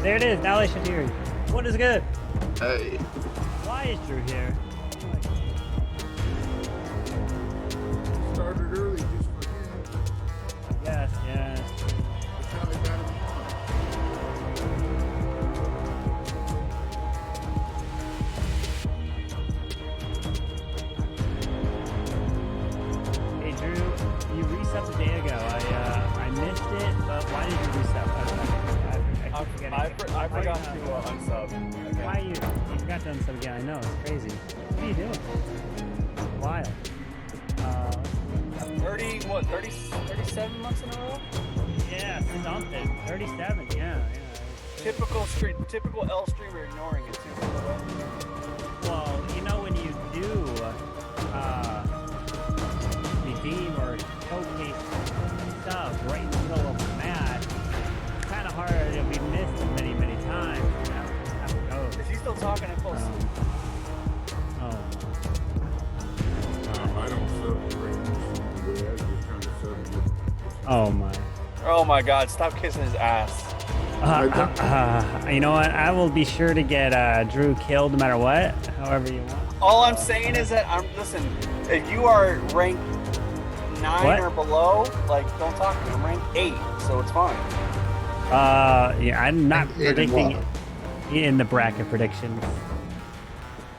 There it is. Now I should hear you. What is good? Hey. Why is Drew here? Started early just for him. Yes, yes. That's how they got him on. Hey Drew, you reset a day ago. I missed it, but why did you reset? I keep forgetting. I forgot to unsub. Okay. Why you forgot to unsub again? I know, it's crazy. What are you doing? Wild. 37 months in a row? Yeah, something. 37, yeah. Typical L streamer ignoring it too. Well, you know when you do redeem or showcase stuff right in the middle of the match, it's kind of hard to be missed many, many times. You know, how it goes. Is he still talking in full sleep? Oh. I don't celebrate the way I just trying to celebrate. Oh my. Oh my god, stop kissing his ass. You know what? I will be sure to get Drew killed no matter what, however you want. All I'm saying is that listen, if you are ranked 9 or below, like don't talk to me. I'm ranked 8, so it's fine. Yeah, I'm not predicting in the bracket predictions.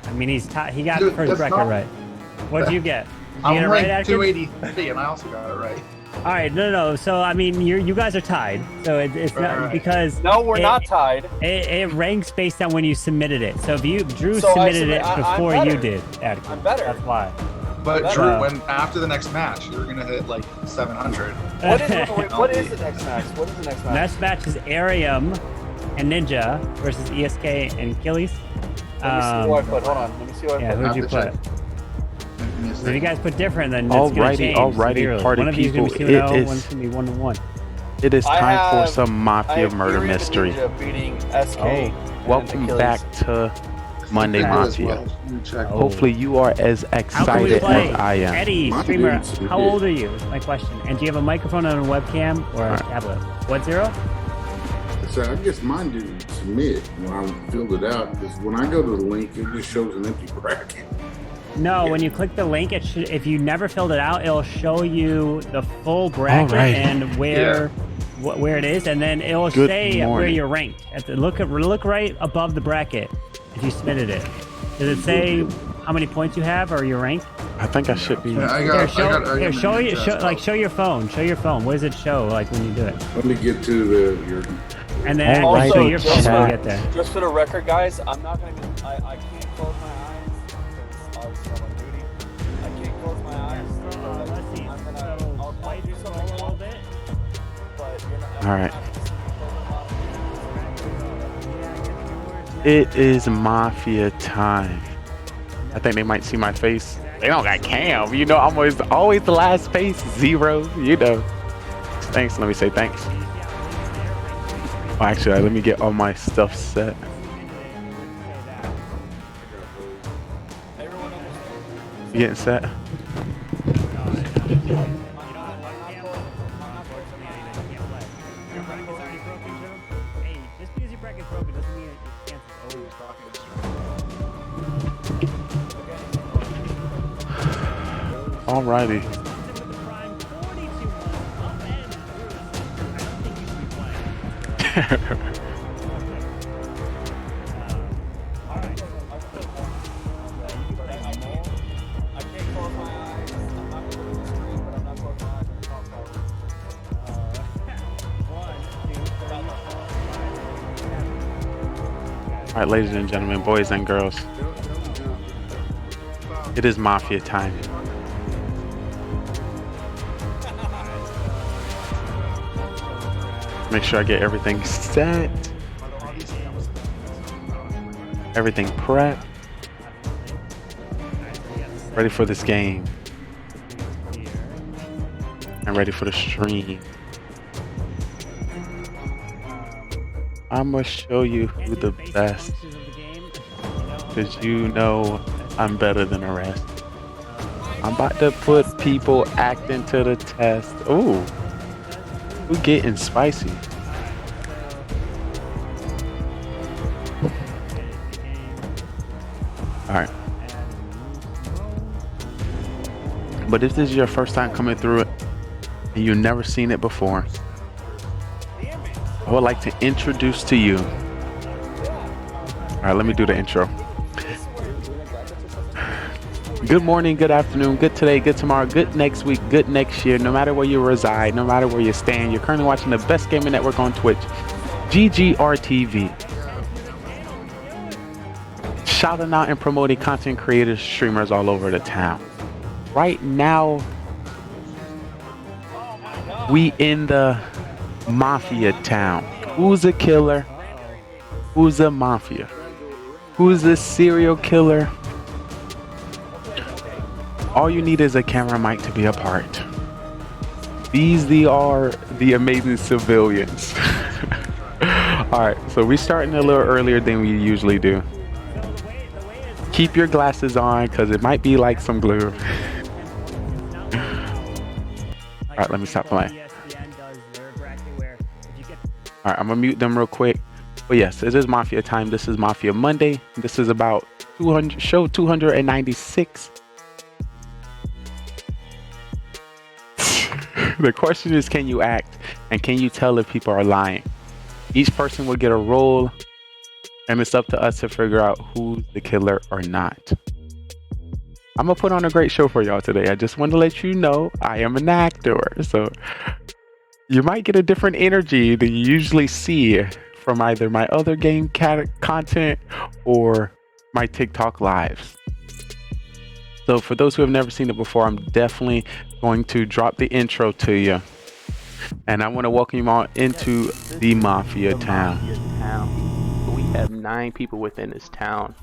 I mean, he got the first bracket right. What did you get? Did you get it right, ranked Atkins? 283, and I also got it right. All right, no. So I mean, you guys are tied. So it's not Right. because No, we're not tied. It ranks based on when you submitted it. So if Drew So submitted it before I'm you better. did, Atkins. I'm better. That's why. But Drew, when after the next match, you're gonna hit like 700. What is the next match? What is the next match? Next match is Arium and Ninja versus ESK and Achilles. Let me see who I put. Hold on. Let me see who I Yeah, put. who'd you put? If you guys put different, then it's gonna change. Alrighty, severely. party One of you's gonna be people, 2-0, it is- one's gonna be 1-1. It is time for some I Mafia have murder Arium and mystery. Ninja beating SK and Welcome Achilles. back to Monday Mafia. Oh. Hopefully you are as How can we excited play? as I am. Eddie, My streamer, dude's how good. old are you? Is my question. And do you have a microphone and a webcam or a tablet? What, Zero? So I guess mine didn't submit when I filled it out because when I go to the link, it just shows an empty bracket. No, when you click the link, it should. If you never filled it out, it'll show you the full bracket Alright. and where it is, and then it'll Good say where morning. you're ranked. Look right above the bracket if you submitted it. Does it say how many points you have or your rank? I think I should be. Yeah, I Here, got. show Arium you. and Ninja. Show your phone. Show your phone. What does it show like when you do it? Let me get to your. And then Alright, show your phone just when you chat. get there. Just for the record, guys, I'm not gonna. I can't close my eyes because obviously I'm on duty. I can't close my eyes. Let's see. I'm gonna. So, I'll why do you scroll a something little else, bit? but you're not. All right. Yeah, It is Mafia time. I think they might see my face. They don't got cam. You know, I'm always the last face. Zero. You know. Thanks. Let me say thanks. Oh, actually, let me get all my stuff set. You getting set? Alrighty. Alright, ladies and gentlemen, boys and girls, it is Mafia time. Make sure I get everything set, everything prepped, ready for this game, and ready for the stream. I'm gonna show you who the best, because you know I'm better than the rest. I'm about to put people acting to the test. Ooh, who getting spicy? All right. But if this is your first time coming through it and you've never seen it before, I would like to introduce to you. All right, let me do the intro. Good morning, good afternoon, good today, good tomorrow, good next week, good next year. No matter where you reside, no matter where you stand, you're currently watching the best gaming network on Twitch, GGRTV. Shouting out and promoting content creators, streamers all over the town. Right now, we in the Mafia town. Who's a killer? Who's a mafia? Who's a serial killer? All you need is a camera mic to be a part. These are the amazing civilians. Alright, so we're starting a little earlier than we usually do. Keep your glasses on because it might be like some glue. Alright, let me stop playing. Alright, I'm gonna mute them real quick. But yes, it is Mafia time. This is Mafia Monday. This is about 296. The question is, can you act? And can you tell if people are lying? Each person will get a role. And it's up to us to figure out who's the killer or not. I'm gonna put on a great show for y'all today. I just want to let you know I am an actor. So you might get a different energy than you usually see from either my other game content or my TikTok lives. So for those who have never seen it before, I'm definitely going to drop the intro to you. And I want to welcome you all into the Mafia town. We have 9 people within this town.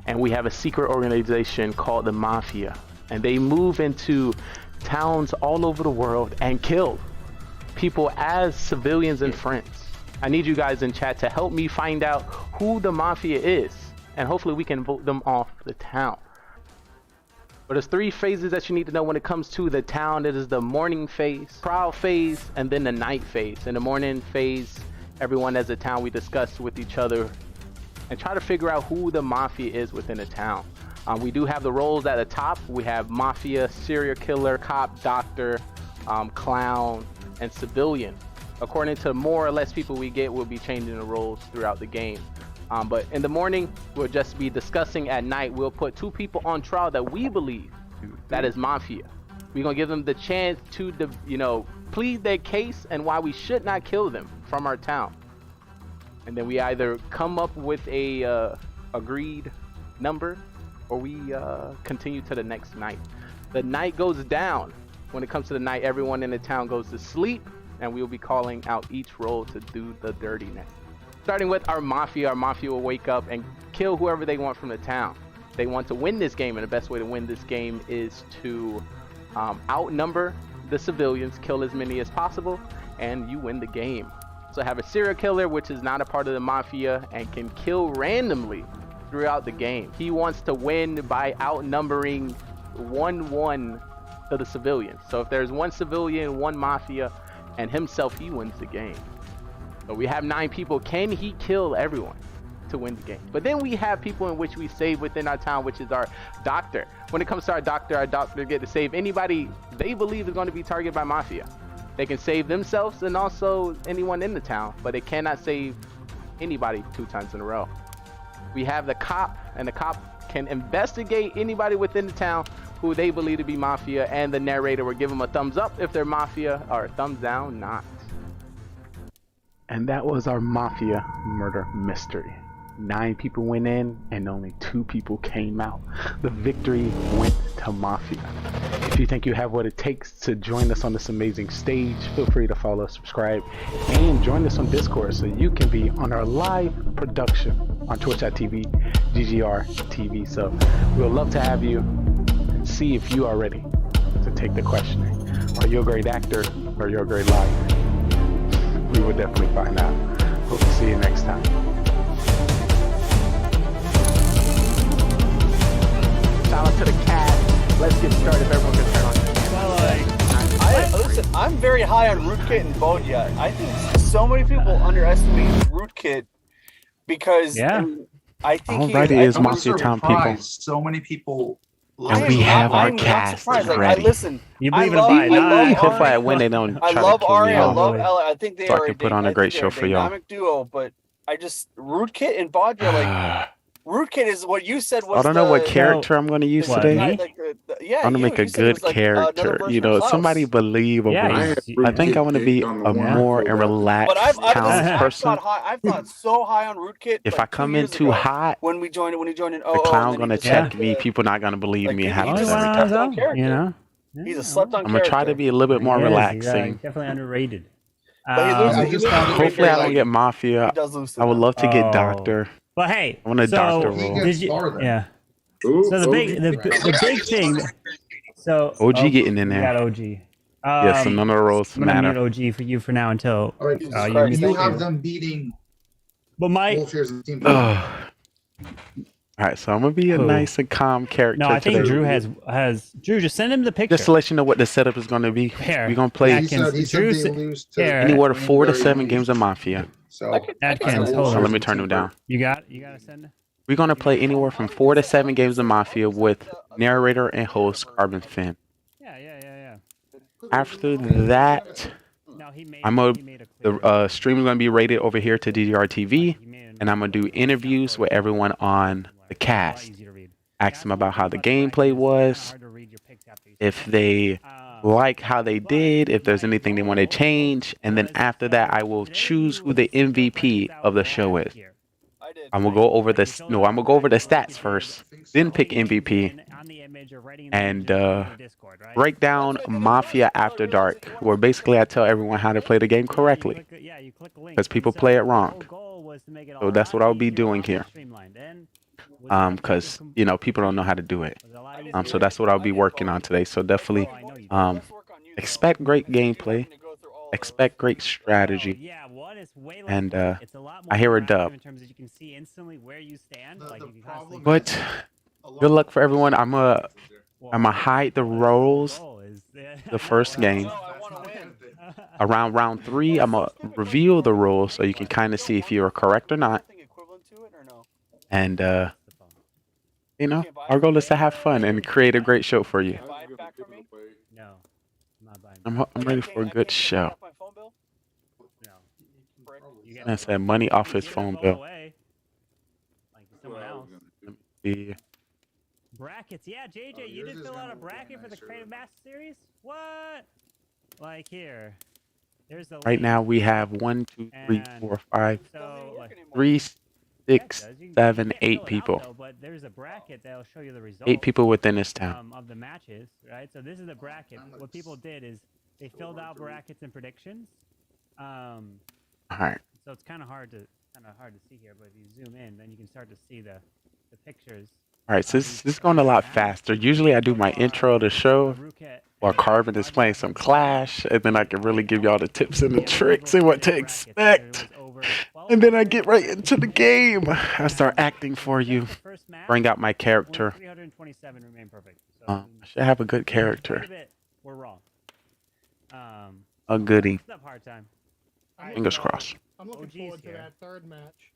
And we have a secret organization called the Mafia. And they move into towns all over the world and kill people as civilians and friends. I need you guys in chat to help me find out who the Mafia is. And hopefully we can vote them off the town. But there's 3 phases that you need to know when it comes to the town. It is the morning phase, trial phase, and then the night phase. In the morning phase, everyone as a town, we discuss with each other and try to figure out who the Mafia is within the town. We do have the roles at the top. We have Mafia, serial killer, cop, doctor, clown, and civilian. According to more or less people we get, we'll be changing the roles throughout the game. But in the morning, we'll just be discussing. At night, we'll put 2 people on trial that we believe that is Mafia. We're gonna give them the chance to, plead their case and why we should not kill them from our town. And then we either come up with a agreed number, or we continue to the next night. The night goes down. When it comes to the night, everyone in the town goes to sleep, and we'll be calling out each role to do the dirtiness. Starting with our Mafia will wake up and kill whoever they want from the town. They want to win this game, and the best way to win this game is to outnumber the civilians, kill as many as possible, and you win the game. So have a serial killer, which is not a part of the Mafia and can kill randomly throughout the game. He wants to win by outnumbering 1-1 to the civilians. So if there's 1 civilian, 1 Mafia, and himself, he wins the game. So we have 9 people. Can he kill everyone to win the game? But then we have people in which we save within our town, which is our doctor. When it comes to our doctor get to save anybody they believe is going to be targeted by Mafia. They can save themselves and also anyone in the town, but they cannot save anybody 2 times in a row. We have the cop, and the cop can investigate anybody within the town who they believe to be Mafia, and the narrator will give them a thumbs up if they're Mafia, or a thumbs down not. And that was our Mafia murder mystery. 9 people went in and only 2 people came out. The victory went to Mafia. If you think you have what it takes to join us on this amazing stage, feel free to follow, subscribe, and join us on Discord so you can be on our live production on twitch.tv, GGRTV. So we'll love to have you and see if you are ready to take the questioning. Are you a great actor or you're a great liar? We will definitely find out. Hope to see you next time. Shout out to the cat. Let's get started. If everyone can turn on their camera. Listen, I'm very high on Rootkit and Bodia. I think so many people underestimate Rootkit because I think Alrighty, it's I'm Mafia Town people. surprised so many people. And we have our cast ready. You believe in a buy? No, Hopefully I win, they don't I try love to kill me Ari. I off. love Ella. I think they So I are can put on a great show for y'all. dynamic duo, but I just Rootkit and Bodja like Rootkit is what you said was I don't know what character I'm going to use What, today. me? I'm going to make a good character. You know, somebody believable. Yeah, I think I want to be a more and relaxed town person. I've thought so high on Rootkit. If like I come 2 in years too ago, hot, when he joined in the clown going to check me. People not going to believe me. Like, And he's have just to slept on character. You know, He's a slept on I'm going to try to be a little bit more relaxing. Definitely underrated. Hopefully I don't get Mafia. I would love to get Doctor. But hey, I want a Doctor role. Yeah. So the big thing. So OG getting in there. Got OG. Yes, so none of the roles I'm gonna matter. mute OG for you for now until You have them beating. But my. All right, so I'm gonna be a nice and calm character. No, I think today. Drew has Drew. Just send him the picture. Just to let you know what the setup is gonna be. We're gonna play anywhere to 4 to 7 games of Mafia. So Atkins, hold So on. let me turn them down. You gotta send. We're gonna play anywhere from 4 to 7 games of Mafia with narrator and host Carbon Finn. Yeah. After that, the stream is gonna be rated over here to DDR TV, and I'm gonna do interviews with everyone on the cast. Ask them about how the gameplay was, if they like how they did, if there's anything they want to change, and then after that, I will choose who the MVP of the show is. I'm gonna go over this. No, I'm gonna go over the stats first, then pick MVP, and break down Mafia After Dark, where basically I tell everyone how to play the game correctly, because people play it wrong. So that's what I'll be doing here, because you know people don't know how to do it. So that's what I'll be working on today. So definitely expect great gameplay, expect great strategy, and I hear a dub. But good luck for everyone. I'm gonna hide the roles the first game. Around round 3, I'm gonna reveal the rules so you can kind of see if you're correct or not. And you know, our goal is to have fun and create a great show for you. I'm ready for a good show. I said money off his phone bill. Brackets, yeah, JJ, you did fill out a bracket for the Creative Master Series? What? Like here. There's the right now we have 1, 2, 3, 4, 5, 3, 6, 7, 8 people. But there's a bracket that'll show you the results. 8 people within this town. Of the matches, right? So this is the bracket. What people did is they filled out brackets and predictions. All right. So it's kind of hard to see here, but if you zoom in, then you can start to see the pictures. All right, so this is going a lot faster. Usually I do my intro to the show while Carvin is playing some Clash, and then I can really give y'all the tips and the tricks and what to expect. And then I get right into the game. I start acting for you, bring out my character. I should have a good character. We're wrong. A goodie. Fingers crossed. I'm looking forward to that third match.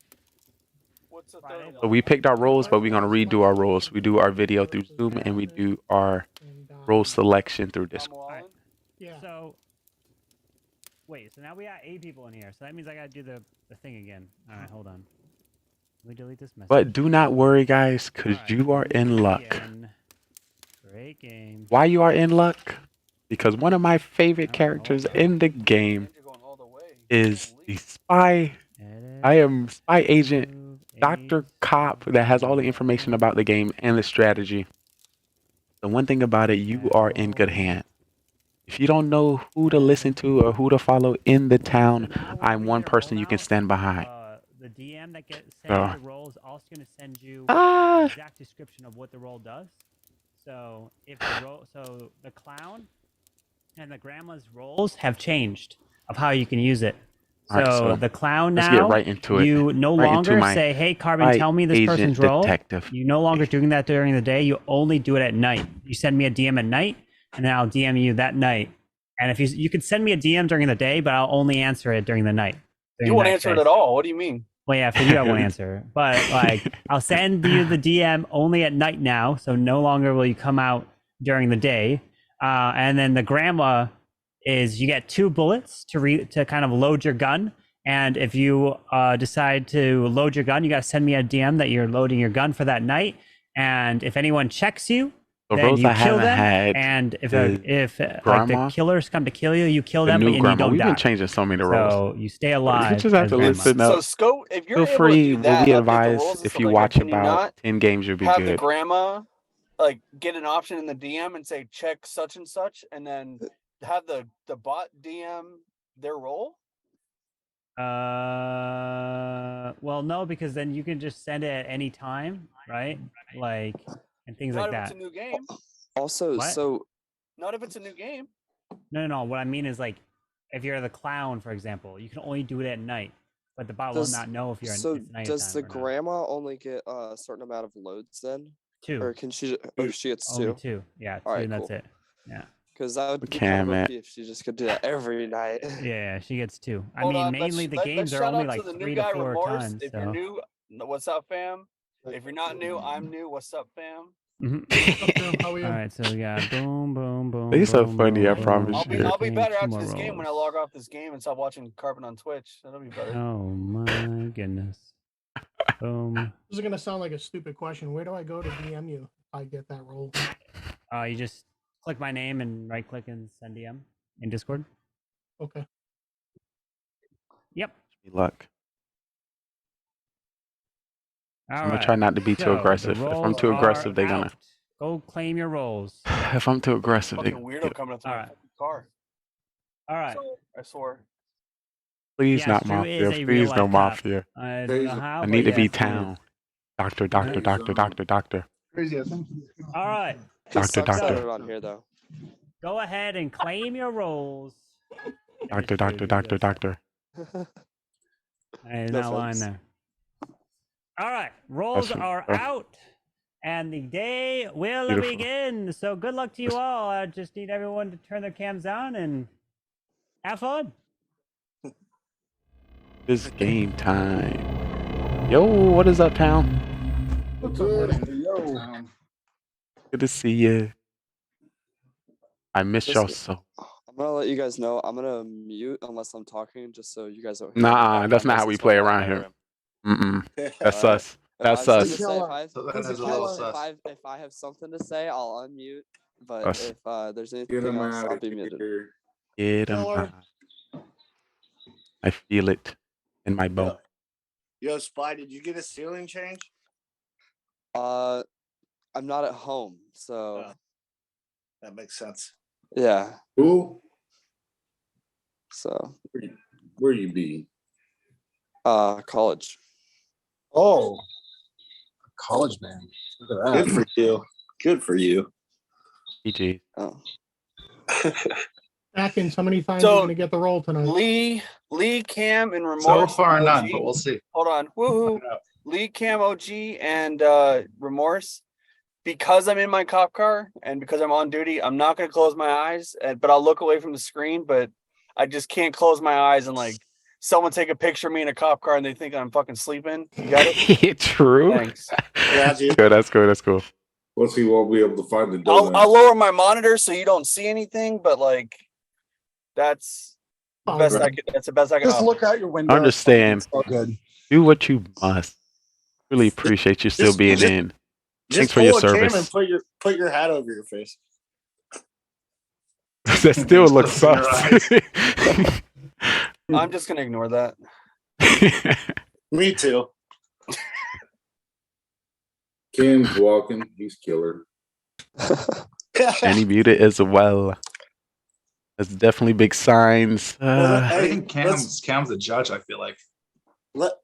What's the third So we picked our roles, but we're going to redo our roles. We do our video through Zoom, and we do our role selection through Discord. Right. Yeah. So, wait, so now we got 8 people in here. So that means I got to do the thing again. All right, hold on. Let me delete this message. But do not worry, guys, because you are in luck. Great game. Why you are in luck? Because one of my favorite characters in the game is the spy. I am spy agent, Dr. Cop, that has all the information about the game and the strategy. The one thing about it, you are in good hands. If you don't know who to listen to or who to follow in the town, I'm one person you can stand behind. The DM that sends you the role is also going to send you the exact description of what the role does. So if the clown and the grandma's roles have changed of how you can use it. So, right, so the clown let's now, get right into it. you no longer say, hey, Carbon, tell me this person's role. Detective. You're no longer doing that during the day. You only do it at night. You send me a DM at night, and then I'll DM you that night. And if you could send me a DM during the day, but I'll only answer it during the night. You won't answer it at all. What do you mean? Well, yeah, for you I won't answer, but like I'll send you the DM only at night now, so no longer will you come out during the day. And then the grandma is you get 2 bullets to kind of load your gun, and if you decide to load your gun, you got to send me a DM that you're loading your gun for that night. And if anyone checks you, The then roles you I kill haven't them. had And if like grandma, the killers come to kill you, you kill the them, new and you grandma. don't We've die. been changing so many roles. So you stay You alive. just have as to grandma. listen So up. Scope, if you're Feel able to free. do We'll that, be update the advised rules and if stuff you like watch that, can you about not 10 games, you'll be have the good. grandma like get an option in the DM and say check such and such, and then have the bot DM their role? Well, no, because then you can just send it at any time, right? Like, and things Not like if it's that. a new game. Also, What? so Not if it's a new game. No. What I mean is like, if you're the clown, for example, you can only do it at night, but the bot will does not know if you're so it's nighttime does the or not. grandma only get a certain amount of loads then, 2, or can she? Oh, she gets only 2. 2. Yeah, 2, All right, and that's cool. it. Yeah. Because that would be Okay, kind of man. OP if she just could do that every night. Yeah, she gets 2. I Hold mean, on, mainly the games are shout only out like to the 3 new to guy 4 Remorse. times. If So. you're new, what's up, fam? If you're not new, I'm new. What's up, fam? How are you? All right, so we got boom, boom, boom. They're so boom, funny, boom, I boom. promise I'll be you. I'll be Okay, better 2 after more this game when I rolls. log off this game and stop watching Carpet on Twitch. That'll be better. Oh my goodness. Boom. This is gonna sound like a stupid question. Where do I go to DM you if I get that role? You just click my name and right click and send DM in Discord. Okay. Yep. Good luck. All I'm gonna right. try not to be too So, the aggressive. If I'm rolls too aggressive, are they're gonna. out. Go claim your rolls. If I'm too aggressive, they Fucking weirdo coming up to my Alright. fucking car. All right. I swore. please Yes, not Drew mafia. is a real Please no life cop. mafia. I don't know Taser. how, I but need to be yes, he is. town. Doctor. Crazy, I think. All right. It Doctor, sucks to doctor. put it on here though. Go ahead and claim your rolls. Doctor. There's No not a line offense. there. All right. Rolls Awesome. are out. And the day will Beautiful. begin. So good luck to you all. I just need everyone to turn their cams on and have fun. It's game time. Yo, what is up, town? What's up, buddy? Yo. Good to see you. I miss y'all so. I'm gonna let you guys know. I'm gonna mute unless I'm talking, just so you guys don't hear Nah, any that's not background how we noises play going on around in my here. room. That's Alright. us. That's I was us. gonna say, if I have- So that Who's is the a little killer? sus. if I have something to say, I'll unmute. But Us. if there's Get anything him else, out I'll of be muted. here. Get 'em Killer. out. I feel it in my bone. Yo, Spy, did you get a ceiling change? I'm not at home, so Oh. That makes sense. yeah. Who? So Where you be? college. Oh, College man. Look at good for you. Good for you. GG. Oh. Atkins, how many times So- are you gonna get the role tonight? Lee, Cam, and Remorse. So far, none, OG. but we'll see. Hold on. Woohoo. Lee, Cam, OG, and Remorse. Because I'm in my cop car and because I'm on duty, I'm not going to close my eyes, but I'll look away from the screen, but I just can't close my eyes and like someone take a picture of me in a cop car and they think I'm fucking sleeping. You got it? True. Thanks. Yeah, dude. Good, that's cool. That's cool. Plus, he won't be able to find the I'll donut. lower my monitor so you don't see anything, but like that's the Oh, best right. I could. That's the best I can. Just offer. look out your window. Understand. It's all good. Do what you must. Really appreciate you still Just- being just- in. Just Thanks for your pull a cam service. and put your hat over your face. That still looks Still sus. I'm just gonna ignore that. Me too. Cam's walking. He's killer. And he muted as well. That's definitely big signs. I Hey, think Cam's the judge, I feel like.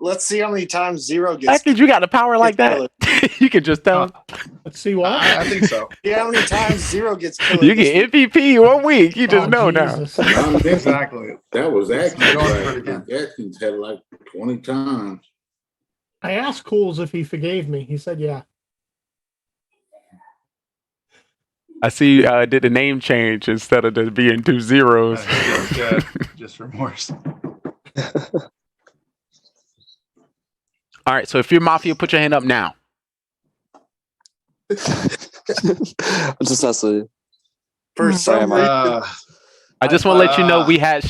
Let's see how many times Zero gets. Atkins, you got the power like that? You can just tell. Let's see what. I think so. See how many times Zero gets killed. You get MVP 1 week. You just Oh, know now. Jesus. I'm guessing Exactly. that was Atkins. Going Right? for it again. Atkins had like 20 times. I asked Cools if he forgave me. He said, "Yeah." I see you did the name change instead of just being 2 zeros. Good. Just remorse. All right, so if you're Mafia, put your hand up now. I'm just messing. For some Sorry, reason, I just want to let you know we had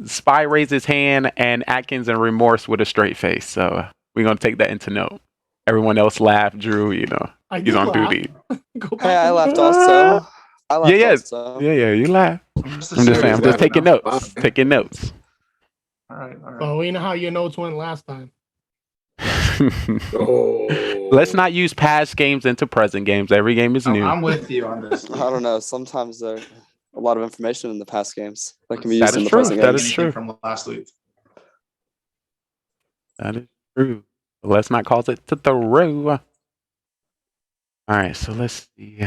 Spy raise his hand and Atkins and Remorse with a straight face. So we're gonna take that into note. Everyone else laughed. Drew, you know, I he's did on laugh. duty. Go back Hey, I and- laughed also. I laughed Yeah, also. yeah, you laugh. I'm just saying. I'm just taking notes. Taking notes. All right. Well, we know how your notes went last time. Oh. Let's not use past games into present games. Every game is new. I'm with you on this. I don't know. Sometimes there's a lot of information in the past games that can be That used is in the true. present That games. is true. From last week. That is true. Let's not cause it to throw. All right, so let's see.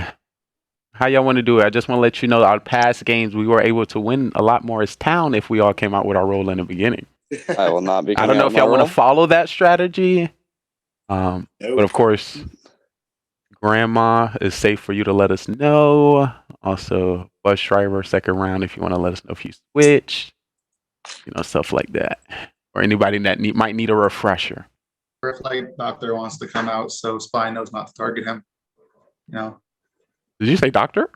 How y'all want to do it? I just want to let you know our past games, we were able to win a lot more as town if we all came out with our role in the beginning. I will not be. I don't know if y'all want to follow that strategy. But of course, Grandma is safe for you to let us know. Also, bus driver, second round, if you want to let us know if you switch. You know, stuff like that. Or anybody that might need a refresher. Or if like Doctor wants to come out, so Spy knows not to target him. You know. Did you say doctor?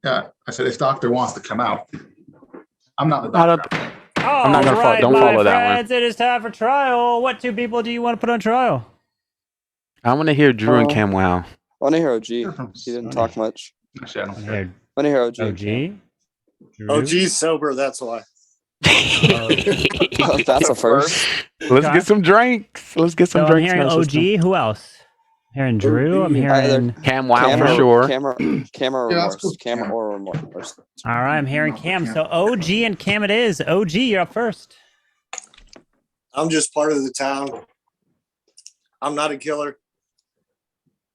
Yeah, I said if Doctor wants to come out, I'm not the doctor. I'm not gonna follow. Don't follow that one. It is time for trial. What two people do you want to put on trial? I want to hear Drew and Cam. Wow. I want to hear OG. He didn't talk much. Actually, I don't care. I want to hear OG. OG. OG's sober, that's why. That's a first. Let's get some drinks. Let's get some So drinks. I'm hearing OG. Who else? I'm hearing Drew. I'm hearing Cam. Wow, for sure. Cam or Remorse. Cam or Remorse. All right, I'm hearing Cam. So OG and Cam it is. OG, you're up first. I'm just part of the town. I'm not a killer.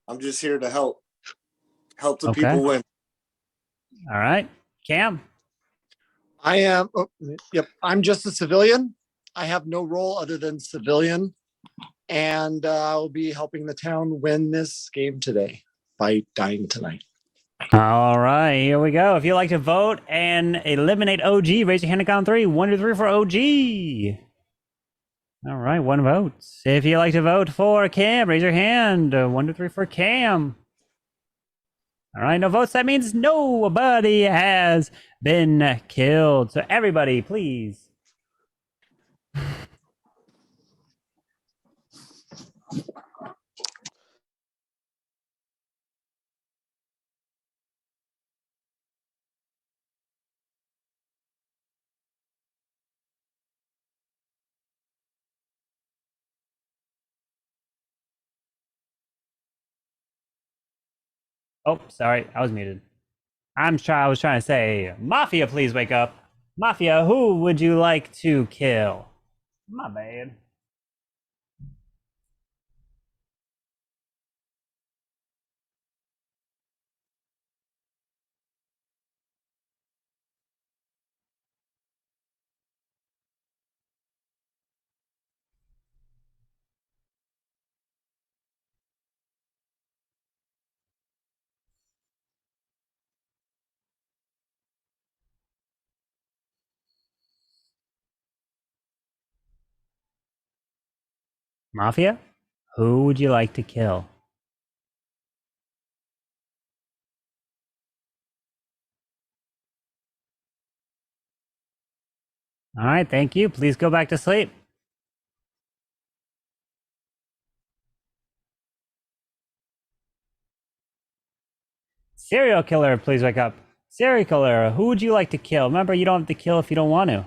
I'm just here to help the people win. All right, Cam. I am. Yep. I'm just a civilian. I have no role other than civilian. And I'll be helping the town win this game today by dying tonight. All right, here we go. If you'd like to vote and eliminate OG, raise your hand and count 3. 1, 2, 3 for OG. All right, 1 vote. If you'd like to vote for Cam, raise your hand. 1, 2, 3 for Cam. All right, no votes. That means nobody has been killed. So everybody, please. Oh, sorry, I was muted. I was trying to say, Mafia, please wake up. Mafia, who would you like to kill? My bad. Mafia, who would you like to kill? All right, thank you. Please go back to sleep. Serial killer, please wake up. Serial killer, who would you like to kill? Remember, you don't have to kill if you don't want to.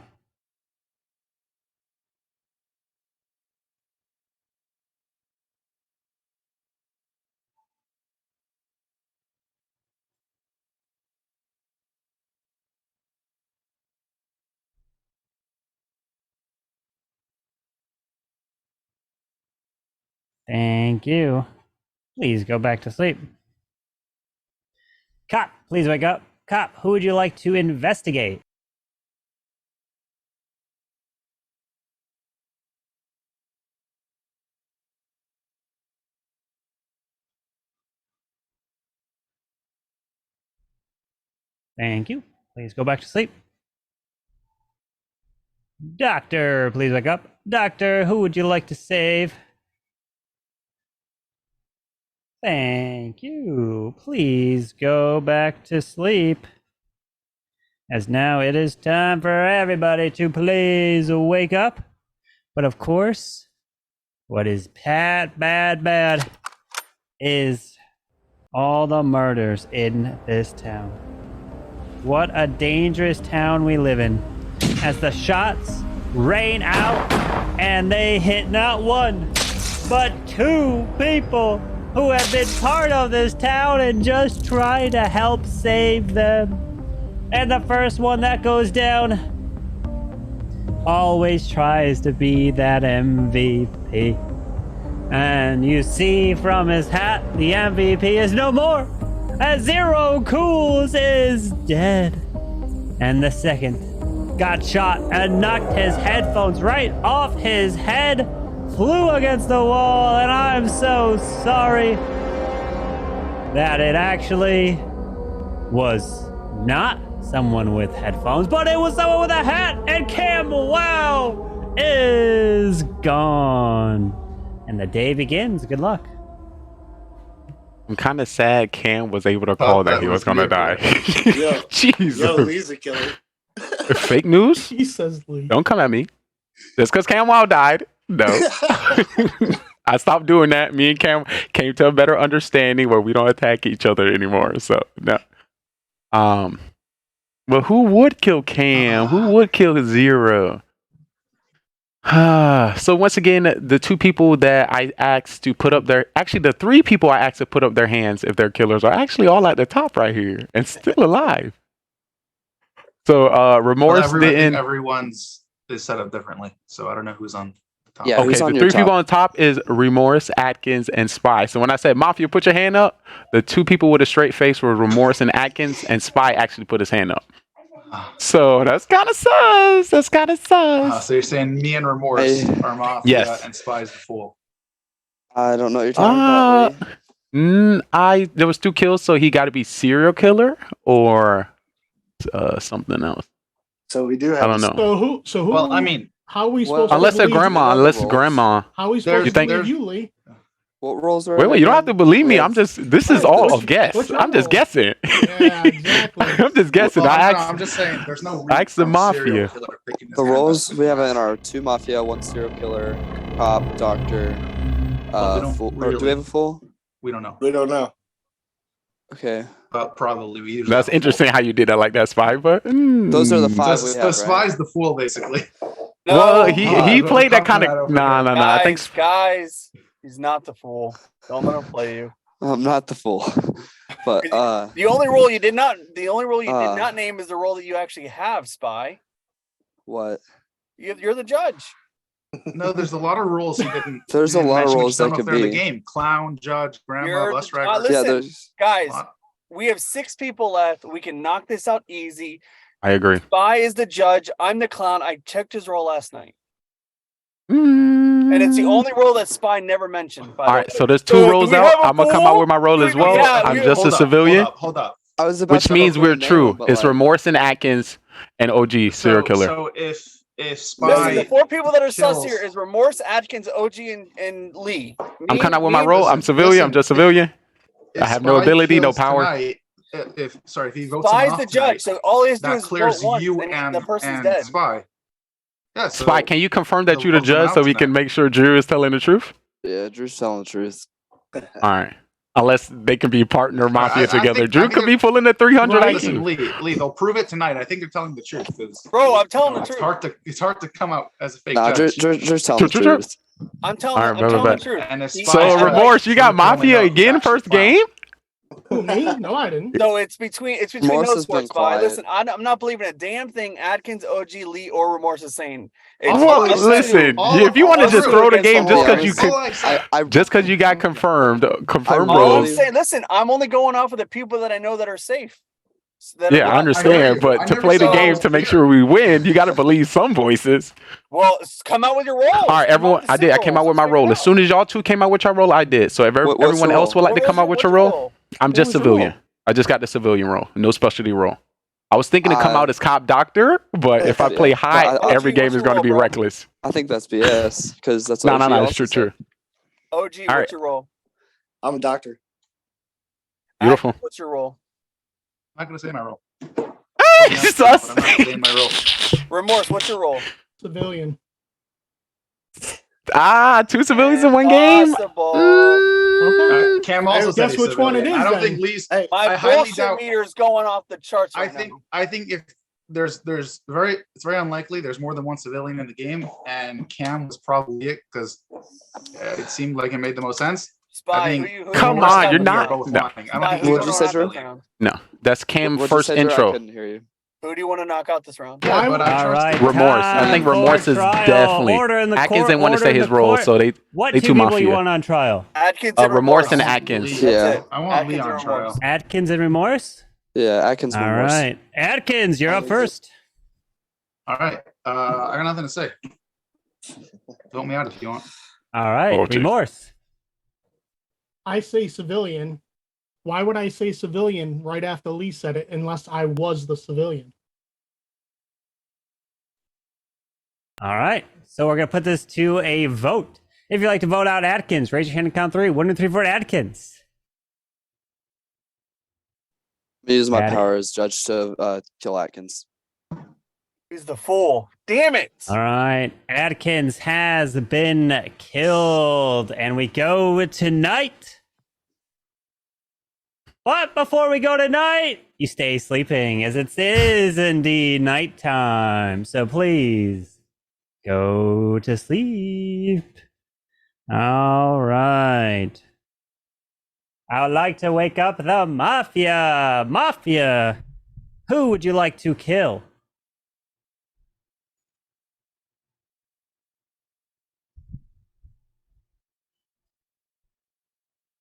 Thank you. Please go back to sleep. Cop, please wake up. Cop, who would you like to investigate? Thank you. Please go back to sleep. Doctor, please wake up. Doctor, who would you like to save? Thank you. Please go back to sleep. As now it is time for everybody to please wake up. But of course, what is bad is all the murders in this town. What a dangerous town we live in. As the shots rain out and they hit not one, but two people who have been part of this town and just try to help save them. And the first one that goes down always tries to be that MVP. And you see from his hat, the MVP is no more, as Zero Cools is dead. And the second got shot and knocked his headphones right off his head, flew against the wall, and I'm so sorry that it actually was not someone with headphones, but it was someone with a hat, and Cam, wow, is gone. And the day begins. Good luck. I'm kind of sad Cam was able to call that he was going to die. Yo, Jesus. yo, Lee's a killer. Fake news? He says Lee. Don't come at me. Just because Cam Wow died. No. I stopped doing that. Me and Cam came to a better understanding where we don't attack each other anymore. So, no. But who would kill Cam? Who would kill Zero? So once again, the two people that I asked to put up their, actually the three people I asked to put up their hands if they're killers are actually all at the top right here and still alive. So Remorse didn't. Everyone's is set up differently, so I don't know who's on the top. Yeah, Okay, who's the on three your top? people on top is Remorse, Atkins, and Spy. So when I said Mafia, put your hand up, the two people with a straight face were Remorse and Atkins, and Spy actually put his hand up. So that's kind of sus. That's kind of sus. So you're saying me and Remorse are Mafia, Yes. and Spy's the fool. I don't know what you're talking about, Lee. There was 2 kills, so he got to be serial killer or something else. So we do have. I don't know. So who? Well, I mean, how are we Well, supposed to Unless they're believe you? grandma, How are we There's- supposed to think- believe you, Lee? What roles are? Wait, you don't have to believe me. I'm just. This is all a What's guess. your I'm just role? guessing. Yeah, exactly. I'm just guessing. well, I no, asked. I'm just saying there's no I asked the reason for a serial Mafia. killer picking his The hand roles up. we have in our 2 Mafia, 1 serial killer, cop, doctor, Well, we don't full, or do really- we have a full? We don't know, We don't know. Okay, but probably we usually. That's have a interesting how you did that like that, Spy. But those are the fool. 5 So, we so have, right? Spy's the fool, basically. well, he I'm played that confident kind I of. don't Nah. forget. I think. Guys, he's not the fool. Don't let him play you. I'm not the fool, but The only role you did not name is the role that you actually have, Spy. what? You're the judge. No, there's a lot of rules he didn't. There's he a didn't lot of mention, which roles don't that know if could they're in be. the game. Clown, judge, grandma, You're bus the- driver. listen, Yeah, there's. Guys, Lot. we have 6 people left. We can knock this out easy. I agree. Spy is the judge. I'm the clown. I checked his role last night. And it's the only role that Spy never mentioned. By All the right, way. so there's 2 So, do roles we out. have a I'm gonna come fool? out with my role as well. Yeah, I'm we- just a Hold up, civilian, Hold up. I was about which to means we're name true. him, but, It's like, Remorse and Atkins and OG serial killer. So if Listen, Spy, the 4 people that are sus kills- here is Remorse, Atkins, OG, and Lee. I'm Me- coming out with me my and- role. I'm civilian. listen, I'm just civilian. if I have no Spy ability, no kills power. tonight, if he votes him Spy's off the tonight, judge, so all he has to do that is clears vote once, you and and the person's and dead. Spy. Yeah, so Spy, can you confirm that the you're the votes come judge out so we can tonight. make sure Drew is telling the truth? Yeah, Drew's telling the truth. All right. Unless they can be partner mafia I together. think- Drew I think could be pulling the 300 Right, IQ. listen, Lee, they'll prove it tonight. I think you're telling the truth. Bro, I'm telling the it's truth. It's hard to come out as a fake Nah, judge. Drew's telling the True, true, true. truth. I'm telling, All right, I'm bet, telling bet, the truth. And if He- Spy So, has a Remorse, you got Drew only Mafia knows again actually first clown. game? Who, me? No, I didn't. No, it's between Remorse those has 4, been Spy. quiet. Listen, I'm not believing a damn thing Atkins, OG, Lee, or Remorse is saying. Well, us listen, all- if you want to all just true throw the against game the just whole because you thing. could, All I said. just because you got confirmed All roles. I'm saying, listen, I'm only going off of the people that I know that are safe. Yeah, I understand, but I to never play the saw games to all make clear. sure we win, you got to believe some voices. Well, come out with your roles. All right, everyone, I did. I came out with my role. As soon as y'all 2 came out with your role, I did. So if What's everyone your else role? would like to come out with your role, I'm just was your civilian. role? I just got the civilian role, no specialty role. I was thinking to come out as cop doctor, but if I play high, every OG, game what's is your going to role, be bro? reckless. I think that's BS because that's No, what no, it's true. OG, All what's right. your role? I'm a doctor. Beautiful. Atkins, what's your role? I'm not gonna say my role. Sus. But I'm not saying my role. Remorse, what's your role? Civilian. Two civilians in one game. Impossible. Cam also said Guess he's which one it civilian. is I don't then. think Lee's. Hey, My I highly bullshit doubt. meter is going off the charts I right think. now. I think if it's very unlikely there's more than one civilian in the game, and Cam was probably it because it seemed like it made the most sense. Spy, Come Remorse on, and you're Lee are not. both No. lying. I don't Spy, think who do either What'd you of you them say, are Drew? civilian. No, that's Cam What'd first you say, Drew? I intro. couldn't hear you. Who do you want to knock out this round? Yeah, but I All trust right, him. Remorse. I think time remorse for is trial. definitely. Order in the Atkins court, didn't want to order say in his the role, court. so they What they two too people you mafia. want on trial? Atkins and Remorse and I want Atkins. Lee. That's Yeah. it. I want Atkins Lee and on Remorse. trial. Atkins and Remorse? Yeah, Atkins. All Remorse. right. Atkins, you're up first. All right. I got nothing to say. Vote me out if you want. All right. Oh, geez. Remorse. I say civilian. Why would I say civilian right after Lee said it unless I was the civilian? All right. So we're going to put this to a vote. If you'd like to vote out Atkins, raise your hand and count 3. 1, 2, 3, 4, Atkins. Me use my Got it. power as judge to kill Atkins. He's the fool. Damn it. All right. Atkins has been killed. And we go tonight. But before we go tonight, you stay sleeping as it is indeed nighttime. So please go to sleep. All right. I would like to wake up the Mafia. Mafia, who would you like to kill?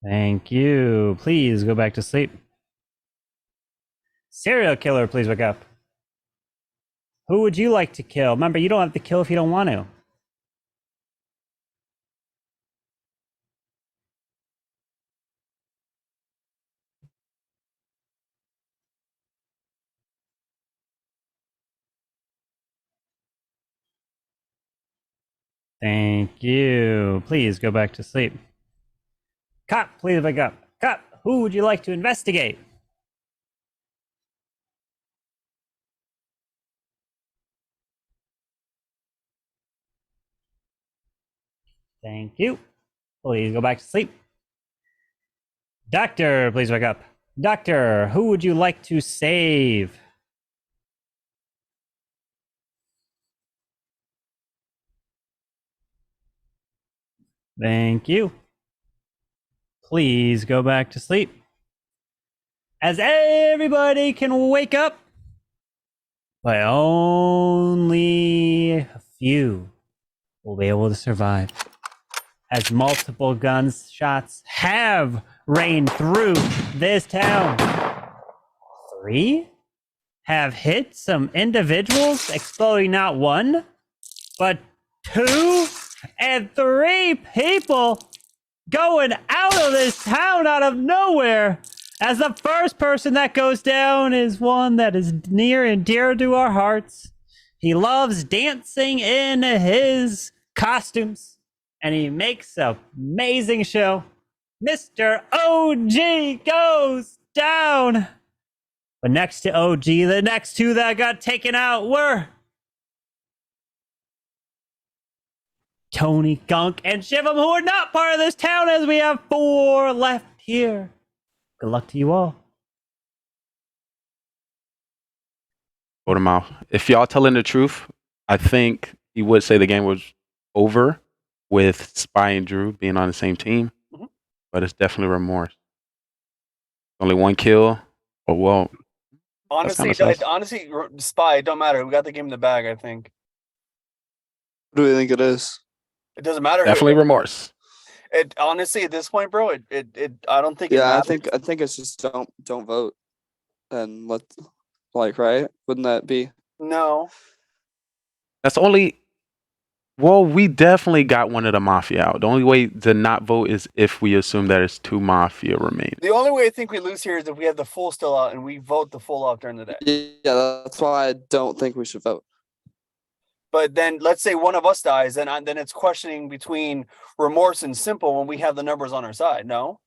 Thank you. Please go back to sleep. Serial killer, please wake up. Who would you like to kill? Remember, you don't have to kill if you don't want to. Thank you. Please go back to sleep. Cop, please wake up. Cop, who would you like to investigate? Thank you. Please go back to sleep. Doctor, please wake up. Doctor, who would you like to save? Thank you. Please go back to sleep. As everybody can wake up, but only a few will be able to survive. As multiple gunshots have rained through this town. 3 have hit some individuals, exploding not 1, but 2 and 3 people going out of this town out of nowhere. As the first person that goes down is one that is near and dear to our hearts. He loves dancing in his costumes, and he makes an amazing show. Mr. OG goes down. But next to OG, the next 2 that got taken out were Tony, Gunk, and Shivam, who are not part of this town, as we have 4 left here. Good luck to you all. Vote him out. If y'all telling the truth, I think he would say the game was over with Spy and Drew being on the same team. Mhm. But it's definitely remorse. Only 1 kill. Oh well. Honestly, kinda sus. honestly, Spy, it don't matter. We got the game in the bag, I think. What do you think it is? It doesn't matter. Definitely remorse. It honestly, at this point, bro, it I don't think it Yeah, matters. I think it's just don't vote and let right? Wouldn't that be? No. That's only Well, we definitely got one of the Mafia out. The only way to not vote is if we assume that it's 2 Mafia remain. The only way I think we lose here is if we have the full still out and we vote the full out during the day. Yeah, that's why I don't think we should vote. But then let's say one of us dies, then it's questioning between remorse and simple when we have the numbers on our side. No.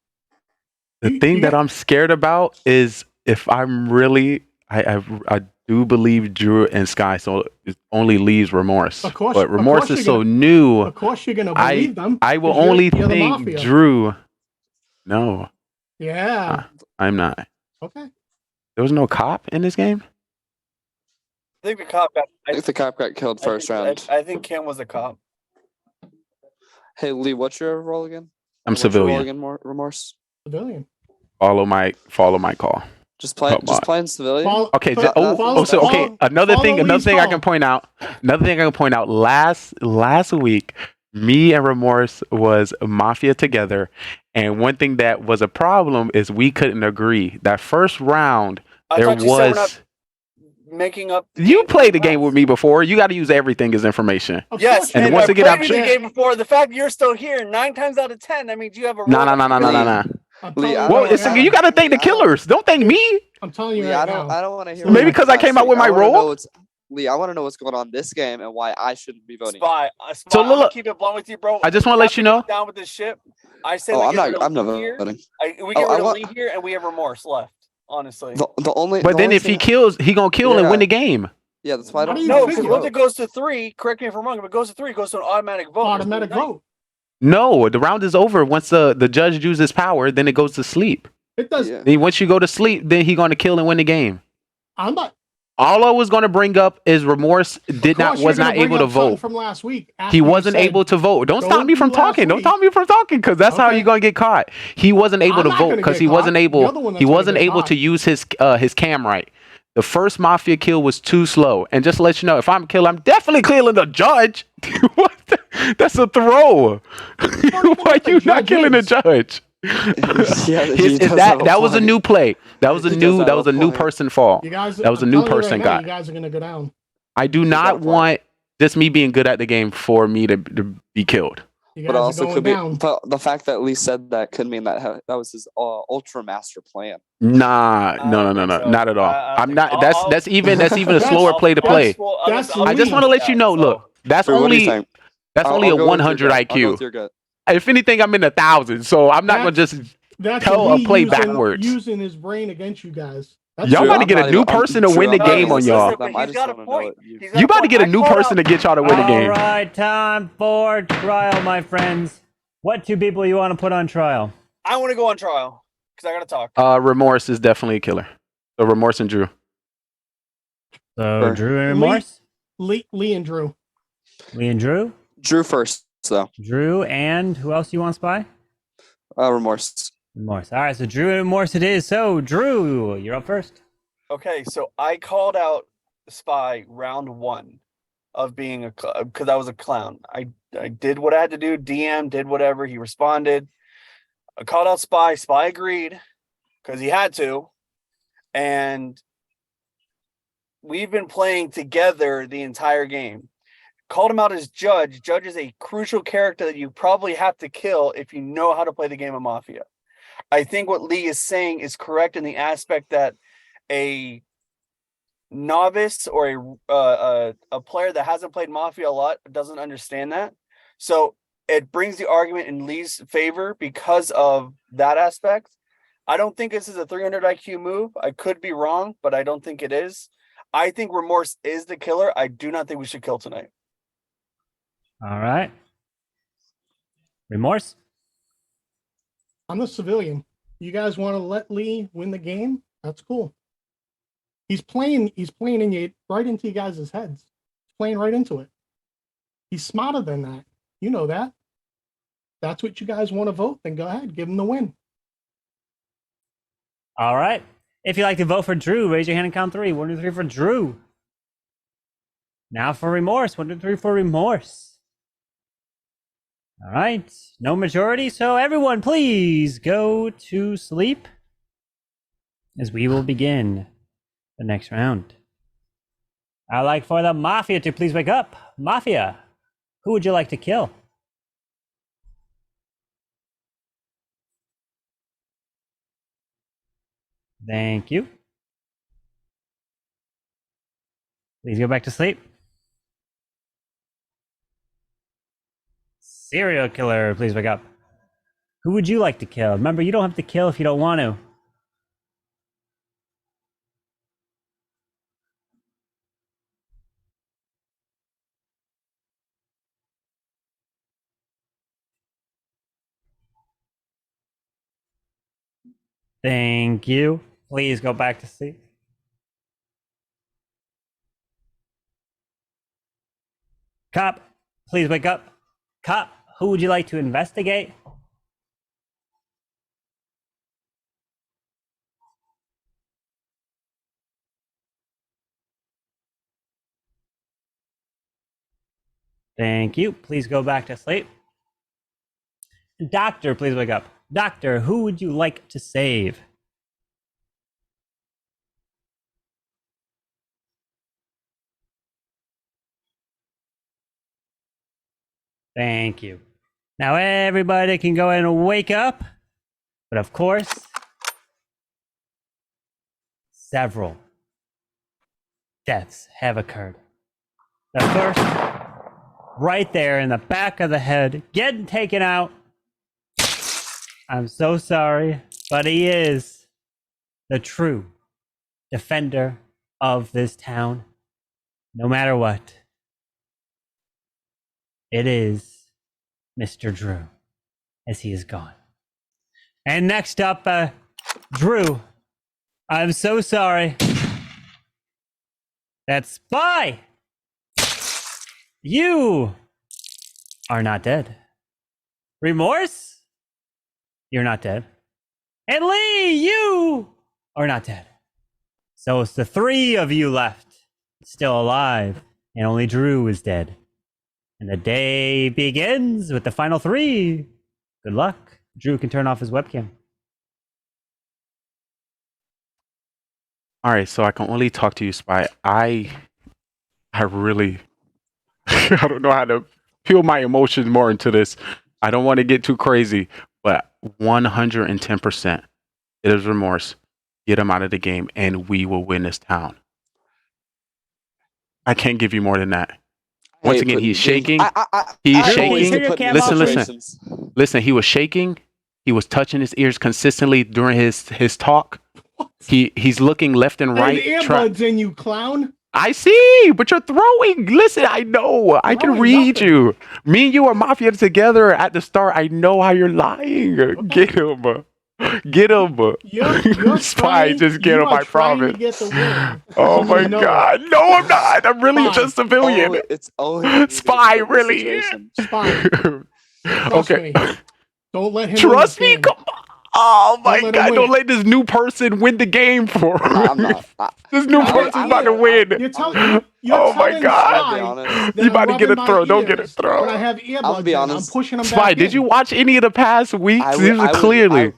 The thing that I'm scared about is if I'm really, I do believe Drew and Sky, so it only leaves remorse. Of course, but remorse is so new. Of course, you're gonna believe them. I will 'cause you're- only you're the think Mafia. Drew. No, Yeah. I'm not. Okay. There was no cop in this game. I think the cop got. I think the cop got killed first round. I think Kim was the cop. Hey Lee, what's your role again? I'm What's your role civilian. again, Remorse? Civilian. Follow my call. Just playing civilian. Okay. Follow- Another thing I Lee's can point out. Last week, me and Remorse was Mafia together, and one thing that was a problem is we couldn't agree. That first round, I there thought you said we're not was. making up. You played the game with me before. You got to use everything as information. Of Yes, course, And and once I again, I'm played the game before. The fact you're still here 9 times out of 10, that means you have a. No. I'm Lee, telling I you Well, don't- right now. you got to thank the killers. Don't thank me. I'm telling you Lee, right I now. don't want to hear. Maybe what because I came out with my I wanna role? know Lee, I want to know what's going on this game and why I shouldn't be voting. Spy. So I'm gonna look, keep it blunt with you, bro. I just want to let you know. Down with this ship. I say Oh, we I'm get not. rid of I'm not Lee here. voting. We get I rid of want- Lee here, and we have remorse left. Honestly. The only. But the then only if he thing- kills, he gonna kill and Yeah. win the game. Yeah, that's why I How don't. do you No, figure? because vote. once it goes to 3, correct me if I'm wrong. If it goes to 3, it goes to an automatic vote. Automatic vote. No, the round is over. Once the judge uses power, then it goes to sleep. It does. Yeah. Then once you go to sleep, then he gonna kill and win the game. I'm not. All I was gonna bring up is remorse Of course you're was gonna not bring able to up something vote. from last week. after He you wasn't said, able to vote. Don't "Don't stop me do from last talking. Don't week." stop me from talking, because that's how Okay. you're gonna get caught. He wasn't able I'm to not vote gonna because get he caught. wasn't able. You're the one that's He gonna wasn't get able caught. to use his cam right. The first Mafia kill was too slow. And just to let you know, if I'm killed, I'm definitely killing the judge. What? That's a throw. Why the you not judge killing the is. judge? Yeah, he does have a That was a point. new play. That was a He new does have a new point. person fall. You guys, That was a I'm new telling you person right now, got. You guys are gonna go down. I do got a not point. want just me being good at the game for me to be killed. You guys But are also going could be. down. But the fact that Lee said that could mean that was his ultra master plan. Nah, I no, don't no, think no, so. not at all. I don't I'm think not. so. That's even a That's- slower play to play. that's I just want to let you know. Look, that's Drew, what do you only think? that's I'll only a go with your 100 gut. I'll go IQ. with your gut. If anything, I'm in the thousands, so I'm not gonna just. That's tell Lee a play using, backwards. using his brain against you guys. That's Y'all Drew, about to I'm get a not new even- I'm- person to Drew, win the I'm not game even on y'all. listening to them. I just wanna know what you- You about to get a new person to get y'all to win the All game. right, time for trial, my friends. What 2 people you want to put on trial? I want to go on trial because I gotta talk. Remorse is definitely a killer. So remorse and Drew. So Sure. Drew and Lee- Remorse. Lee and Drew. Lee and Drew. Drew first, though. Drew and who else do you want, Spy? Remorse. Remorse. All right, so Drew and Remorse it is. So Drew, you're up first. Okay, so I called out Spy round 1 of being because I was a clown. I did what I had to do. DM did whatever. He responded. I called out Spy. Spy agreed because he had to, and we've been playing together the entire game. Called him out as Judge. Judge is a crucial character that you probably have to kill if you know how to play the game of Mafia. I think what Lee is saying is correct in the aspect that a novice or a player that hasn't played Mafia a lot doesn't understand that. So it brings the argument in Lee's favor because of that aspect. I don't think this is a 300 IQ move. I could be wrong, but I don't think it is. I think Remorse is the killer. I do not think we should kill tonight. All right. Remorse. I'm the civilian. You guys want to let Lee win the game? That's cool. He's playing in you right into you guys' heads. He's playing right into it. He's smarter than that. You know that. That's what you guys want to vote, then go ahead, give him the win. All right. If you'd like to vote for Drew, raise your hand and count 3. 1, 2, 3 for Drew. Now for Remorse. 1, 2, 3 for Remorse. All right. No majority, so everyone please go to sleep as we will begin the next round. I'd like for the Mafia to please wake up. Mafia, Who would you like to kill? Thank you. Please go back to sleep. Serial killer, please wake up. Who would you like to kill? Remember, you don't have to kill if you don't want to. Thank you. Please go back to sleep. Cop, please wake up. Cop, who would you like to investigate? Thank you. Please go back to sleep. Doctor, please wake up. Doctor, who would you like to save? Thank you. Now everybody can go and wake up. But of course, several deaths have occurred. The first, right there in the back of the head, getting taken out. I'm so sorry, but he is the true defender of this town, no matter what. It is Mr. Drew, as he is gone. And next up, Drew, I'm so sorry. That spy, you are not dead. Remorse, you're not dead. And Lee, you are not dead. So it's the three of you left, still alive, and only Drew is dead. And the day begins with the final three. Good luck. Drew can turn off his webcam. All right, so I can only talk to you, Spy. I really, I don't know how to feel my emotions more into this. I don't want to get too crazy, but 110%, it is remorse. Get him out of the game, and we will win this town. I can't give you more than that. Once again, he's shaking. He's shaking. Listen. He was shaking. He was touching his ears consistently during his talk. He's looking left and right. And earbuds in, you clown. I see, but you're throwing. Listen, I know. I can read you. Me and you are mafia together at the start. I know how you're lying. Okay. Get him. Get him. You're Spy, just get him, I promise. Oh my God. No, I'm not. I'm really just a civilian. It's only Spy, really. Spy. Okay. Me. Don't let him trust me. Come on. Oh my God. Don't let this new person win the game for me. This new person's about to win. Oh my God. You about to get a throw. Don't get a throw. When I have earbuds, be honest. I'm pushing them Spy, back did you watch any of the past weeks? These are clearly.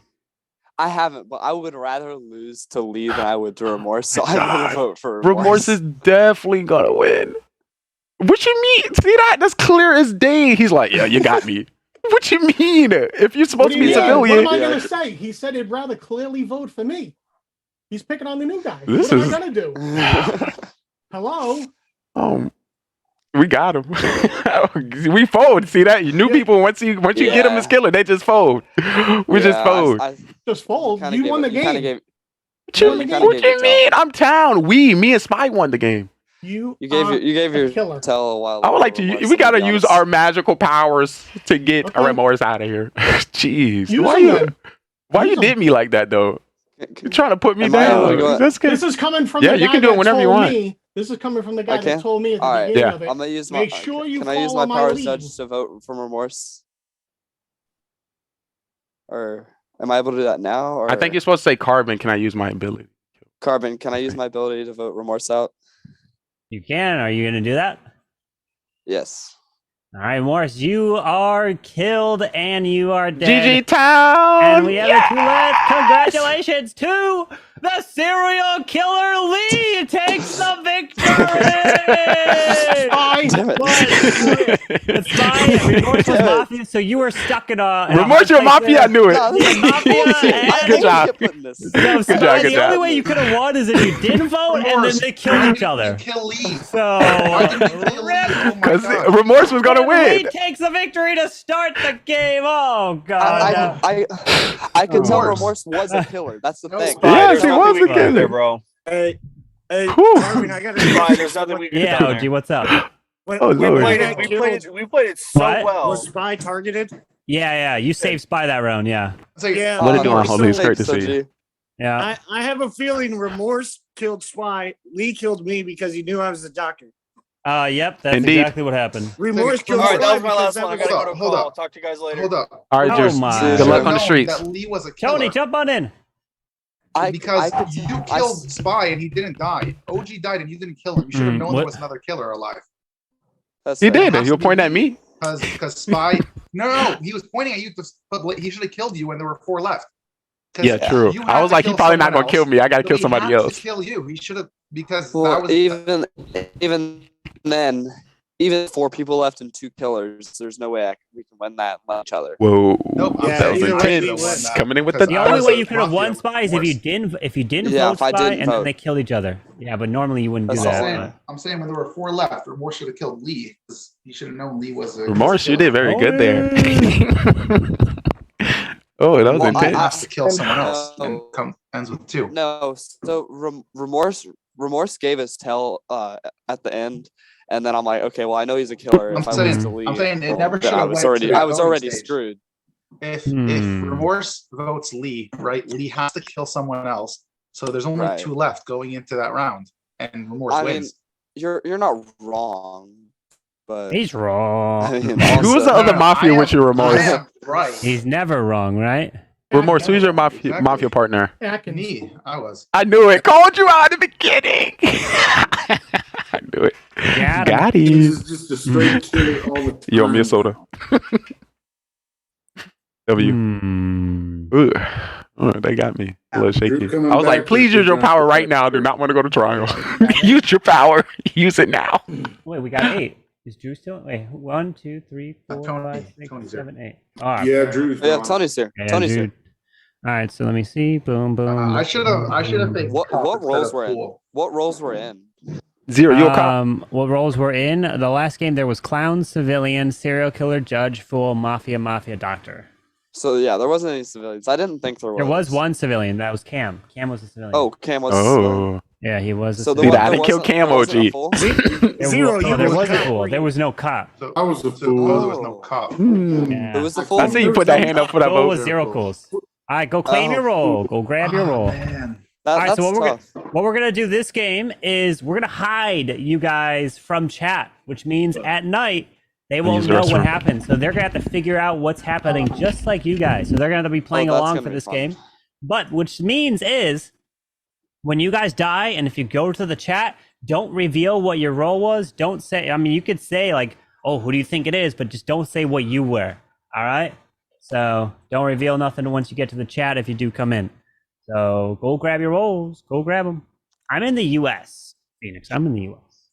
I haven't, but I would rather lose to Lee than I would to Remorse, so I'm gonna vote for Remorse. Remorse is definitely gonna win. What you mean? See that? That's clear as day. He's like, yeah, you got me. What you mean? If you're supposed to be civilian. What am I gonna say? He said he'd rather clearly vote for me. He's picking on the new guy. What am I gonna do? Hello? We got him. We fold. See that? New people, once you get them as killer, they just fold. We just fold. Just fold. You won the game. What you mean? I'm town. Me and Spy won the game. You gave your killer. tell a while. I would like to. We gotta use our magical powers to get Remorse out of here. Jeez, why you did me like that though? You're trying to put me down. That's good. This is coming from the guy you can do it whenever you want. This is coming from the guy that told me at the beginning of it. I'm gonna use Make sure you can I use my follow power lead. judge to vote for Remorse? Or am I able to do that now? Or I think you're supposed to say Carbon. Can I use my ability? Carbon, can I use my ability to vote Remorse out? You can. Are you going to do that? Yes. All right, Morris, you are killed and you are dead. GG Town! And we have a 2 left. Congratulations to the serial killer Lee takes the victory! Damn it. It's fine. Remorse was Mafia, so you were stuck in a. Remorse your Mafia, I knew it. No, this is Mafia bullshit. and- I Good job. keep putting this. No, Good Spy, job, good the job. only way you could have won is if you didn't vote and then Remorse, they why killed didn't each other. you kill Lee? So Why didn't you kill Lee? Oh my Because God. Remorse was gonna Lee win. takes the victory to start the game. Oh God. I could tell Remorse. Remorse was a killer. That's the No, thing. Spy, Yes, there's he nothing was we a can do killer. there, bro. Hey, Whew. Marvin, I gotta Spy, there's nothing we can do. Yeah, there. OG, what's up? When, Oh, when Lord. I We got played killed, it. We played it so What? well. was Spy targeted? Yeah, you saved Spy that round. Yeah, So, Yeah. What are you doing, Remorse Holy? It's great thanks, to see you. OG. yeah. I have a feeling Remorse killed Spy. Lee killed me because he knew I was the doctor. Yep, that's Indeed. exactly what happened. Remorse All killed All right, Spy that was my because last that one. I was- gotta go to Hold call. up. Talk to you guys later. hold up. All right, Oh Juice. my. Good Should've luck on the known streets. That Lee was a killer. Tony, jump on in. Because could- you I killed s- Spy and he didn't die. OG died and you didn't kill him. You should have known what? there was another killer alive. That's He fair. did. He'll point at me. Because Spy, no, he was pointing at you. But he should have killed you when there were 4 left. 'Cause Yeah, true. you I had was to like, he kill probably not someone gonna kill else, me. I gotta so kill he somebody had else. To kill you. He should have because that Well, was even then, even 4 people left and 2 killers, there's no way we can win that and each other. Whoa, Nope, I'm Yeah, that was either way, he intense. wins. Coming in with Because the The I only was way a you could have won Mafia Spy is if you Remorse. didn't Yeah, vote if I Spy didn't and then vote. they killed each other. Yeah, but normally you wouldn't do That's I'm all. that. saying, I'm saying when there were 4 left, Remorse should have killed Lee. 'Cause he should have known Lee was a Remorse, you killer. did very good there. Oh, that was Well, He intense. has to kill someone else and No. ends with 2. No, so Remorse gave his tell at the end, and then I'm like, okay, well I know he's a killer. I'm If I saying- lose to Lee, I'm saying it well, never then should I have was went already to that I was voting already stage. screwed. If Hmm. Remorse votes Lee, right, Lee has to kill someone else. So there's only Right. 2 left going into that round, and Remorse I mean, wins. you're not wrong, but He's wrong. I mean, Who was the also- other mafia I with am- you, Remorse? I am right. He's never wrong, right? Remorse, who's your mafia Exactly. mafia partner? Atkins. Me, I was. I knew it. Called you out in the beginning. I knew it. Got him. Got This him. is just a straight killer all the time. You owe me a soda. W. Hmm. Ooh. Oh, they got me a little shaky. Drew coming I was like, back please is use your not power the right best. now. Do not want to go to trial. Use your power. Use it now. Wait, we got 8. Is Drew still? Wait, 1, 2, 3, 4, Tony- 5, 6, Tony's there. 7, 8. All right. Yeah, Drew's yeah, gone. Tony's here. Yeah, Tony's dude. here. All right, so let me see. Boom, boom. I should have faced What Cop instead roles of were in? Pool. What roles were in? Zero. You a cop? What roles were in the last game? There was clown, civilian, serial killer, judge, fool, mafia, doctor. So yeah, there wasn't any civilians. I didn't think there was. There was one civilian. That was Cam. Cam was a civilian. Oh, Cam was. a civilian. Oh. yeah, he was a So civilian. Dude, I didn't kill Cam, there wasn't a OG. fool? There Zero, was, you there were was a cop, fool. were There you? was no cop. So, I was the so fool. there was no cop. Yeah. There was the fool. I see you put that hand up for that Goal vote. was 0 calls. All right, go claim your roll. Go grab your Oh, roll. man. That, All right, that's so tough. what we're gonna do this game is we're gonna hide you guys from chat, which means at night they won't use the know what restroom. happened. So they're gonna have to figure out what's happening, just like you guys. So they're gonna be playing that's along gonna for be this fun. game. But which means is when you guys die, and if you go to the chat, don't reveal what your role was. Don't say. I mean, you could say like, "Oh, who do you think it is?" But just don't say what you were. All right. So don't reveal nothing once you get to the chat if you do come in. So go grab your rolls. Go grab them. I'm in the U.S. Phoenix. I'm in the U.S.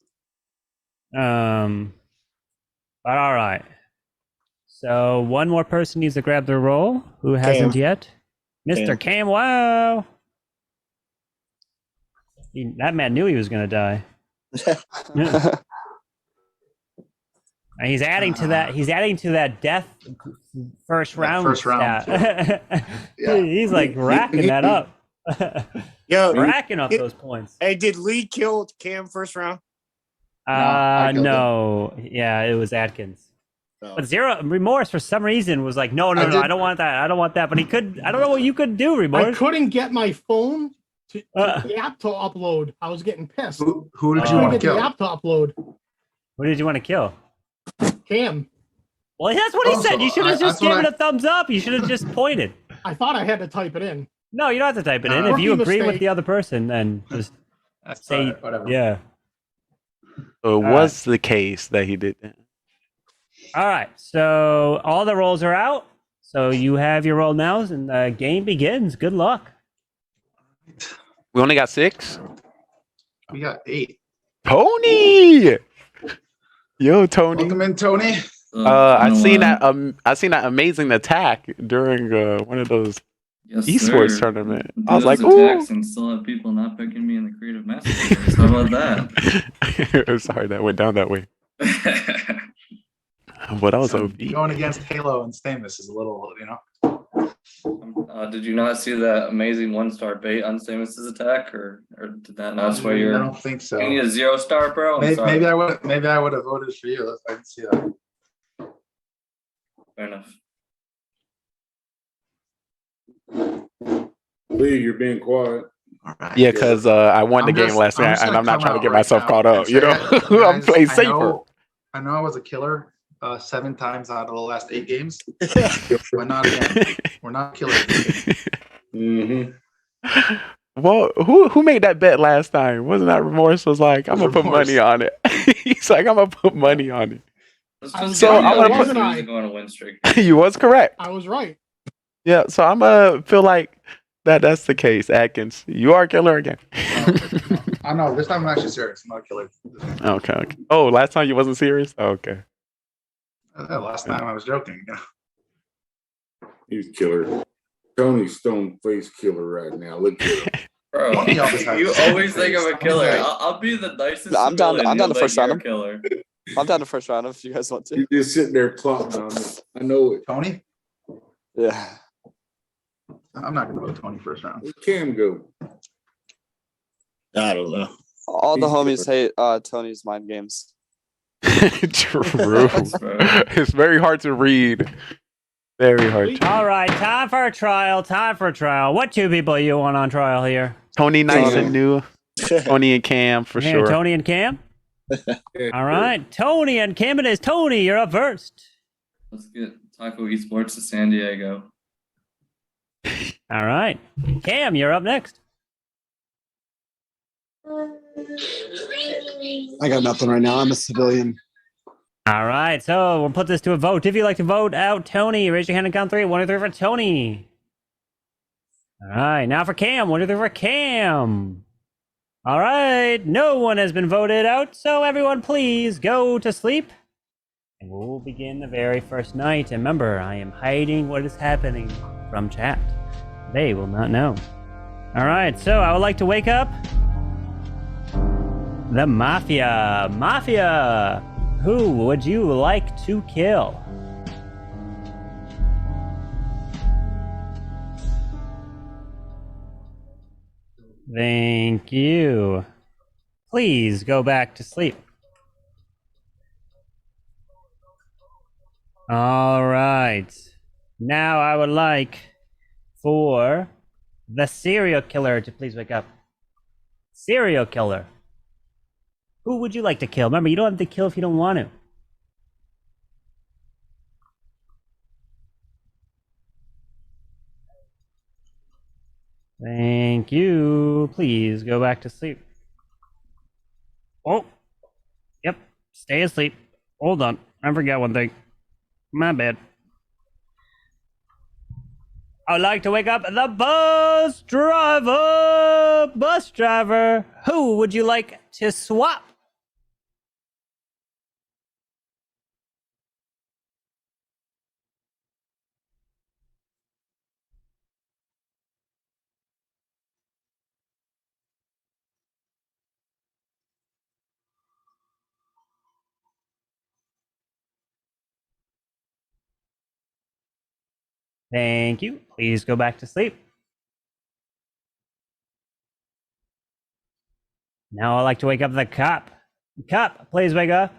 But all right. So one more person needs to grab their roll. Who hasn't yet? Mr. Cam. Wow. That man knew he was gonna die. And he's adding to that. He's adding to that death first round. first round. stat. Yeah. He's like racking that up. Yo, Racking up it- those points. hey, did Lee kill Cam first round? I killed No. Yeah, it was Atkins. No. But Zero Remorse for some reason was like, no, I I don't want that. I don't want that. But he could. I don't know what you could do, I Remorse. couldn't get my phone to Uh. the app to upload. I was getting pissed. Who did I you couldn't want to get the kill? app to upload. What did you want to kill? Cam, Well, that's what he Oh, said. so You should have I- just that's what given a thumbs up. You should have just pointed. I thought I had to type it in. No, you don't have to type it in. If Rookie you agree with mistake. the other person, then just That's say, alright, whatever. yeah. So it was the case that he did that. All right. So all the rolls are out. So you have your roll now, and the game begins. Good luck. We only got 6. We got 8. Tony. Yo, Tony. Welcome in, Tony. I seen that amazing attack during one of those esports tournament. I was like, ooh. And still have people not picking me in the creative master. How about that? Sorry, that went down that way. But I was OP. Going against Halo and Stamus is a little, Did you not see that amazing 1-star bait on Stamus's attack, or did that not sway your? I don't think so. You need a 0-star, bro. Maybe I would have voted for you if I didn't see that. Fair enough. Lee, you're being quiet. Yeah, because I won the game last night, and I'm not trying to get myself caught up. You know, I'm playing safer. I know I was a killer 7 times out of the last 8 games. But not again. We're not killers. Mm-hmm. Well, who made that bet last time? Wasn't that Remorse? Was like, I'm gonna put money on it. He's like, I'm gonna put money on it. So I'm gonna go on a win streak. You was correct. I was right. Yeah, so I'm gonna feel like that's the case, Atkins. You are a killer again. I know. This time I'm actually serious. I'm not a killer. Okay. Oh, last time you wasn't serious? Okay. Last time I was joking. He's killer. Tony's stone face killer right now. Look at him. Bro, you always think I'm a killer. I'll be the nicest. I'm down to first round. Killer. I'm down to first round if you guys want to. You're just sitting there plotting on it. I know it. Tony? Yeah. I'm not going to go Tony first round. Where Cam go? I don't know. All the homies hate Tony's mind games. True. It's very hard to read. Very hard. All right, time for a trial. Time for a trial. What 2 people you want on trial here? Tony, nice and new. Tony and Cam for sure. Tony and Cam. All right, Tony and Cam. It is Tony. You're up first. Let's get Taco Esports to San Diego. All right, Cam. You're up next. I got nothing right now. I'm a civilian. All right, so we'll put this to a vote. If you'd like to vote out Tony, raise your hand and count 3. 1, 2, 3 for Tony. All right, now for Cam. 1, 2, 3 for Cam. All right, no one has been voted out, so everyone please go to sleep. And we'll begin the very first night. And remember, I am hiding what is happening from chat. They will not know. All right, so I would like to wake up the Mafia. Mafia! Who would you like to kill? Thank you. Please go back to sleep. All right. Now I would like for the serial killer to please wake up. Serial killer. Who would you like to kill? Remember, you don't have to kill if you don't want to. Thank you. Please go back to sleep. Oh. Yep. Stay asleep. Hold on. I forgot one thing. My bad. I would like to wake up the bus driver. Bus driver. Who would you like to swap? Thank you. Please go back to sleep. Now I'd like to wake up the cop. Cop, please wake up.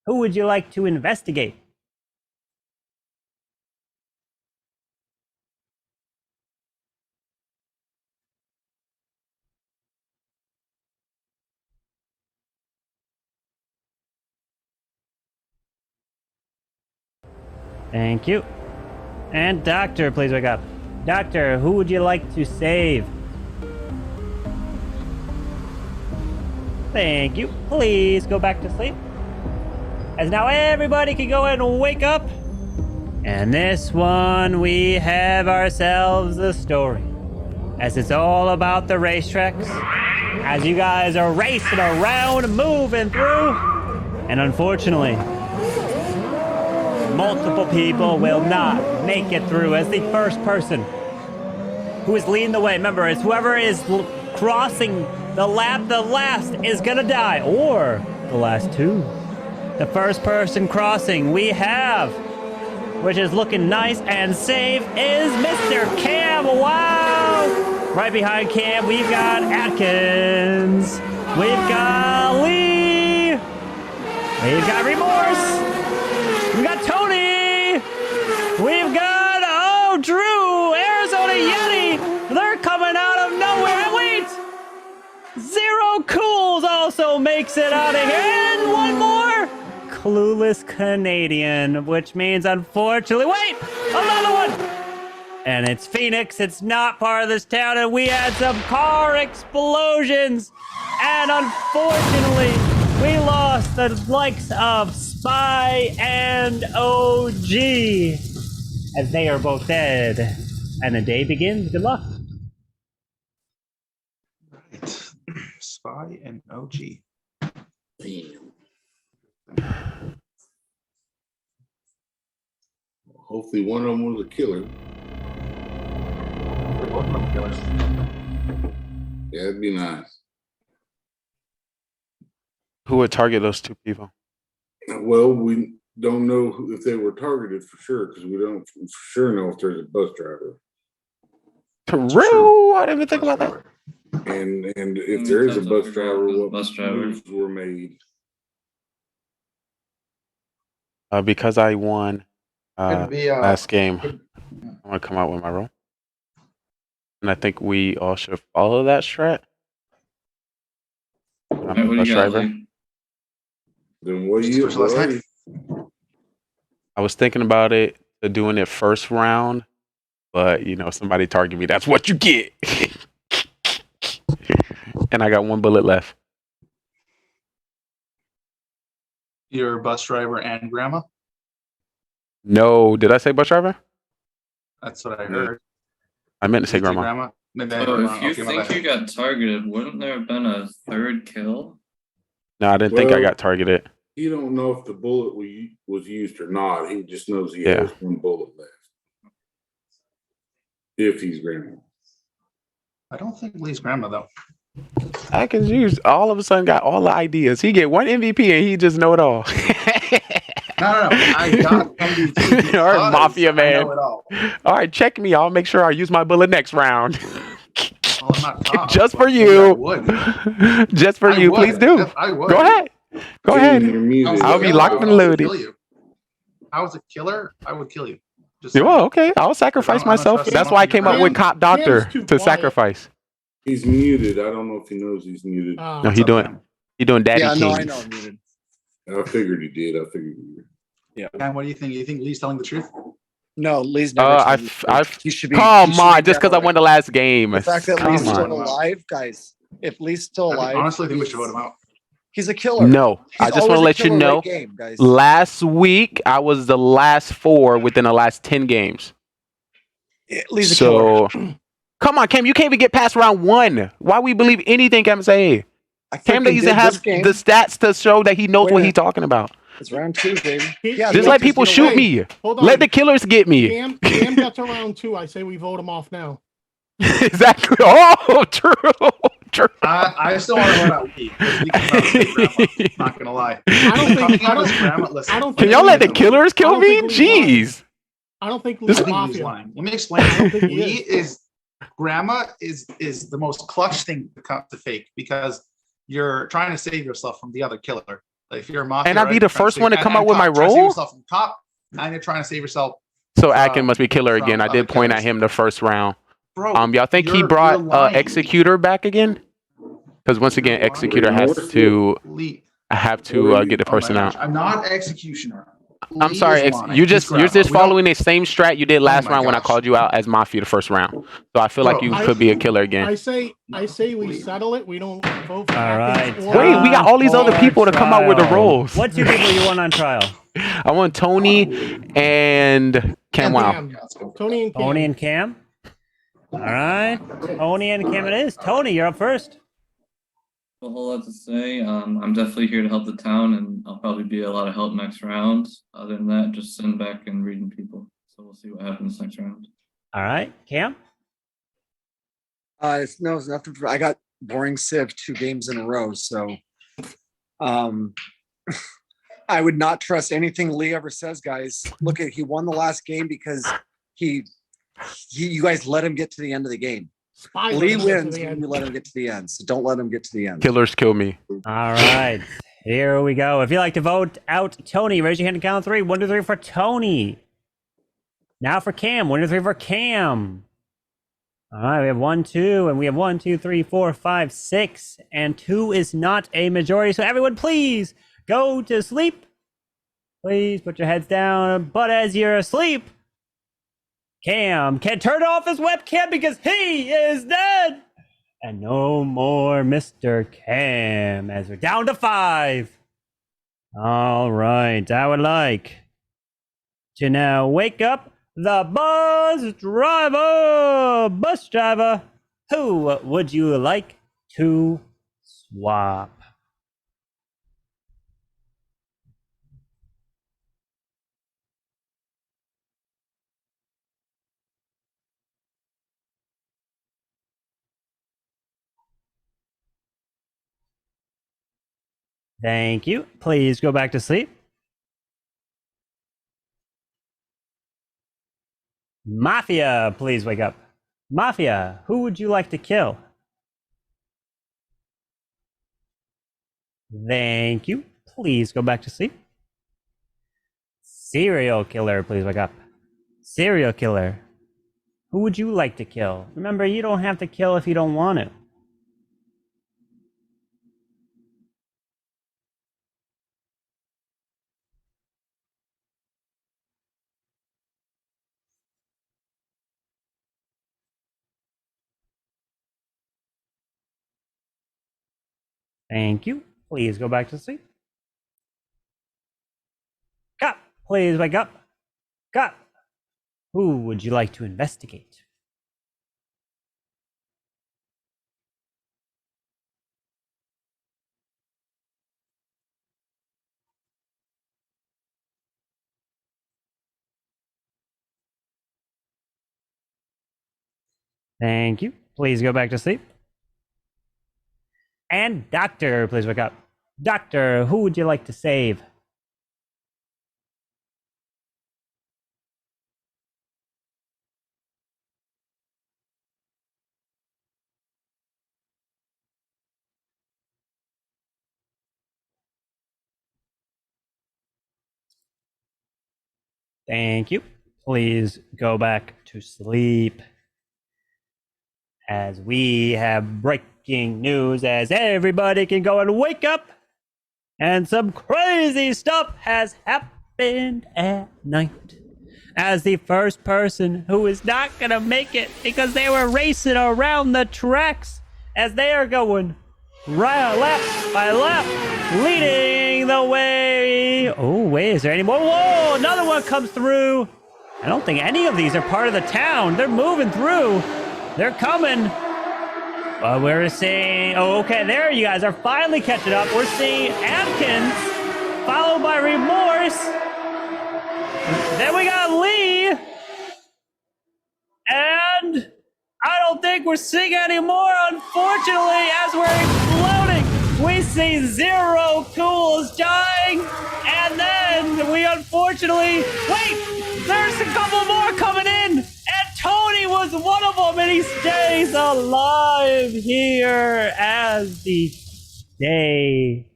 Who would you like to investigate? Thank you. And Doctor, please wake up. Doctor, who would you like to save? Thank you. Please go back to sleep. As now everybody can go and wake up. And this one, we have ourselves a story. As it's all about the racetracks as you guys are racing around, moving through, and unfortunately, multiple people will not make it through as the first person who is leading the way. Remember, it's whoever is crossing the lap the last is gonna die, or the last two. The first person crossing we have, which is looking nice and safe, is Mr. Cam. Wow! Right behind Cam, we've got Atkins. We've got Lee. We've got Remorse. We've got Tony. We've got, oh, Drew, Arizona Yeti. They're coming out of nowhere. And wait! Zero Cools also makes it out of here. And one more. Clueless Canadian, which means, unfortunately, wait! Another one! And it's Phoenix. It's not part of this town. And we had some car explosions. And unfortunately, we lost the likes of Spy and OG, as they are both dead. And the day begins. Good luck. Right. Spy and OG. Damn. Hopefully one of them was a killer. They're both of them killers. Yeah, that'd be nice. Who would target those two people? Well, we don't know if they were targeted for sure because we don't for sure know if there's a bus driver. True. I didn't even think about that. And if there is a bus driver, what moves were made? Because I won It'd be, last game, I'm gonna come out with my role, and I think we all should follow that strat. I'm Alright, what do bus you got, driver. Lee? Then what do you? Switch last what are night. you- I was thinking about it, doing it first round, but you know, somebody target me. That's what you get. And I got one bullet left. Your bus driver and grandma? No, did I say bus driver? That's what I heard. I meant to say Did you say grandma. Maybe So if you think you got targeted, wouldn't there have been a third kill? No, I didn't think I Well, got targeted. He don't know if the bullet was used or not. He just knows he Yeah. has one bullet left. If he's grandma. I don't think Lee's grandma though. I can use all of a sudden got all the ideas. He get one MVP and he just know it all. No. I got MVP. All right, Mafia I man. know it all. All right, check me. I'll make sure I use my bullet next round. Well, I'm not top, Just but for maybe I you. would. Just for I you. would. Please do. If I would. Go ahead. Go ahead. You're muted. I'll be locked and loaded. Kill you. If I was a killer, I would kill you. Just Oh, okay. I'll sacrifice I don't myself. trust That's him. why I came up with Cam- Cop Doctor Cam's too to quiet. sacrifice. He's muted. I don't know if he knows he's muted. No, What's he up, doing man? Daddy Yeah, no, I Kings. know I'm muted. I figured he did. I figured he did. And what do you think? You think Lee's telling the truth? No, Lee's never. I told the truth. He should be. he come should on, be just because I down. won the last game. The fact that Come Lee's on. still alive, guys. If Lee's still alive, Honestly, I think we should vote him out. he's a killer. No, He's I just want always to a let you killer know. late game, guys. Last week, I was the last 4 within the last 10 games. Lee's a killer. So, come on, Cam, you can't even get past round 1. Why we believe anything Cam say? I Cam freaking doesn't did have this game. the stats to show that he knows Wait a what minute. he's talking about. It's round 2, baby. He- Yeah, Just no, let 'cause people you know shoot what? me. Hold on. Let the killers get me. Cam got to round 2. I say we vote him off now. Exactly. Oh, true. True. I still want to vote out Lee. 'Cause Lee came out and saved grandma. Not gonna lie. I don't Coming think. out as grandma, listen, I don't Can think y'all Lee let the is- killers I kill don't me? think Lee's lying. Jeez. I don't think I Lee's think Lee's mafia. lying. Let me explain. I don't think he Lee is grandma is the most clutch thing to fake because you're trying to save yourself from the other killer. Like if you're a mafia, And I'd be right, the you're trying first save- one to and- come and out with my cop, trying to save role? yourself from cop, and you're trying to save yourself. So Akin must be killer from again. I other did point at killers. him the first round. Bro, Y'all think he you're brought lying. Executor back again? Because once again, You're Executor lying. has to Lee. get the Oh my person gosh, out. I'm not executioner. I'm Lee sorry, is lying. you're He's just grandma. We don't- following the same strat you did last my round when I gosh. called you out as Mafia the first round. So I feel like Bro, you I- could be a killer again. I say we settle it. We don't vote for All Atkins right. or- Wait, we got all these other For people to come out with the trial. roles. What 2 people you want on trial? I want Tony and Cam Wow. Cam. Tony and Cam. Tony and Cam? All right. Tony and Cam it is. Tony, you're up first. a whole lot to say. I'm definitely here to help the town, and I'll probably be a lot of help next round. Other than that, just sitting back and reading people. So we'll see what happens next round. All right, Cam. It's nothing. I got boring Civ 2 games in a row, so I would not trust anything Lee ever says, guys. Look at he won the last game because you guys let him get to the end of the game. Lee wins when you let him get to the end, so don't let him get to the end. Killers kill me. All right, here we go. If you'd like to vote out Tony, raise your hand and count 3. 1, 2, 3 for Tony. Now for Cam. 1, 2, 3 for Cam. All right, we have 1, 2, and we have 1, 2, 3, 4, 5, 6, and 2 is not a majority. So everyone, please go to sleep. Please put your heads down. But as you're asleep, Cam can turn off his webcam because he is dead. And no more Mr. Cam, as we're down to 5. All right, I would like to now wake up the bus driver. Who would you like to swap? Thank you. Please go back to sleep. Mafia, please wake up. Mafia, who would you like to kill? Thank you. Please go back to sleep. Serial killer, please wake up. Serial killer, who would you like to kill? Remember, you don't have to kill if you don't want to. Thank you. Please go back to sleep. Cop, please wake up. Cop, who would you like to investigate? Thank you. Please go back to sleep. And Doctor, please wake up. Doctor, who would you like to save? Thank you. Please go back to sleep. As we have breaking news, as everybody can go and wake up, and some crazy stuff has happened at night. As the first person who is not gonna make it because they were racing around the tracks, as they are going lap by lap, leading the way. Oh, wait, is there any more? Whoa, another one comes through. I don't think any of these are part of the town. They're moving through. They're coming. We're seeing, oh, okay, there you guys are finally catching up. We're seeing Atkins, followed by Remorse. Then we got Lee. And I don't think we're seeing anymore, unfortunately, as we're exploding. We see Zero Cools dying. And then we unfortunately, wait, there's a couple more coming in. And Tony was one of them, and he stays alive here as the day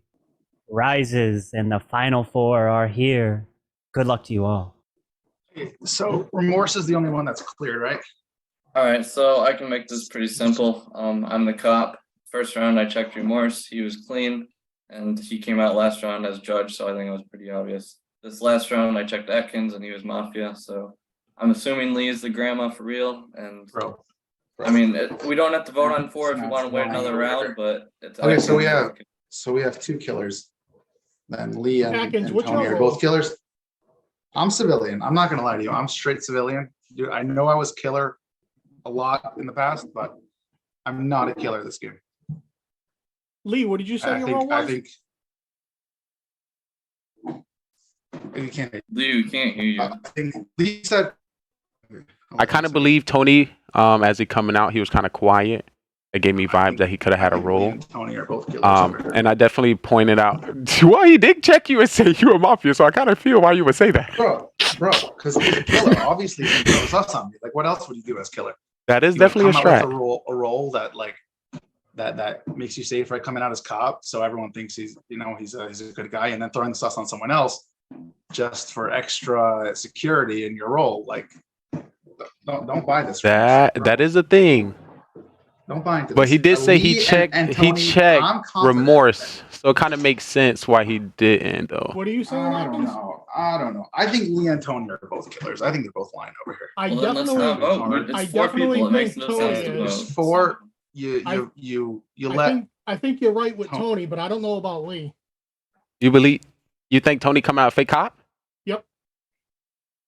rises and the final 4 are here. Good luck to you all. So Remorse is the only one that's cleared, right? All right, so I can make this pretty simple. I'm the cop. First round, I checked Remorse. He was clean, and he came out last round as judge, so I think it was pretty obvious. This last round, I checked Atkins, and he was Mafia, so I'm assuming Lee is the grandma for real. And Bro. I mean, we don't have to vote on 4 if you want to wait another round, but it's Okay, so Atkins. we have 2 killers. Then Lee and Atkins, what's Tony your are role? both killers. I'm civilian. I'm not gonna lie to you. I'm straight civilian. Dude, I know I was killer a lot in the past, but I'm not a killer this game. Lee, what did you say I your role think I was? think you can't. Lou, can't hear you. I think Lee said. I kind of believe Tony, as he coming out, he was kind of quiet. It gave me vibes that he could have had a Lee role. and Tony are both killers over here. And I definitely pointed out. Well, he did check you and say you were Mafia, so I kind of feel why you would say that. Bro, because he's a killer. Obviously, he throws us on me. Like, what else would you do as killer? That is You would definitely a come out with strat. a role that like that makes you safe, right? Coming out as cop, so everyone thinks he's a good guy, and then throwing the sus on someone else just for extra security in your role. Like, don't buy this. That is a thing. Don't buy into But this. he did say Lee he checked. and He Tony, checked I'm confident remorse, so it kind of makes sense why he didn't though. What are you saying, I don't Atkins? know. I don't know. I think Lee and Tony are both killers. I think they're both lying over here. I Well, then let's definitely, not vote. It's I four definitely people. It makes think no Tony sense to vote. is. It's four. I- You let. I think you're right with Tony. Tony, but I don't know about Lee. You think Tony come out fake cop?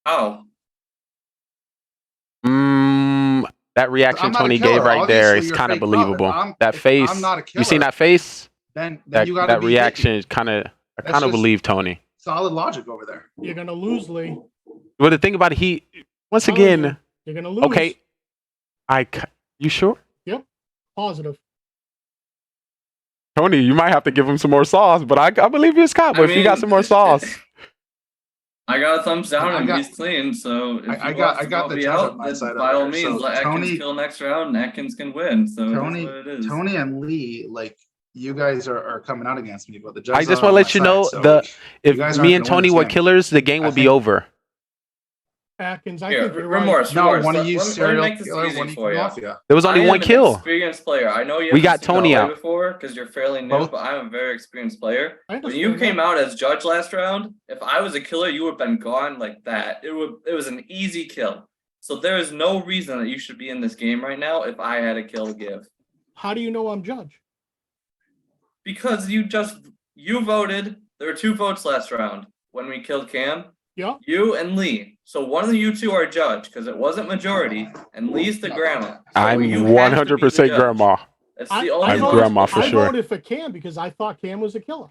Oh, That reaction I'm not a Tony killer. gave right there Obviously, is you're kind of fake cop. believable. That If face. I'm not a You seen killer, that face? Then That you got to that be reaction taking kind of. I That's kind of just- believe Tony. solid logic over there. You're gonna lose, Lee. But the thing about it, he once Telling you, again. you're gonna lose. Okay, you sure? Positive. Tony, you might have to give him some more sauce, but I believe he's cop. But if you got some more sauce, I got a thumbs down I and got- he's clean. So if I he got- wants I to got vote the me judge out, on my then side by over all here. means, So let Atkins Tony- kill next round, and Atkins can win. So Tony, that's what it is. Tony and Lee, like you guys are coming out against me, but the judge. I just want to let you know if guys me aren't and gonna win Tony this were game. killers, the game I would be think- over. Atkins, I Here, think you're right. remorse. No, remorse. one of Let- you let me serial make this killer, easy one of you for you. mafia. There was only I one am an kill. experienced player. I know you We haven't got seen Tony LA out. before because you're fairly new, Both- but I'm a very experienced player. I When you understand came that. out as judge last round, if I was a killer, you would have been gone like that. It was an easy kill. So there is no reason that you should be in this game right now if I had a kill to give. How do you know I'm judge? Because you voted. There were 2 votes last round when we killed Cam. Yeah. You and Lee. So one of you two are judge because it wasn't majority, and Lee's the grandma. So I'm you have to be the 100% judge. grandma. That's I the only I'm voted- grandma for I sure. voted for Cam because I thought Cam was a killer.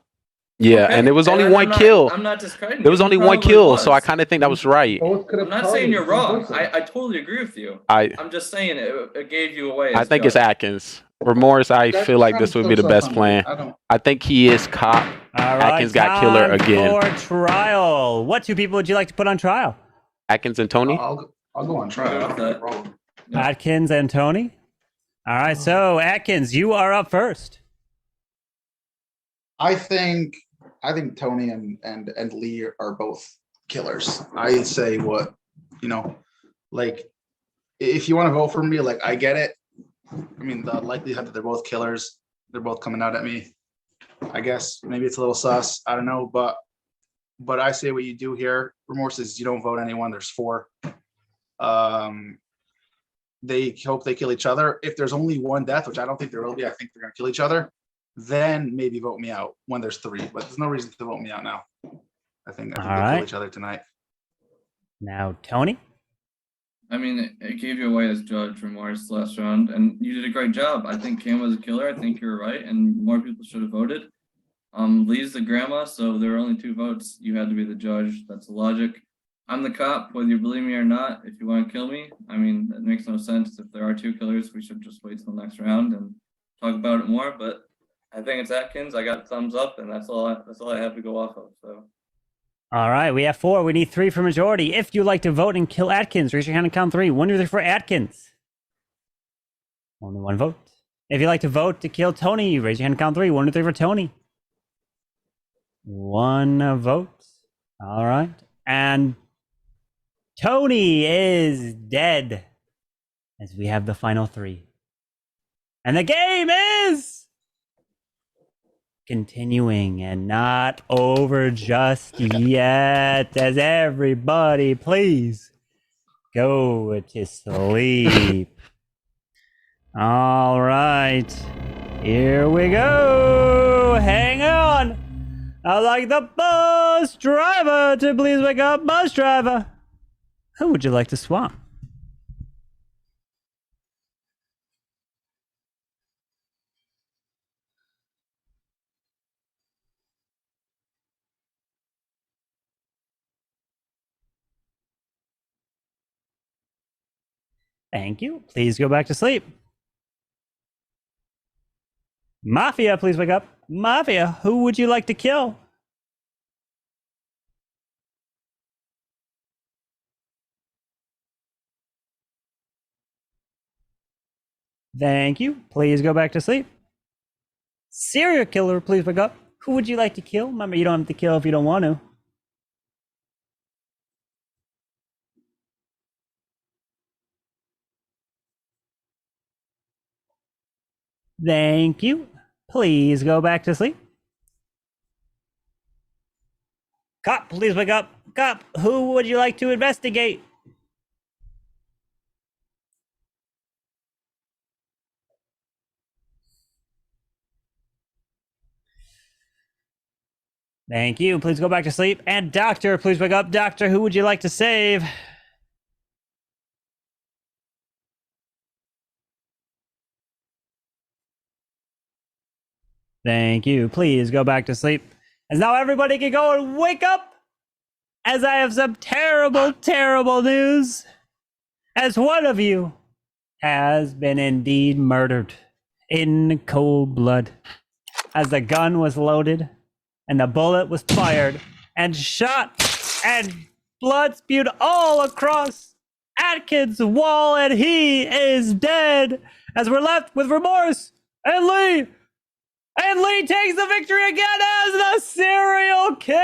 Yeah, Okay, and there was only I'm one not- kill. I'm not discrediting. There was you. only He one probably kill, so I was. kind of think that was right. I'm not saying you're wrong. I totally agree with you. I'm just saying it gave you away. I as think it's judge. Atkins. Remorse, I feel like this would be the best plan. I think he is cop. All right, Atkins got killer time again. for trial. What 2 people would you like to put on trial? Atkins and Tony. I'll go on trial. Okay. No problem. Yeah. Atkins and Tony. All right, so Atkins, you are up first. I think Tony and Lee are both killers. I say like if you want to vote for me, like I get it. I mean, the likelihood that they're both killers, they're both coming out at me. I guess maybe it's a little sus. I don't know, but I say what you do here. Remorse is you don't vote anyone. There's 4. They hope they kill each other. If there's only one death, which I don't think there will be, I think they're gonna kill each other. Then maybe vote me out when there's 3. But there's no reason to vote me out now. I think All they'll right. kill each other tonight. Now, Tony. I mean, it gave you away as judge remorse last round, and you did a great job. I think Cam was a killer. I think you're right, and more people should have voted. Lee's the grandma, so there were only 2 votes. You had to be the judge. That's the logic. I'm the cop, whether you believe me or not. If you want to kill me, I mean, that makes no sense. If there are 2 killers, we should just wait till next round and talk about it more. But I think it's Atkins. I got thumbs up, and that's all I have to go off of. So. All right, we have 4. We need 3 for majority. If you'd like to vote and kill Atkins, raise your hand and count 3. 1, 2, 3 for Atkins. Only 1 vote. If you'd like to vote to kill Tony, raise your hand and count 3. 1, 2, 3 for Tony. 1 vote. All right. And Tony is dead as we have the final 3. And the game is continuing and not over just yet, as everybody please go to sleep. All right, here we go. Hang on. I'd like the bus driver to please wake up. Bus driver, who would you like to swap? Thank you. Please go back to sleep. Mafia, please wake up. Mafia, who would you like to kill? Thank you. Please go back to sleep. Serial killer, please wake up. Who would you like to kill? Remember, you don't have to kill if you don't want to. Thank you. Please go back to sleep. Cop, please wake up. Cop, who would you like to investigate? Thank you. Please go back to sleep. And doctor, please wake up. Doctor, who would you like to save? Thank you. Please go back to sleep. As now everybody can go and wake up, as I have some terrible, terrible news. As one of you has been indeed murdered in cold blood. As the gun was loaded and the bullet was fired and shot and blood spewed all across Atkins' wall, and he is dead. As we're left with remorse and Lee. And Lee takes the victory again as the serial killer!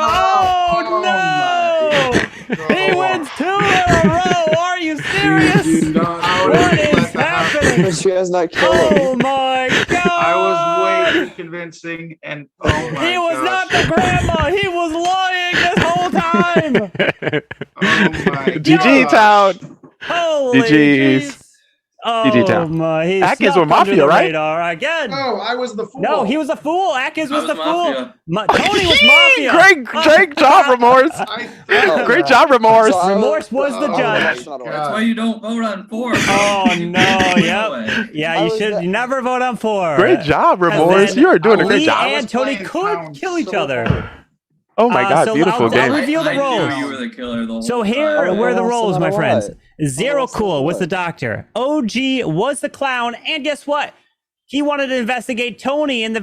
Oh no! He wins 2 in a row! Are you serious? What is happening? She has not killed him. Oh my god! I was way too convincing, and oh my He was gosh. not the grandma! He was lying this whole time! Oh my GG gosh. town. Holy GG's. jeez. Oh GG town. my, he Atkins snuck with under Mafia, the right? radar again. No, I was the fool. No, he was a fool. Atkins was I the was fool. Mafia. Tony was Mafia. Great job, Remorse. Great job, Remorse. So Remorse was the Oh, judge. my That's why you don't vote on 4. Oh You no, give the yep. away. Yeah, I you was should the- never vote on 4. Great job, And Remorse. then You are doing a great Lee job. and Tony playing could town kill each so other. hard. Oh my God, so beautiful I'll game. reveal the I roles. knew you were the killer the whole So time. here were the Oh, roles, so my now friends. what? Zero so Cool was what? the doctor. OG was the clown, and guess what? He wanted to investigate Tony in the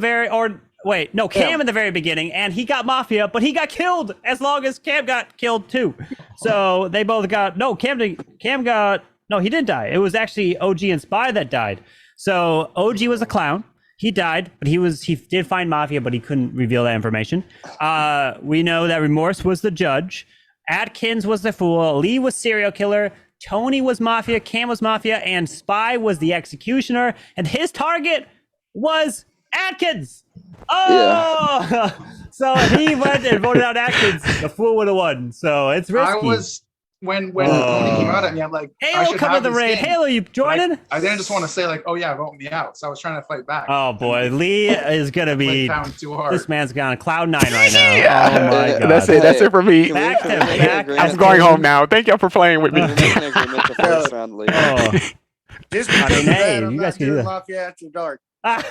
Cam in the very beginning, and he got Mafia, but he got killed as long as Cam got killed too. So they both got Cam got he didn't die. It was actually OG and Spy that died. So OG was a clown. He died, but he did find Mafia, but he couldn't reveal that information. We know that Remorse was the judge. Atkins was the fool. Lee was serial killer. Tony was Mafia. Cam was Mafia. And Spy was the executioner. And his target was Atkins. Oh! So he went and voted out Atkins. The fool would have won. So it's risky. I was when Tony came out at me, I'm like, I Halo, should come to have the this raid. game. Halo, you But joining? I didn't just want to say like, oh yeah, vote me out. So I was trying to fight back. Oh boy, Lee is gonna Played be. town too hard. This man's on cloud 9 right now. Yeah. Oh my god. That's it. That's it for me. Back to back. I'm going home now. Thank y'all for playing with me. Can we make an agreement the first round, Lee? Oh. Just I because mean, of hey, that, I'm you not guys can do doing that. Mafia After Dark. This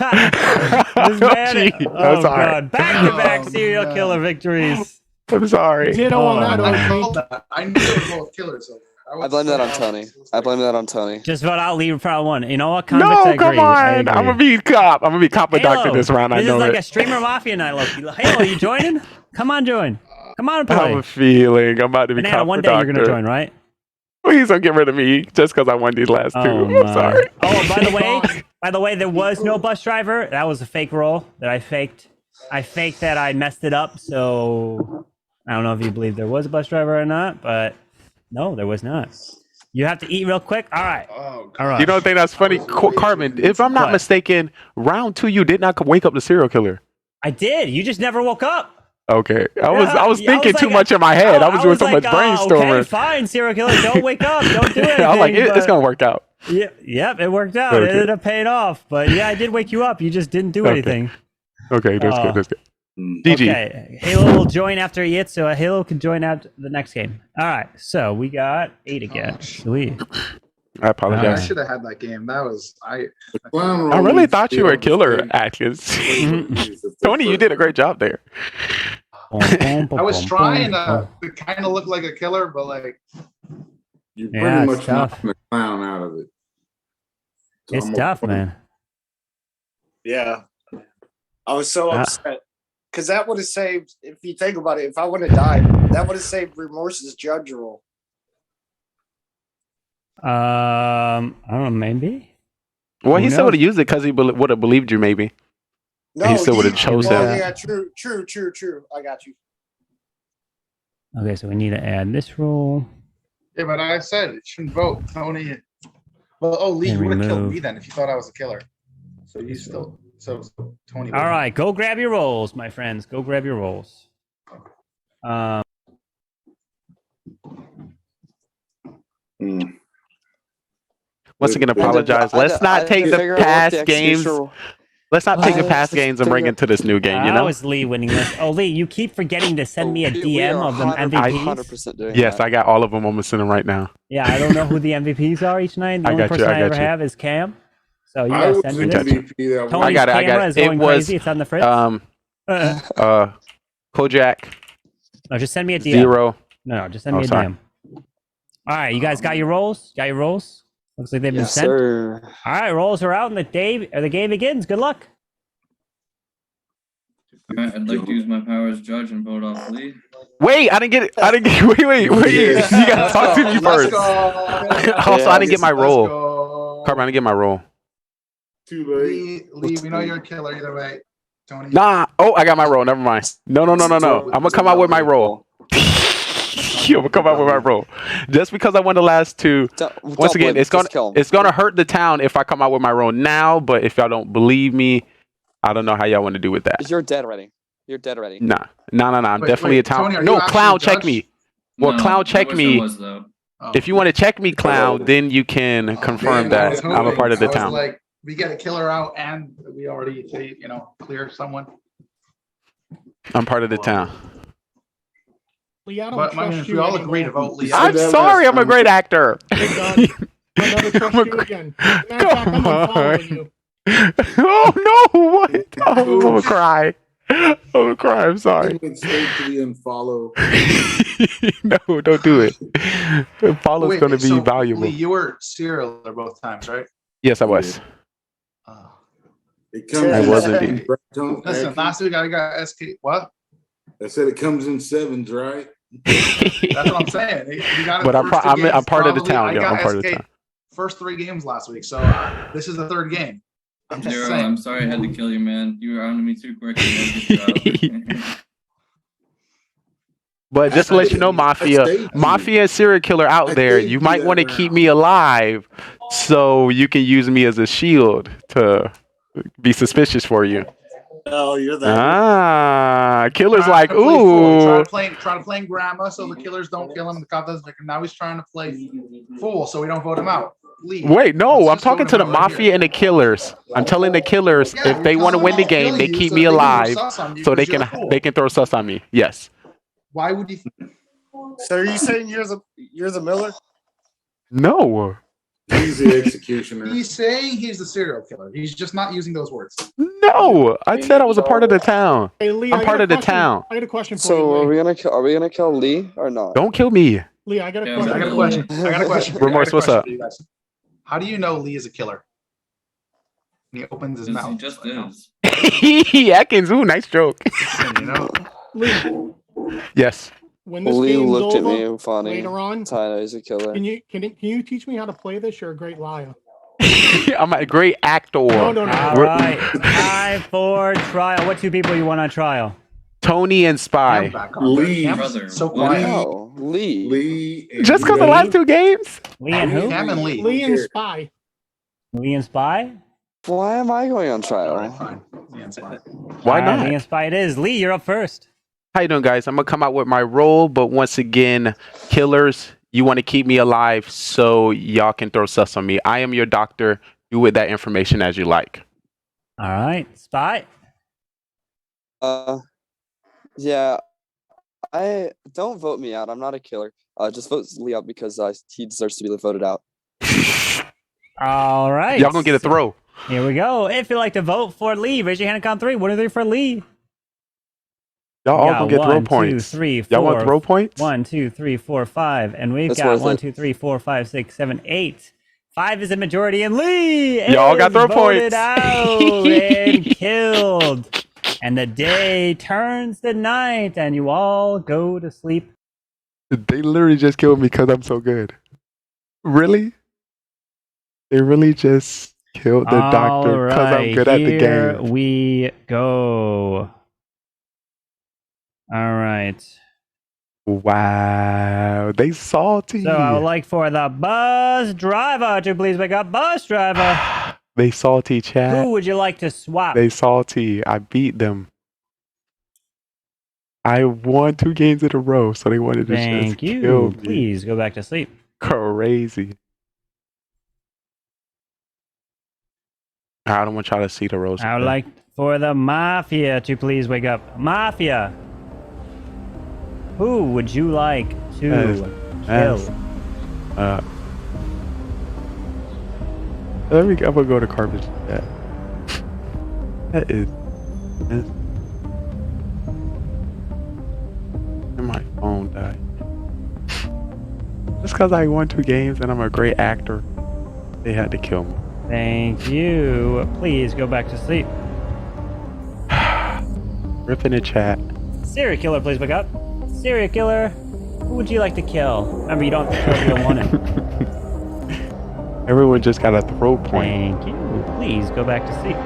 Oh, man, gee. oh I'm sorry. god, back-to-back Oh, serial man. killer victories. I'm sorry. Ditto on that, Oh, I OG. told that. I knew they were both killers. So I blame that on Tony. I blame that on Tony. Just vote out Lee for one. You know what? Convicts, I No, agree. come I on. agree. I'm gonna be cop. I'm gonna be cop with doctor this round. I This know is like it. a streamer mafia night, Loki. Halo, you joining? Come on, join. Come on, I have play. a feeling I'm about to be Banana, cop one with day doctor. you're gonna join, right? Please don't get rid of me just because I won these last two. Oh, I'm my. sorry. Oh, by the way, there was no bus driver. That was a fake roll that I faked. I faked that I messed it up. So I don't know if you believe there was a bus driver or not, but no, there was not. You have to eat real quick. All right. Oh, All right. You don't think that's funny, Carmen? If I'm not What? mistaken, round 2 you did not wake up the serial killer. I did. You just never woke up. Okay, I was Yeah, thinking too like, much in my head. I was doing so like, much Okay, brainstorming. fine, serial killer. Don't wake up. Don't do anything. I was like, it's but- gonna work out. Yeah, yep, it worked out. It Okay. ended up paying off. But yeah, I did wake you up. You just didn't do Okay. anything. Okay, that's Oh. good. That's good. GG. Okay, Halo will join after he hits, so Halo can join out the next game. All right, so we got 8 again. Gosh. Sweet. I I apologize. should have had that game. That was I I really thought you were a killer, Atkins. Tony, you did a great job there. I was trying to kind of look like a killer, but like You're Yeah, pretty it's much tough. knocking the clown out of it. So It's I'm tough, okay. man. Yeah. I was so Ah. upset because that would have saved, if you think about it, if I would have died, that would have saved Remorse's judge role. I don't know, maybe. Well, Who he still would knows? have used it because he would have believed you, maybe. No, He still would have chose well, him. yeah, true. I got you. Okay, so we need to add this rule. Yeah, but I said it shouldn't vote. Tony. Well, oh, Lee, And you would have killed remove. me then if you thought I was a killer. So you still, so Tony. All right, go grab your rolls, my friends. Go grab your rolls. Once again, apologize. I Let's had not to take the figure out what past the games. execution- Let's not take the I past had to games and bring figure- into this new game. You How know? is Lee winning this? Oh, Lee, you keep forgetting to send me a We DM are of the 100% MVPs. doing Yes, that. I got all of them. I'm sending right now. Yeah, I don't know who the MVPs are each night. The I only got you, person I I, got ever you. have is Cam. So you I guys was send the me got this. you. MVP that Tony's I got it. camera is It going was crazy. It's on the fritz. Kojak No, just send me a DM. 0. No, just send me a sorry. DM. All right, you guys got your rolls? Got your rolls? Looks like they've been Yes, sent. sir. All right, rolls are out, and the game begins. Good luck. All right, I'd like to use my power as judge and vote off Lee. Wait, I didn't get it. I didn't get. Wait. Yes. You gotta talk to me Let's first. go. Also, I didn't get my Let's roll. go. Carmen, I didn't get my roll. Too late. Lee, we know you're a killer either way. Tony. Nah. Oh, I got my roll. Never mind. No. I'm gonna come out with my roll. I'm gonna come out with my roll. Just because I won the last two. Once again, it's gonna hurt the town if I come out with my roll now. But if y'all don't believe me, I don't know how y'all want to do with that. You're dead already. You're dead already. Nah. I'm Wait, definitely wait, a town. Tony, are No, you actually clown, a check judge? me. Well, No, clown, I check wish I me. was, though. Oh. If you want to check me, clown, then you can confirm Man, I was that I'm a hoping. part of the I was town. like, we get a killer out and we already say, clear someone. I'm part of the town. Lee, I don't But I mean, trust if you we all anymore. agree to vote Lee said out, I'm that sorry, last I'm a time. great actor. Hey, God, I'll never trust Come you on. again. Matter of fact, I'm Come on. unfollowing you. Oh no! What? Oh, I'm gonna cry. I'm gonna cry. I'm He sorry. went straight to the unfollow. No, don't do it. Follow's wait, gonna be so valuable. Lee, you were serial killer both times, right? Yes, I was. Oh. It comes I in was sevens, indeed. right, Tony? Listen, last week I got SK. What? I said it comes in sevens, right? That's what I'm saying. You got it But the I'm first two I'm games, part of the probably. town. I Yeah, got I'm part of the SK town. first 3 games last week, so this is the 3rd game. I'm just Zero, saying. I'm sorry I had to kill you, man. You were on to me too quick. Good job. But just to let you know, Mafia and serial killer out there, you might want to keep me alive so you can use me as a shield to be suspicious for you. No, you're that. Ah, killer's Try like, to play fool. ooh. Try to play grandma so the killers don't kill him. The cop doesn't victim. Now he's trying to play fool so we don't vote him out. Leave. Wait, no, Let's I'm just vote talking to him the out right Mafia here. and the killers. I'm telling the killers Yeah, if they want to win the game, they keep me alive so they can throw sus on me. Yes. Why would you? So are you saying you're the Miller? No. He's the executioner. He's saying he's the serial killer. He's just not using those words. No. I said I was a part of the town. Hey, Lee, I'm I got part a of the question. town. I got a question for So you, are Lee. we gonna kill Lee or not? Don't kill me. Lee, I got a Yeah, question. I got a question. I got a question. Remorse, what's up? For you guys. How do you know Lee is a killer? He opens his mouth. He just is. Atkins, ooh, nice joke. You know. Lee, Yes. when this Lee game's looked at over, me funny. later on, That's how I know he's a killer. can you teach me how to play this? You're a great liar. I'm a great actor. No. All right, time for trial. What 2 people you want on trial? Tony and Spy. Back on. Lee. Cam's Brother, so what? quiet. No, Lee. Lee. and Just because the Lee. last 2 games? Lee and who? Cam and Lee. Lee and Spy. Lee and Spy? Why am I going on All trial? right, fine. Lee and Spy. Why All right, not? Lee and Spy it is. Lee, you're up first. How you doing, guys? I'm gonna come out with my role, but once again, killers, you want to keep me alive so y'all can throw sus on me. I am your doctor. Do with that information as you like. All right, Spy. Yeah. I don't vote me out. I'm not a killer. Just vote Lee out because he deserves to be voted out. All right. Y'all gonna get a throw. Here we go. If you'd like to vote for Lee, raise your hand and count 3. 1, 2, 3 for Lee. Y'all all gonna get throw 1, 2, points. 3, 4. Y'all want throw points? 1, 2, 3, 4, 5. And we've It's got worth 1, it. 2, 3, 4, 5, 6, 7, 8. 5 is a majority, and Lee Y'all got is throw voted points. out and killed. And the day turns to night, and you all go to sleep. They literally just killed me because I'm so good. Really? They really just killed the doctor because I'm good at the Here game. we go. All right. Wow, they salty. So I would like for the bus driver to please wake up. Bus driver. They salty, chat. Who would you like to swap? They salty. I beat them. I won 2 games in a row, so they wanted to Thank just you. kill me. Please go back to sleep. Crazy. I don't want y'all to see the roast. I would like for the Mafia to please wake up. Mafia. Who would you like to kill? Let me. I'm gonna go to garbage. Yeah. That is. And my phone died. Just because I won 2 games and I'm a great actor, they had to kill me. Thank you. Please go back to sleep. Rip in the chat. Serial killer, please wake up. Serial killer. Who would you like to kill? Remember, you don't have to kill if you don't want to. Everyone just got a throw point. Thank you. Please go back to sleep.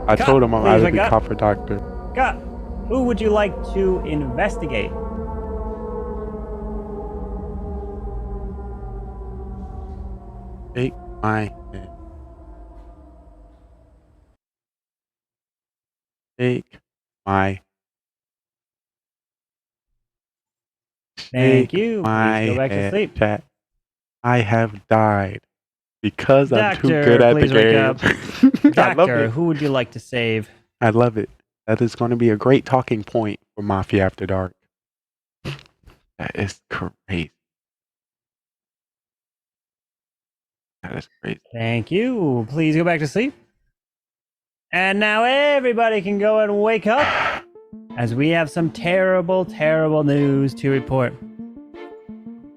I told him I'm please either wake the up. cop or doctor. Cut. Who would you like to investigate? Shake my head. Shake my. Thank Shake you. my Please go back to head, sleep. chat. I have died because I'm too Doctor, good at the please wake game. up. I love Doctor, it. who would you like to save? I love it. That is going to be a great talking point for Mafia After Dark. That is crazy. That is crazy. Thank you. Please go back to sleep. And now everybody can go and wake up as we have some terrible, terrible news to report.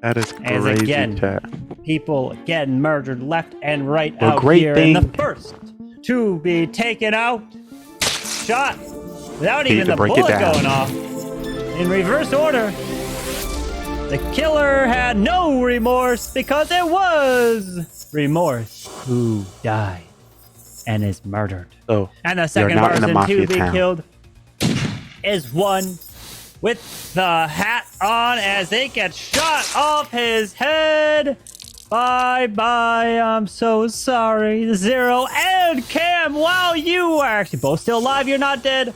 That is As crazy, again, chat. people getting murdered left and right Well, out great here. thing. And the first to be taken out, shot without Need even to the break it bullet down. going off. In reverse order, the killer had no remorse because it was remorse who died and is murdered. So, And the you're second not in a person mafia to be town. killed is one with the hat on as they get shot off his head. Bye-bye. I'm so sorry. Zero and Cam, wow, you are actually both still alive. You're not dead.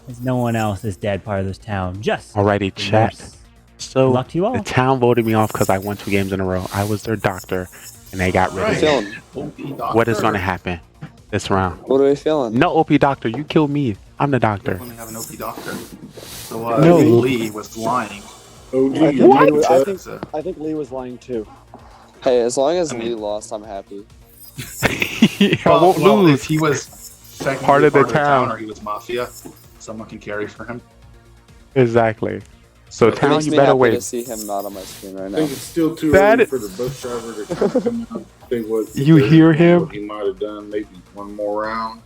As no one else is dead part of this town. Just Alrighty, chat. remorse. So, Good luck to you all. the town voted me off because I won 2 games in a row. I was their doctor, and they got rid How of you me. feeling? What is going to happen this round? What are we feeling? No, OP doctor, you killed me. I'm the doctor. Definitely have an OP doctor. So No. Lee was lying. OG, I you think, know I, that? think, I think Lee was lying too. Hey, as long as I mean- Lee lost, I'm happy. I won't lose. If he was technically Part of the town. or he was mafia, someone can carry for him. Exactly. So, It town, makes you me better happy to wait. see him not on my screen right I now. think it's still too That early is- for the bus driver to come out. Think what You hear him? What he might have done, maybe one more round.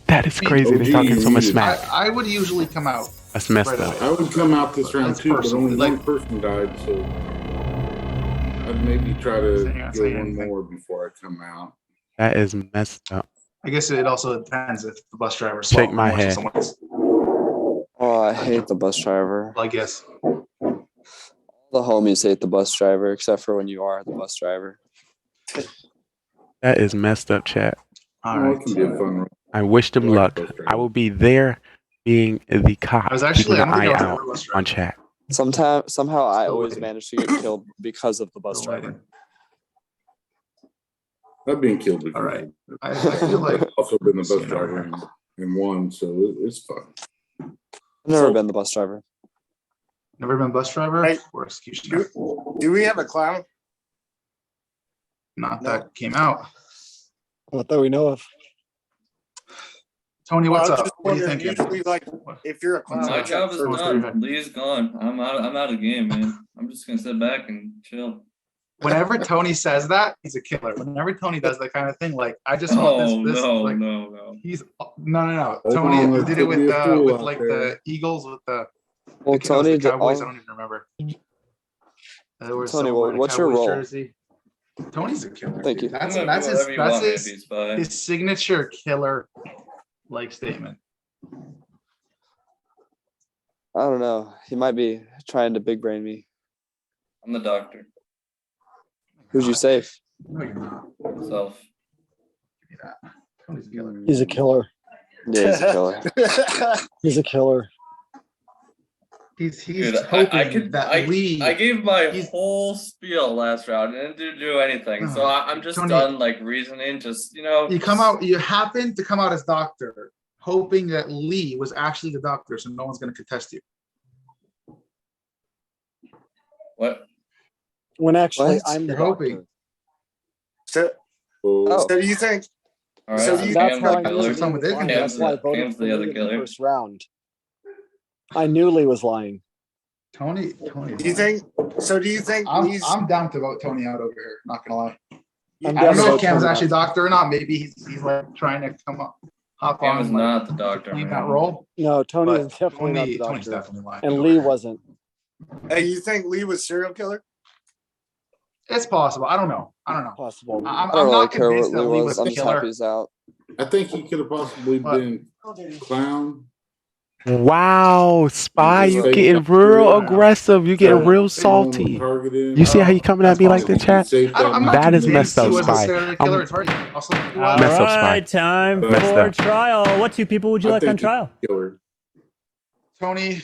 That is crazy. They're OG, talking so much you- smack. I would usually come out. That's messed right up. away. I would come out this round That's too, but personal. only Like- one person died, so I'd maybe try to Saying- go saying one anything. more before I come out. That is messed up. I guess it also depends if the bus driver Shake swapped my remorse with head. someone else. Oh, I hate the bus driver. Well, I guess. The homies hate the bus driver, except for when you are the bus driver. That is messed up, chat. All Oh, right. it can be a fun round. I wish them I like luck. bus drivers. I will be there being the cop, I was actually. keeping I an don't think eye I was out ever a bus on driver. chat. Somehow I Still always waiting. manage to get killed because of the bus Still driver. waiting. I've been killed before. All right. I feel like I've also been a bus You know. driver and won, so it's fun. I've never So- been the bus driver. never been a bus driver Hey, or executioner. Do we have a clown? Not that came out. Not that we know of. Tony, what's I'm up? just What are you wondering, thinking? usually, like, if you're a clown, My I check job is first. done. Lee's gone. I'm out of the game, man. I'm just gonna sit back and chill. Whenever Tony says that, he's a killer. Whenever Tony does that kind of thing, like I just want this. Like, No. he's no. Hold Tony on, did let's it be a fool with out like there. the Eagles with the. Well, I think it was Tony, the Cowboys. I don't even remember. There was Tony, someone wearing a what's your Cowboys role? Jersey. Tony's a killer. Thank dude. you. That's I'm gonna do whatever you want me to be, Spy. his signature killer like statement. I don't know. He might be trying to big brain me. I'm the doctor. Who's you safe? No, you're not. Self. Give me that. Tony's a killer. He's a killer. Yeah, he's a killer. He's a killer. He's Dude, hoping that Lee. I gave my he's- whole spiel last round and it didn't do anything. So I'm just Tony, done like reasoning. Just you happen to come out as doctor, hoping that Lee was actually the doctor, so no one's gonna contest you. What? When actually What? I'm the You're hoping. doctor. So, Oh. so do you think? All right, So so you- That's Cam's how the I knew killer. Lee Someone was did lying. contest That's why I it. voted Cam's for the other Lee in the killer. first round. I knew Lee was lying. Tony. Do you think? So do you think Lee's? I'm down to vote Tony out over here. Not gonna lie. I'm I don't know down if to Cam's vote actually Tony. doctor or not. Maybe he's like trying to hop Cam on. is like, not the doctor. playing man. that role. No, Tony But is definitely not the Tony's doctor. definitely lying. And Lee wasn't. Hey, you think Lee was serial killer? It's possible. I don't know. Possible. I'm I don't really not care convinced what that Lee Lee was. was I'm the just happy killer. he's out. I think he could have possibly But- been clown. Wow, Spy, you Fake getting doctor. real aggressive. You getting So, real they salty. targeted. You see how you coming at That's me like the possible. chat? Safe I'm not That is convinced messed up, he was a Spy. serial killer. It's hard to also All Messed up, Spy. right, time Messed for up. trial. What two people would you I like on think trial? Killer. Tony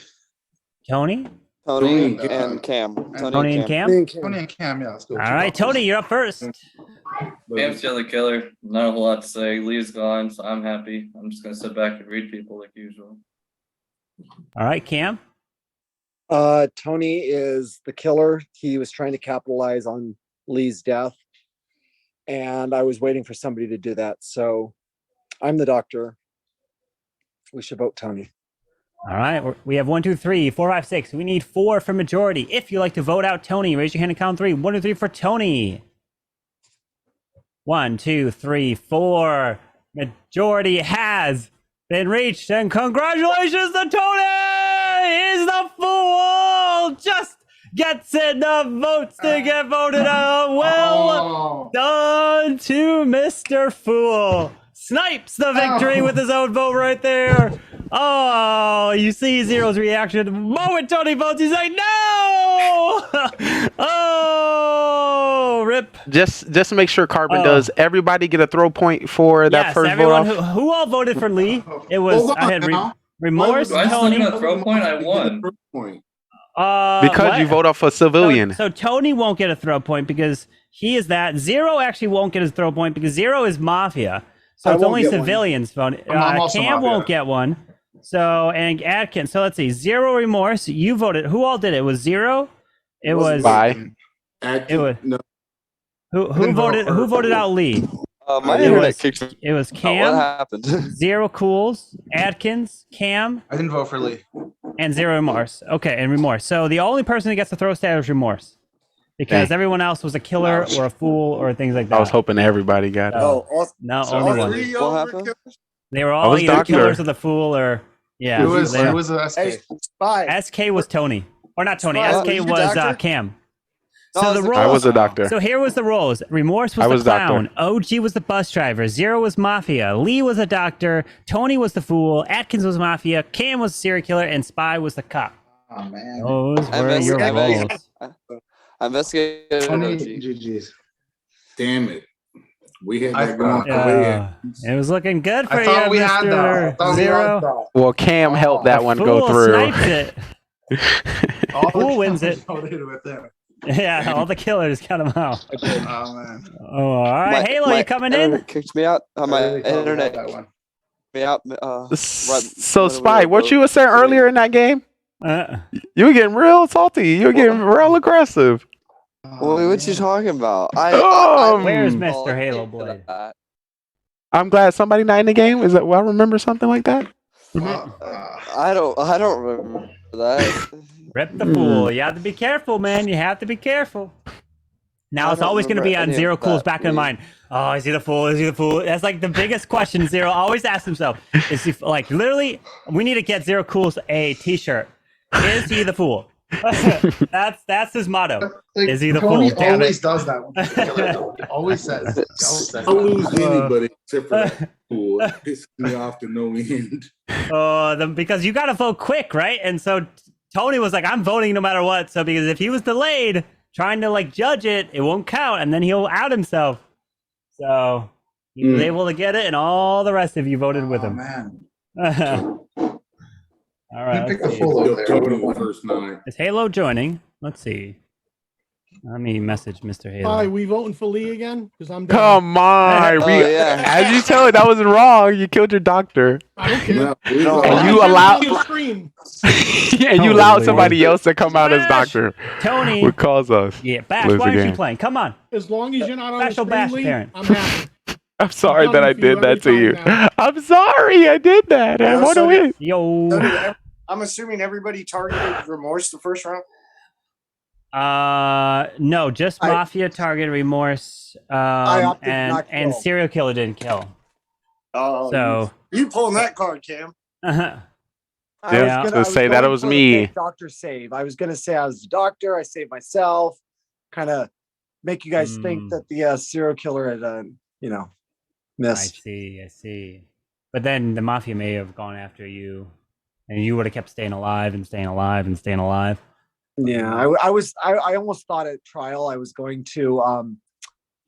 Tony? Tony Tony, and Cam. Tony and Cam? Tony and Cam, yeah, let's go. All right, Tony, you're up first. Cam's the other killer. Not a whole lot to say. Lee's gone, so I'm happy. I'm just gonna sit back and read people like usual. All right, Cam. Tony is the killer. He was trying to capitalize on Lee's death. And I was waiting for somebody to do that. So I'm the doctor. We should vote Tony. All right, we have 1, 2, 3, 4, 5, 6. We need 4 for majority. If you like to vote out Tony, raise your hand and count 3. 1, 2, 3 for Tony. 1, 2, 3, 4. Majority has been reached, and congratulations to Tony! He's the fool! Just gets enough votes to get voted out. Well done to Mr. Fool. Snipes the victory with his own vote right there. Oh, you see Zero's reaction. The moment Tony votes, he's like, no! Oh, rip. Just to make sure Carbon does everybody get a throw point for that Yes, first everyone vote off? who all voted for Lee. It was, Hold I had on now. Remorse, Do I still Tony. get a throw point? I won. Point. Because what? you vote off a civilian. So Tony won't get a throw point because he is that. Zero actually won't get his throw point because Zero is Mafia. So I it's won't only get one. civilians voting. I'm also Cam Mafia. won't get one. So, and Atkins. So let's see. Zero Remorse. You voted. Who all did it? It was Zero? It was. Bye. It was. No, Who didn't vote voted? for- Who voted out Lee? My It internet was- kicked me It was out. What Cam, happened? Zero Cools, Atkins, Cam, I didn't vote for Lee. and Zero Remorse. Okay, and Remorse. So the only person that gets the throw stat is Remorse. Because Dang. everyone else was a killer or a fool or things like that. I was hoping everybody got it. Oh. all, No, So only all one. three What y'all were happened? killers? They were I all was either doctor. killers of the fool or yeah. It was they- a SK. Hey, Spy. SK was Tony. Or not Tony. Spy, SK were you was doctor? Cam. No, So I was the the- roles. I was a doctor. So here was the roles. Remorse was I the was doctor. clown. OG was the bus driver. Zero was Mafia. Lee was a doctor. Tony was the fool. Atkins was Mafia. Cam was the serial killer. And Spy was the cop. Oh man. Those I were your investigated- roles. I investigated Tony, OG. GG's. damn it. We had I that going thought- for way. It was looking good for I you, thought we had that. I Mr. thought we had Zero. that. Well, Cam helped that one go Fool through. snipes it. All the Who wins killers it? voted with him. Yeah, all the killers cut him out. Oh man. Oh, all right. Halo, you coming in? internet kicked me out. My I really thought we had internet that one. me out. So, when we Spy, were what you were saying earlier in that game? Uh, You were getting real salty. You were getting real aggressive. What you talking about? Um, Where's Oh, Mr. Halo Blade? I'm glad somebody not in the game. Is that? Well, I remember something like that. I don't remember that. Rip the fool. You have to be careful, man. You have to be careful. Now I it's don't always going to be remember on any Zero of Cool's that, back in Lee. mind. Oh, is he the fool? Is he the fool? That's like the biggest question Zero always asks himself. Is he like literally? We need to get Zero Cool's a T-shirt. Is he the fool? that's his motto. Like, Is he the Tony fool? Damn always it. does that. He always says. He always says I'll that. lose anybody except for that fool. It pisses me off to no end. Because you got to vote quick, right? And so Tony was like, "I'm voting no matter what." So because if he was delayed trying to like judge it, it won't count, and then he'll out himself. So he was able to get it, and all the rest of you voted with him. Man. All right. Pick let's the see. fool over there. Tony the first night. Is Halo joining? Let's see. Let me message Mr. Halo. Hi, we voting for Lee again? Because I'm down. Come on, Oh, we. yeah. As you told, that was wrong. You killed your doctor, I don't care. No, we No, don't- and you I have it allowed, on the screen. and you allowed somebody else to come out as Bash! doctor, Tony. which caused us. Yeah, Bash, lose why the aren't you game. playing? Come on. As long as you're not on Special the Bash screen, Lee, parent. I'm happy. I'm sorry I'm that I coming for you did that to every you. time now. I'm sorry I did that. I Yeah, want to so- win. Yo. I'm assuming everybody targeted Remorse the first round. No, just I- Mafia, Target, Remorse, opted not and kill. Serial Killer didn't kill. Oh, So, you pulling that card, Cam? uh-huh. Yeah, so say that it going was for the me. fake doctor save. I was gonna say I was the doctor. I saved myself. Kind of make you guys think that the serial killer had, I missed. see, I see. But then the Mafia may have gone after you, and you would have kept staying alive and staying alive and staying alive. Yeah, I almost thought at trial I was going to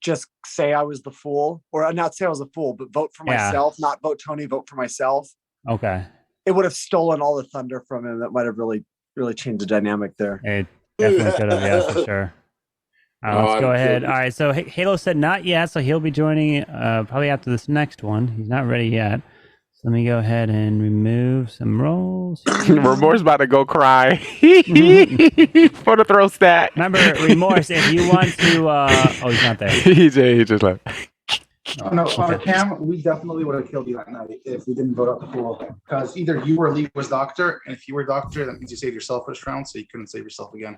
just say I was the fool, or not say I was a fool, but vote for Yeah. myself, not vote Tony, vote for myself. Okay. It would have stolen all the thunder from him. That might have really changed the dynamic there. It definitely could have, yeah, for sure. Let's go ahead. All right, so Halo said not yet, so he'll be joining probably after this next one. He's not ready yet. So let me go ahead and remove some roles. Remorse about to go cry for the throw stat. Remember, Remorse, if you want to... oh, he's not there. he just left. Oh, no, Cam, we definitely would have killed you that night if we didn't vote out the fool. Because either you or Lee was doctor, and if you were doctor, that means you saved yourself first round, so you couldn't save yourself again.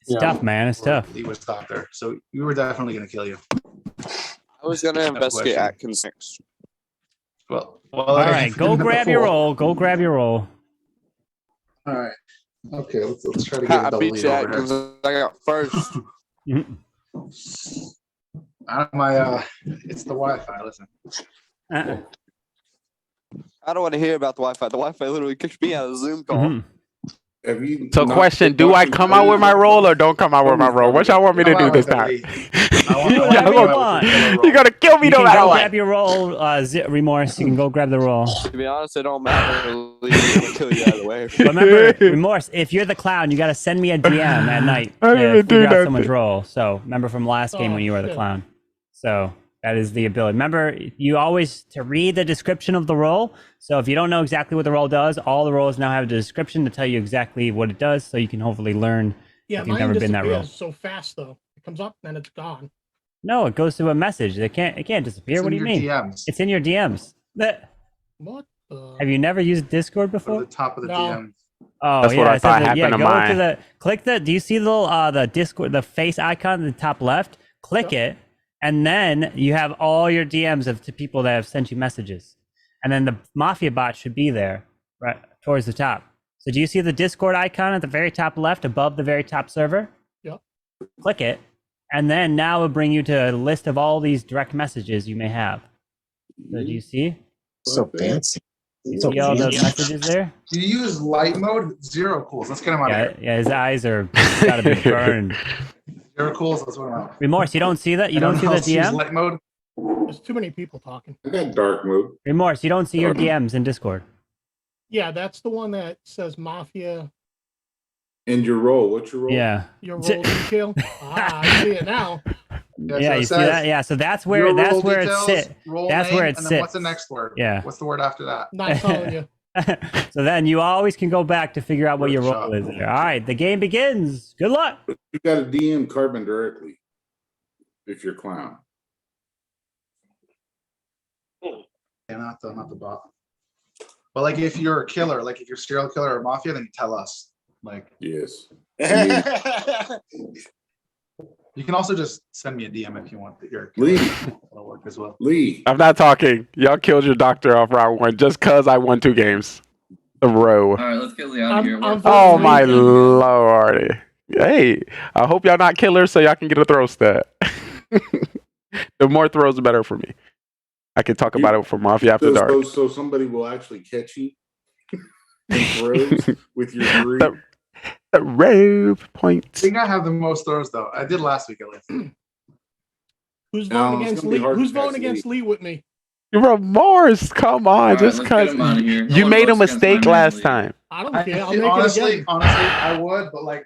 It's tough, man. It's Or tough. Lee was doctor, so we were definitely going to kill you. I was gonna investigate question. Atkins next. Well, All right, go grab your roll. Go grab your roll. All right. Okay, let's try to get Ha, a I double beat lead you, over Atkins. here. I got first. It's the Wi-Fi. Listen. Uh-uh. I don't want to hear about the Wi-Fi. The Wi-Fi literally kicked me out of the Zoom call. Mhm. Have you So, not question: put do I Dr. come out with my roll or don't come out with my roll? What y'all want me to do this time? Do whatever you want. You're gonna kill me You no can matter go what. grab your roll, Remorse. You can go grab the roll. To be honest, it don't matter. Lee, I'm gonna kill you out of the way. But remember, Remorse, if you're the clown, you got to send me a DM at night I didn't to even do figure out nothing. someone's role. So remember from last game Oh, when you were the shit. clown. So that is the ability. Remember, you always to read the description of the role. So if you don't know exactly what the role does, all the roles now have a description to tell you exactly what it does, so you can hopefully learn. Yeah, If you've mine never been that disappears role. so fast though. It comes up and it's gone. No, it goes to a message. It can't disappear. What do you mean? DMs. It's in your DMs. What the? Have you never used Discord At before? the top of the No. DMs. Oh, That's yeah, what I it says thought that- yeah, happened to go mine. to the click the. Do you see the little the Discord, the face icon at the top left? Click it, and then you have all your DMs to people that have sent you messages, and then the Mafia bot should be there, right towards the top. So do you see the Discord icon at the very top left, above the very top server? Yep. Click it, and then now it'll bring you to a list of all these direct messages you may have. So do you see? So fancy. You see all the messages there? Do you use light mode? Zero cools. Let's get him out Yeah, of here. yeah. His eyes are gotta be burned. Zero cools. Let's put him out. Remorse, you don't see that? You don't see the Else use DM? light mode. There's too many people talking. I got dark mode. Remorse, you don't see your DMs in Discord. Yeah, that's the one that says Mafia, And your roll. What's your roll? Yeah. your role detail. I see it now. Yeah, Yeah, so it you see says that? Yeah, so that's where your that's role where details, it sits. role That's name, where it and then what's the sits. next word? Yeah. What's the word after that? Not telling you. So then you always can go back to figure out what your role Workshop. is there. All right, the game begins. Good luck. You got to DM Carbon directly if you're clown. Yeah, not the bot. But like, if you're a killer, like if you're a serial killer or mafia, then you tell us. Like, Yes. you can also just send me a DM if you want that you're a Lee. killer. That'll work as well. Lee. I'm not talking. Y'all killed your doctor off round 1 just because I won 2 games in a row. All right, let's get Lee out of here. I'm Oh voting my Lee. lordy. Hey, I hope y'all not killers so y'all can get a throw stat. The more throws, the better for me. I can talk about it for Mafia After Dark. So somebody will actually catch you and throws with your 3. The rope I points. think I have the most throws though. I did last week at least. Who's No, voting it's against gonna be Lee? hard to Who's voting catch against Lee with me? Remorse, come on, All right, just let's get because him out of here. No you one made a votes against mistake my man, last Lee. time. I don't care. I'll make honestly, it again. I would, but like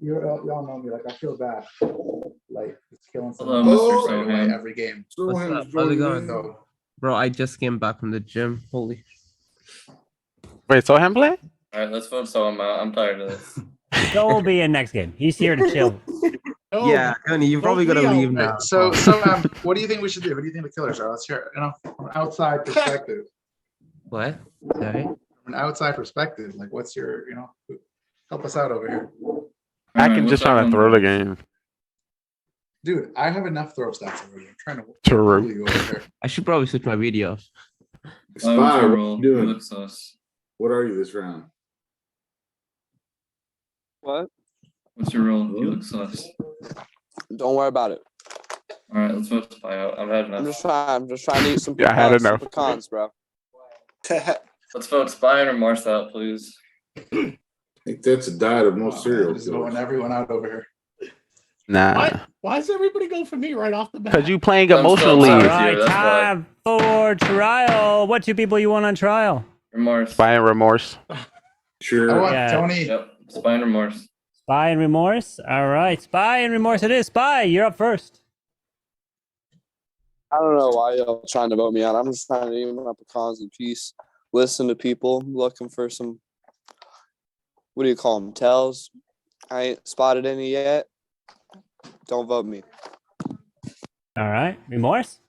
y'all know me. Like I feel bad. Like it's killing Hello, someone Mr. right away Sohan. every game. What's up? How's it going? So Bro, I just came back from the gym. Holy. Wait, so him play? All right, let's vote Sohan out. I'm tired of this. So will be in next game. He's here to chill. No, Yeah, Gunny, you're probably vote gonna Leo. leave now. Right, so what do you think we should do? What do you think the killers are? Let's hear it. You know, from an outside perspective. What? Sorry? From an outside perspective, like what's your, help us out over here. I All right, can what's just try to everyone throw the votes? game. Dude, I have enough throw stats over here. I'm trying to True. pull you over here. I should probably switch my video off. What's Spy, your what role? you doing? You look sus. What are you this round? What? What's your role? You look sus. Don't worry about it. All right, let's vote Spy out. I've had I'm enough. just trying to eat some Yeah, I had some enough. pecans, bro. Let's vote Spy and Remorse out, please. I think that's a diet of most serial Just killers. voting everyone out over here. Nah. Why does everybody go for me right off the bat? Because you playing I'm still emotionally. upset All with right, you, that's why. time for trial. What 2 people you want on trial? Remorse. Spy and remorse. Sure. I want Yeah. Tony. Yep, Spy and Remorse. Spy and remorse. All right, spy and remorse. It is Spy. You're up first. I don't know why y'all trying to vote me out. I'm just trying to eat my pecans in peace. Listen to people, looking for some, what do you call them, tells. I ain't spotted any yet. Don't vote me. All right, remorse.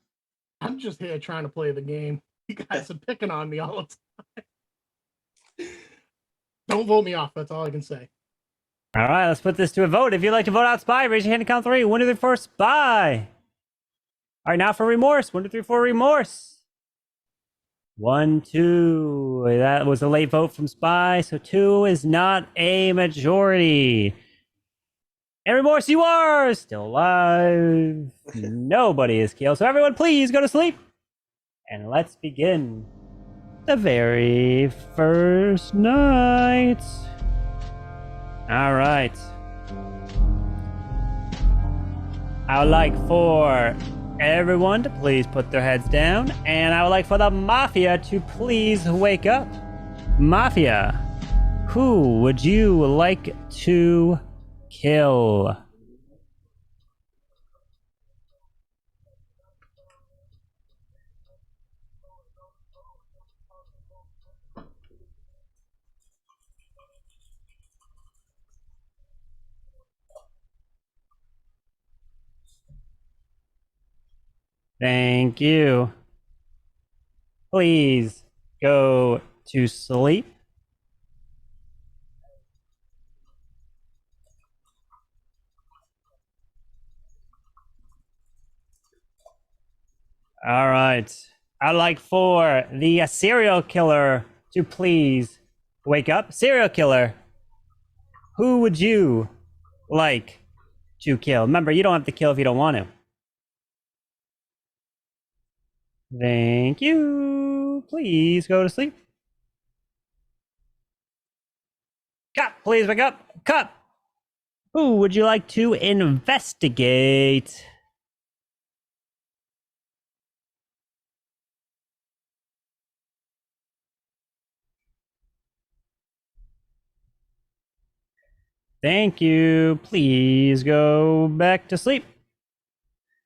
I'm just here trying to play the game. You guys are picking on me all the time. Don't vote me off. That's all I can say. All right, let's put this to a vote. If you'd like to vote out Spy, raise your hand and count 3. 1, 2, 3, 4, Spy. All right, now for remorse. 1, 2, 3, 4, remorse. 1, 2. That was a late vote from Spy, so 2 is not a majority. And remorse, you are still alive. Nobody is killed. So everyone, please go to sleep. And let's begin the very first night. All right. I would like for everyone to please put their heads down, and I would like for the Mafia to please wake up. Mafia, who would you like to kill? Thank you. Please go to sleep. All right. I'd like for the serial killer to please wake up. Serial killer, who would you like to kill? Remember, you don't have to kill if you don't want to. Thank you. Please go to sleep. Cop, please wake up. Cop, who would you like to investigate? Thank you. Please go back to sleep.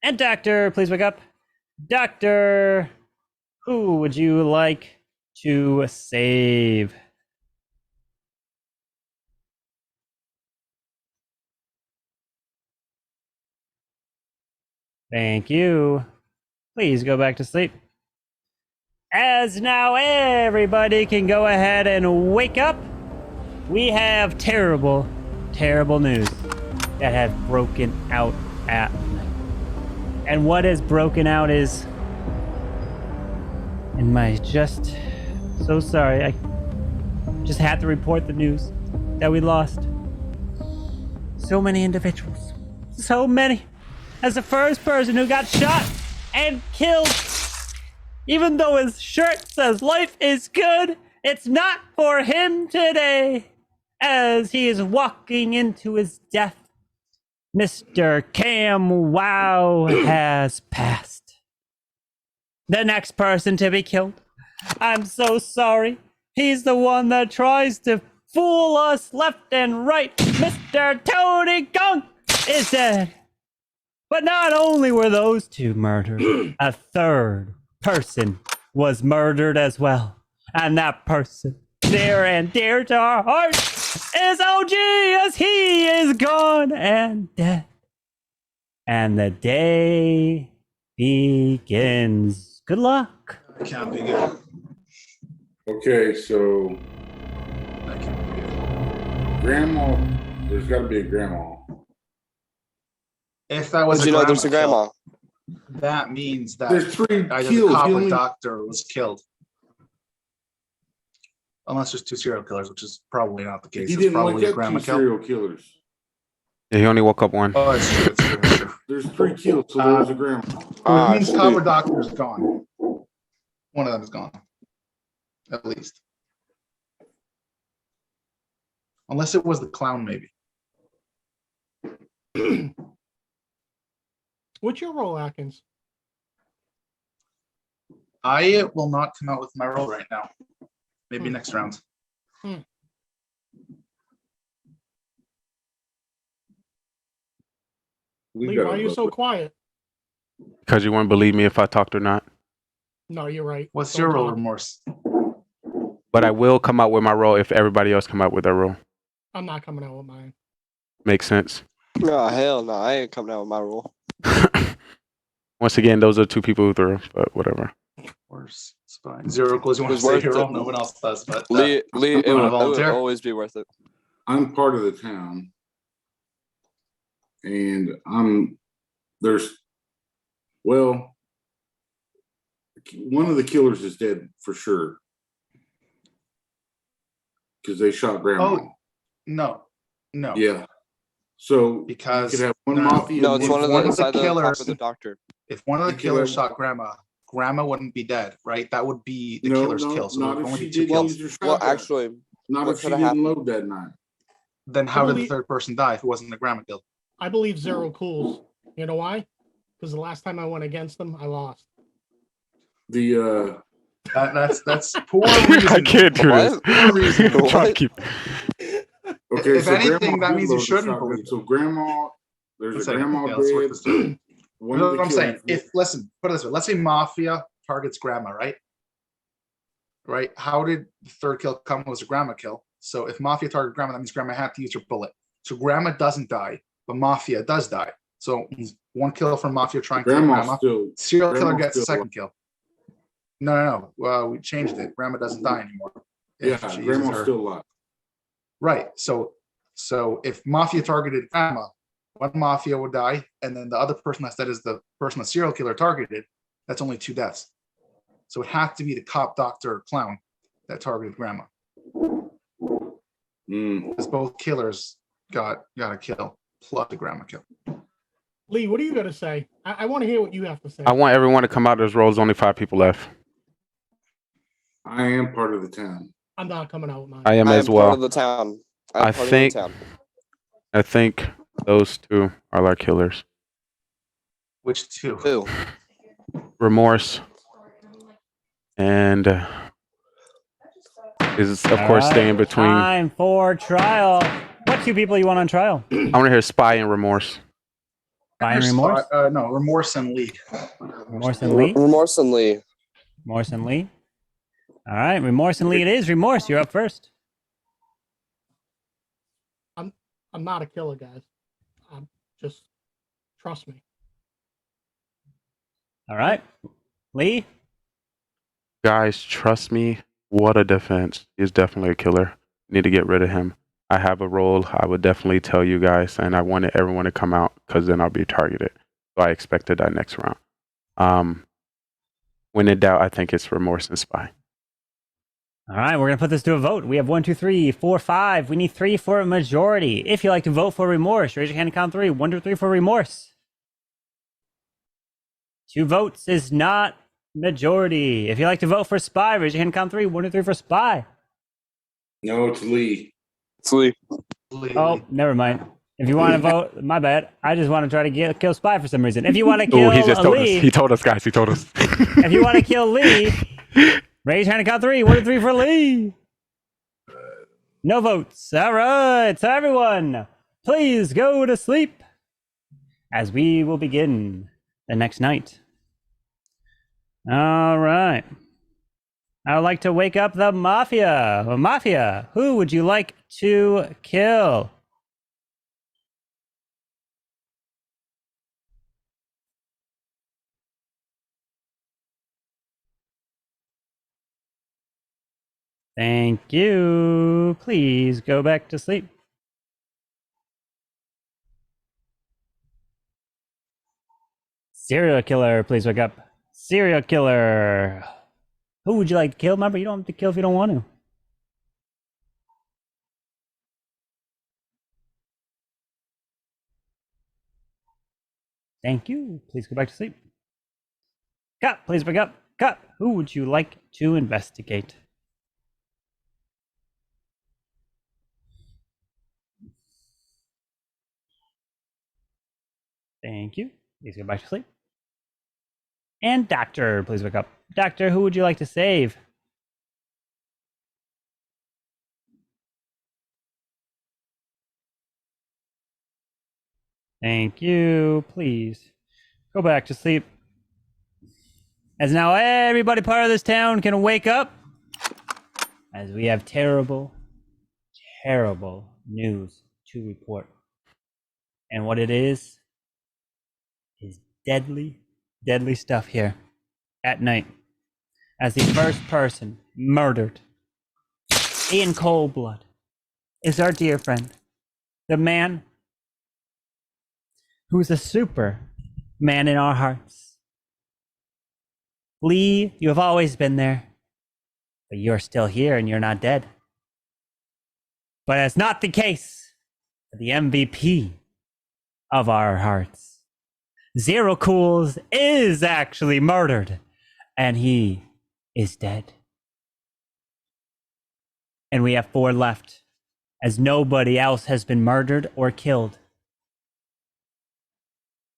And doctor, please wake up. Doctor, who would you like to save? Thank you. Please go back to sleep. As now everybody can go ahead and wake up, we have terrible, terrible news that has broken out at night. And what is broken out is, and my just so sorry, I just had to report the news that we lost so many individuals. So many. As the first person who got shot and killed, even though his shirt says life is good, it's not for him today. As he is walking into his death, Mr. Cam Wow has passed. The next person to be killed, I'm so sorry. He's the one that tries to fool us left and right. Mr. Tony Gong is dead. But not only were those two murdered, a third person was murdered as well. And that person, near and dear to our hearts, is OG, as he is gone and dead. And the day begins. Good luck. I can't be good. Okay, so I can't be good. grandma, there's got to be a grandma. If that was How'd you know there's a grandma? That means that There's 3 either the kills. cop You or only- doctor was killed. Unless there's 2 serial killers, which is probably not the case. He It's didn't probably wake a up grandma 2 kill. serial killers. Yeah, he only woke up one. Oh, it's true. It's true. It's true. There's 3 kills, so there was a grandma. So it means so cop they- or doctor is gone. One of them is gone. At least. Unless it was the clown, maybe. What's your role, Atkins? I will not come out with my role right now. Maybe Hmm. next round. we Lee, gotta why are you look. so quiet? Because you wouldn't believe me if I talked or not. No, you're right. What's Don't your role, talk. Remorse? But I will come out with my role if everybody else come out with their role. I'm not coming out with mine. Makes sense. No, hell no. I ain't coming out with my rule. Once again, those are 2 people who threw, but whatever. Worse. It's fine. Zero goes. You want to was say worth your role? it. No one else does. But Lee, it wanna would volunteer? always be worth it. I'm part of the town, and well, one of the killers is dead for sure because they shot grandma. Oh, no. Yeah. So Because you could have one no, mafia. No, it's if one of one the of the inside the top killers- of the doctor. If one of the You could killers have- shot grandma wouldn't be dead, right? That would be the No, killer's no, kill. So not there would if only she be 2 didn't kills. use her Well, shotgun. actually, Not what if she coulda didn't happened? load that night. Then how did the believe- 3rd person die if it wasn't the grandma kill? I believe Zero cools. You know why? Because the last time I went against them, I lost. The That's poor reason. I can't do this. What? Poor reason. I'm trying to What? keep- okay. If so anything, grandma that did means you load her shouldn't shotgun. believe it. So grandma, there's Let's a say, grandma yeah, let's work this through. dead. One You know of what the I'm saying? killers- Listen, put it this way. Let's say Mafia targets grandma, right? Right? How did the 3rd kill come? It was a grandma kill. So if Mafia targeted grandma, that means grandma had to use her bullet. So grandma doesn't die, but Mafia does die. So one kill from Mafia trying to kill grandma grandma. still. Serial killer grandma's gets the still 2nd kill. No. Well, we changed it. Grandma doesn't die anymore. Yeah, If she uses grandma's her- still alive. Right. So if Mafia targeted grandma, one Mafia would die, and then the other person that's dead is the person the serial killer targeted. That's only 2 deaths. So it had to be the cop, doctor, or clown that targeted grandma, because both killers got a kill plus the grandma kill. Lee, what do you got to say? I want to hear what you have to say. I want everyone to come out. There's roles. Only 5 people left. I am part of the town. I'm not coming out with mine. I am I as am part well. of the town. I I'm part think- of the town. I think those 2 are our killers. Which 2? Who? Remorse and is of course staying between. Time for trial. What 2 people you want on trial? I want to hear Spy and Remorse. Spy and Remorse? No, Remorse and Lee. Remorse and Lee? Remorse and Lee. Remorse and Lee? All right, Remorse and Lee it is. Remorse, you're up first. I'm not a killer, guys. Just trust me. All right. Lee? Guys, trust me. What a defense. He's definitely a killer. Need to get rid of him. I have a role. I would definitely tell you guys, and I wanted everyone to come out because then I'll be targeted. So I expected that next round. When in doubt, I think it's remorse and spy. All right, we're going to put this to a vote. We have 1, 2, 3, 4, 5. We need 3 for a majority. If you'd like to vote for remorse, raise your hand and count 3. 1, 2, 3 for remorse. 2 votes is not majority. If you'd like to vote for spy, raise your hand and count 3. 1, 2, 3 for spy. No, it's Lee. It's Lee. Oh, never mind. If you want to vote, my bad. I just want to try to kill spy for some reason. If you want to kill he just told Lee, us. He told us, guys. He told us. if you want to kill Lee, raise your hand and count 3. 1, 2, 3 for Lee. No votes. All right. So everyone, please go to sleep as we will begin the next night. All right. I would like to wake up the Mafia. Mafia, who would you like to kill? Thank you. Please go back to sleep. Serial killer, please wake up. Serial killer. Who would you like to kill? Remember, you don't have to kill if you don't want to. Thank you. Please go back to sleep. Cop, please wake up. Cop, who would you like to investigate? Thank you. Please go back to sleep. And doctor, please wake up. Doctor, who would you like to save? Thank you. Please go back to sleep. As now everybody part of this town can wake up, as we have terrible, terrible news to report. And what it is deadly, deadly stuff here at night. As the first person murdered in cold blood is our dear friend, the man who's a super man in our hearts. Lee, you have always been there, but you're still here and you're not dead. But that's not the case for the MVP of our hearts. Zero Cools is actually murdered, and he is dead. And we have 4 left, as nobody else has been murdered or killed.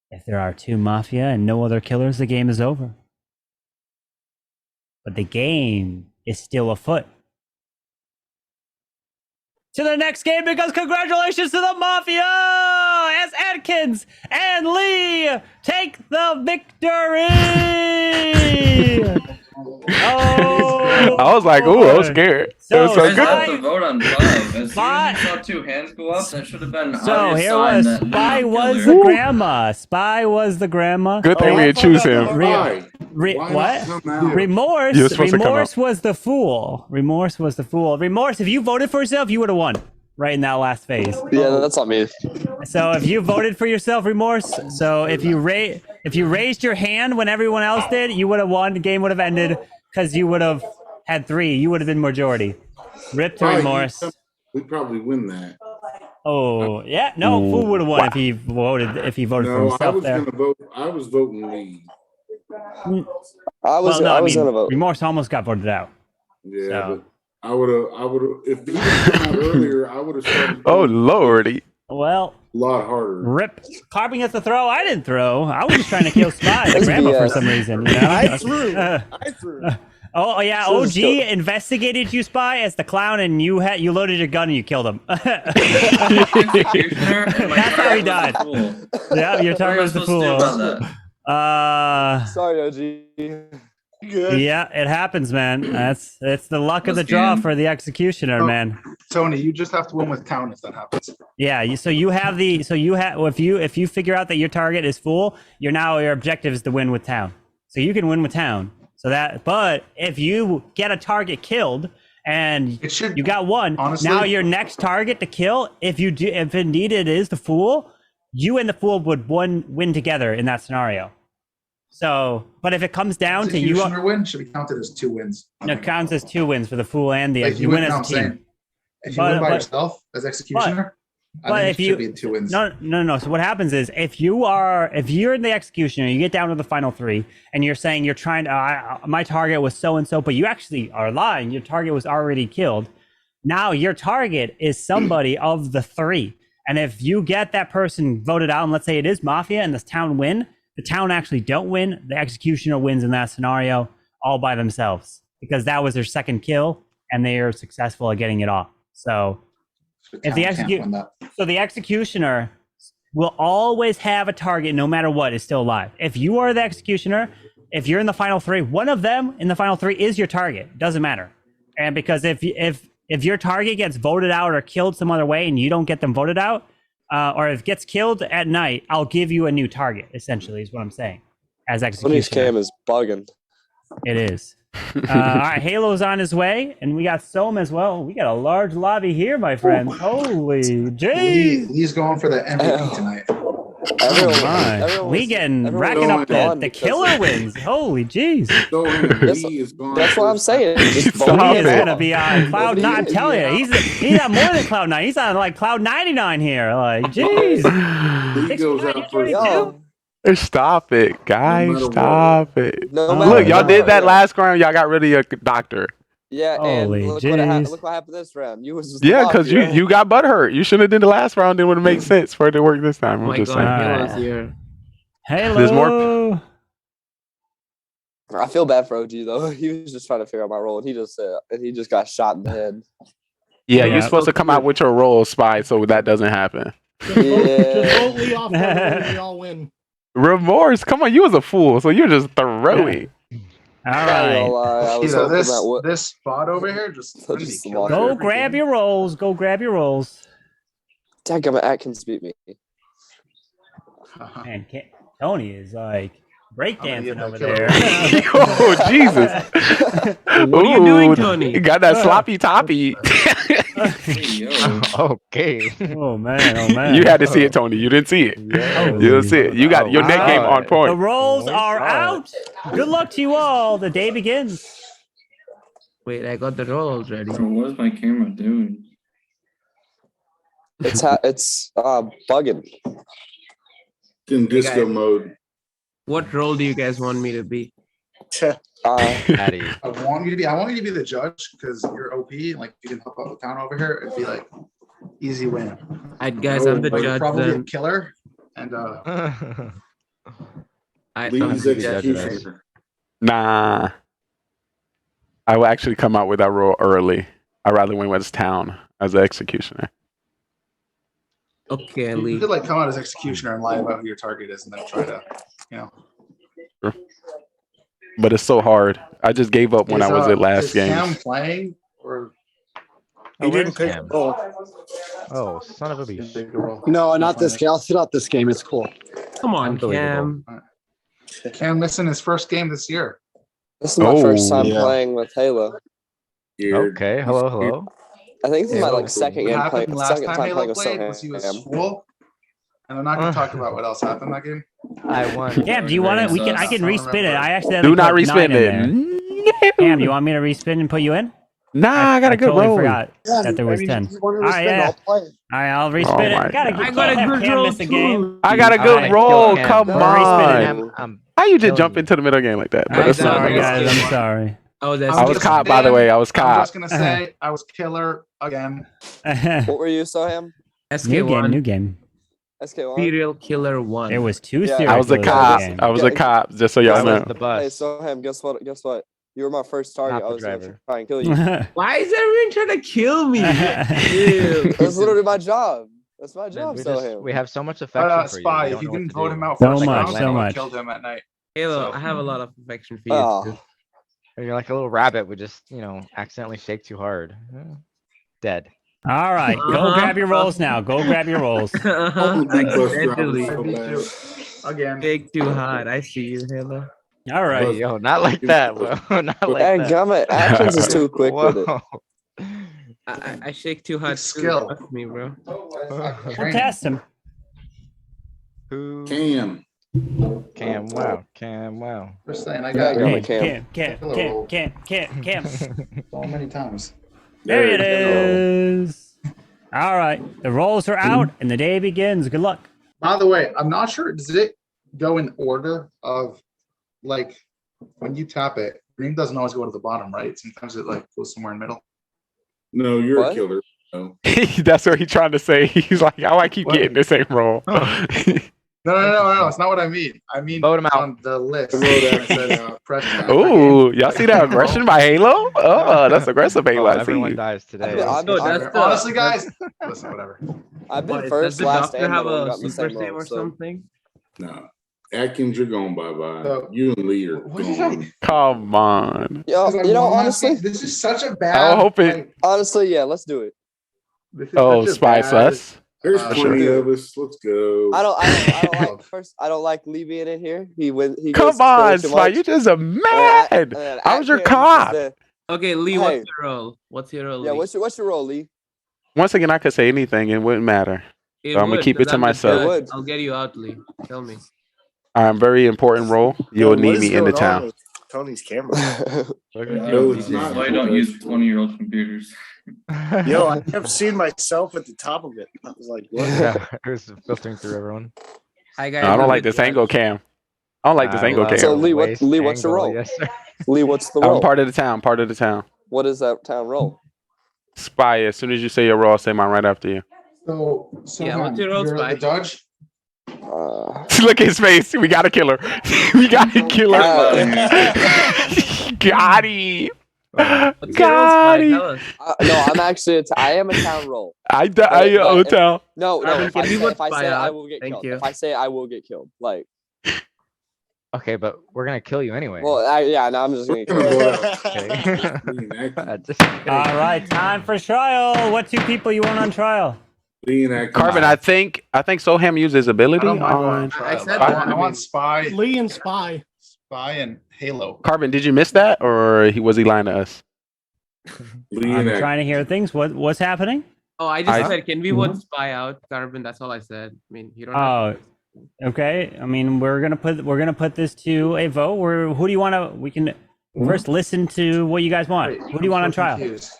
If there are 2 Mafia and no other killers, the game is over. But the game is still afoot. To the next game, because congratulations to the Mafia as Adkins and Lee take the victory. Oh, I was like, ooh, I was scared. So, it was so You guys have good. to vote on 5. As soon as Spy- you saw 2 hands go up, that should have been So obvious here sign was that Lee's Spy the was killer. the grandma. Spy was the grandma. Good thing we didn't choose him. Why? Why What? not come out? Remorse. You were supposed to come Remorse was the fool. Remorse was the fool. Remorse. If you voted for yourself, you would have won right in that last phase. Yeah, that's not me. So if you voted for yourself, Remorse. So if you raised your hand when everyone else did, you would have won. The game would have ended because you would have had 3. You would have been majority. Rip to Why? Remorse. We'd probably win that. Oh yeah, no, fool would have won if he voted. If he voted for No, I himself was there. gonna vote. I was voting Lee. I was gonna vote. Remorse almost got voted out. Yeah, So- but I would have. If he had come out earlier, I would have started. Oh, Lordy. Well, a lot harder. Rip. Carping gets the throw. I didn't throw. I was just trying to kill Spy, the That's grandma, for BS. some reason. You know? I threw. Oh yeah, So OG just go- investigated you, Spy, as the clown, and you loaded your gun and you killed him. Executioner, and my That's how he target was died. the fool. Yeah, your What am target I was the supposed to do fool. about that? Sorry, OG. Good. Yeah, it happens, man. It's the luck of the Must be draw him. for the executioner, Oh. man. Tony, you just have to win with count if that happens. Yeah, if you figure out that your target is full, your objective is to win with town. So you can win with town. So that, but if you get a target killed and It should. you got one, honestly- now your next target to kill, if indeed it is the fool, you and the fool would win together in that scenario. So, but if it comes down to you, Executioner win should be counted as 2 wins. no, it counts as 2 wins for the fool and the Like, you win no, as a I'm team. saying, if you win by yourself as executioner, I But think if it you should be 2 wins. no. So what happens is if you're in the executioner, you get down to the final 3, and you're saying you're trying to my target was so and so, but you actually are lying. Your target was already killed. Now your target is somebody of the 3, and if you get that person voted out, and let's say it is Mafia and the town win, the town actually don't win. The executioner wins in that scenario all by themselves because that was their second kill, and they are successful at getting it off. So. If the executioner will always have a target no matter what is still alive. If you are the executioner, if you're in the final 3, one of them in the final 3 is your target. Doesn't matter. And because if your target gets voted out or killed some other way and you don't get them voted out, or if it gets killed at night, I'll give you a new target, essentially, is what I'm saying. As Tony's executioner. cam is bugging. It is. All right, Halo's on his way, and we got Soam as well. We got a large lobby here, my friends. Holy jeez. He's going for the MVP tonight. We racking up the killer wins. Holy jeez. That's what I'm saying. He's gonna be on cloud 9. I'm telling you, he's on more than cloud 9. He's on like cloud 99 here. Like, jeez. He goes out for Stop it, guys. Stop it. No Look, y'all did that last round. Y'all got rid of your doctor. Yeah, Holy and look what happened this round. You was just because you got butthurt. You shouldn't have did the last round. It would have made sense for it to work this time. Oh my God, Halo's here. Halo. There's more. I feel bad for OG though. He was just trying to figure out my role, and he just got shot in the head. Yeah, you're supposed to come out with your role, Spy, so that doesn't happen. Just vote Lee off and we all win. Remorse, come on, you was a fool, so you're just throwing. All right. This spot over here just go grab your rolls. Go grab your rolls. Dadgummit, Atkins beat me. Man, Tony is like breakdancing over there. Oh Jesus! What are you doing, Tony? You got that sloppy toppy. Okay. Oh man. You had to see it, Tony. You didn't see it. You didn't see it. You got your net game on point. The rolls are out. Good luck to you all. The day begins. Wait, I got the rolls ready. What is my camera doing? It's bugging. It's in disco mode. What role do you guys want me to be? Addy. I want you to be the judge because you're OP. Like you can help out the town over here. It'd be like easy win. Guys, I'm the judge. Probably Then. a killer. And I'm Lee's the judge. executioner. Nah, I will actually come out with that role early. I'd rather win with town as an executioner. Okay, you Lee. could like come out as executioner and lie about who your target is, and then try to, Sure. But it's so hard. I just gave up when I was at last game. Is Cam playing or? He didn't pick. Oh, son of a bitch. No, not this game. I'll sit out this game. It's cool. Come on, Cam. Cam, this is his first game this year. This is my first time playing with Halo. Okay, hello. I think this is my second game playing. Last Second time time Halo playing with played Soham. was he was school, and I'm not going to talk about what else happened that game. I won. Cam, do you want it? I can respin it. I actually do not respin it. Cam, you want me to respin and put you in? Nah, I got a good totally roll. Forgot that there was 10. All right, I'll respin it. I got a good roll too. I got a good roll. Come on. How you just jump into the middle game like that? I'm sorry, guys. I'm sorry. Oh, I was caught, by the way. I was caught. I'm just gonna say I was killer again. What were you, Soham? SK1. New game. SK1. Serial Killer 1. There was 2 serial killers. I was a cop. I was a cop. Just so y'all know. The bus. Hey, Soham, guess what? You were my first target. I was going to try and kill you. Why is everyone trying to kill me? That's literally my job. That's my job, Soham. We have so much affection for Spy, you. if you didn't vote him out so first much, round, so I much. killed him at night. Halo, I have a lot of affection for you. Too. You're like a little rabbit would just, accidentally shake too hard. Dead. All right, go grab your rolls now. Go grab your rolls. Accidentally. Again. Big too hard. I see you, Halo. All Hey, right. yo, not like that, bro. Not like Hey, that. Gummit, Atkins is too quick with it. Whoa. I shake too hard. Skill. Fuck me, bro. We'll test him. Who? Cam. Cam, wow. Cam, wow. First thing I Yeah, got. Gummit Cam. So many times. There it you go. is. All right. The rolls are out and the day begins. Good luck. By the way, I'm not sure. Does it go in order of like when you tap it? Green doesn't always go to the bottom, right? Sometimes it like goes somewhere in the middle. No, you're What? a killer. No. That's what he's trying to say. He's like, how I keep getting the same roll. No. It's not what I mean. I mean Vote him out. on the list. Vote out. It said, press back. Ooh, y'all see that aggression by Halo? Oh, that's aggressive, Halo. Oh, I see everyone you. dies today. I'm- No, I'm- that's the- Honestly, guys, listen, whatever. I've been What, first, does the last, doctor and have middle and a got the super same save roll, or so. something? No. Atkins, you're going bye-bye. So- You and Lee are What'd you gone. say? Come on. Yo, Because I you know, won last honestly, game. This is such a bad. I hope it- like, honestly, yeah, let's do it. this is Oh, such a Spy bad- Sus. There's For 20 sure. of us. Let's go. I don't like first. I don't like Lee being in here. He goes Come on, too Spy. much. You're just a And mad. and I was your Atkins is cop. the- Okay, Lee, Hey. what's your role? What's your role? Yeah, Lee? what's your role, Lee? Once again, I could say anything. It wouldn't matter. It So I'm gonna would, keep it 'cause to I'm the myself. judge. It would. I'll get you out, Lee. Tell me. I'm very important role. You'll What need is me in the going on town. with Tony's camera? No, it's not. Why don't use 20-year-old computers? Yo, I kept seeing myself at the top of it. I was like, what? Yeah, it was filtering through everyone. Hi guys. No, I don't I'm like the this angle, judge. Cam. I don't like this I angle, love Cam. So, the Lee, waist Lee, what's the angle, role? Yes, sir. Lee, what's the I'm role? part of the town. Part of the town. What is that town role? Spy. As soon as you say your role, I'll say mine right after you. So Yeah, what's your role, you're Spy? the judge. Look at his face. We got a killer. We got a killer. Got him. What's your role, Got Spy? him. Tell us. No, I'm actually. I am a town role. I but if- hotel. No. Arvin, If I can you say, vote if I Spy say I out? will get Thank killed. you. If I say I will get killed, like, Okay, but we're gonna kill you anyway. well, yeah. No, I'm just gonna. We're gonna vote out. Okay. Lee and Atkins. Just kidding. All right. Time for trial. What two people you want on trial? Lee and Atkins. Carbon, I think Soham used his I ability don't mind going on. on trial. said I that. want, I want Spy, Lee and Spy. Spy, and Halo. Carbon, did you miss that, or was he lying to us? Lee I'm and Atkins. trying to hear things. What's happening? Oh, I just I- said, can we vote Spy out, Carbon? That's all I said. I mean, you don't. Oh, okay. I mean, we're gonna put this to a vote. Who do you want to? We can first listen to what you guys want. Wait, Who do you want I'm on so trial? confused.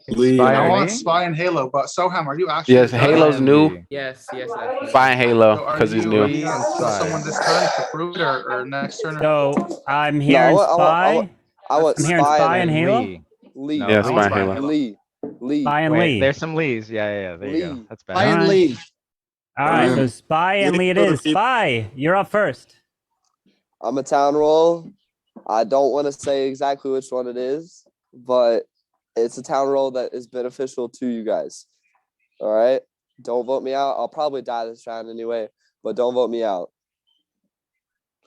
Lee Spy and I and want Lee? Spy and Halo, but Soham, are you actually? Yes, the judge? Halo's new. Yes, I Spy and So Halo are because he's you- new. are you gonna kill someone this turn to prove it, or next turn? So I'm hearing I Spy. want I'm hearing Spy and Halo. Lee. Lee. No, Yeah, Lee. Spy and Halo. Lee. Spy and Wait, Lee. there's some Lees. Yeah. There you go. Lee. That's Spy better. and Alright. Lee. All right. So Spy and Lee it is. Spy, you're up first. I'm a town role. I don't want to say exactly which one it is, but it's a town role that is beneficial to you guys. All right? Don't vote me out. I'll probably die this round anyway, but don't vote me out.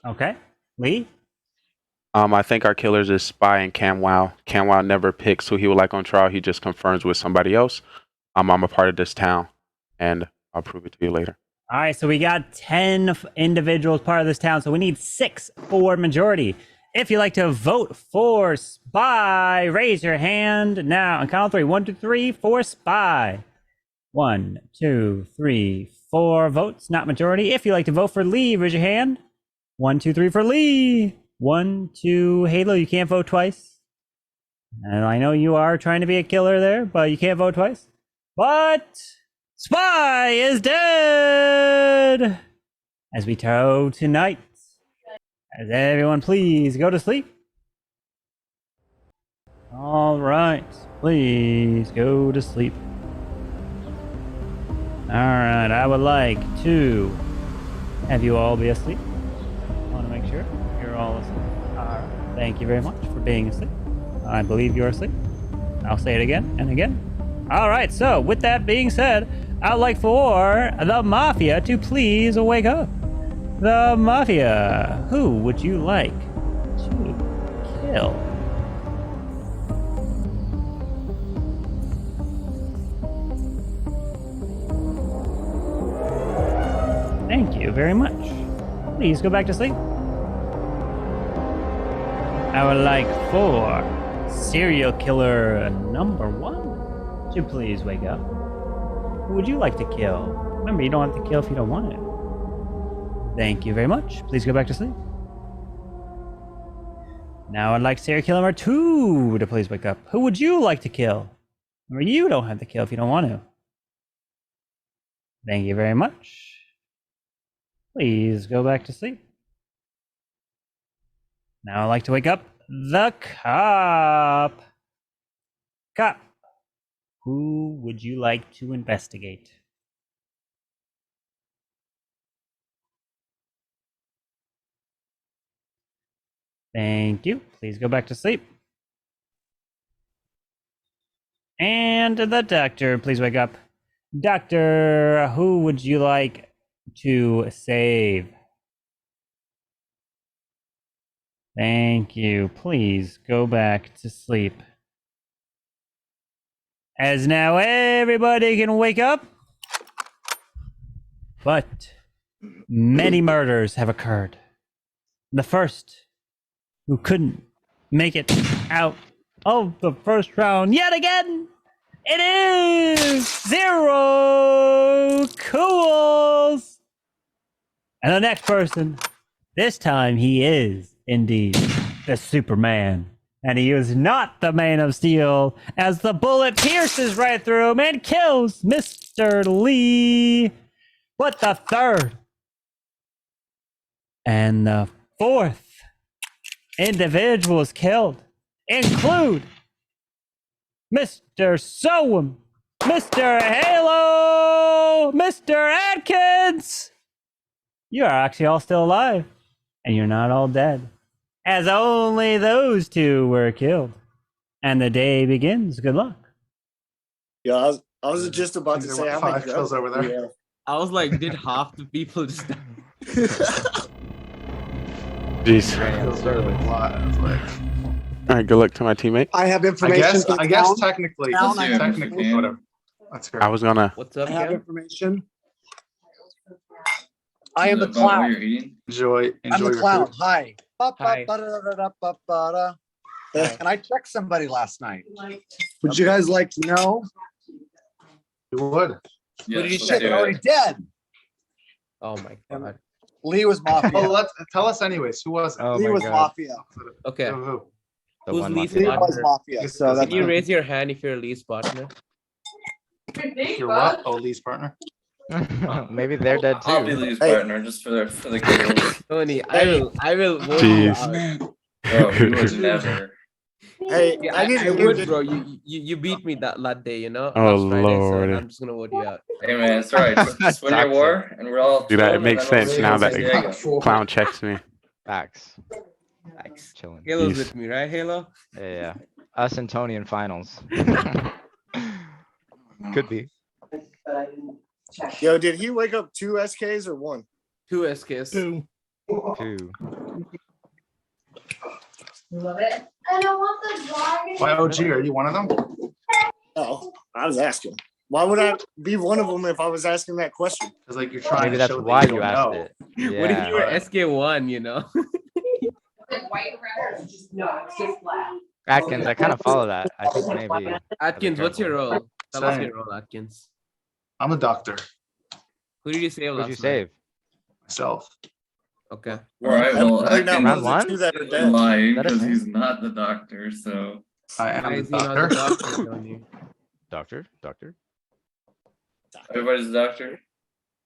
Okay. Lee. I think our killers is Spy and Camwow. Camwow never picks who he would like on trial. He just confirms with somebody else. I'm a part of this town, and I'll prove it to you later. All right. So we got 10 individuals part of this town. So we need 6 for majority. If you'd like to vote for Spy, raise your hand now. On count of 3. 1, 2, 3 for Spy. 1, 2, 3, 4 votes, not majority. If you'd like to vote for Lee, raise your hand. 1, 2, 3 for Lee. 1, 2, Halo, you can't vote twice. And I know you are trying to be a killer there, but you can't vote twice. But Spy is dead! As we go tonight. As everyone please go to sleep. All right, please go to sleep. All right, I would like to have you all be asleep. I want to make sure you're all asleep. All right, thank you very much for being asleep. I believe you're asleep. I'll say it again and again. All right, so with that being said, I'd like for the Mafia to please wake up. The Mafia, who would you like to kill? Thank you very much. Please go back to sleep. I would like for serial killer number 1 to please wake up. Who would you like to kill? Remember, you don't have to kill if you don't want to. Thank you very much. Please go back to sleep. Now I'd like serial killer number 2 to please wake up. Who would you like to kill? Remember, you don't have to kill if you don't want to. Thank you very much. Please go back to sleep. Now I'd like to wake up the cop. Cop, who would you like to investigate? Thank you. Please go back to sleep. And the doctor, please wake up. Doctor, who would you like to save? Thank you. Please go back to sleep. As now everybody can wake up. But many murders have occurred. The first who couldn't make it out of the first round yet again, it is Zero Cools. And the next person, this time he is indeed the Superman. And he is not the Man of Steel, as the bullet pierces right through him and kills Mr. Lee. But the third and the fourth individuals killed include Mr. Soam, Mr. Halo, Mr. Atkins. You are actually all still alive, and you're not all dead, as only those two were killed. And the day begins. Good luck. Yeah, I was just about to say how many 5 kills over there. Yeah. I was like, did half the people just Jeez. All right, good luck to my teammate. I have I information. guess, for I guess town. technically, Town, I have technically, whatever. That's fair. I was gonna. What's up, I have Cam? information. I am Is the it about what clown. you're eating? Enjoy I'm the your clown. food. Hi. Hi. Ba-ba-ba-da-da-da-ba-ba-da. And I checked somebody last night. Would you guys like to know? You would. Yes, did you let's check? do They're already it. dead. Oh my god. Lee was Well, Mafia. tell us anyways. Who was it? Oh Lee my was God. Mafia. Okay. Who? The Who's one Lee's mafia. Lee was partner? Mafia. So that's Can you raise your hand if you're Lee's partner? You're what? Oh, Lee's partner. Maybe they're dead I'll be too. Lee's Hey. partner just for the giggles. Tony, I will vote you Jeez. out. Bro, you would never. Hey, Yeah, I need I to would, give bro. You beat me that day, you know. Oh, last Friday, Lord. So I'm just gonna vote you out. Hey man, it's alright. Just win your Toxic. war, and we're all. Do that. It chilling, makes and then we'll sense see now in that San the Diego. clown checks me. Facts. Thanks. Chilling. Halo's Peace. with me, right, Halo? Yeah. Us and Tony in finals. Could be. Yo, did he wake up 2 SKs or 1? 2 SKs. 2. 2. Love it. I don't want the dragon. Why OG? Are you one of them? Oh, I was asking. Why would I be one of them if I was asking that question? Because like you're trying Maybe to that's show why that you don't asked know. it. What if you were Yeah. SK1, you know? Like white around, it's just no, it's just black. Atkins, I kind of follow that. I think maybe. Atkins, what's your careful. role? Tell us Same. your role, Atkins. I'm a doctor Who did you save Who'd last you night? save? myself. Okay. Alright, well, Right now, Round one of the one? 2 that are Atkins dead. lying That a because thing? he's not the doctor. So I Why am is the he not the doctor. doctor, Tony? Doctor? Doctor? everybody's a doctor.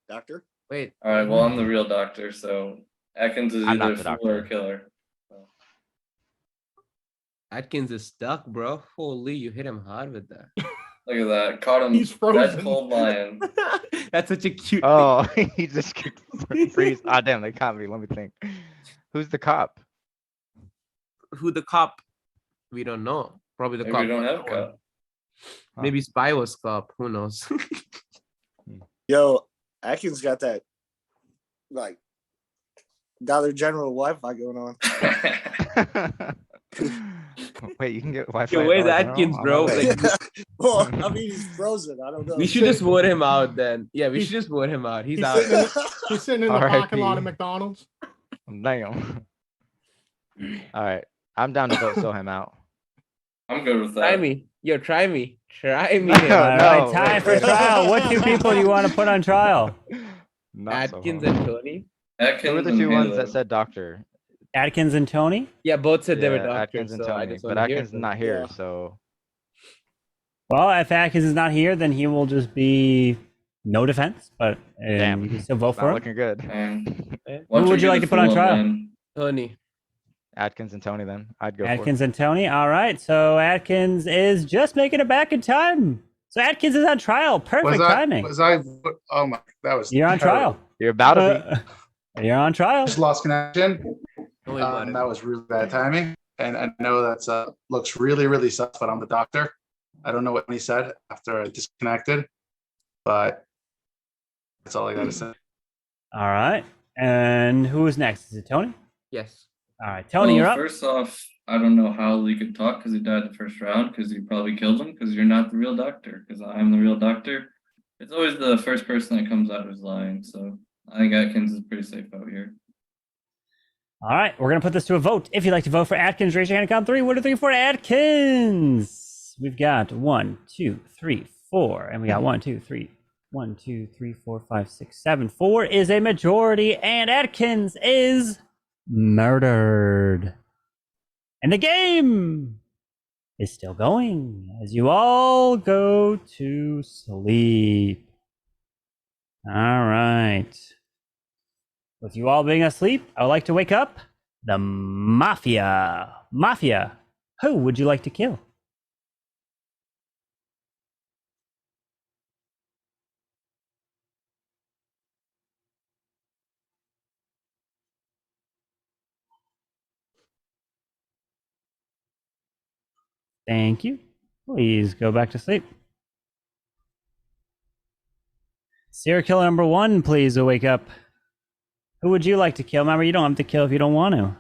Doctor? Wait, All right, well, I'm the real doctor, so Atkins is I'm not either the fool or doctor. killer. Atkins is stuck, bro. Holy, you hit him hard with that. Look at that, caught him He's dead frozen. cold lying. That's such a cute. Oh, he just freeze. Ah, damn, they caught me. Let me think. Who's the cop? Who the cop? We don't know. Probably the Maybe cop. we don't have a cop. Maybe Spy was cop. Who knows? Yo, Atkins got that, like, Dollar General Wi-Fi going on. Wait, you can get Wi-Fi. Yo, at where's Dollar General? Atkins, I'm bro? not Like, there. Well, I mean, he's frozen. I don't know. we should just vote him out then. Yeah, we should just vote him out. He's He's out. sitting in He's sitting in the parking lot R.I.P. of McDonald's. Damn. All right. I'm down to vote Soham out. I'm good with Try that. me. Yo, try me. Try me. No, Halo. All right, no, time wait, for wait. trial. What two people do you want to put on trial? Not Atkins Soham. and Tony. Atkins Who were the and two ones Halo. that said doctor? Atkins and Tony? Yeah, both said they were Yeah, doctors. Atkins and so I Tony, just but want to hear Atkins is them. not here, Yeah. so Well, if Atkins is not here, then he will just be no defense, but damn, you can still vote it's for not him. looking good. Who would you like to put on trial? Tony. Atkins and Tony, then I'd go Atkins and Tony. All right. So Atkins is just making it back in time. So Atkins is on trial. Perfect timing. Oh my, that was. You're on terrible. trial. You're about to be. You're on trial. Just lost connection. Don't worry about it. That was really bad timing, and I know that's looks really really sus. But I'm the doctor. I don't know what he said after I disconnected, but that's all I gotta say. All right. And who is next? Is it Tony? Yes. All right, Tony, you're up. First off, I don't know how Lee could talk because he died the first round because he probably killed him because you're not the real doctor because I'm the real doctor. It's always the first person that comes out who's lying. So I think Atkins is pretty safe out here. All right, we're gonna put this to a vote. If you'd like to vote for Atkins, raise your hand and count 3. 1, 2, 3, 4. Atkins. We've got 1, 2, 3, 4, and we got 1, 2, 3. 1, 2, 3, 4, 5, 6, 7. 4 is a majority, and Atkins is murdered. And the game is still going as you all go to sleep. All right. With you all being asleep, I would like to wake up the Mafia. Mafia, who would you like to kill? Thank you. Please go back to sleep. Serial killer number 1, please wake up. Who would you like to kill? Remember, you don't have to kill if you don't want to.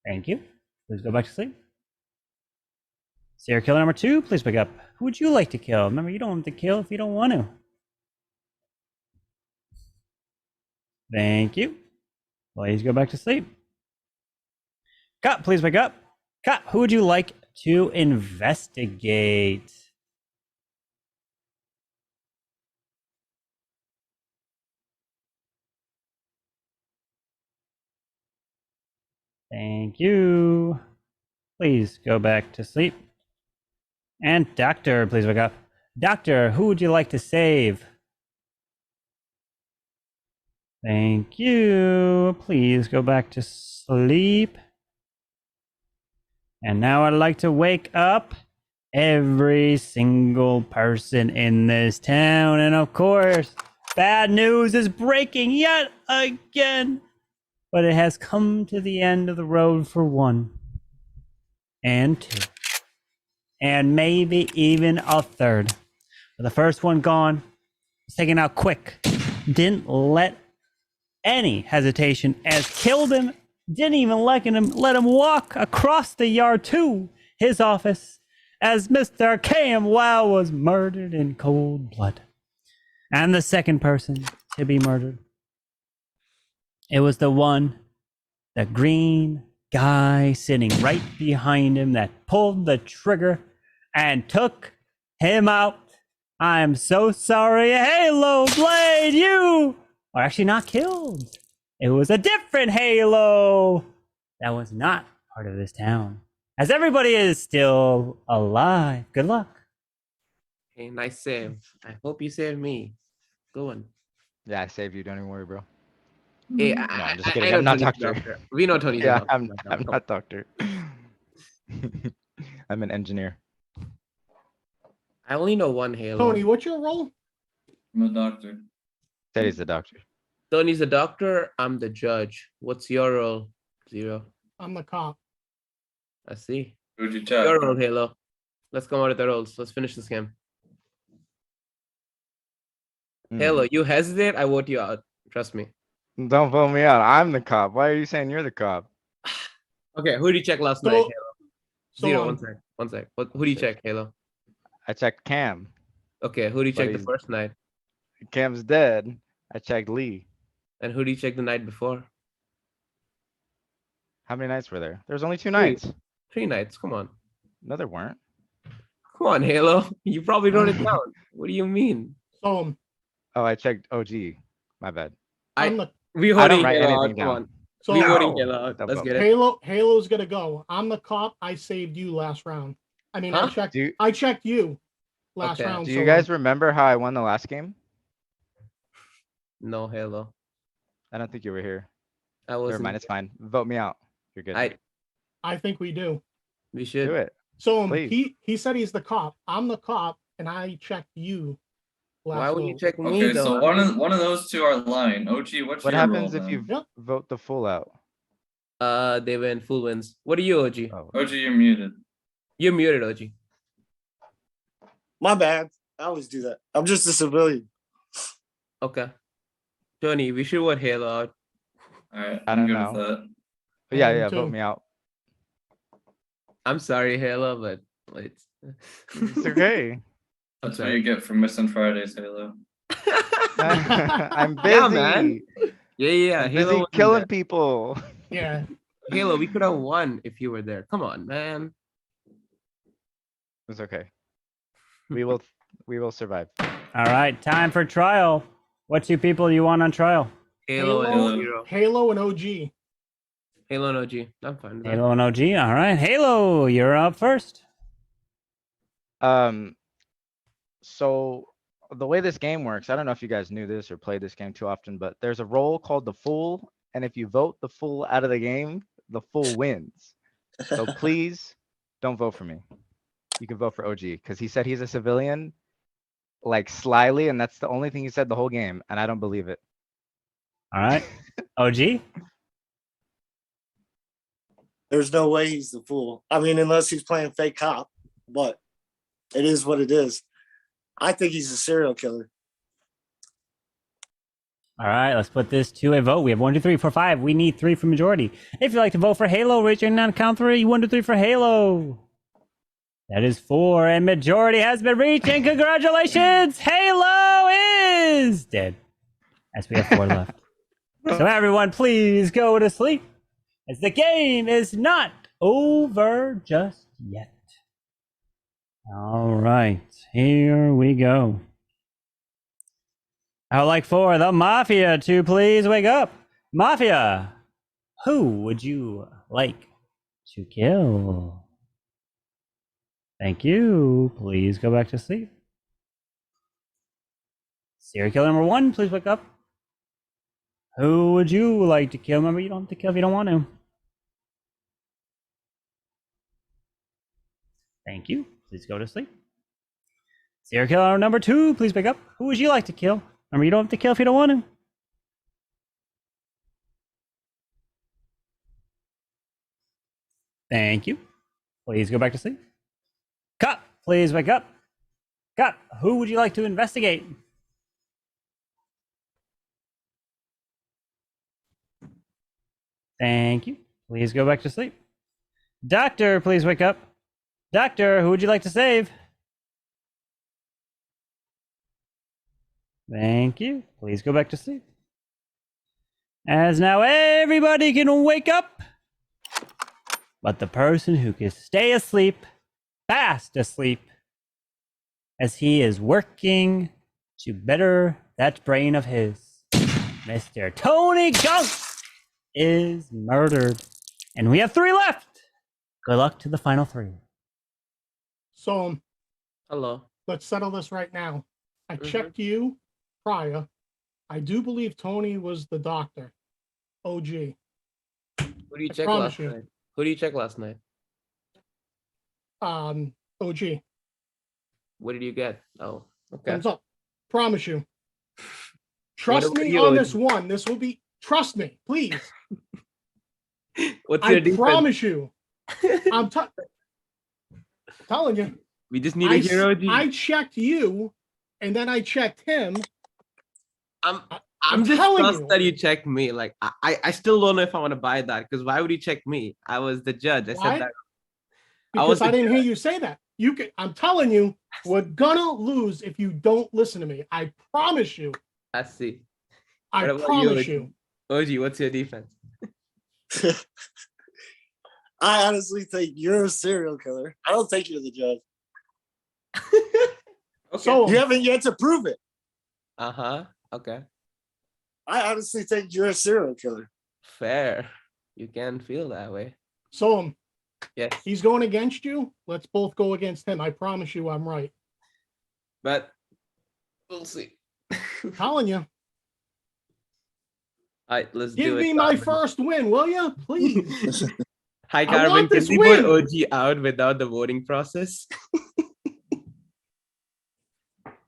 Thank you. Please go back to sleep. Serial killer number 2, please wake up. Who would you like to kill? Remember, you don't have to kill if you don't want to. Thank you. Please go back to sleep. Cop, please wake up. Cop, who would you like to investigate? Thank you. Please go back to sleep. And doctor, please wake up. Doctor, who would you like to save? Thank you. Please go back to sleep. And now I'd like to wake up every single person in this town. And of course, bad news is breaking yet again. But it has come to the end of the road for 1 and 2. And maybe even a 3rd. But the first one gone. Was taken out quick. Didn't let any hesitation as killed him. Didn't even let him walk across the yard to his office as Mr. KM Wow was murdered in cold blood. And the second person to be murdered, it was the green guy sitting right behind him that pulled the trigger and took him out. I'm so sorry, Halo Blade, you are actually not killed. It was a different Halo that was not part of this town. As everybody is still alive. Good luck. Hey, nice save. I hope you saved me. Good one. Yeah, I saved you. Don't even worry, bro. Hey, No, I'm just I kidding. know I'm not Tony's a doctor. We know Tony's a Yeah, doctor. I'm not doctor. I'm an engineer. I only know one Halo. Tony, what's your role? I'm a doctor. Said he's the doctor. Tony's a doctor. I'm the judge. What's your role? 0. I'm the cop. I see. Who'd you check? Your role, Halo. Let's come out with the roles. Let's finish this game. Halo, you hesitate, I vote you out. Trust me. Don't vote me out. I'm the cop. Why are you saying you're the cop? Okay, who did you check last So- night, Halo? so, 0, um, 1 sec. 1 sec. Who do you check, Halo? I checked Cam. Okay, who did you But check the he's- first night? Cam's dead. I checked Lee. And who did you check the night before? How many nights were there? There's only 2 Three. nights. 3 nights. Come on. No, there weren't. Come on, Halo. You probably wrote it down. What do you mean? So Oh, I checked OG. My bad. I'm the We I don't voting write Halo anything out. Come down. on. so We voting No. Halo out. Don't Let's vote. get it. Halo's gonna go. I'm the cop. I saved you last round. I mean, Huh? I checked you last Okay. round. Do so you guys remember how I won the last game? No, Halo. I don't think you were here. I Never wasn't. mind, it's fine. Vote me out. You're good. I think we do. We should. Do it. So Please. he said he's the cop. I'm the cop, and I checked you. Why would you vote. check me Okay, though? so one of those two are lying. OG, what's What your role happens if then? you Yep. vote the full out? They win. Full wins. What are you, OG? Oh, OG, you're muted. You're muted, OG. My bad. I always do that. I'm just a civilian. Okay. Tony, we should vote Halo out. Alright, I I'm don't good know. with that. But yeah, I am yeah, too. vote me out. I'm sorry, Halo, but it's It's okay. That's what sorry. you get for missing Fridays, Halo. I'm busy. Yeah, man. Yeah. I'm Halo busy wasn't killing there. people. Yeah. Halo, we could have won if you were there. Come on, man. It's okay. We will survive. All right, time for trial. What 2 people do you want on trial? Halo Halo. and Zero. Halo and OG. Halo and OG. I'm fine with that. Halo and OG. All right, Halo, you're up first. So the way this game works, I don't know if you guys knew this or played this game too often, but there's a role called the fool, and if you vote the fool out of the game, the fool wins. So please don't vote for me. You can vote for OG because he said he's a civilian, like slyly, and that's the only thing he said the whole game, and I don't believe it. All right, OG. There's no way he's the fool. I mean, unless he's playing fake cop, but it is what it is. I think he's a serial killer. All right, let's put this to a vote. We have 1, 2, 3, 4, 5. We need 3 for majority. If you'd like to vote for Halo, raise your hand on count 3. 1, 2, 3 for Halo. That is 4, and majority has been reached. And congratulations, Halo is dead. As we have 4 left. So everyone, please go to sleep, as the game is not over just yet. All right, here we go. I would like for the Mafia to please wake up. Mafia, who would you like to kill? Thank you. Please go back to sleep. Serial killer number 1, please wake up. Who would you like to kill? Remember, you don't have to kill if you don't want to. Thank you. Please go to sleep. Serial killer number 2, please wake up. Who would you like to kill? Remember, you don't have to kill if you don't want to. Thank you. Please go back to sleep. Cop, please wake up. Cop, who would you like to investigate? Thank you. Please go back to sleep. Doctor, please wake up. Doctor, who would you like to save? Thank you. Please go back to sleep. As now everybody can wake up, but the person who can stay asleep, fast asleep, as he is working to better that brain of his, Mr. Tony Gunk is murdered. And we have 3 left. Good luck to the final 3. So Hello. let's settle this right now. I checked you prior. I do believe Tony was the doctor. OG. Who do you check promise last you. night? Who do you check last night? OG. What did you get? Oh, okay. Thumbs up. Promise you. Trust about me you, on OG? this one. This will be. Trust me, please. What's your I defense? promise you. I'm telling you. We just need a hero. I checked you, and then I checked him. I'm just telling trust you. that you checked me. Like I still don't know if I want to buy that, because why would you check me? I was the judge. I Why? said that. Because I didn't hear you say that. You can. I'm telling you, we're gonna lose if you don't listen to me. I promise you. I see. I What about promise you? you. OG, what's your defense? I honestly think you're a serial killer. I don't think you're the judge. Okay. So You haven't yet to prove it. Uh-huh. Okay. I honestly think you're a serial killer. Fair. You can feel that way. So Yes. he's going against you. Let's both go against him. I promise you, I'm right. But we'll see. Telling you. All right, let's Give do it. me my Carbon. first win, will you? Please. Hi, I Carbon. want Can this we put win. OG out without the voting process?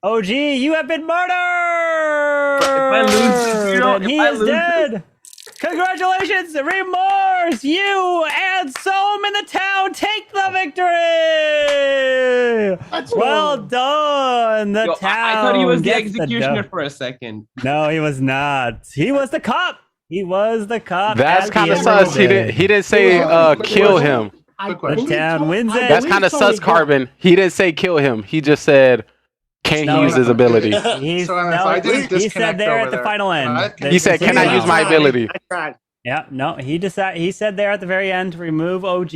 OG, you have been murdered! If I lose, And he is dead! Congratulations, Remorse! You and Soam in the town take the victory! Let's Well go. done! The Yo, town I thought he was the gets executioner dub. for a second. No, he was not. He was the cop. He was the cop. That's at kind the of end of sus. the day. He didn't say kill him. I Quick believe question. Town Tony- wins I it. That's believe kind of Tony sus, got- Carbon. He didn't say kill him. He just said, can No, he use his ability? He's, So, if no, I didn't he said disconnect there over at the there, final can I- end. can He said, can I Yeah. use my ability? I tried. Yeah, no, he said there at the very end to remove OG.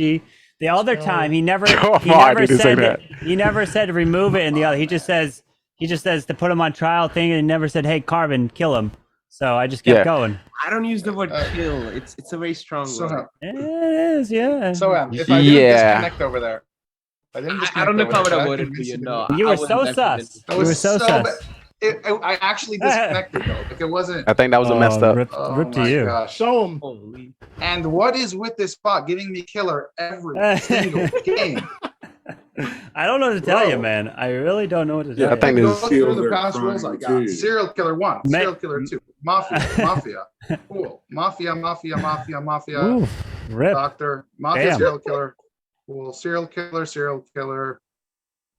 The other time he never Come he on, never he didn't say said that. he never said to remove it in the other. He just says to put him on trial thing, and he never said, "Hey, Carbon, kill him." So I just kept Yeah. going. I don't use the word kill. It's a very strong word. It is, yeah. So if I didn't Yeah. disconnect over there, I don't know if I would have voted for you. No, You I were was so definitely- sus. That You were was so sus. bad. I actually disconnected though. Like it wasn't. I think that was a messed up. Rip, Oh rip to my you. gosh. Show him. Holy. And what is with this bot giving me killer every single game? I don't know what to tell you, Bro. man. I really don't know what to tell Yeah, I you. think Go this- through the Skills past are rules I fine, got. too. Serial killer 1, Ma- serial killer 2, mafia, cool, mafia, Ooh, rip. doctor, mafia, Damn. serial killer, cool, serial killer.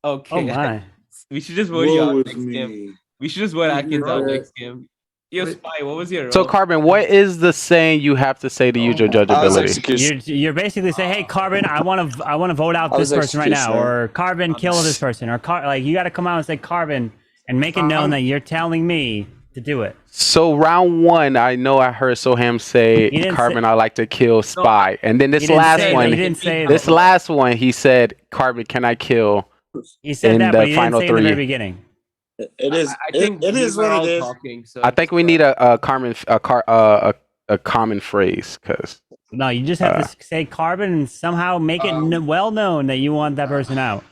Okay. Oh my. We should just vote you Woe out is next game. me. We should just vote Atkins out Bro. next game. Yo, Wait. Spy, what was your role? So, Carbon, what is the saying you have to say to use your judge I was ability? execution. You're basically saying, "Hey, Carbon, I want to vote out I this was person right now," executioner. or "Carbon, kill this person," or like you got to come out and say Carbon and make it known that you're telling me to do it. So round 1, I know I heard Soham say, He didn't Carbon, say- I like to kill Spy. And then He this didn't last say that. one, He didn't say this that. last one, he said, Carbon, can I kill? He said in that, the but he didn't final say in the 3. very beginning. It is. I think it we is were what all it is. talking, so I think we need a common phrase, because No, you just have to say Carbon and somehow make it well known that you want that person out.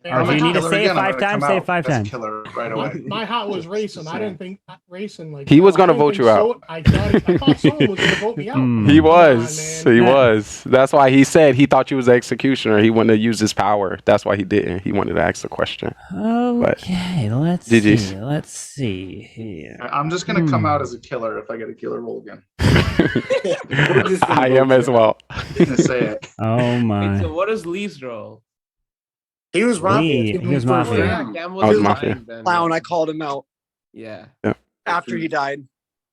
Or if you need to say it 5 times, say it 5 times. Killer right away. My heart was racing. I didn't think racing like He was I gonna didn't vote think you out. I thought someone was gonna vote me out. Hmm. he Come on, was. man. He was. That's why he said he thought you was the executioner. He wanted to use his power. That's why he didn't. He wanted to ask the question. Okay, let's GG's. see. Let's see here. I'm just gonna come out as a killer if I get a killer roll again. We're just gonna I vote am you as out. well. I'm gonna say it. Oh Wait, my. so what is Lee's role? He was Lee, mafia. he was mafia. Yeah, Cam I was fine Mafia. then, Clown, yeah. I called him out Yeah. after he died.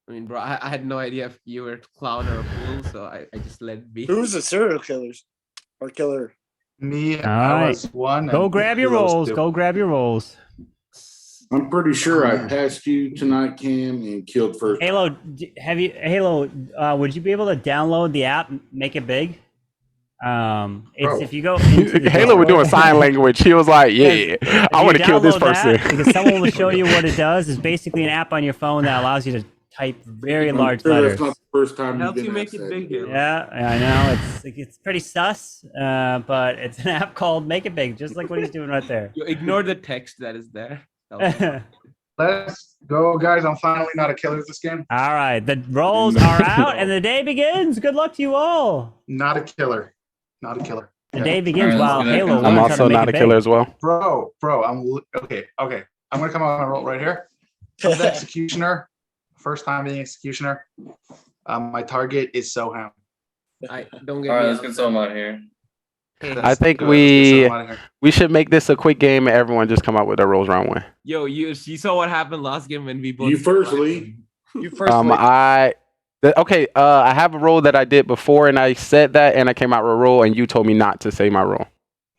I mean, bro, I had no idea if you were a clown or a fool, so I just let it be. Who's the serial killers or killer? Me, All I right. was one. Go and grab your he was rolls. 2. Go grab your rolls. I'm pretty sure I passed you tonight, Cam, and killed first. Halo, would you be able to download the app, make it big? It's Bro. if you go into the Halo was doing Discord- sign language. He was like, yeah, If I you want to kill this download that, person. because someone will show you what it does. It's basically an app on your phone that allows you to type very I'm large sure letters. That's not the first time Helps you've you been make asked it that. big, Halo. Yeah, I know it's pretty sus, but it's an app called Make It Big, just like what he's doing right there. You ignore the text that is there. That Let's go, guys. I'm finally not a killer this game. All right, the rolls are out and the day begins. Good luck to you all. Not a killer. Not a killer. The Okay. day begins All right, while let's do that. Halo learns I'm how also to make not it a killer big. as well. Bro, okay. I'm gonna come out on my roll right here. I'm the executioner. First time being executioner. My target is Soham. I don't get All right, me let's out. get some out of here. I think Good. Let's get Soham out of here. we should make this a quick game and everyone just come out with their rolls round 1. Yo, you saw what happened last game when we both. You first, Lee. You first. Lee. I have a roll that I did before and I said that and I came out with a roll and you told me not to say my roll.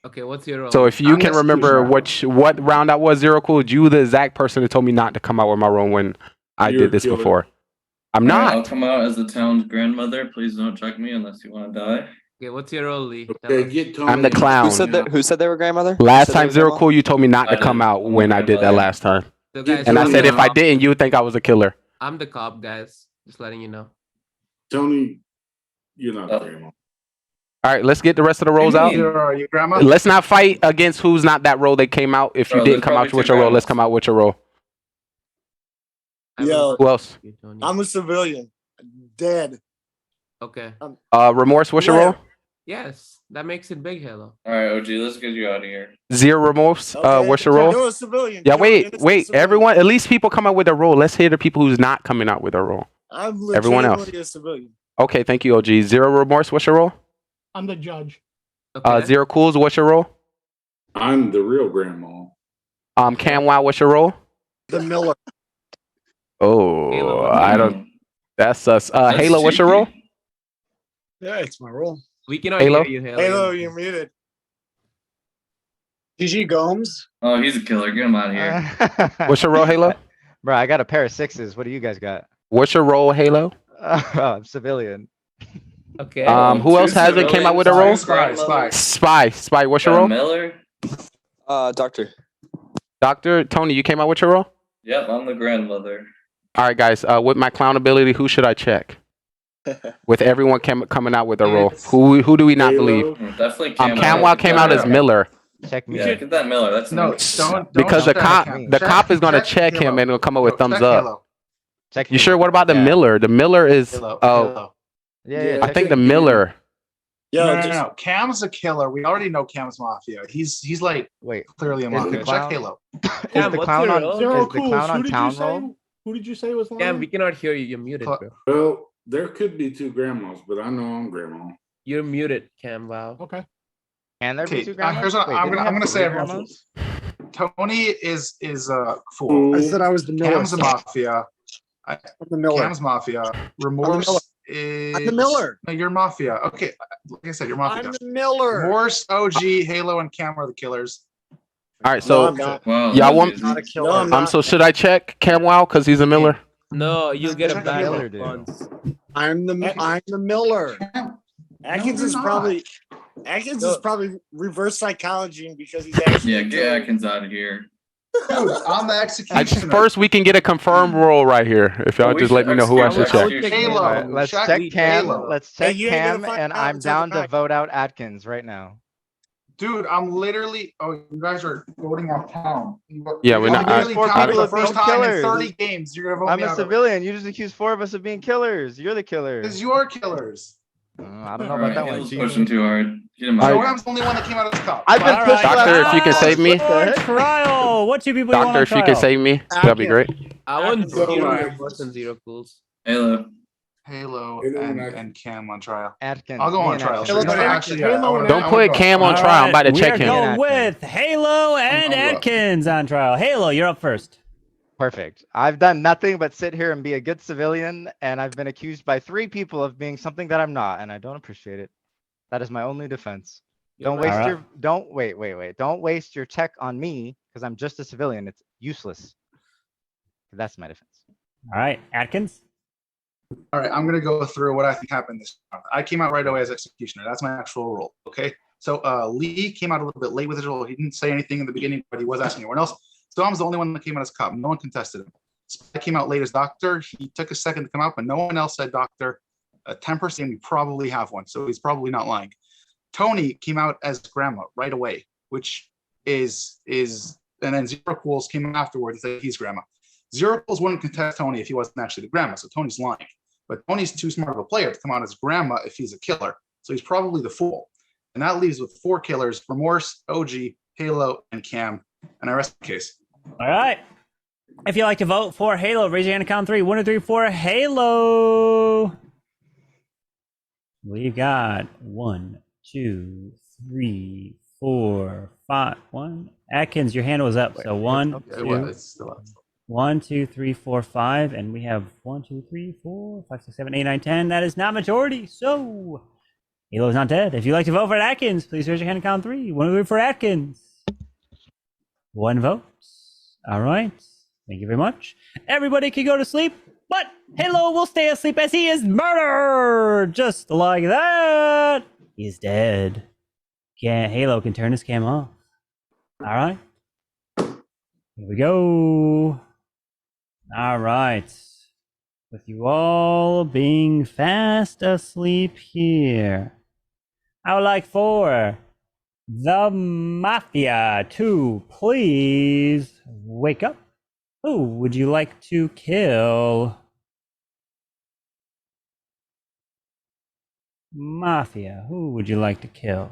Okay, what's your role? So if you I'm can remember executioner. what round that was, Zero Cool, you the exact person that told me not to come out with my roll when I You're a did this killer. before. I'm All right, I'll not. come out as the town's grandmother. Please don't check me unless you want to die. Okay, what's your role, Lee? Tell Okay, us. get Tony. I'm the out. clown. Who said they were grandmother? Last Who said they time were Zero grandma? Cool, you told me not to I come did. out I'm when the I did that grandmother. last time. So Get guys, And I Tony said if I out. didn't, you would think I was a killer. I'm the cop, guys. Just letting you know. Tony, you're not Oh. grandma. All right, let's get the rest of the rolls out. Are you grandma? Let's not fight against who's not that role they came out. If you Bro, didn't there's come out probably with two your role, let's grandmas. come out with your role. I will Yo, vote Who else? for you, Tony. I'm a civilian. Dead. Okay. Remorse, what's your role? Yes, that makes it big, Halo. All right, OG, let's get you out of here. Zero remorse. Okay. What's your role? You're a civilian. Yeah, Kill an wait. innocent civilian. Everyone, at least people come out with a role. Let's hear the people who's not coming out with a role. I'm Everyone else. legitimately a civilian. Okay, thank you, OG. Zero remorse, what's your role? I'm the judge. Okay. Zero cools, what's your role? I'm the real grandma. Cam Wow, what's your role? The Miller. Oh, Halo. I don't. That's us. That's Halo, what's your role? cheeky. Yeah, it's my role. We cannot Halo? hear you, Halo. Halo, you're muted. GG Gomes. Oh, he's a killer. Get him out of here. What's your role, Halo? Bro, I got a pair of sixes. What do you guys got? What's your role, Halo? I'm civilian. Okay. Who else hasn't came out with a role? Spy. Spy, what's your role? Miller. Doctor. Doctor, Tony, you came out with your role? Yep, I'm the grandmother. All right, guys. With my clown ability, who should I check? With everyone coming out with a role, who do we not believe? Definitely Cam Wow came out as Miller. Check me. Yeah, get that Miller. That's No, nice. don't Because the check cop, him. the cop is gonna check him Halo. and it'll come up with No, thumbs check up. Halo. Check You me. sure? What about the Yeah. Miller? The Miller is Halo. oh, Halo. Yeah. I think the Miller. Yo, No, just, no. Cam's a killer. We already know Cam's mafia. He's like Wait. clearly a Is the mafia. clown- Check Halo. Cam, Is the what's clown your on? role? Zero Is the Cools, clown who on did town you say? roll? Who did you say was lying? Cam, we cannot hear you. You're muted, Cl- bro. Well, there could be two grandmas, but I know I'm grandma. You're muted, Cam. Wow. Okay. Can there be Okay, two grandmas? here's what Wait, I'm didn't we gonna have say. three Everyone, grandmas? Tony is a fool. I said I was the Miller. Cam's a mafia. I'm the Miller. Cam's mafia. Remorse Miller. is. I'm the Miller. No, you're mafia. Okay, like I said, you're mafia. I'm the Miller. Remorse, OG, Halo, and Cam are the killers. All right, no, so I'm not. Wow, Y'all that was want- easy. Not a killer. No, I'm not. so should I check Cam Wow because he's a Miller? No, you'll get a Check bad Miller, dude. response. I'm the Miller. Atkins you're is not. probably reverse psychology because he's actually Yeah, a get killer. Atkins out of here. Dude, I'm the executioner. First, we can get a confirmed role right here. If y'all Well, we just let should me know who I execute should check. execution. Halo. All right, let's Check check Cam. Halo. Let's Hey, check you ain't gonna Cam, find and out I'm until down the to fact. vote out Atkins right now. Dude, I'm literally. Oh, you guys are voting out town. Yeah, we're not- Literally Four counted people the of being first time in killers. 30 games. You're gonna vote I'm me a out civilian. You just accused four of us of being killers. You're the killer. because you are killers. I don't know All about right, that one. Halo's Chief. pushing too hard. Get him All out. right. I'm the only one that came out of the cup. I've been All pushed right, left. Doctor, if you can save me. What the heck? Trial. What two people you want Doctor, on if you can trial? save me, that'd be great. I want Atkins go zero right. reports and zero cools. Halo. Halo Halo and, and and Cam on trial. Atkins. I'll go me on and trial. Atkins. Sure. Halo No, and actually, Atkins. yeah, I wanna- Don't I put wanna go. Cam on All trial. I'm about to right, check we are him. going with Halo and I'm up. Atkins on trial. Halo, you're up first. Perfect. I've done nothing but sit here and be a good civilian, and I've been accused by three people of being something that I'm not, and I don't appreciate it. That is my only defense. Don't waste Alright. your wait. Don't waste your check on me because I'm just a civilian. It's useless. That's my defense. All right, Atkins. All right, I'm gonna go through what I think happened this round. I came out right away as executioner. That's my actual role. Okay. So Lee came out a little bit late with his role. He didn't say anything in the beginning, but he was asking everyone else. So I was the only one that came out as cop. No one contested him. Spy came out late as doctor. He took a second to come out, but no one else said doctor. 10%, we probably have one, so he's probably not lying. Tony came out as grandma right away, which is and then Zero Cools came out afterwards and said he's grandma. Zero Cools wouldn't contest Tony if he wasn't actually the grandma, so Tony's lying. But Tony's too smart of a player to come out as grandma if he's a killer, so he's probably the fool. And that leaves with four killers: Remorse, OG, Halo, and Cam. And I rest the case. All right. If you'd like to vote for Halo, raise your hand and count 3. 1, 2, 3, 4. Halo. We've got 1, 2, 3, 4, 5. 1. Atkins, your hand was up. So 1, Yeah, 2, it's still up. 1, 2, 3, 4, 5. And we have 1, 2, 3, 4, 5, 6, 7, 8, 9, 10. That is not majority. So Halo is not dead. If you'd like to vote for Atkins, please raise your hand and count 3. 1, 2, 3 for Atkins. 1 vote. All right. Thank you very much. Everybody can go to sleep, but Halo will stay asleep as he is murdered. Just like that. He's dead. Halo can turn his cam off. All right. Here we go. All right. With you all being fast asleep here, I would like for the Mafia to please wake up. Who would you like to kill? Mafia, who would you like to kill?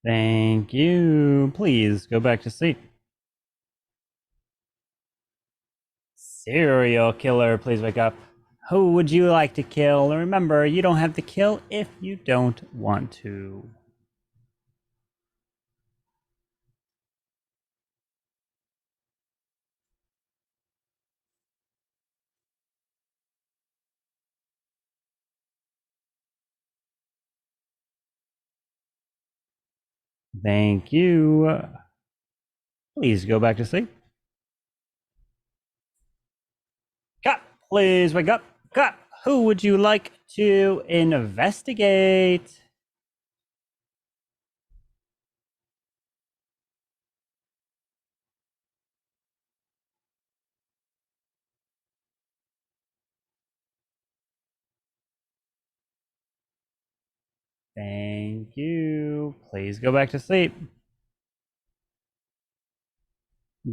Thank you. Please go back to sleep. Serial killer, please wake up. Who would you like to kill? Remember, you don't have to kill if you don't want to. Thank you. Please go back to sleep. Cop, please wake up. Cop, who would you like to investigate? Thank you. Please go back to sleep.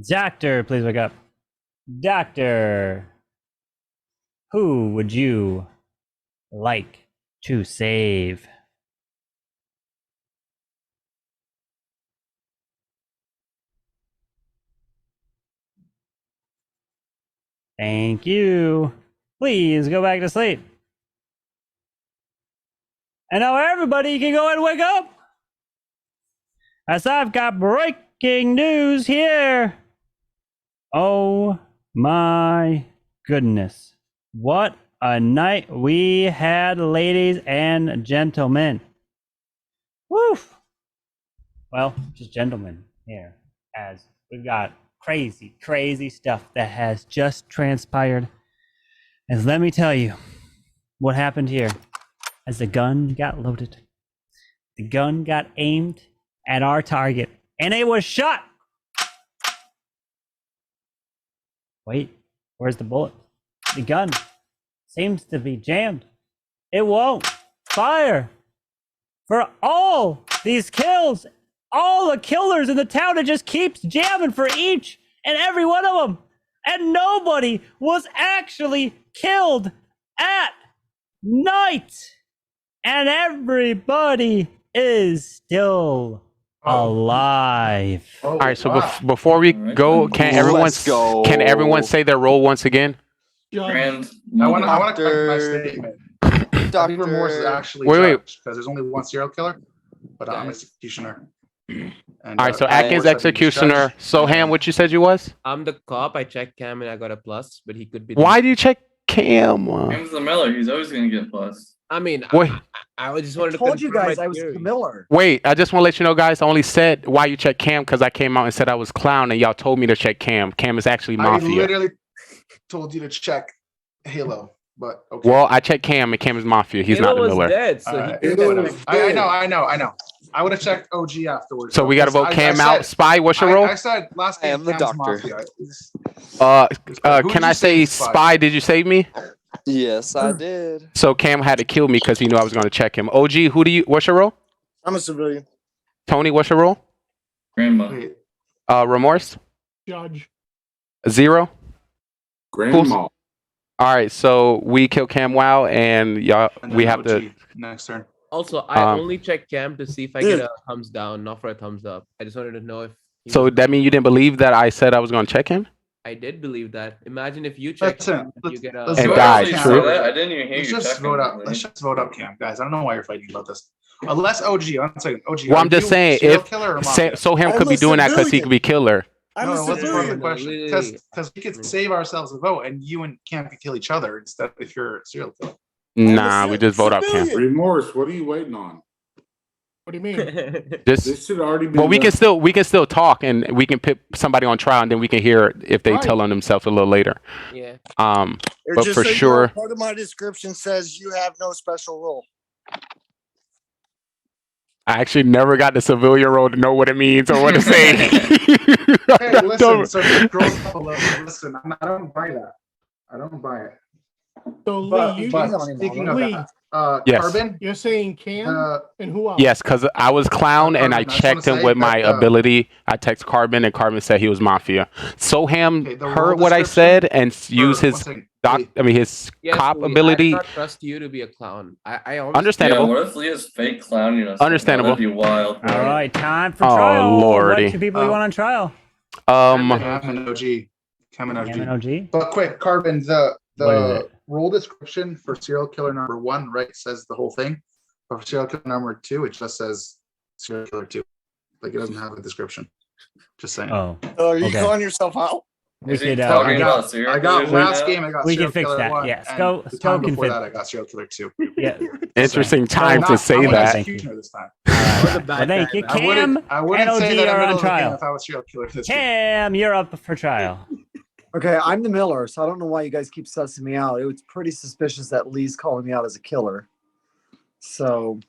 Doctor, please wake up. Doctor, who would you like to save? Thank you. Please go back to sleep. And now everybody can go and wake up, as I've got breaking news here. Oh my goodness. What a night we had, ladies and gentlemen. Woof. Well, just gentlemen here, as we've got crazy, crazy stuff that has just transpired. As let me tell you what happened here. As the gun got loaded, the gun got aimed at our target, and it was shot. Wait, where's the bullet? The gun seems to be jammed. It won't fire. For all these kills, all the killers in the town, it just keeps jamming for each and every one of them. And nobody was actually killed at night. And everybody is still alive. All right, so before we go, can everyone say their role once again? Grand. I want to correct my statement. I think Remorse is actually judge because there's only one serial killer, but I'm executioner. And, all right, so Atkins executioner. Soham, what you said you was? I'm the cop. I checked Cam and I got a plus, but he could be. Why do you check Cam? Cam's the Miller. He's always gonna get plus. I mean, wait. I just wanted to told you confirm guys my I was theory. the Miller. Wait, I just want to let you know, guys. I only said why you check Cam because I came out and said I was clown, and y'all told me to check Cam. Cam is actually Mafia. I literally told you to check Halo, but okay. Well, I checked Cam, and Cam is Mafia. He's Halo not the was Miller. dead, so I know. I would have checked OG afterwards. So we got to vote Cam out. Spy, what's your role? I said last game. I am the doctor. Can I say Spy? Did you save me? Yes, I did. So Cam had to kill me because he knew I was going to check him. OG, what's your role? I'm a civilian. Tony, what's your role? Grandma. Remorse? Judge. 0? Grandma. All right, so we kill Cam Wow, and y'all, we have to. Next turn. Also, I only checked Cam to see if I get a thumbs down, not for a thumbs up. I just wanted to know if. So that means you didn't believe that I said I was going to check him? I did believe that. Imagine if you check Listen, and you get a. let's And vote died, up, You Cam. true. say that? I didn't even hear Let's you just checking. vote up. Lee. Let's just vote up, Cam, guys. I don't know why you're fighting about this. Unless OG, one second, OG. Well, are I'm just you saying, serial if killer or mafia? Soham could be doing that because he could be killer. I'm No, a it wasn't part of the civilian. question. Because we could save ourselves a vote, and you and Cam could kill each other instead if you're a serial killer. Nah, we just vote up Cam. civilian. Remorse, what are you waiting on? What do you mean? This Just should already be. well, we can still talk, and we can put somebody on trial, and then we can hear if they Right. tell on themselves a little later. Yeah. But Just for so you know, sure, part of my description says you have no special role. I actually never got the civilian role to know what it means or what to say. Hey, listen, so scroll up a little. Listen, I don't buy that. I don't buy it. So But, Lee, but speaking of Lee, that, Yes. Carbon, you're saying Cam and who else? Yes, because I was clown and I Carbon, I just checked wanna him say with my that, ability. I text Carbon and Carbon said he was Mafia. Soham Okay, the heard role what I description said and used for- his one second, his Yes, cop Lee, ability. I do not trust you to be a clown. I honestly. Understandable. Yeah, what if Leah's fake clowning us? Understandable. That'd be wild. All right, time for Oh, trial. lordy. What two people you want on trial? Cam and OG. Cam and Cam and OG. OG. But quick, Carbon, What is the it? role description for serial killer number 1, right, says the whole thing. But for serial killer number 2, it just says serial killer 2. Like it doesn't have a description. Just saying. Oh, So are you Okay. calling yourself out? we Is he could. talking I about got, serial I got killers right last now? game. I got We can serial fix killer that. 1. Yeah, and Sko the time can before fit. that, I got serial killer 2. Yeah. Interesting time to Not- say I'm an that. executioner this time. Well, thank you, I Cam wouldn't and say OG that I'm are middle on of the game trial. if I was serial killer this game. Cam, you're up for trial. Okay, I'm the Miller, so I don't know why you guys keep sussing me out. It was pretty suspicious that Lee's calling me out as a killer. So,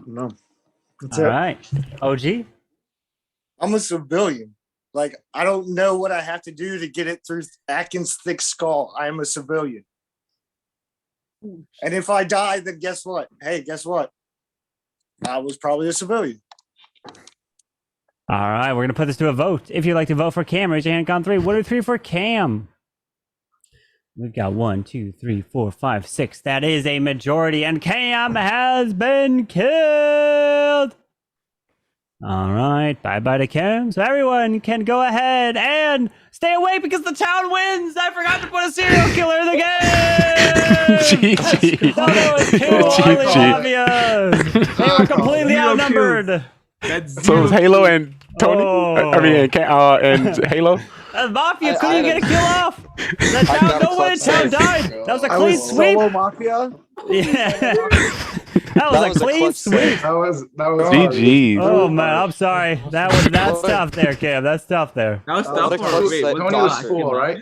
no. That's All it. right, OG. I'm a civilian. Like, I don't know what I have to do to get it through Atkins' thick skull. I am a civilian. And if I die, then guess what? Hey, guess what? I was probably a civilian. All right, we're gonna put this to a vote. If you'd like to vote for Cam, raise your hand. Count 3. 1, 2, 3 for Cam. We've got 1, 2, 3, 4, 5, 6. That is a majority, and Cam has been killed. All right, bye-bye to Cam. So everyone can go ahead and stay away because the town wins. I forgot to put a serial killer in the game. GG. No, no, it's Halo only Mafias. They were completely Zero outnumbered. So it was Halo and Tony. I mean, and Halo. Mafia couldn't get a kill off. The got town, a no way, clutch town save. died. That was a I clean was sweep. solo mafia. Yeah. That That was was a a clean clutch sweep. save. That was GG. Oh man, I'm sorry. That's tough there, Cam. That's tough there. That was What tough a for clutch wait, save. what Tony was doctor? fool, right?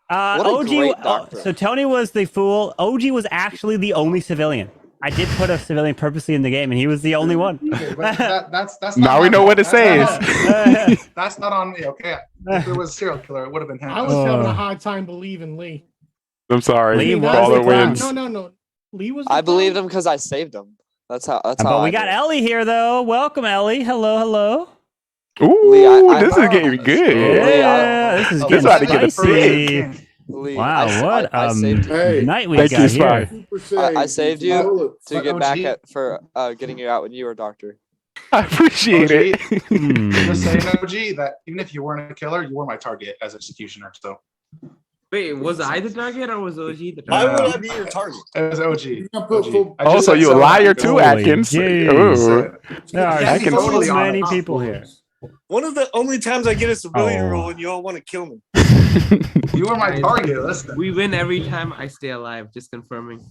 What a OG. great doctor. So Tony was the fool. OG was actually the only civilian. I did put a civilian purposely in the game, and he was the only one. Okay, but that's not Now we my know fault. what it That's not says. on- That's not on me. Okay, if it was a serial killer, it would have been him. I was having a hard time believing Lee. I'm sorry. Lee was Caller the clown. wins. No. Lee was. I the believed clown? him because I saved him. That's how. That's how. But I we got do it. Ellie here, though. Welcome, Ellie. Hello, hello. Ooh, Lee, I- this is getting good. Yeah, this is Oh, getting this ought to get a spicy. Lee, Wow, what I saved you. Hey, night we Thank got you, here. Spy. super save. I saved you to But get back OG at for getting you out when you were a doctor. I appreciate it. Hmm. Just saying, OG, that even if you weren't a killer, you were my target as executioner. So Wait, was I the target or was OG the Why target? would I be your target? it was OG. You can put OG. full- I just Oh, so said you a so liar because- too, Holy Atkins? jeez. Ooh. There are Yeah, I can so totally many honest. people here. One of the only times I get a civilian Oh. role and you all want to kill me. You were my target. Listen. We win every time I stay alive, just confirming.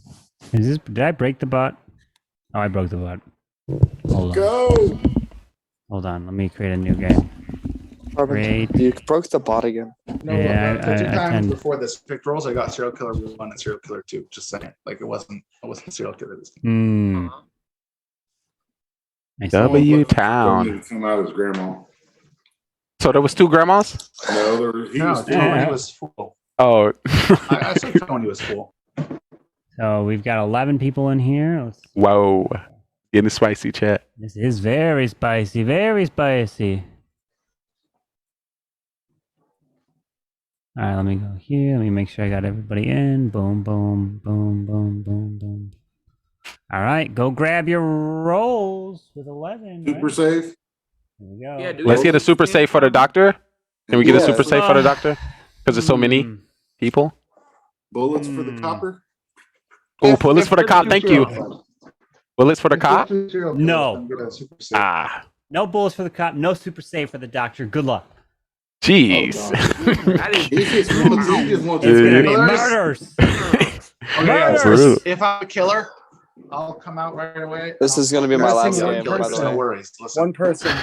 Did I break the bot? Oh, I broke the bot. Hold on. Go. Hold on. Let me create a new game. Great. You broke the bot again. No, Yeah, the two I times tend- before this picked roles, I got serial killer 1 and serial killer 2. Just saying, like I wasn't serial killer this time. Hmm. I see. W Don't Town. need to come out as grandma. So there was 2 grandmas? No, there was, he No, was Tony was full. Oh. I said Tony was full. So we've got 11 people in here. Whoa. Getting spicy, chat. This is very spicy. Very spicy. All right, let me go here. Let me make sure I got everybody in. Boom, boom, boom, boom, boom, boom. All right, go grab your rolls with 11. super right? safe. Here we go. Yeah, dude. Let's get a super save for the doctor. Can we get a Yeah. super safe for the doctor? Because there's so many Hmm. people. Bullets for the copper. Oh, bullets for the cop. Thank you. Bullets for the cop. No. Ah, No bullets for the cop. No super save for the doctor. Good luck. jeez. He just wants It's gonna Dude. be murders. Okay, guys, Brutal. if I'm a killer, I'll come out right away. This is gonna be my last game, by the No way. worries. Listen. One person.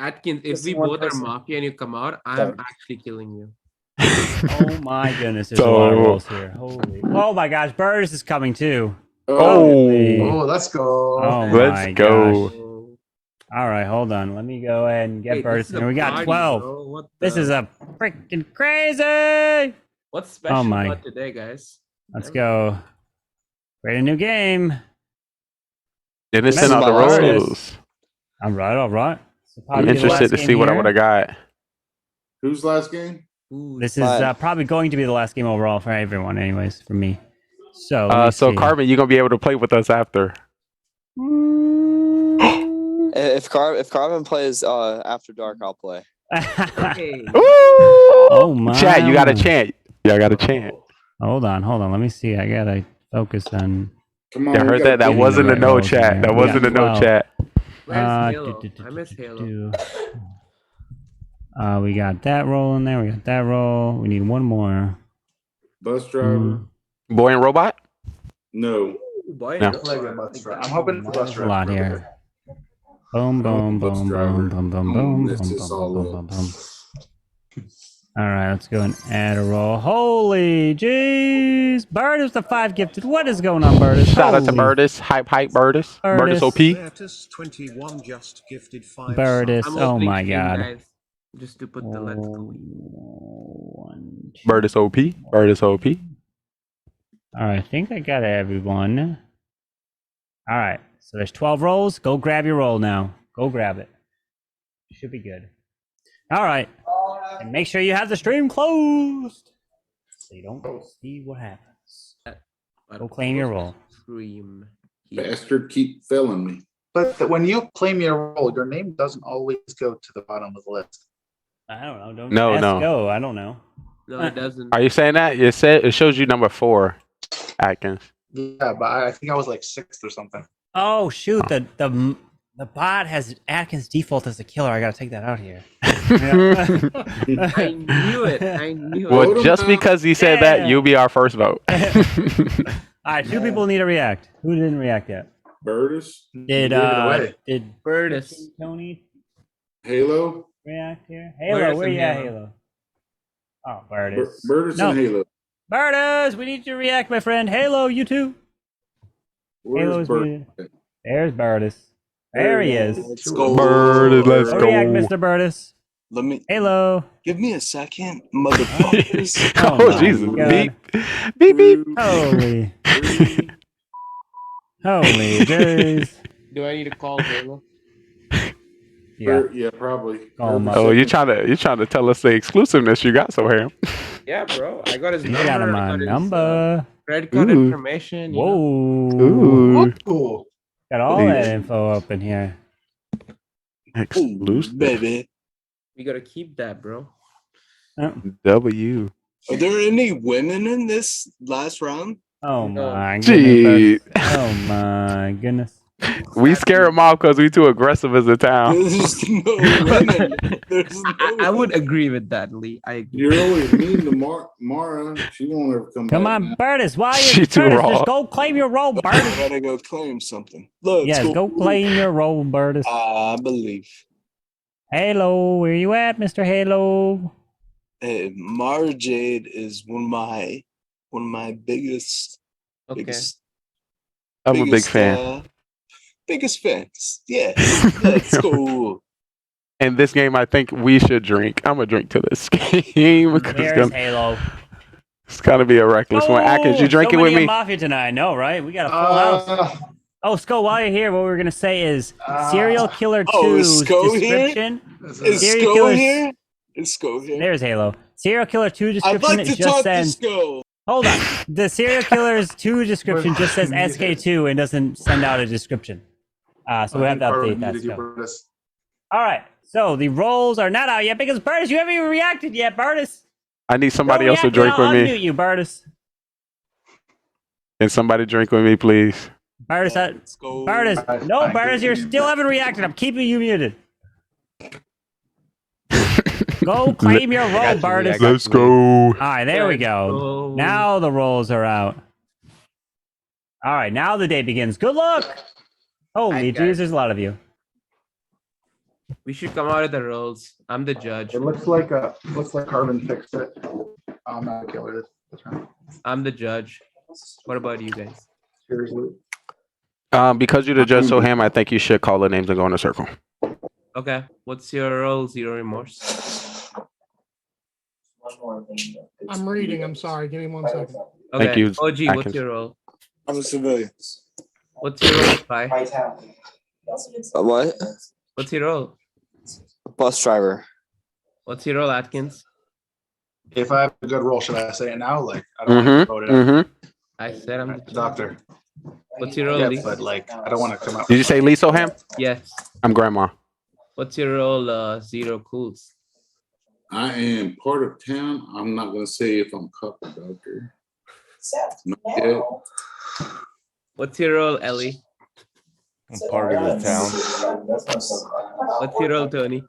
Atkins, if Just we one both are person. mafia and you come out, I'm actually killing you. Oh my goodness, there's a lot of rolls here. Holy. Oh my gosh, Burrs is coming too. Holy. Oh, let's go. Oh Let's my go. gosh. All right, hold on. Let me go ahead and get Wait, Burrs. this is a Here we got party, 12. bro. What This the- is a freaking crazy. What's special my. about today, guys? Let's go. Create a new game. Didn't send out the rolls. All right, all right. So I'm probably the interested last to game see what I here. would have got. Whose last game? This is probably going to be the last game overall for everyone, anyways, for me. So, So Carmen, you're gonna be able to play with us after. If Carmen plays After Dark, I'll play. Hey. Oh my! Chat, you got a chant. Yeah, got a chant. Hold on. Let me see. I gotta focus on. Come on. Yeah, I heard that. That wasn't a no chat. That wasn't a no chat. Where's Halo? I miss Halo. We got that roll in there. We got that roll. We need one more. Bus driver. Boy and robot. No. Boy, No. I'm hoping for bus There's a lot driver. here. Boom, boom, Bus boom, driver. boom, boom, boom, boom, Mess boom, this boom, all boom, up. boom, boom. All right, let's go and add a roll. Holy jeez! Bird is the 5 gifted. What is going on, Birdis? Shout out to Holy Birdis. Hype, Birdis. Birdis OP. Birdis. I'm Oh opening my stream, god. guys, just to put the let's go. Birdis OP. Birdis OP. All right, I think I got everyone. All right, so there's 12 rolls. Go grab your roll now. Go grab it. Should be good. All right, and make sure you have the stream closed so you don't see what happens. Go claim your roll. Stream. Bastard, keep failing me. But when you claim your role, your name doesn't always go to the bottom of the list. I don't know. Don't No, ask no. Go. I don't know. No, it doesn't. Are you saying that? It shows you number 4, Atkins. Yeah, but I think I was like 6th or something. Oh shoot! The bot has Atkins default as a killer. I gotta take that out here. I knew it. I knew Well, it. just because he said that, you'll be our first vote. All right, 2 people need to react. Who didn't react yet? Birdis. Did Birdis. Tony Halo. react here? Halo, where you at, Halo? Oh, Birdis. Birdis No. and Halo. Birdis, we need you to react, my friend. Halo, you too. Halo's Where's muted. There's Birdis. There he is. Let's go. Birdis, let's Go react, go. Mr. Birdis. Let me Halo. give me a second, motherfuckers. Oh, my Jesus. God. Beep. Beep, beep. Holy. Holy jeez. Do I need to call Halo? Yeah. Yeah, probably. Call him up. Oh, you're trying to tell us the exclusiveness you got so here. Yeah, bro. I got his You number. got him I on got his, number. credit card Ooh. information. you know? Whoa. Ooh. Got all Please. that info up in here. Exclusive. Baby. We gotta keep that, bro. W. Are there any women in this last round? Oh No. my Gee. goodness. Oh my goodness. We scare them off because we too aggressive as a town. There's no women. There's no I would women. agree with that, Lee. I agree. You're always mean to Mara. She won't ever come Come back. on, Birdis. Why are She you too Birdis? raw. Just go claim your role, I Birdis. gotta go claim something. Let's Yes, go claim your role, Birdis. I believe. Halo, where you at, Mr. Halo? Mara Jade is one of my biggest Okay. I'm a big biggest, fan. Biggest fans. Yeah. Let's go. In this game, I think we should drink. I'm gonna drink to this game because There's Halo. it's gonna be a reckless one. Atkins, you drinking so with many me? Mafia tonight, I know, right? We got a full house. Oh, Sko, while you're here, what we're gonna say is Serial Killer 2's is Sko here? description. Is Serial Sko Killer's- here? Is Sko here? There's Halo. Serial Killer 2 I'd description like to just talk says. to Sko. Hold on. The Serial Killer's 2 description just says SK2 and doesn't send out a description. So we have to update that stuff. All right. So the rolls are not out yet because Burtis, you haven't even reacted yet, Burtis. I need somebody Don't else to react, then drink with I'll me. unmute you, Burtis. Can somebody drink with me, please? Burtis, Burtis. No, Burtis, you still haven't reacted. I'm keeping you muted. Go claim your roll, Burtis. Let's go. All right, there we go. go. Now the rolls are out. All right, now the day begins. Good luck. Holy guys. jeez, there's a lot of you. We should come out of the rolls. I'm the judge. It looks like Carbon fixed it. I'm not a killer. That's right. I'm the judge. What about you guys? Seriously. Because you're the judge, so Ham, I think you should call the names and go in a circle. Okay. What's your role? Zero remorse. I'm reading. I'm sorry. Give me 1 second. Okay. Thank you, OG, what's Atkins. your role? I'm a civilian. What's your role, Spy? What? What's your role? Bus driver. What's your role, Atkins? If I have a good roll, should I say it now? Like I don't want to vote it out. Mm-hmm. I said I'm the Doctor. What's your role, Yeah, Lee? but like I don't want to come out. Did you say Lisa Ham? Yes. I'm Grandma. What's your role, Zero Cools? I am part of town. I'm not gonna say if I'm cop or doctor. Not yet. What's your role, Ellie? I'm part of the town. What's your role, Tony?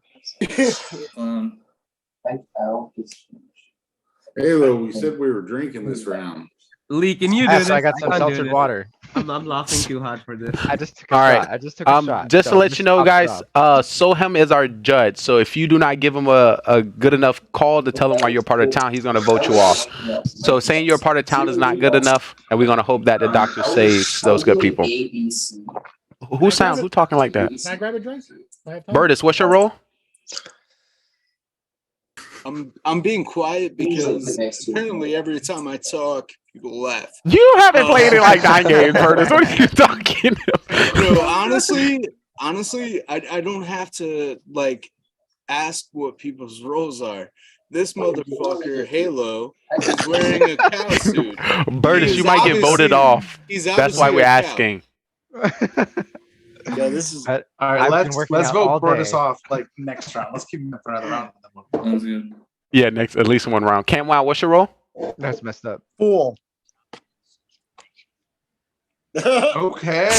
Halo, we said we were drinking this round. Lee, can you do Yes, this? I got some can't do seltzered this. water. I'm laughing too hard for this. I just took a All right. shot. I just took a shot. Just to So let you know, top guys, off. Sohem is our judge. So if you do not give him a good enough call to tell him why you're part of town, he's gonna vote you off. So saying you're part of town is not good enough, and we're gonna hope that the doctor saves those good people. Who talking like that? Can I grab a drink? I have time? Burtis, what's your role? I'm being quiet because apparently every time I talk, people laugh. You haven't played it like 9 games, Burtis. What are you talking about? No, honestly, I don't have to like ask what people's roles are. This motherfucker, Halo, is wearing a cow suit. Burtis, you might get voted off. That's why we're asking. Yeah, this is all I've right. been working Let's out vote all Burtis day. off like next round. Let's keep him for another round. Sounds good. Yeah, next at least 1 round. Cam, wow, what's your role? That's messed up. Fool. Okay.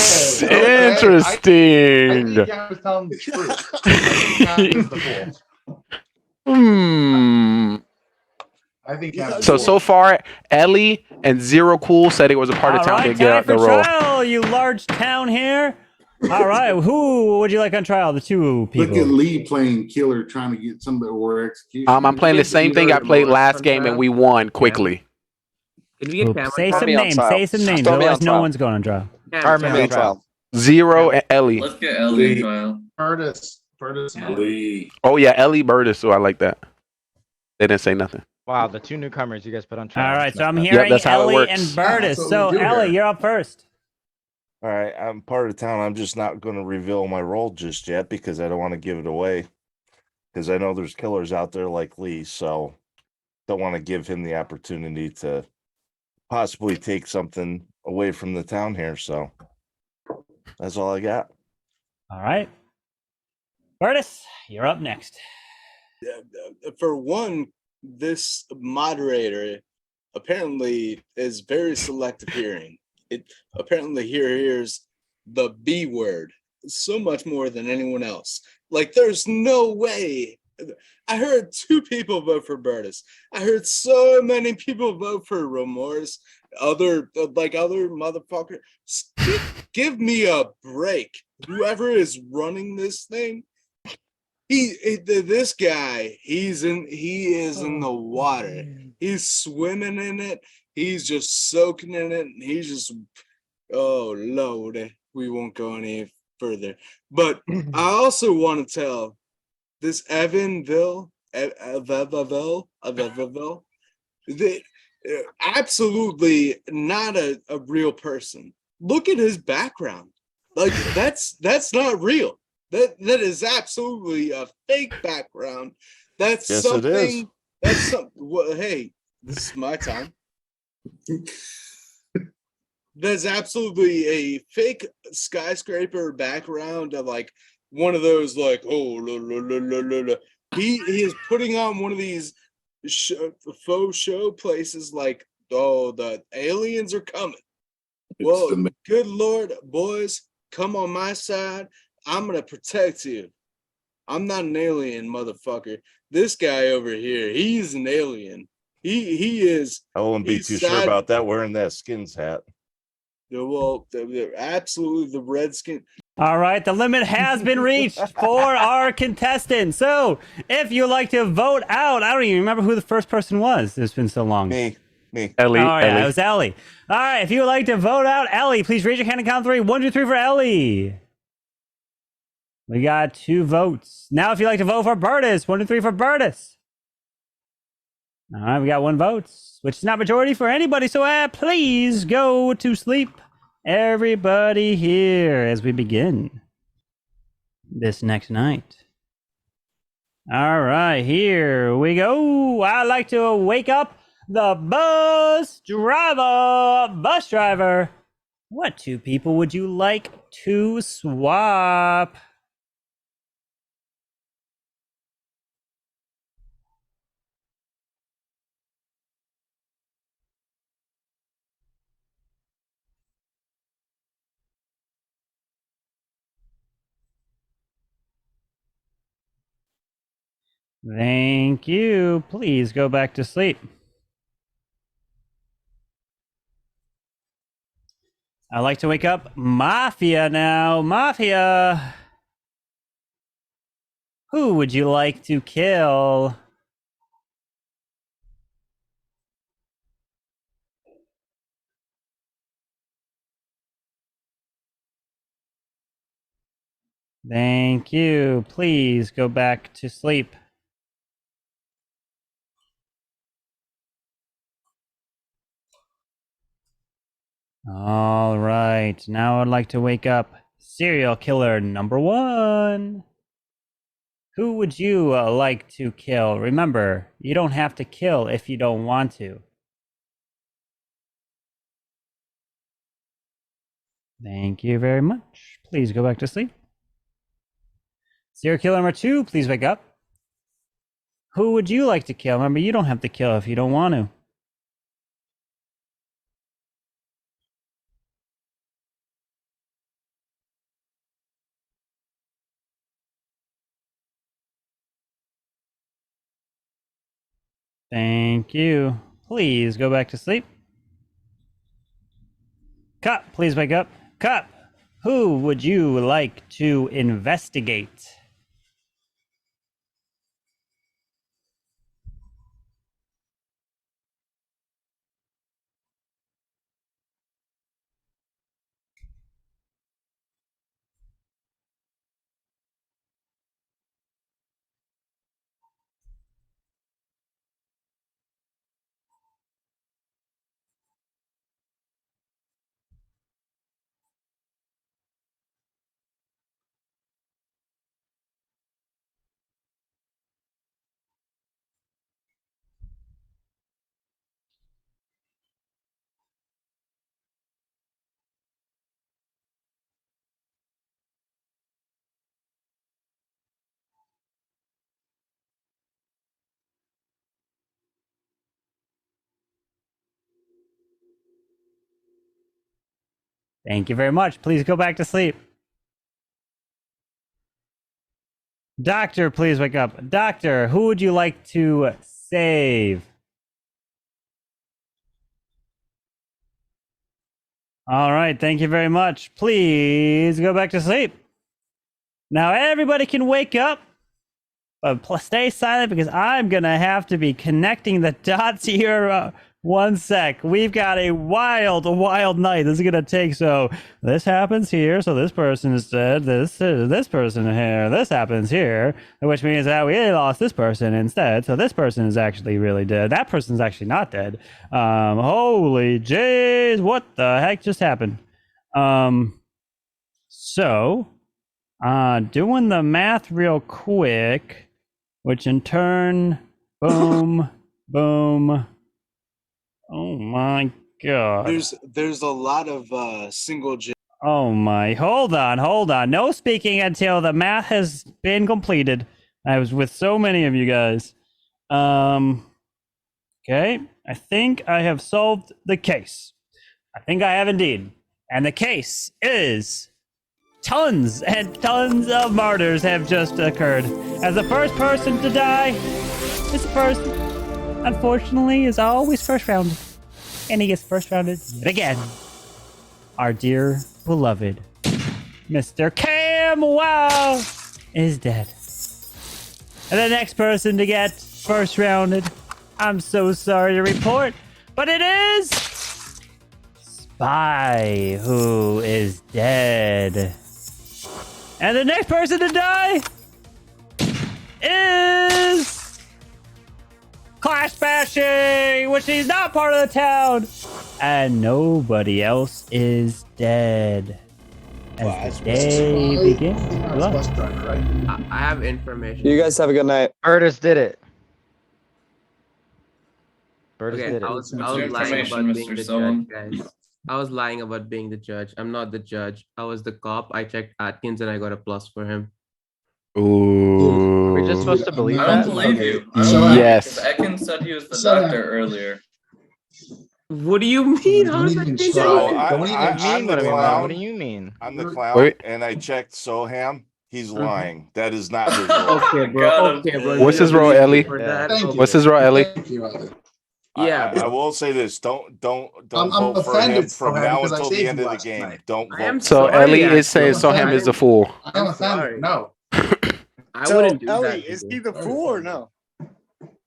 Interesting. I was telling the truth. I think Cam is the fool. I think Cam is the So fool. far, Ellie and Zero Cool said it was a part of All town right, to get time out the for role. trial, you large town here. All right, who would you like on trial? The two Look at people. Lee playing killer, trying to get somebody or execution. I'm playing the same thing I played last game and we won quickly. Can we get Oops, Cameron? say some me on names. trial. Say some names. Throw me on Otherwise, no trial. one's going on trial. Armin Main on trial. trial. Zero and Ellie. Let's get Ellie in trial. Burtis. Lee. Oh yeah, Ellie Burtis. So I like that. They didn't say nothing. Wow, the 2 newcomers you guys put on trial. All right, so I'm Messed up. hearing that's how it Ellie works. and that's Burtis. what So we do Ellie, here. you're up first. All right, I'm part of town. I'm just not going to reveal my role just yet because I don't want to give it away. Because I know there's killers out there like Lee, so don't want to give him the opportunity to possibly take something away from the town here. So that's all I got. All right. Burtis, you're up next. for one, this moderator apparently is very selective hearing. It apparently hears the B word so much more than anyone else. Like, there's no way. I heard 2 people vote for Burtis. I heard so many people vote for Remorse. Other motherfucker. Give me a break. Whoever is running this thing, this guy, he is in the water. He's swimming in it. He's just soaking in it. And he's just, oh Lord, we won't go any further. But I also want to tell this Evanville, absolutely not a real person. Look at his background. Like, that's not real. That is absolutely a fake background. That's Yes, something. it is. That's something. Well, hey, this is my time. There's absolutely a fake skyscraper background of like one of those like, oh, la, la, la, la, la, la. He is putting on one of these faux show places like, oh, the aliens are coming. Well, good Lord, boys, come on my side. I'm going to protect you. I'm not an alien, motherfucker. This guy over here, he's an alien. He is. I wouldn't be too sure about that wearing that Skins hat. Well, they're absolutely the Redskin. All right, the limit has been reached for our contestants. So if you like to vote out, I don't even remember who the first person was. It's been so long. Me. Ellie. Oh, yeah, it was Ellie. All right, if you would like to vote out Ellie, please raise your hand and count 3. 1, 2, 3 for Ellie. We got 2 votes. Now, if you'd like to vote for Bertus, 1, 2, 3 for Bertus. All right, we got 1 vote, which is not majority for anybody. So please go to sleep, everybody here, as we begin this next night. All right, here we go. I'd like to wake up the bus driver. What 2 people would you like to swap? Thank you. Please go back to sleep. I'd like to wake up Mafia now. Mafia. Who would you like to kill? Thank you. Please go back to sleep. All right. Now I'd like to wake up serial killer number 1. Who would you like to kill? Remember, you don't have to kill if you don't want to. Thank you very much. Please go back to sleep. Serial killer number 2, please wake up. Who would you like to kill? Remember, you don't have to kill if you don't want to. Thank you. Please go back to sleep. Cop, please wake up. Cop, who would you like to investigate? Thank you very much. Please go back to sleep. Doctor, please wake up. Doctor, who would you like to save? All right, thank you very much. Please go back to sleep. Now everybody can wake up, but stay silent because I'm going to have to be connecting the dots here. 1 sec. We've got a wild night. This is going to take, so this happens here, so this person is dead. This person here. This happens here, which means that we lost this person instead. So this person is actually really dead. That person's actually not dead. Holy jeez, what the heck just happened? So, doing the math real quick, which in turn, boom, boom. Oh my god. There's a lot of single gen. Oh my, hold on. No speaking until the math has been completed. I was with so many of you guys. Okay, I think I have solved the case. I think I have indeed. And the case is tons and tons of martyrs have just occurred. As the first person to die, this person, unfortunately, is always first rounded. And he gets first rounded yet again. Our dear beloved Mr. Cam Wow is dead. And the next person to get first rounded, I'm so sorry to report, but it is Spy who is dead. And the next person to die is Clash Bashing, which is not part of the town. And nobody else is dead. As the day begins. I have information. You guys have a good night. Curtis did it. Curtis Okay, did it. I was lying about being the judge, guys. I was lying about being the judge. I'm not the judge. I was the cop. I checked Atkins and I got a plus for him. Ooh. Are we just supposed to believe I that? don't believe you. Yes. Atkins said he was the doctor earlier. What do you mean? How does that change So anything? I'm the clown. What do you mean? I'm the clown, Wait. and I checked Soham. He's lying. That is not his role. Okay, bro. Okay, bro. What's You his don't role, believe Ellie? me for that? Thank you. What's his role, Ellie? Thank you, Ellie. Yeah, I will say this: don't I'm vote for him offended, from Soham, now because I until the saved end you of the last game. night. Don't I am vote. So sorry, Ellie is saying actually. Soham is a fool. I'm offended. sorry. No. I So, wouldn't do Ellie, that. is to he you. the fool or no?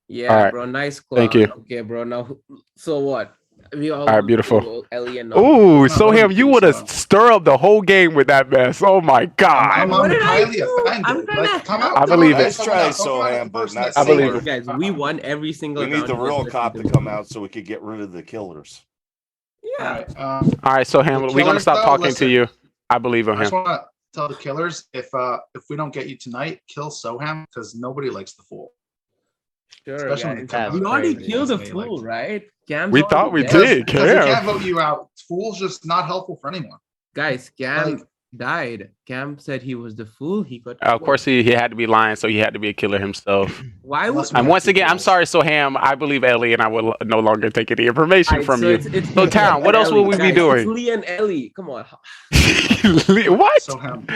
Yeah, Alright. bro. Nice clown. Thank you. Okay, bro. Now, so what? We all Alright, beautiful. vote Ellie and not. Ooh, I'm Soham, not you voting would for have Soham. stirred up the whole game with that mess. Oh my god. I'm What did I highly do? offended. I'm trying Like, to come help out. I believe there, it. Let's try Don't come out as Soham, the but person not that I believe saved it. you. Guys, we won every single We need round. the You guys real listened cop to to me. come out so we could get rid of the killers. Yeah. All right. All right, Soham, The we're gonna killers, stop though, talking to listen. you. I believe in I just him. want to tell the killers if we don't get you tonight, kill Soham because nobody likes the fool. Sure, Especially when guys. they come That's We out already crazy. killed the against me, fool, like- right? Cam's We already thought we dead. did. Because we Cam. can't vote you out. Fool's just not helpful for anyone. Guys, Cam Like- died. Cam said he was the fool. He got. Of course, he had to be lying, so he had to be a killer himself. Why would? Unless we And have once two again, I'm fools. sorry, Soham. I believe Ellie, and I will no longer take any information Alright, from so you. it's So, Town, what else will we be Guys, doing? It's Lee and Ellie. Come on, What? Soham.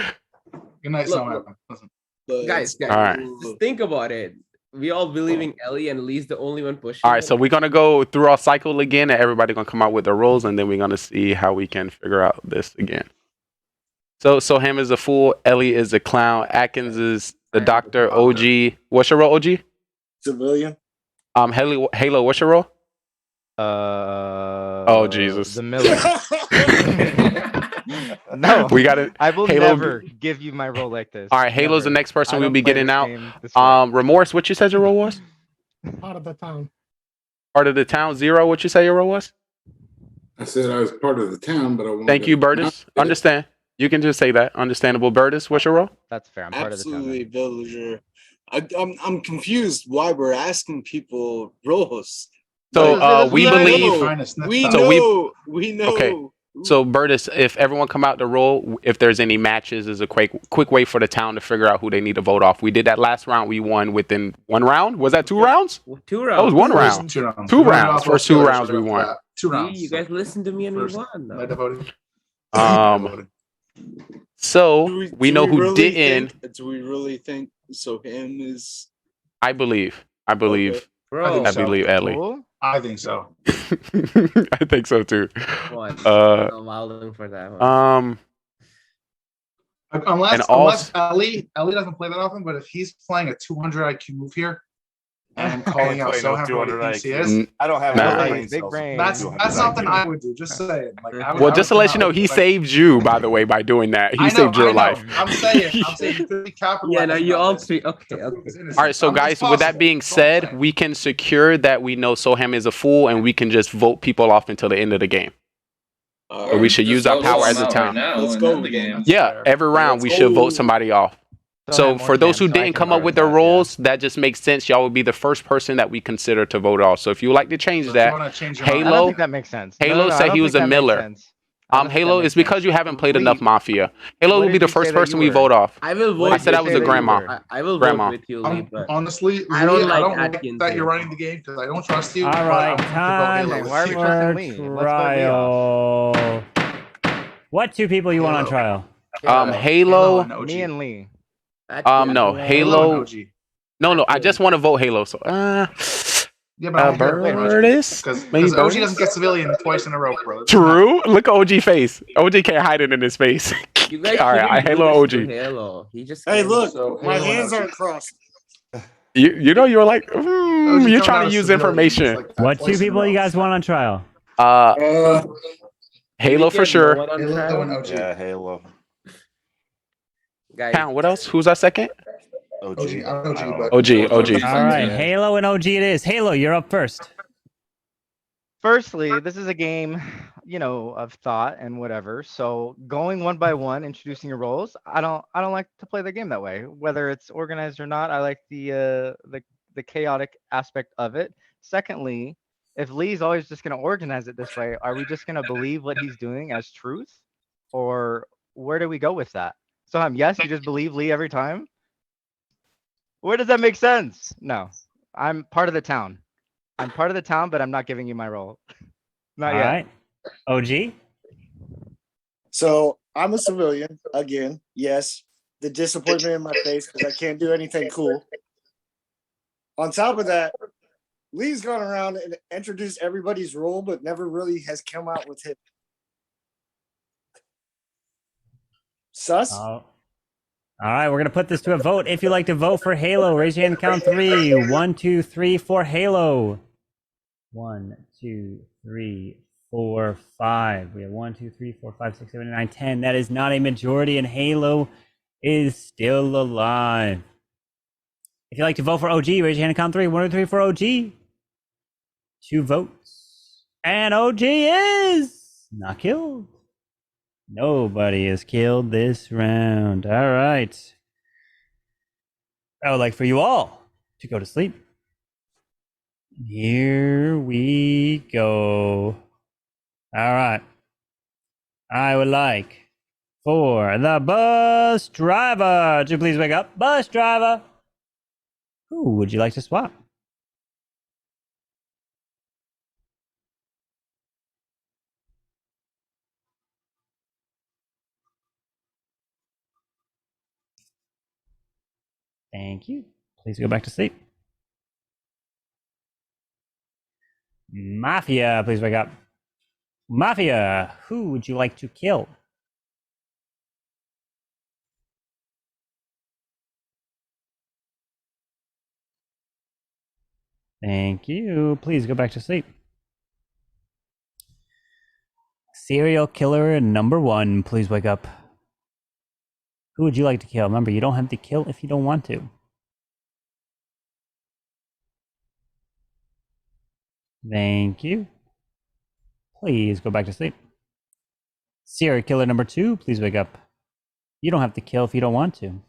Good night, Look, Soham. Listen. guys. All right. Just think about it. We all believing Ellie, and Lee's the only one pushing. All right, it. so we're gonna go through our cycle again, and everybody gonna come out with their roles, and then we're gonna see how we can figure out this again. So Soham is a fool, Ellie is a clown, Atkins is the doctor, OG. What's your role, OG? Civilian. Halo, what's your role? Oh Jesus. The Miller. No, We got it. I will Halo- never give you my role like this. All right, Halo's the Never. next person I we'll don't be play getting this out. game this way. Remorse, what you said your role was? Part of the town. Part of the town. Zero, what you say your role was? I said I was part of the town, but I wanted Thank you, Burtis. Understand. You can just say that. Understandable. Burtis, what's your role? That's fair. I'm part of the town. Absolutely, villager. I'm confused why we're asking people roles. So we believe. We know. Okay. So Burtis, if everyone come out to roll, if there's any matches, is a quick way for the town to figure out who they need to vote off. We did that last round. We won within one round. Was that 2 rounds? 2 rounds. That was one round. 2 rounds. Two We voted rounds. off First those 2 killers rounds we right off won. the bat. 2 rounds. You guys listened to me and First, we won. night of voting. So we know who didn't. Do we really think Soham is? I believe. Bro, I believe Ellie. Cool. I think so. I think so too. One. Uh, I'm wilding for that one. And Unless Ellie doesn't play that often, but if he's playing a 200 IQ move here and calling out Soham for what he thinks he is, I don't have Nah. brain Big cells. brain. that's something I would do. Just saying. Like, I would, Well, I just to would let come you know, out he like- saved you, by the way, by doing that. He I know, saved your I know. life. I'm saying you could be capitalizing Yeah, now you on all this. three. Okay. The proof is innocent. All right, so I mean, it's guys, with that possible. being That's all I'm said, saying. we can secure that we know Soham is a fool, and we can just vote people off until the end of the game. Or we should use our power as a town. Let's go the game. Yeah, every round we should vote somebody off. So Soham for or those Cam, who so I didn't can come up vote with that, their yeah. roles, that just makes sense. Y'all would be the first person that we consider to vote off. So if you would like to change So if you that, wanna change your I don't Halo, think that makes sense. Halo I said don't he was think a that makes Miller. sense. How does that Halo make is because sense? you haven't played Lee, enough Mafia. Halo what will be did the you say first that person you we were? vote off. I will What vote. I did said you I was say a that you grandma. were? I will Grandma. vote with you, Lee, but Honestly, I don't Lee, I like don't like Atkins that you're here. running the game because I don't trust you. All but right, I'm going to vote time Halo Okay, with why are we you. trusting for Lee? Let's vote Lee off. trial. What two people you want on Halo. trial? Halo Halo. and OG. Me and Lee. No, Halo Halo. and OG. No, I just want to vote Halo. So, Yeah, but I want to hear it from OG. Birdis? Maybe Because OG Birdis? doesn't get civilian twice in a row, bro. True. Look at OG face. OG can't hide it in his face. You guys All right, shouldn't do Halo this to OG. Halo. He just Hey, can't- look, So, my Halo and hands OG. aren't crossed. You know you were like, OG you're coming trying out to as use civilian, information. it's like that What twice two in a people row. you guys want on trial? Halo for no sure. one on Halo trial? and OG. Yeah, Halo. Guys, Count. What else? Who's our second? OG. OG, I'm OG, I don't- but OG. All OG. right, Halo and OG it is. Halo, you're up first. Firstly, this is a game, of thought and whatever. So going one by one, introducing your roles. I don't like to play the game that way. Whether it's organized or not, I like the chaotic aspect of it. Secondly, if Lee's always just gonna organize it this way, are we just gonna believe what he's doing as truth, or where do we go with that? So yes, you just believe Lee every time. Where does that make sense? No, I'm part of the town. I'm part of the town, but I'm not giving you my role. Not All yet. right. OG? So I'm a civilian again. Yes, the disappointment in my face because I can't do anything cool. On top of that, Lee's gone around and introduced everybody's role, but never really has come out with him. Sus? All right, we're gonna put this to a vote. If you'd like to vote for Halo, raise your hand. Count 3. 1, 2, 3 for Halo. 1, 2, 3, 4, 5. We have 1, 2, 3, 4, 5, 6, 7, 8, 9, 10. That is not a majority, and Halo is still alive. If you'd like to vote for OG, raise your hand. Count 3. 1, 2, 3 for OG. 2 votes, and OG is not killed. Nobody is killed this round. All right. I would like for you all to go to sleep. Here we go. All right. I would like for the bus driver to please wake up. Bus driver. Who would you like to swap? Thank you. Please go back to sleep. Mafia, please wake up. Mafia, who would you like to kill? Thank you. Please go back to sleep. Serial killer number 1, please wake up. Who would you like to kill? Remember, you don't have to kill if you don't want to. Thank you. Please go back to sleep. Serial killer number 2, please wake up. You don't have to kill if you don't want to.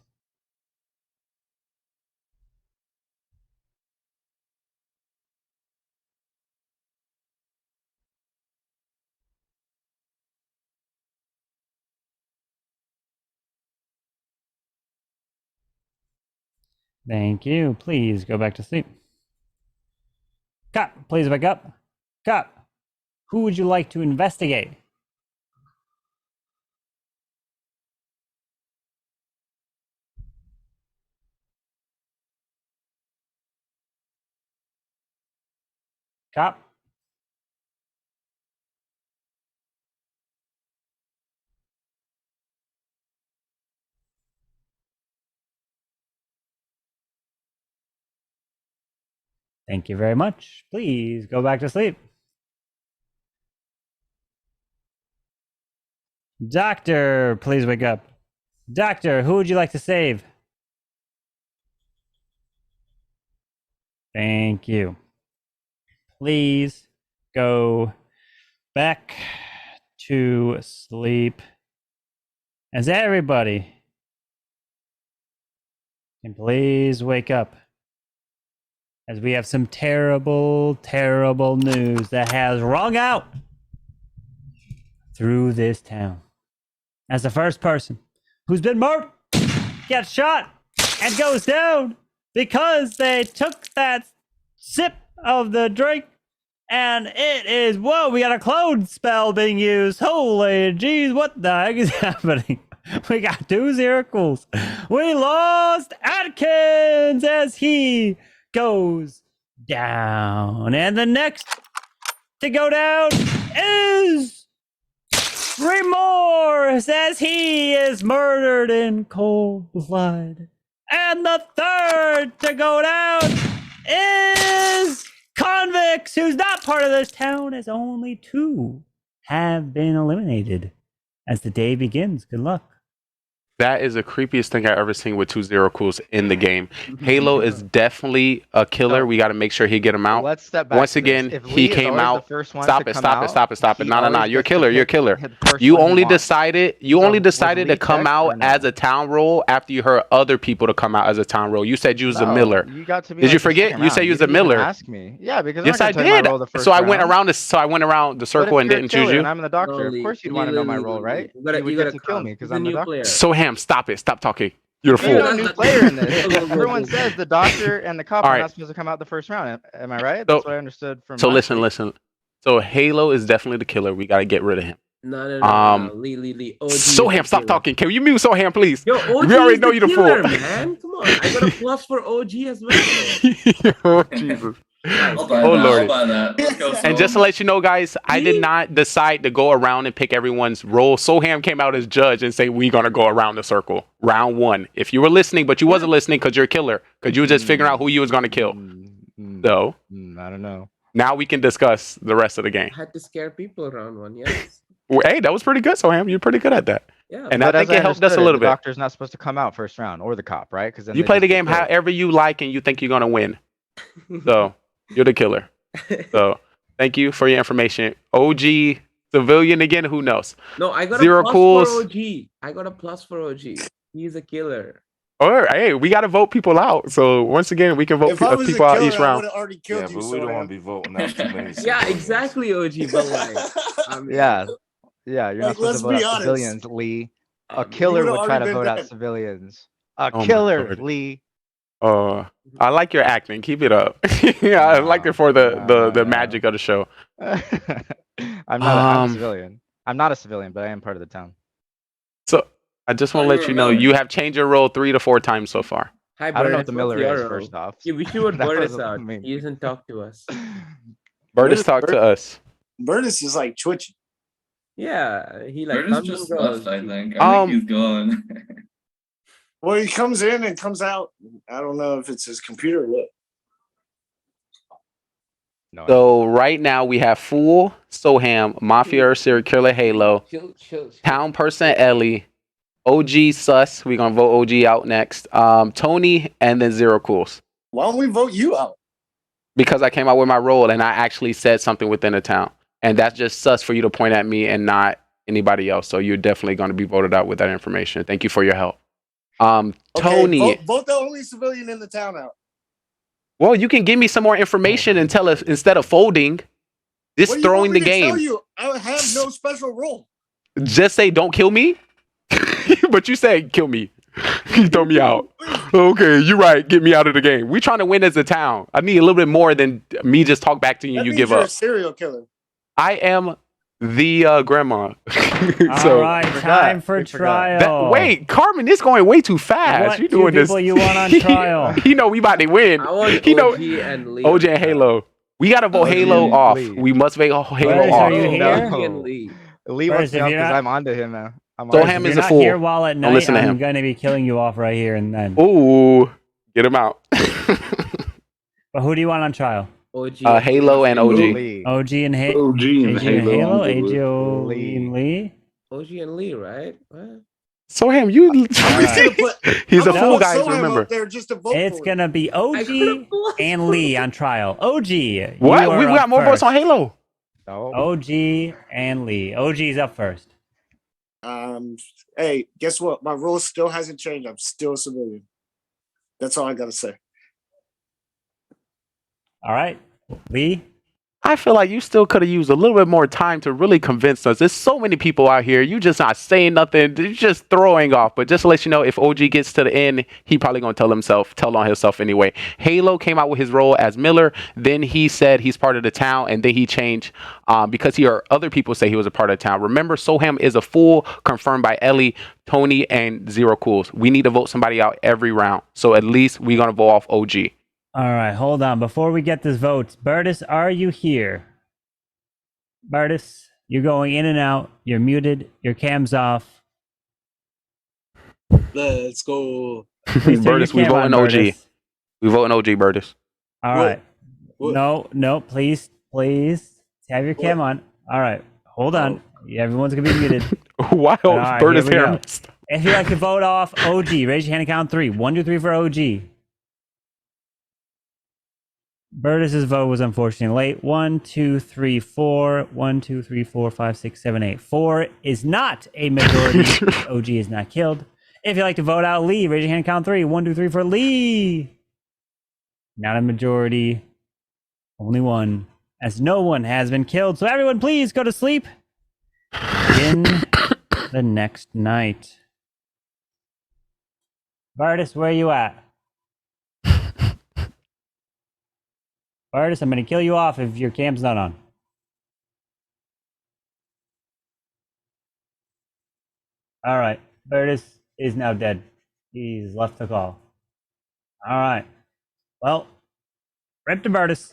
Thank you. Please go back to sleep. Cop, please wake up. Cop, who would you like to investigate? Cop. Thank you very much. Please go back to sleep. Doctor, please wake up. Doctor, who would you like to save? Thank you. Please go back to sleep. As everybody can please wake up. As we have some terrible, terrible news that has rung out through this town as the first person who's been murdered gets shot and goes down because they took that sip of the drink. And it is, whoa, we got a clone spell being used. Holy jeez, what the heck is happening? We got 2 miracles. We lost Atkins as he goes down. And the next to go down is Remorse as he is murdered in cold blood. And the third to go down is Convicts, who's not part of this town, as only 2 have been eliminated as the day begins. Good luck. That is the creepiest thing I've ever seen with 2 Miracles in the game. Halo is definitely a killer. We got to make sure he get him out. Let's step back. Once again, he came out. Stop it! Stop it! No! You're a killer. You're a killer. You only decided to come out as a town role after you heard other people to come out as a town role. You said you was a Miller. Did you forget? You said you was a Miller. Ask me. Yeah, because yes, I did. So I went around the circle and didn't choose you. I'm the doctor. Of course, you'd want to know my role, right? You would get to kill me because I'm the doctor. So stop it. Stop talking. You're a fool. You're a new player in this. Everyone says the doctor and the cop are not supposed to come out the first round. Am I right? That's what I understood from. So listen. So Halo is definitely the killer. We got to get rid of him. No. Lee. Soham, stop talking. Can you mute Soham, please? Yo, OG we already know you're the killer, fool. Man, come on. I got a plus for OG as well. Oh Jesus. Oh Lord. And just to let you know, guys, I did not decide to go around and pick everyone's role. Soham came out as judge and say we're gonna go around the circle. Round 1. If you were listening, but you wasn't listening because you're a killer, because you were just figuring out who you was gonna kill. So I don't know. Now we can discuss the rest of the game. I had to scare people around 1, yes. Well, hey, that was pretty good, Soham. You're pretty good at that. Yeah, and I think it helped us a little bit. The doctor's not supposed to come out first round, or the cop, right? Because you play the game however you like, and you think you're gonna win. So you're the killer. So thank you for your information. OG civilian again. Who knows? No, I got Zero a plus cools. for OG. I got a plus for OG. He's a killer. All right, hey, we got to vote people out. So once again, we can vote people out each round. Yeah, but we don't want to be voting out too many. Yeah, exactly, OG. But like, yeah, you're not supposed to vote out civilians, Lee. A killer would try to vote out civilians. A killer, Lee. I like your acting. Keep it up. Yeah, I like it for the magic of the show. I'm a civilian. I'm not a civilian, but I am part of the town. So I just want to let you know you have changed your role 3 to 4 times so far. Hi, I don't know what the Miller is. First off, yeah, we should vote Burtis out. He doesn't talk to us. Burtis talk to us. Burtis is like twitching. Yeah, he like Burtis just left. I think he's gone. Well, he comes in and comes out. I don't know if it's his computer or what. No, so right now we have Fool, Soham, Mafia or Serial Killer Halo, Town Person Ellie, OG Sus. We're gonna vote OG out next. Tony and then Zero Cools. Why don't we vote you out? Because I came out with my role and I actually said something within the town, and that's just sus for you to point at me and not anybody else. So you're definitely going to be voted out with that information. Thank you for your help. Tony, vote the only civilian in the town out. Well, you can give me some more information and tell us instead of folding, just throwing the game. Tell you? I have no special role. Just say don't kill me, but you say kill me. You throw me out. Okay, you're right. Get me out of the game. We're trying to win as a town. I need a little bit more than me just talk back to you and you give you're up. A serial killer. I am the grandma. So, all right, time for trial. Wait, Carmen, this going way too fast. What You're doing two this. people you want on trial? He know we about to win. I want He know OG and Lee. OJ and Halo. We gotta vote Halo off. Lee. We must vote Halo Burtis, off. are you here? OG and Lee. Lee wants me off because I'm onto him now. Soham is a fool. Here while at Don't night, listen to him. I'm gonna be killing you off right here and then. Ooh, get him out. But who do you want on trial? OG. Halo and OG. OG and OG and Halo. AJ and Lee. OG and Lee, right? What? Soham, you. He's a fool, guys. Soham Remember. up there just to vote It's for gonna be OG and Lee on trial. OG. What? We got more votes on Halo. OG and Lee. OG's up first. Hey, guess what? My role still hasn't changed. I'm still a civilian. That's all I gotta say. All right, Lee. I feel like you still could have used a little bit more time to really convince us. There's so many people out here. You just not saying nothing. You're just throwing off. But just to let you know, if OG gets to the end, he probably gonna tell on himself anyway. Halo came out with his role as Miller. Then he said he's part of the town, and then he changed because he heard other people say he was a part of the town. Remember, Soham is a fool, confirmed by Ellie, Tony, and Zero Cools. We need to vote somebody out every round. So at least we're gonna vote off OG. All right, hold on. Before we get this vote, Bertus, are you here? Bertus, you're going in and out. You're muted. Your cam's off. Let's go. Bertus, we voting OG. Bertus. We voting OG, Bertus. All right. No, please have your cam on. All right, hold on. Everyone's gonna be muted. Why right, Bertus here we here? go. If you'd like to vote off OG, raise your hand and count 3. 1, 2, 3 for OG. Bertus's vote was unfortunately late. 1, 2, 3, 4. 1, 2, 3, 4, 5, 6, 7, 8. 4 is not a majority. OG is not killed. If you'd like to vote out Lee, raise your hand and count 3. 1, 2, 3 for Lee. Not a majority. Only 1. As no one has been killed. So everyone please go to sleep. In the next night. Bertus, where are you at? Bertus, I'm going to kill you off if your cam's not on. All right. Bertus is now dead. He's left the call. All right. Well, rip to Bertus.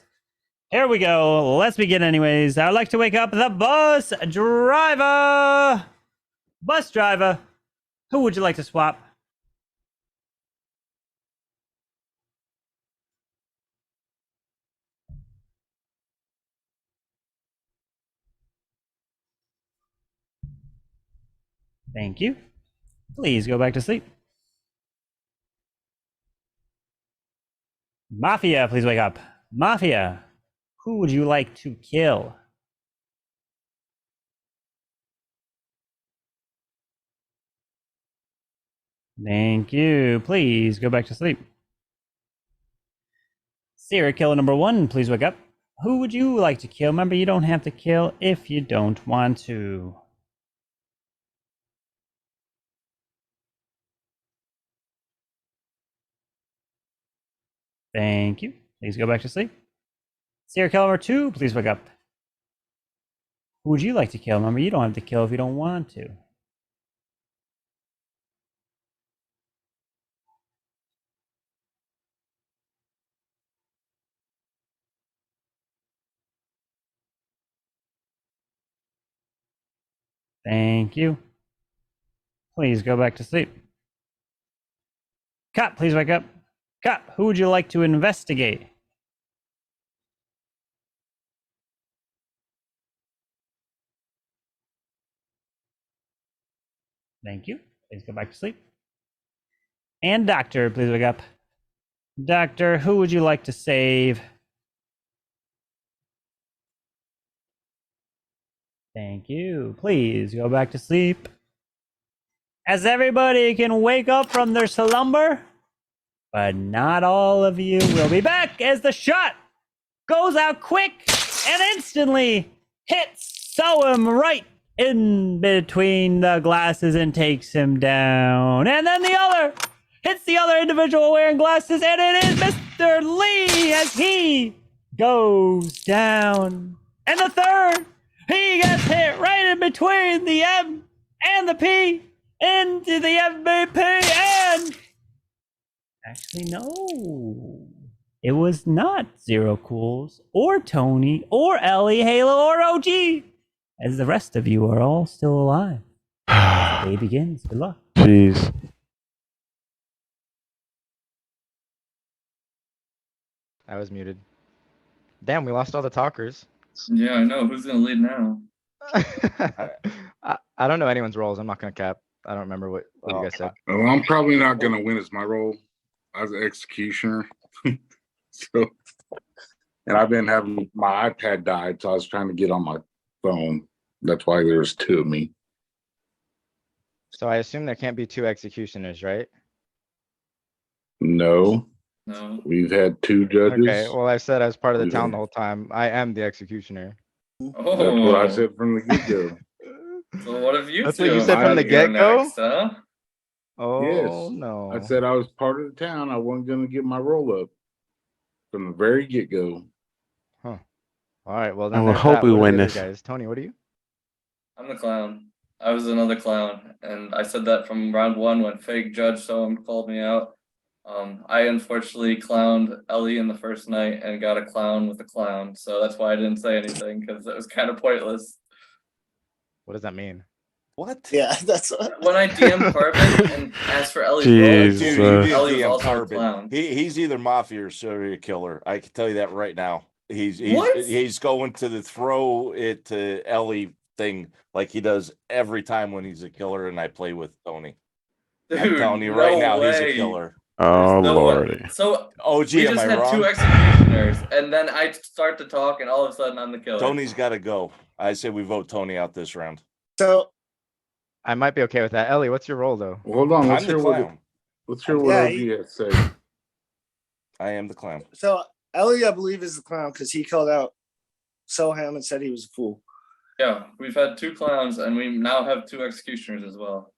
Here we go. Let's begin anyways. I'd like to wake up the bus driver. Bus driver. Who would you like to swap? Thank you. Please go back to sleep. Mafia, please wake up. Mafia, who would you like to kill? Thank you. Please go back to sleep. Serial killer number 1, please wake up. Who would you like to kill? Remember, you don't have to kill if you don't want to. Thank you. Please go back to sleep. Serial killer number 2, please wake up. Who would you like to kill? Remember, you don't have to kill if you don't want to. Thank you. Please go back to sleep. Cop, please wake up. Cop, who would you like to investigate? Thank you. Please go back to sleep. And doctor, please wake up. Doctor, who would you like to save? Thank you. Please go back to sleep. As everybody can wake up from their slumber, but not all of you will be back as the shot goes out quick and instantly hits Soham right in between the glasses and takes him down. And then the other hits the other individual wearing glasses, and it is Mr. Lee as he goes down. And the third, he gets hit right in between the M and the P into the MVP, and actually, no. It was not Zero Cools or Tony or Ellie, Halo, or OG, as the rest of you are all still alive. The day begins. Good luck. Jeez. I was muted. Damn, we lost all the talkers. Yeah, I know. Who's gonna lead now? I don't know anyone's roles. I'm not gonna cap. I don't remember what you guys said. Well, I'm probably not going to win as my role as an executioner. So, and I've been having my iPad died, so I was trying to get on my phone. That's why there's 2 of me. So I assume there can't be 2 executioners, right? No. No. We've had 2 judges. Okay, well, I said as part of the We've town had- the whole time. I am the executioner. Oh. That's what I said from the get-go. So what have you That's two? what you said from the Go get-go? next, huh? Oh, Yes. no. I said I was part of the town. I wasn't going to get my roll up from the very get-go. Huh. All right, well, I then will there's hope that. we What are win the other this. guys? Tony, what are you? I'm the clown. I was another clown, and I said that from round 1 when fake judge someone called me out. I unfortunately clowned Ellie in the first night and got a clown with a clown, so that's why I didn't say anything because it was kind of pointless. What does that mean? What? Yeah, that's When I DM Carbon and asked for Ellie's role, Dude, you did Ellie was DM also a Carbon. clown. He's either mafia or serial killer. I can tell you that right now. What? He's going to the throw it to Ellie thing like he does every time when he's a killer, and I play with Tony. I'm Dude, telling you right no now, he's a way. killer. Oh, No way. lordy. So OG, we am just I had 2 wrong? executioners, and then I start to talk, and all of a sudden I'm the killer. Tony's got to go. I say we vote Tony out this round. So I might be okay with that. Ellie, what's your role, though? Well, hold on. I'm the clown. Let's hear what Yeah, OG has to say. I am the clown. so Ellie, I believe, is the clown because he called out Soham and said he was a fool. Yeah, we've had 2 clowns, and we now have 2 executioners as well.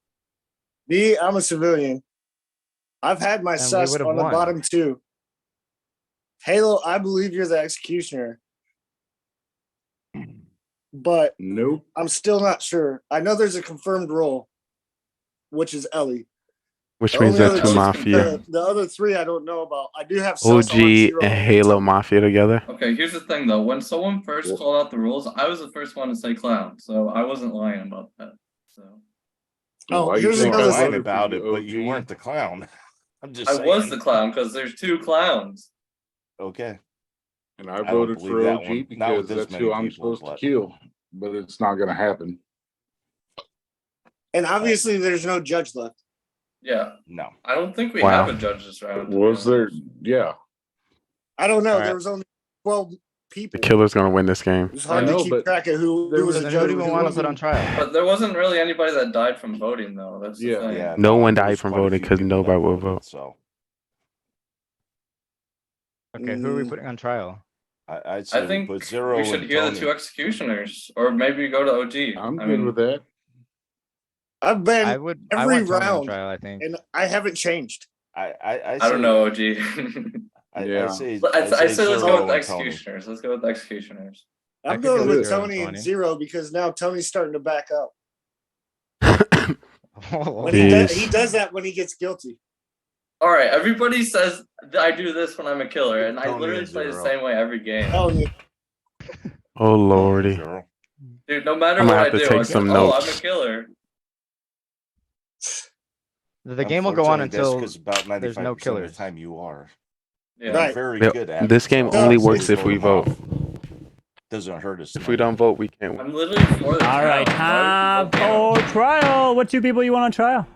Me, I'm a civilian. I've had my And we sus would've on the won. bottom 2. Halo, I believe you're the executioner, but Nope. I'm still not sure. I know there's a confirmed role, which is Ellie. Which The means only that's other 2 two- Mafia. The other 3 I don't know about. I do have sus OG on 0 and Halo Mafia together. Okay, here's the thing though. When someone first called out the rules, I was the first one to say clown, so I wasn't lying about that. So Oh, Why here's you think I another lying voted for about you, it, but you OG? weren't the clown. I'm just I saying. was the clown because there's 2 clowns. Okay. And I don't voted believe for that OG one. Not because with this that's many who I'm people, supposed but- to kill. But it's not going to happen. And obviously, there's no judge left. Yeah, No. I don't think we Wow. have a judge this round. to be Was there? honest. Yeah. I don't know. All right. There was only 12 The people. killer's gonna win this game. It was hard I know, to keep but track of who there was was- a So then judge. who do and we who want to put on wasn't. trial? But there wasn't really anybody that died from voting though. That's the Yeah. thing. Yeah. No one there died was from quite a voting few 'cause people that nobody would voted, vote. So Okay, who are we putting on trial? I'd say I think we put Zero we should and hear Tony. the 2 executioners, or maybe go to OG. I'm I good mean, with that. I've been I every want Tony on round, trial, I think. and I haven't changed. I don't know, OG. I Yeah. say I say let's go Zero with the and Tony. executioners. Let's go with the executioners. I I'm could go going with with 0 and Tony and 20. 0 because now Tony's starting to back up. Oh, When Jeez. he does that when he gets guilty. All right, everybody says that I do this when I'm a killer, and I Tony literally and play the Zero. same way every game. Tony, Oh lordy. Zero. Dude, no matter I'm what gonna I have to do, take I'm some oh, I'm notes. a killer. The game will go on Unfortunately, that's until 'cause about 95% there's no of the killers. time you are. Yeah. Right. Very Yep. good at This it, game so only I say works if we them vote. off. Doesn't hurt us. If we don't vote, we can't win. I'm literally for the All right, town. time for trial. What 2 people you want on trial?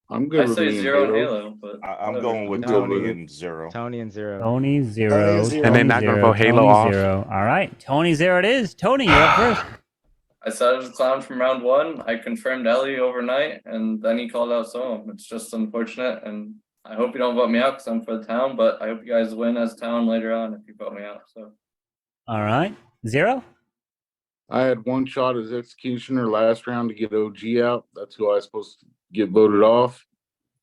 I'm good I with say me and 0 and Halo. Halo, but I'm whatever. going with I'm good Tony with it. and Zero. Tony and 0. Tony 0. Tony 0. And they're not gonna vote Halo Tony off? 0. All right, Tony 0 it is. Tony, you're up first. I said I was a clown from round 1. I confirmed Ellie overnight, and then he called out Soam. It's just unfortunate, and I hope you don't vote me out because I'm for the town, but I hope you guys win as town later on if you vote me out. So All right, 0. I had one shot as executioner last round to get OG out. That's who I was supposed to get voted off.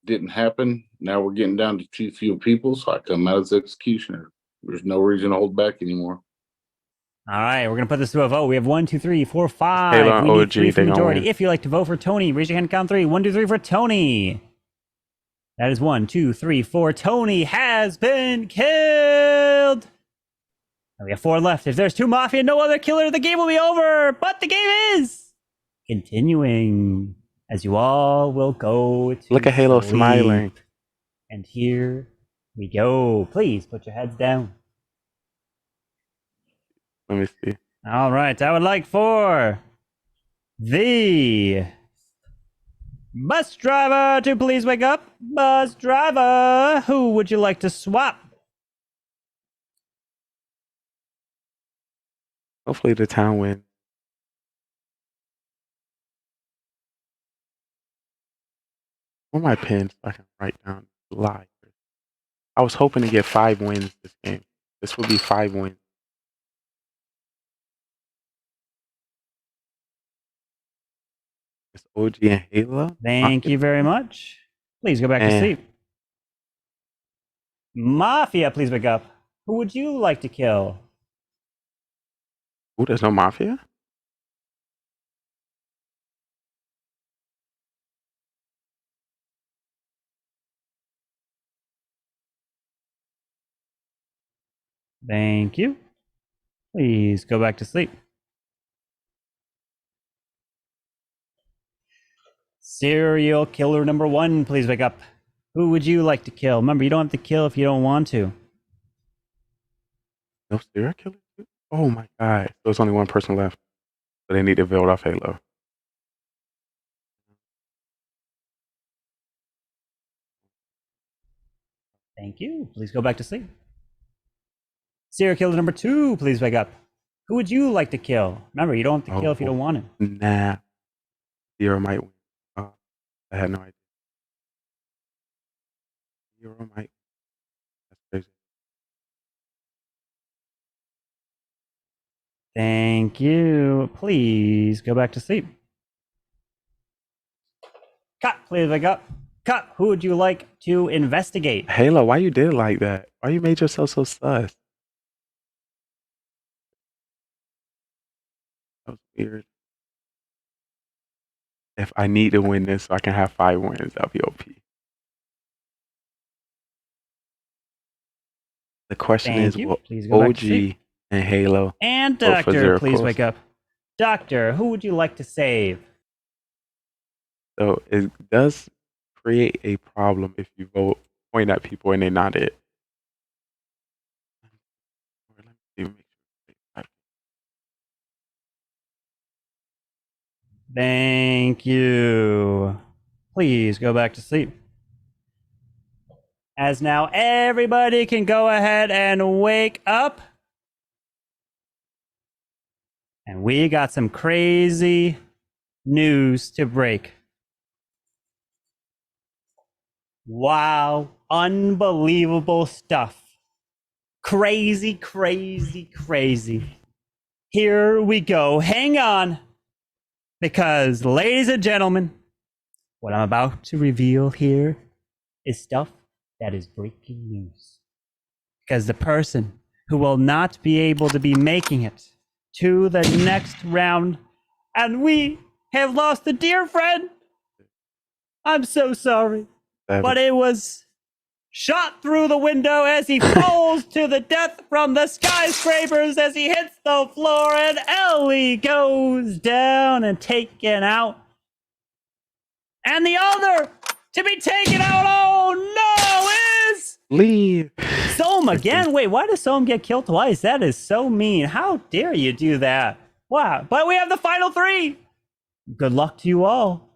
Didn't happen. Now we're getting down to too few people, so I come out as executioner. There's no reason to hold back anymore. All right, we're gonna put this to a vote. We have 1, 2, 3, 4, 5. Halo and We need OG, 3 for they gonna majority. win. If you like to vote for Tony, raise your hand. Count 3. 1, 2, 3 for Tony. That is 1, 2, 3, 4. Tony has been killed. And we have 4 left. If there's 2 Mafia, no other killer, the game will be over. But the game is continuing, as you all will go to Look at Halo sleep. smiling. And here we go. Please put your heads down. Let me see. All right, I would like for the bus driver to please wake up. Bus driver, who would you like to swap? Hopefully the town wins. Where are my pens so I can write down live? I was hoping to get 5 wins this game. This would be 5 wins. It's OG and Halo. Thank you very much. Please go back to sleep. Mafia, please wake up. Who would you like to kill? Ooh, there's no Mafia? Thank you. Please go back to sleep. Serial killer number 1, please wake up. Who would you like to kill? Remember, you don't have to kill if you don't want to. No serial killer? Oh my god. There's only one person left. So they need to build off Halo. Thank you. Please go back to sleep. Serial killer number 2, please wake up. Who would you like to kill? Remember, you don't have to kill if you don't want to. Nah. Zero might win. I had no idea. Zero might. That's crazy. Thank you. Please go back to sleep. Cut, please wake up. Cut, who would you like to investigate? Halo, why you did it like that? Why you made yourself so sus? That was weird. If I need to win this so I can have 5 wins, that'll be OP. The question is, will OG and Halo and vote for Doctor, Zero please Course? wake up. Doctor, who would you like to save? So it does create a problem if you point at people and they're not it. Thank you. Please go back to sleep. As now everybody can go ahead and wake up. And we got some crazy news to break. Wow, unbelievable stuff. Crazy, crazy, crazy. Here we go. Hang on. Because, ladies and gentlemen, what I'm about to reveal here is stuff that is breaking news. Because the person who will not be able to be making it to the next round, and we have lost a dear friend. I'm so sorry. But it was shot through the window as he falls to the death from the skyscrapers as he hits the floor, and Ellie goes down and taken out. And the other to be taken out, oh no, is Leave. Soam again. Wait, why does Soam get killed twice? That is so mean. How dare you do that? Wow. But we have the final 3. Good luck to you all.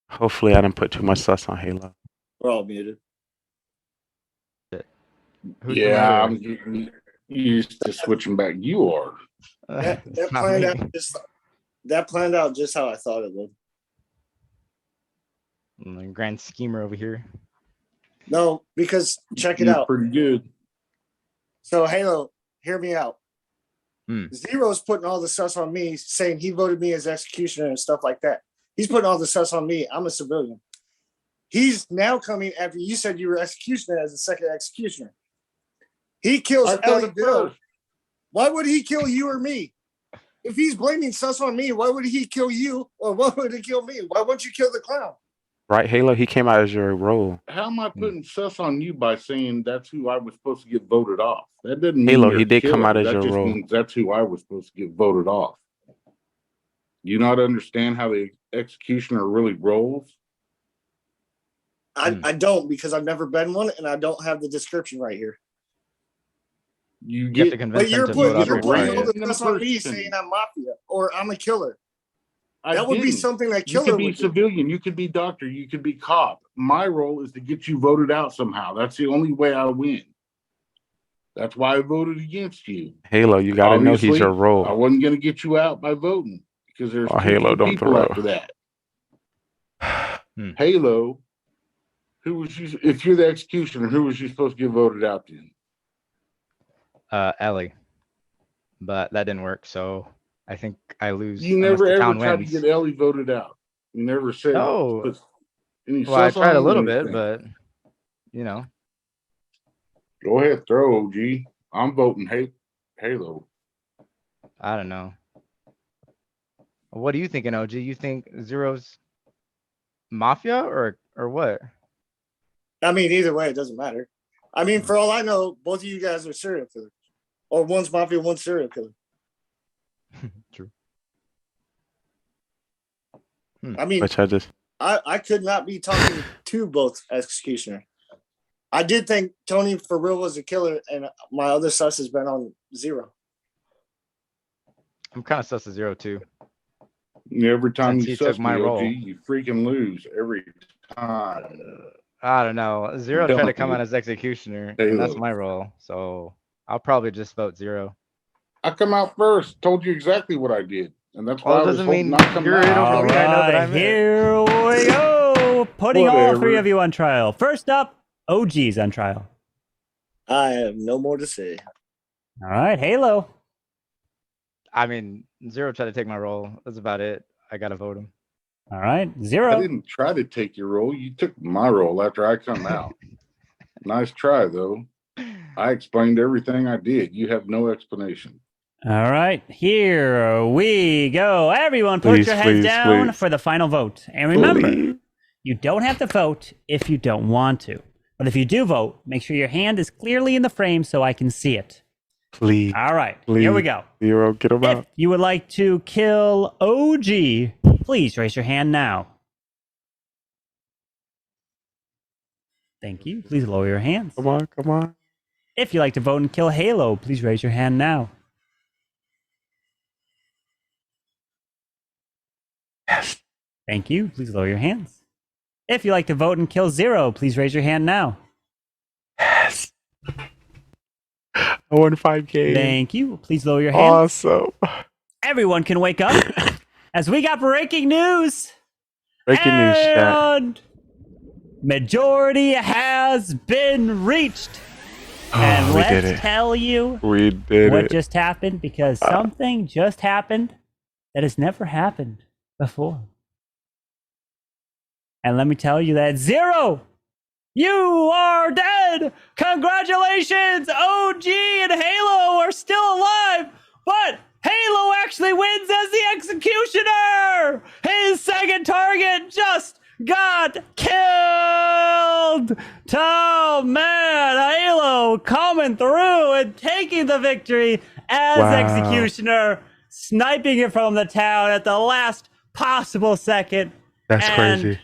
Hopefully I didn't put too much sus on Halo. We're all muted. Yeah, I'm getting used to switching back. You are. That planned out just how I thought it would. Grand schemer over here. No, because check it out. Pretty good. So Halo, hear me out. Zero's putting all the sus on me, saying he voted me as executioner and stuff like that. He's putting all the sus on me. I'm a civilian. He's now coming after you said you were executioner as a second executioner. He kills Ellie Bill. Why would he kill you or me? If he's blaming sus on me, why would he kill you or why would he kill me? Why wouldn't you kill the clown? Right, Halo? He came out as your role. How am I putting sus on you by saying that's who I was supposed to get voted off? That doesn't mean Halo, you're he did come killer. out as That your just role. means that's who I was supposed to get voted off. You not understand how the executioner really rolls? I don't, because I've never been one and I don't have the description right here. You have to convince But you're him to vote putting out all your the stuff on me saying I'm mafia or I'm a killer. That would be didn't. something that You killer could be would do. civilian, you could be doctor, you could be cop. My role is to get you voted out somehow. That's the only way I win. That's why I voted against you. Halo, you gotta know he's Obviously, your role. I wasn't going to get you out by voting because there's Oh, too Halo, few don't people throw. after that. Halo, who was you? If you're the executioner, who was you supposed to get voted out then? Ellie, but that didn't work. So I think I lose. You unless never the ever town tried wins. to get Ellie voted out. You never said No. put any Well, I sus tried a on it or little bit, anything. but you know. Go ahead, throw OG. I'm voting Halo. I don't know. What are you thinking, OG? You think Zero's Mafia or what? I mean, either way, it doesn't matter. I mean, for all I know, both of you guys are serial killers, or one's mafia, one's serial killer. True. I mean, Which I just I could not be talking to both executioner. I did think Tony for real was a killer, and my other sus has been on Zero. I'm kind of sus of Zero too. Every time Since you he sus took my me, OG, role. you freaking lose every time. I don't know. Zero tried to come out as executioner, and that's Halo. my role. So I'll probably just vote Zero. I come out first. Told you exactly what I did, and that's why Well, it I was doesn't hoping mean not coming you're in out. over All me. I know that right, I'm in it. here we go. Putting all three Whatever. of you on trial. First up, OG's on trial. I have no more to say. All right, Halo. I mean, Zero tried to take my role. That's about it. I gotta vote him. All right, I Zero. didn't try to take your role. You took my role after I come out. Nice try, though. I explained everything I did. You have no explanation. All right, here we go. Everyone, put Please, your heads please, down please. for the final vote. And remember, Please. you don't have to vote if you don't want to. But if you do vote, make sure your hand is clearly in the frame so I can see it. Please. All right, Please. here we go. Zero, get him If out. you would like to kill OG, please raise your hand now. Thank you. Please lower your hands. Come on, come on. If you'd like to vote and kill Halo, please raise your hand now. Yes. Thank you. Please lower your hands. If you'd like to vote and kill Zero, please raise your hand now. Yes. I won 5K. Thank you. Please lower your hands. Awesome. Everyone can wake up as we got breaking news. Breaking news, chat. And majority has been reached. And we did let's it. tell you We did what it. just happened, because something just happened that has never happened before. And let me tell you that Zero, you are dead. Congratulations, OG and Halo are still alive, but Halo actually wins as the executioner. His second target just got killed. Oh man, Halo coming through and taking the victory as Wow. executioner, sniping it from the town at the last possible second. That's And crazy.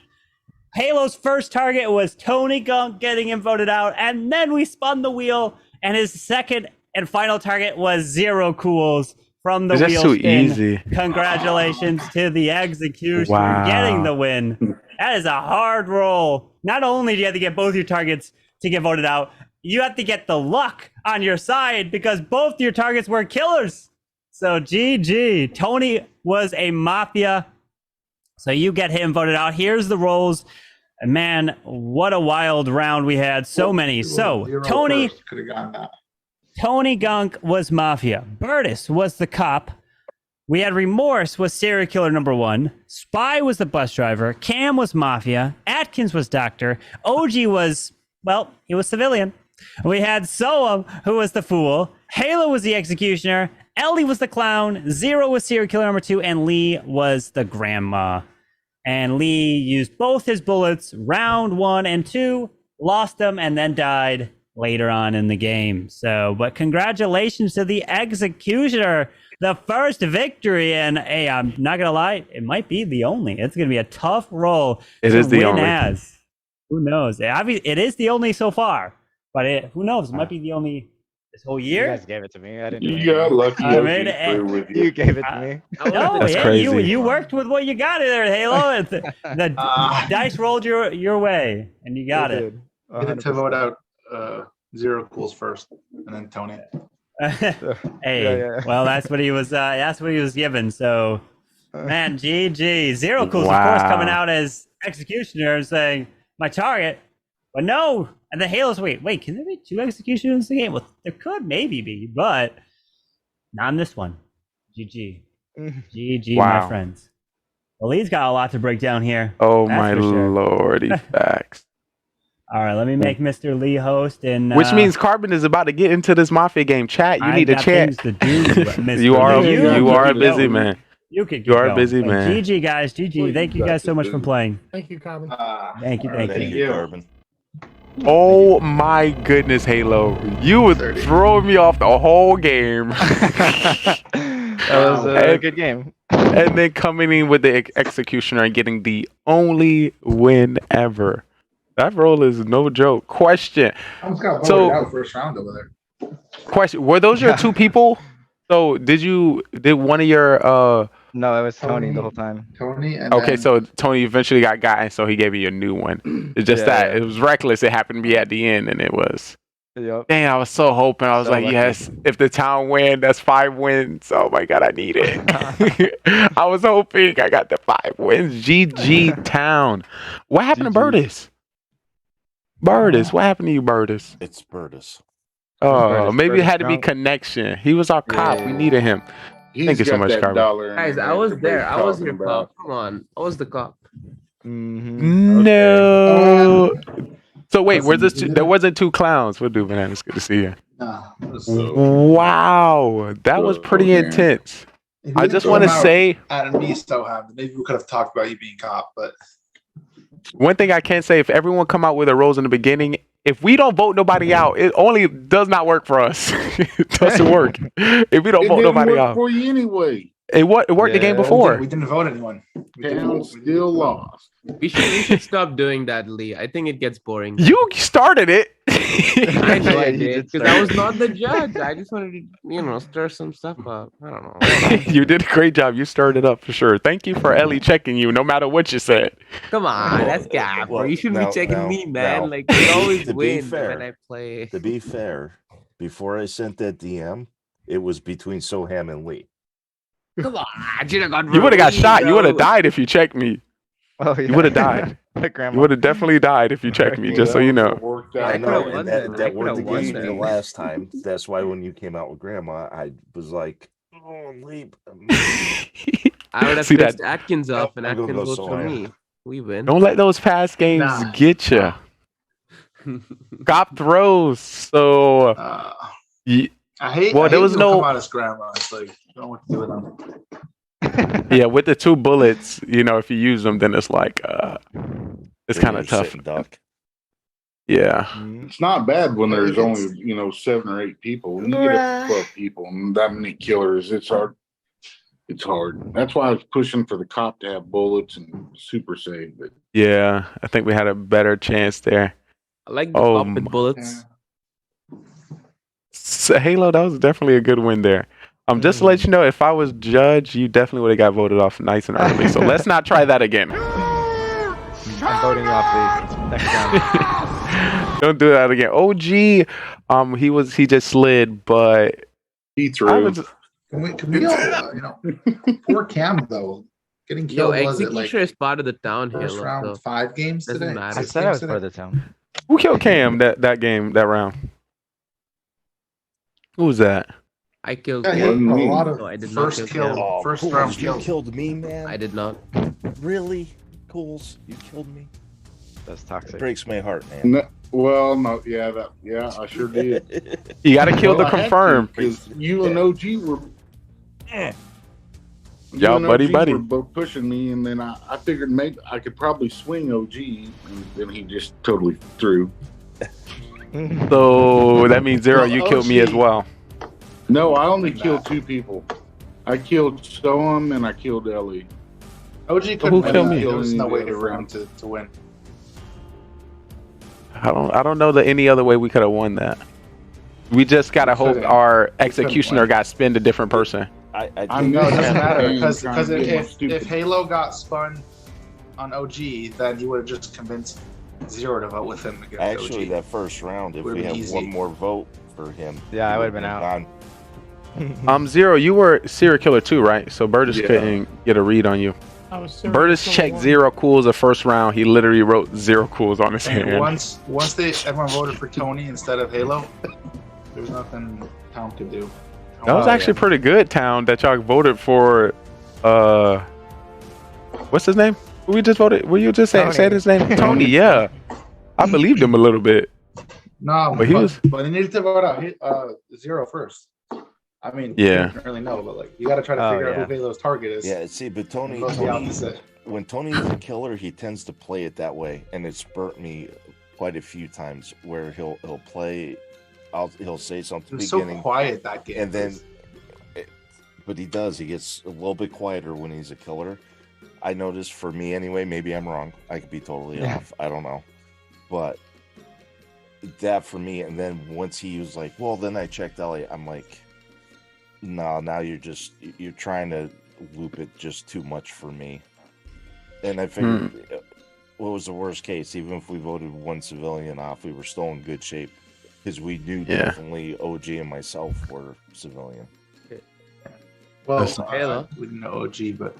Halo's first target was Tony Gunk getting him voted out, and then we spun the wheel, and his second and final target was Zero Cools from the That's wheel too spin. easy. Congratulations to the executioner Wow. getting the win. That is a hard roll. Not only do you have to get both your targets to get voted out, you have to get the luck on your side because both your targets were killers. So GG. Tony was a Mafia. So you get him voted out. Here's the rolls. And man, what a wild round we had. So many. So Tony could have gotten that. Tony Gunk was Mafia. Burtis was the cop. We had Remorse was serial killer number 1. Spy was the bus driver. Cam was Mafia. Atkins was Doctor. OG was, well, he was civilian. We had Soam, who was the fool. Halo was the executioner. Ellie was the clown. Zero was serial killer number 2. And Lee was the grandma. And Lee used both his bullets, round 1 and 2, lost them, and then died later on in the game. So, but congratulations to the executioner, the first victory. And hey, I'm not gonna lie, it might be the only. It's gonna be a tough roll. It to is the win only. As. Who knows? It is the only so far, but who knows? It might be the only this whole You year. guys gave it to me. I didn't. Do You anything. got lucky. I OG mean, threw with you. You gave it to me. No, That's yeah, crazy. you worked with what you got in there, Halo. The dice rolled your way, and you got it. You had to vote out Zero Cools first, and then Tony. Hey, Yeah. well, that's what he was. That's what he was given. So, man, GG. Zero Cools, of course, Wow. coming out as executioner saying my target, but no. And the Halo's wait, can there be 2 executioners in the game? Well, there could maybe be, but not in this one. GG. GG, my Wow. friends. Well, Lee's got a lot to break down here. Oh That's my for sure. lordy, facts. All right, let me make Mr. Lee host, and Which means Carbon is about to get into this Mafia game. Chat, you I need to got chat. things to do, Mr. You are Lee. you are a keep busy going. man. You can keep You are a going. busy But man. GG, guys. GG. Thank you guys so much for playing. Thank you, Carbon. Thank you. Thank you, Carbon. Oh my goodness, Halo. You were throwing me off the whole game. That was a good game. And then coming in with the executioner and getting the only win ever. That roll is no joke. Question. I almost got voted So, out first round over there. question. Were those your 2 people? So did one of your No, it was Tony the whole time. Tony and okay, then, so Tony eventually got gotten, so he gave you a new one. It's just Yeah, that it was reckless. It happened to be at the end, and it was. Yep. Dang, I was so hoping. I was So like, lucky. yes, if the town win, that's 5 wins. Oh my god, I need it. I was hoping I got the 5 wins. GG town. What happened to Burtis? Burtis, what happened to you, Burtis? It's Burtis. Oh, maybe it Burtis had to be drunk. connection. He was our cop. We needed him. Thank you so much, Carbon. Guys, I was there. I was your cop. Come on. I was the cop. No. So wait, there wasn't 2 clowns. We'll do, man. It's good to see you. Wow, that was pretty intense. If you I didn't just throw want to him out say at me so happened. Maybe we could have talked about you being cop, but one thing I can say: if everyone come out with their roles in the beginning, if we don't vote nobody out, it only does not work for us. It doesn't work if we don't vote nobody out. For you anyway. It worked the game before. we didn't vote anyone. Town still lost. We should stop doing that, Lee. I think it gets boring. You started it. I know I Yeah, you did did because start I it. was not the judge. I just wanted to, stir some stuff up. I don't know. You did a great job. You stirred it up for sure. Thank you for Ellie checking you, no matter what you said. Come on, that's cap. Well, you should now- be checking now- me, man. now, Like you always to be win fair- when I play. To be fair, before I sent that DM, it was between Soham and Lee. Come on, I should have gone. You would have got Lee, shot. You would have bro. died if you checked me. Oh, yeah. You would have died. The grandma. You would have definitely died if you checked me, just so you know. I know, could've won and then. I that worked could've won against me the then. last time. That's why when you came out with Grandma, I was like, "Oh, leap." I would have See pissed that- Atkins off, and I'm gonna Atkins go votes for Soham. me. We win. Don't let those past games Nah. get you. Cop throws. So, I hate. Well, I there hate was people no- come out as grandma. It's like I don't know what to do with them. yeah, with the 2 bullets, if you use them, then it's like, it's kind of tough. Duck. Yeah. It's not bad when there's only 7 or 8 people. When you get up to 12 people and that many killers, it's hard. It's hard. That's why I was pushing for the cop to have bullets and super save. But Yeah, I think we had a better chance there. I like the Oh, pop with bullets. So Halo, that was definitely a good win there. Just to let you know, if I was judge, you definitely would have got voted off nice and early. So let's not try that again. I'm voting you off Lee. Next round. Don't do that again. OG, he just slid, but he I threw. was Can we all, poor Cam though, getting Yo, killed was it executioner like is part of the town here. first round So 5 games doesn't today? matter. I 6 said I games was today? for the town. who killed Cam that game, that round? Who was that? I killed. Yeah, he Cam. had a lot of No, I did not first kill. kill, Cam. first Cools, round you kills. killed me, man. I did not. Really, Cools, you killed me. That's It toxic. breaks my heart, man. No, well, no, yeah, I sure did. You got to kill the Well, I had to, confirm. 'cause you and OG were. Y'all and buddy, OG buddy. were both pushing me, and then I figured maybe I could probably swing OG, and then he just totally threw. So that means Zero, you killed me as well. No, I only killed 2 people. I killed Soham and I killed Ellie. OG Who couldn't killed win. me? There was no way The other for him round. to win. I don't know that any other way we could have won that. We just gotta hope our executioner got spin a different person. I I'm No, it doesn't Yeah. matter Yeah. because Trying to get my if stupid- Halo got spun on OG, then he would have just convinced Zero to vote with him against Actually, OG. that first round, if Would've we been have easy. one more vote for him, Yeah, I he would've been out. gone. Zero, you were serial killer too, right? So Burgess Yeah. couldn't get a read on you. I was serving Burtis someone checked one. 0 cools the first round. He literally wrote 0 cools on his And hand. once everyone voted for Tony instead of Halo, there was nothing Town could do. That was actually pretty good, Town, that y'all voted for. What's his name? Who we just voted? Will you just say his name? Tony. Yeah, I believed him a little bit. No, But he was- But he needed to vote out 0 first. I mean, Yeah. you don't really know, but like you got to try to figure out who Halo's target is. Yeah, see, but Tony, Vote the opposite. when Tony is a killer, he tends to play it that way, and it's burnt me quite a few times where he'll play, he'll say something He was so beginning, quiet that game. and then, but he gets a little bit quieter when he's a killer. I noticed for me anyway. Maybe I'm wrong. I could be totally off. I don't know, but that for me. And then once he was like, "Well, then I checked Elliot," I'm like, "No, now you're trying to loop it just too much for me." And I figured, what was the worst case? Even if we voted one civilian off, we were still in good shape because we knew definitely OG and myself were civilian. Well, Halo. we didn't know OG, but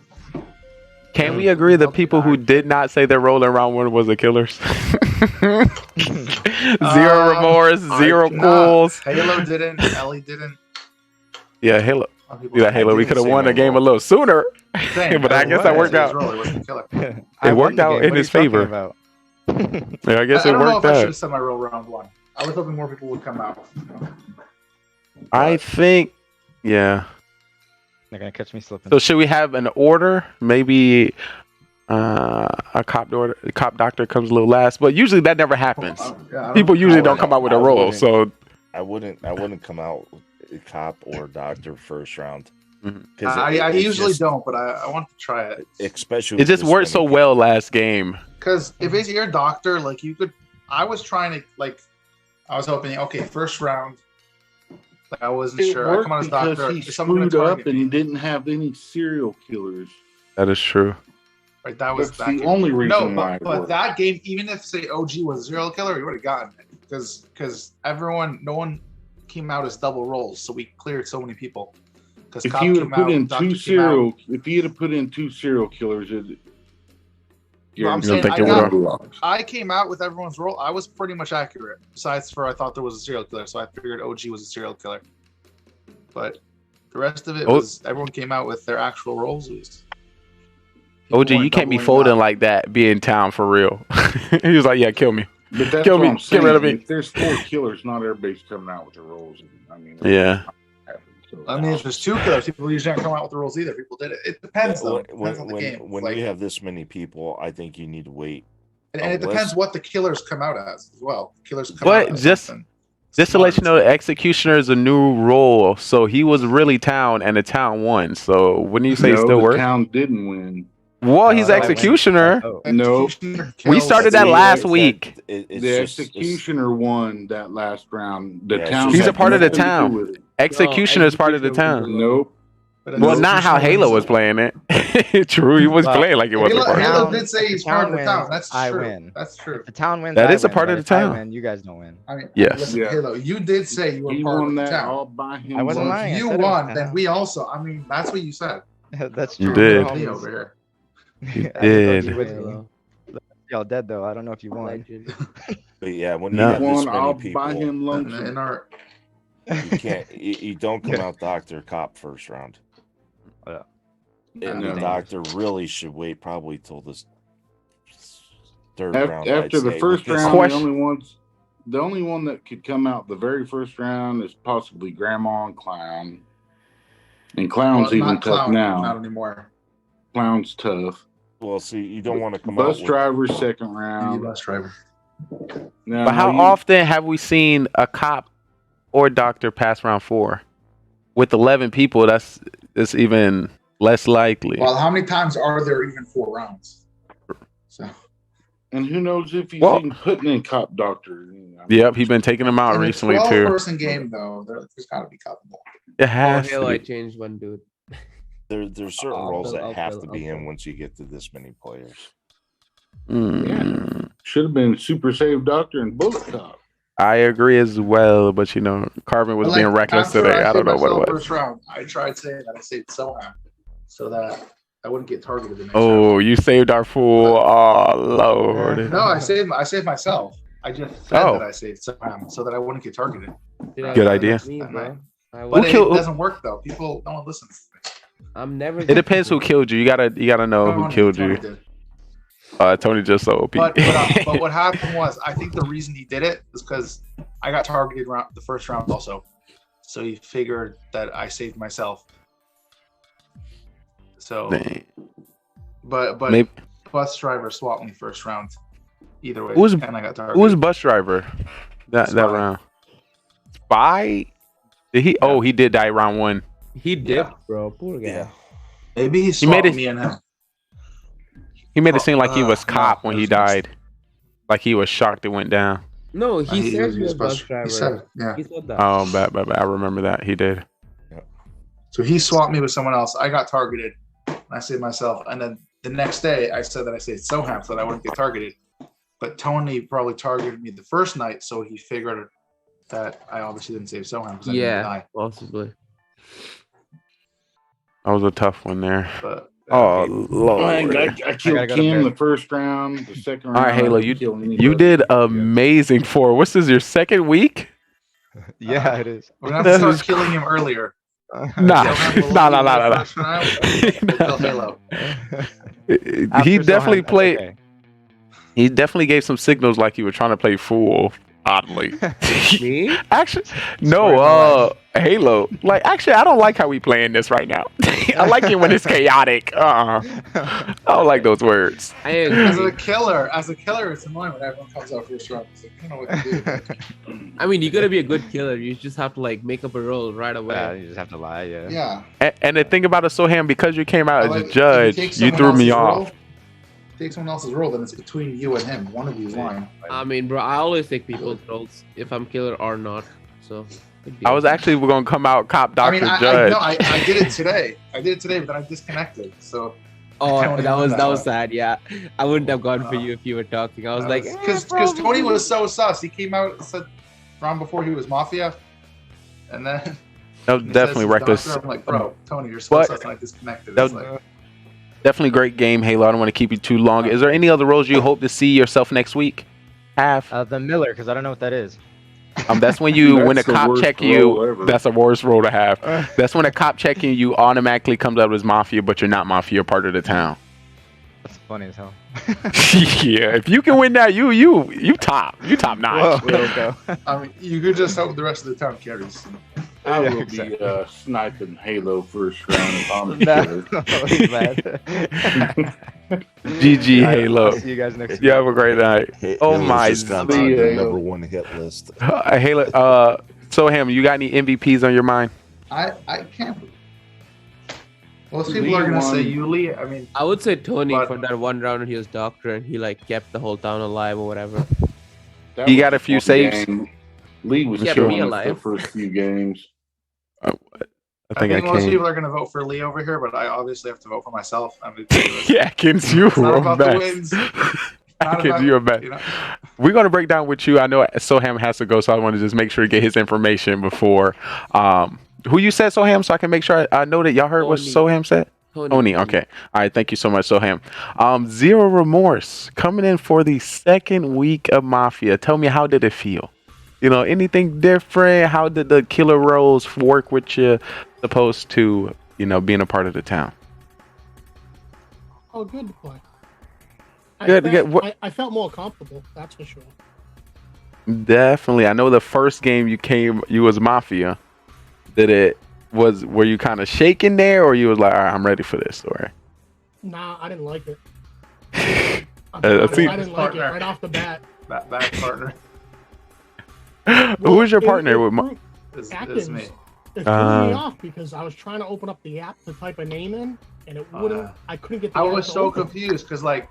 Can we agree that people who did not say their role in round 1 was the killers? 0 remorse, 0 cools. Halo didn't. Ellie didn't. Yeah, Halo. People Yeah, Halo. We didn't could have say won my the game role. a little sooner. Same, But I guess that worked out. Role, it wasn't killer. It worked out in his favor. Yeah, I guess I it don't know worked if I should out. have said my role round 1. I was hoping more people would come out. I think, yeah. They're gonna catch me slipping. So should we have an order? Maybe a cop doctor comes a little last, but usually that never happens. People usually don't come out with a role, so I wouldn't come out with a cop or doctor first round. I usually don't, but I want to try it. Especially it just worked so well last game. Because if it's your doctor, like you could, I was trying to I was hoping, okay, first round. Like I wasn't It sure. I worked come out as because doctor. he is someone gonna screwed up target and me? he didn't have any serial killers. That is true. Right, that was That's that the game. only reason no, why it but worked. that game, even if say OG was a serial killer, you would have gotten it because no one came out as double roles, so we cleared so many people. Because If you would have put in two serial, if you had put in 2 serial killers, I'm saying I came out with everyone's role. I was pretty much accurate. Besides for I thought there was a serial killer, so I figured OG was a serial killer. But the rest of it was everyone came out with their actual roles. OG, you can't be folding like that. Be in town for real. He was like, "Yeah, kill me, But that's kill what me, I'm get saying. rid of me." If there's 4 killers, not everybody's coming out with their roles. I mean, Yeah. I mean, if there's 2 killers, people usually aren't coming out with the roles either. People did it. It depends though. It depends on the game. When you have this many people, I think you need to wait. And it depends what the killers come out as as killers come out But as just something. to let you know, Executioner is a new role, so he was really town, and the town won. So wouldn't you say it No, still the works? town didn't win. Well, he's Executioner. No, We started that last week. The executioner won that last round. The town. He's a had part of the nothing to do town. with it. Executioner is part of the town. Nope. Well, not how Halo was playing it. True, he was playing like it wasn't part of it. Halo did say he's part of the wins, town. That's I true. win. That's true. If the town wins, That I is a win, part but of the if I town. win, you guys don't win. I mean, Yes. listen, Halo, you did say you were He part of won the that town. all by himself. I wasn't lying. I If you said it was won, the then town. we also. I mean, that's what you said. That's You true. did. We're Me homies. over here. You I did. was with me. Y'all dead though. I don't know if you won. But yeah, when No. you have this Won many all people, by him lonesome. In our you can't. You don't come out doctor cop first round. And the No. doctor really should wait probably till this third round. After I'd the say, first with this- round, the only one that could come out the very first round is possibly Grandma and Clown. And Clown's well, even not tough clown, now. not anymore. Clown's tough. Well, see, you don't want to come out Bus with driver second You round. bus driver. No, But how you- often have we seen a cop or doctor pass round 4? With 11 people, that's even less likely. Well, how many times are there even 4 rounds? So And who knows if he's Well- even putting in cop doctor. Yep, he's been taking them out in a recently too. 12-person game though, there's got to be couple. It Oh, has hell, to I be. changed one dude. There's certain I'll roles fill- that I'll have fill- to I'll be in fill. once you get to this many players. Should have been super save doctor and bullet cop. I agree as well, but Carvin was But, being like, reckless after today. I saved don't know what it myself was. First round, I tried saying that I saved Sohan so that I wouldn't get targeted the next Oh, you saved our fool. Oh Lord. round. No, I saved myself. I just said that I saved Sam so that I wouldn't get targeted. Good idea. That night. I But Who it doesn't work though. People don't listen. I'm never. It depends who killed you. You gotta know who killed you. Did. Tony just so OP. But what happened was, I think the reason he did it is because I got targeted the first round also. So he figured that I saved myself. So, but Maybe. bus driver swapped me first round. Either way, Who's and I got targeted. who was bus driver that round? Spy? Did he? Oh, he did die round 1. He did, bro. Poor guy. Yeah. Maybe he swapped me and him. He made it seem like he was cop when he died. Like he was shocked it went down. No, he said he was bus bus driver. He said, yeah. He said that. Oh, bad. I remember that. He did. So he swapped me with someone else. I got targeted. I saved myself. And then the next day, I said that I saved Soham so that I wouldn't get targeted. But Tony probably targeted me the first night, so he figured that I obviously didn't save Soham. Yeah, possibly. That was a tough one there. But, oh Lord! I killed Kim the first round. The second round. All right, Halo, you did amazing for. What's this? Your second week? Yeah, it is. We're gonna have to start killing him earlier. Nah. Kill Halo. He definitely played. Okay. He definitely gave some signals like he was trying to play fool. Oddly, Me? Actually, no. Halo. Like, actually, I don't like how we playing this right now. I like it when it's chaotic. I don't like those words. As a killer, it's annoying when everyone comes out first round. It's like, I don't know what to do. I mean, you gotta be a good killer. You just have to like make up a role right away. Yeah, you just have to lie. Yeah. Yeah. And the thing about it, Soham, because you came out Like, as a judge, you threw me off. Take someone else's role, then it's between you and him. One of you's lying. I mean, bro, I always take people's roles if I'm killer or not. So. I was actually gonna come out cop doctor judge. judge. I did it today. But then I disconnected. So. Oh, that was sad. Yeah, I wouldn't have gone for you if you were talking. I was like, because Tony was so sus. He came out and said round before he was Mafia, and then that was definitely reckless. I'm like, bro, Tony, you're so sus, and I disconnected. That was definitely a great game, Halo. I don't want to keep you too long. Is there any other roles you hope to see yourself next week? The Miller, because I don't know what that is. That's when you when a the cop worst check role you. ever. That's a worst role to have. That's when a cop checking you automatically comes out as Mafia, but you're not Mafia. You're part of the town. That's funny as hell. Yeah, if you can win that, you top notch. Whoa, I mean, you could just hope the rest of the town carries. I Yeah, will exactly. be sniping Halo first round if I'm the No, killer. he's bad. GG Halo. I'll see you guys next week. You have a great night. Oh Halo's my just got See on the ya. number 1 hit list. Halo. Soham, you got any MVPs on your mind? I can't. Most people are gonna say Yuli. I mean, I would say Tony But- for that one round when he was doctor and he like kept the whole town alive or whatever. That You was got a few one saves? game. Lee was Kept killing me us alive. the first few games. I think I most can. people are gonna vote for Lee over here, but I obviously have to vote for myself. I mean, Yeah, against you, it's not a about the mess. wins. Not Against about- you, a mess. you know. We're gonna break down with you. I know Soham has to go, so I want to just make sure to get his information before. Who you said, Soham, so I can make sure I know that y'all heard what Tony. Soham said. Tony. Okay. All right. Thank you so much, Soham. Zero Remorse coming in for the second week of Mafia. Tell me, how did it feel? You know, anything different? How did the killer roles work with you, opposed to, you know, being a part of the town? Oh, good to play. Good. I felt more comfortable. That's for sure. Definitely. I know the first game you was Mafia. Were you kind of shaking there, or you was like, all right, I'm ready for this, or? Nah, I didn't like it. I see- didn't like it right off the bat. Back partner. Who was your It- partner it with? threw- It's Atkins. me. It threw me off because I was trying to open up the app to type a name in, and it wouldn't. I couldn't get the I app was to so open. confused because like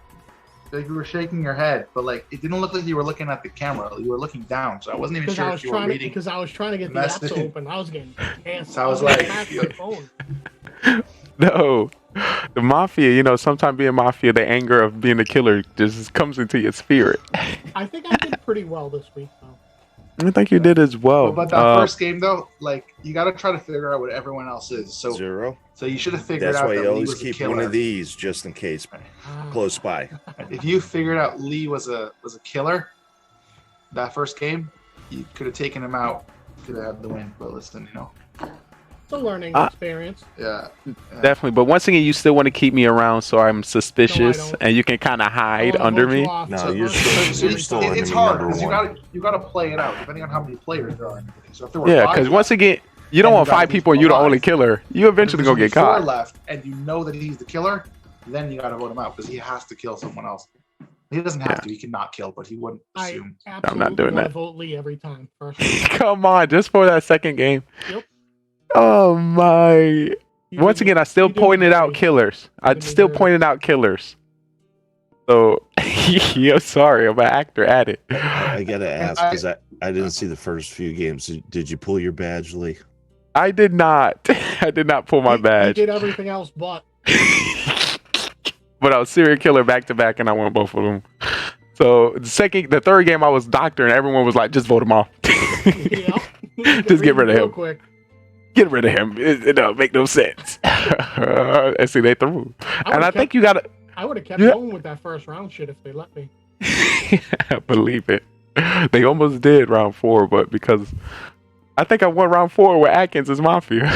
you were shaking your head, but like it didn't look like you were looking at the camera. You were looking down, so I wasn't even Because sure I was if you were trying to, reading. because I was trying to get the app message. to open. I was getting pissed. So I was getting like, mad for my phone. No, the Mafia. You know, sometimes being Mafia, the anger of being a killer just comes into your spirit. I think I did pretty well this week, though. I think you did as well. But that first game though, like you got to try to figure out what everyone else is. So 0. So you should have figured That's out why that you Lee always was a keep killer. one of these just in case, close by. If you figured out Lee was a killer, that first game, you could have taken him out. Could have had the win. But listen, you know. It's a learning experience. Yeah. Definitely, but once again, you still want to keep me around, so I'm suspicious, and you can kind of hide under me. No, you're still It's hard because you gotta play it out depending on how many players there are. So if there were Yeah, five because left, once again, you don't and want you got 5 people, and you're the only killer. You eventually gonna get four caught. left, and you know that he's the killer, then you gotta vote him out because he has to kill someone else. He doesn't have to. He cannot kill, but he wouldn't assume. I'm not doing I that. vote Lee every time. Come on, just for that second game. Yep. Oh my. Once again, I still pointed out killers. I still pointed out killers. So, I'm sorry, I'm an actor at it. I gotta ask because I didn't see the first few games. Did you pull your badge, Lee? I did not. I did not pull my He badge. did everything else but. But I was serial killer back to back, and I won both of them. So the third game, I was doctor, and everyone was like, "Just vote him off. Just get rid of him. Quick. Get rid of him. It don't make no sense." And see, they threw. And I think you gotta. I would have kept going with that first round shit if they let me. I believe it. They almost did round 4, but because I think I won round 4 with Atkins as Mafia.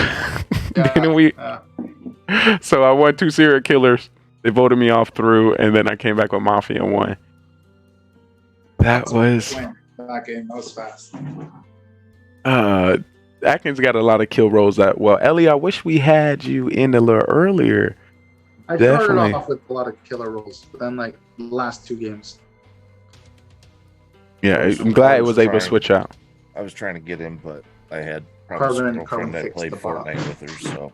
So I won 2 serial killers. They voted me off through, and then I came back with Mafia and won. That was that game. That was fast. Atkins got a lot of kill rolls that well. Ellie, I wish we had you in a little earlier. I started off with a lot of killer rolls, but then like the last 2 games. Yeah, I'm glad it was able to switch out. I was trying to get in, but I had Carbon girlfriend that fixed played the bot. Fortnite with her,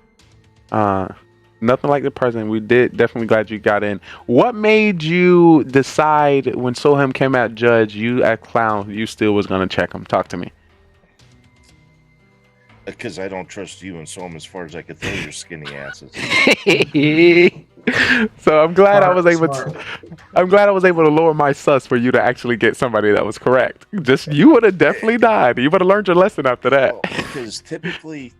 so. Nothing like the president. We did definitely glad you got in. What made you decide when Soham came out judge, you at Clown, you still was gonna check him? Talk to me. Because I don't trust you and Soham as far as I could throw your skinny asses. So I'm glad I was able to lower my sus for you to actually get somebody that was correct. Just you would have definitely died. You would have learned your lesson after that. Well, because typically,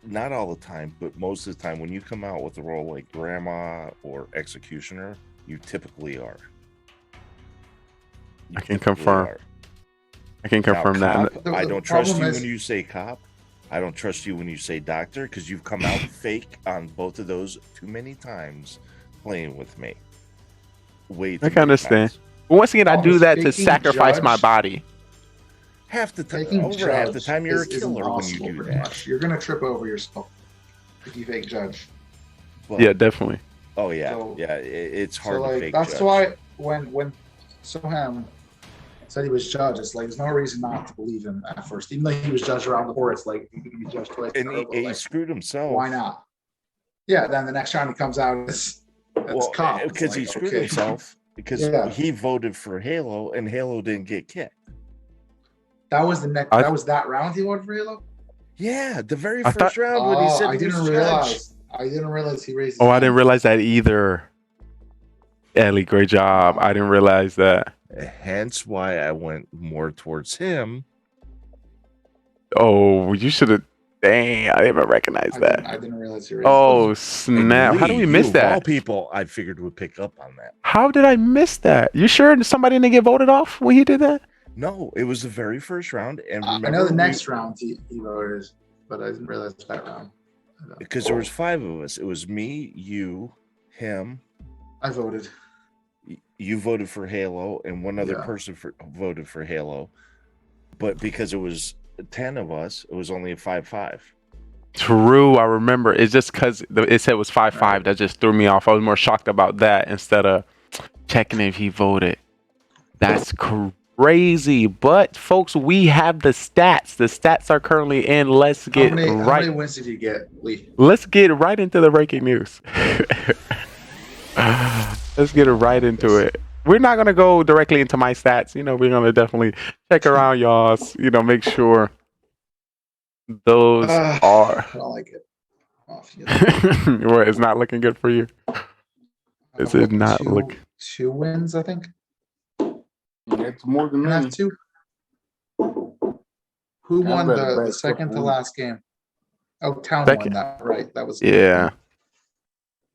not all the time, but most of the time, when you come out with a role like Grandma or Executioner, you typically are. I can confirm. I can confirm Now, that. cop, I don't trust you when you say cop. I don't trust you when you say doctor because you've come out fake on both of those too many times playing with me. Way too I can understand. But once again, I do that to sacrifice my body. Half the time, Taking over half the judge time, you're a is killer when you impossible, do pretty that. much. You're gonna trip over yourself if you fake judge. But- Yeah, definitely. Oh yeah, So- yeah. It's hard So to like fake. that's judge. why when Soham said he was judge, it's like there's no reason not to believe him at first. Even though he was judged around the board, it's like if you're gonna be judged twice. And in a row, he like, screwed himself. why not? Yeah, then the next round he comes out as cop. It's because he like, screwed okay. himself because Yeah. he voted for Halo and Halo didn't get kicked. That was the next. That was that round he voted for Halo. Yeah, the very I first thought- round when he said I he didn't was realize. judge. I didn't realize he raised. Oh, I didn't realize that either. Ellie, great job. I didn't realize that. Hence why I went more towards him. Oh, you should have. Dang, I didn't even recognize that. I didn't realize he raised. Oh, And snap. How Lee, did we you miss of all that? people, I figured would pick up on that. How did I miss that? You sure somebody didn't get voted off when he did that? No, it was the very first round, and I remember know the next round he voted, but I didn't realize that round. because there was 5 of us. It was me, you, him. I voted. You voted for Halo, and one other Yeah. person voted for Halo. But because it was 10 of us, it was only a 5-5. True, I remember. It's just because it said it was 5-5 that just threw me off. I was more shocked about that instead of checking if he voted. That's crazy. But folks, we have the stats. The stats are currently in. Let's get How many right. wins did you get, Lee? Let's get right into the breaking news. Let's get right into it. We're not gonna go directly into my stats. You know, we're gonna definitely check around y'all's. You know, make sure those are. I don't like it. What, it's not looking good for you? Is it not look? 2 wins, I think. It's more than Can I me. have two? Who I've won had a bad the second to couple last game? Oh, Town won Second. that, right? That was Yeah.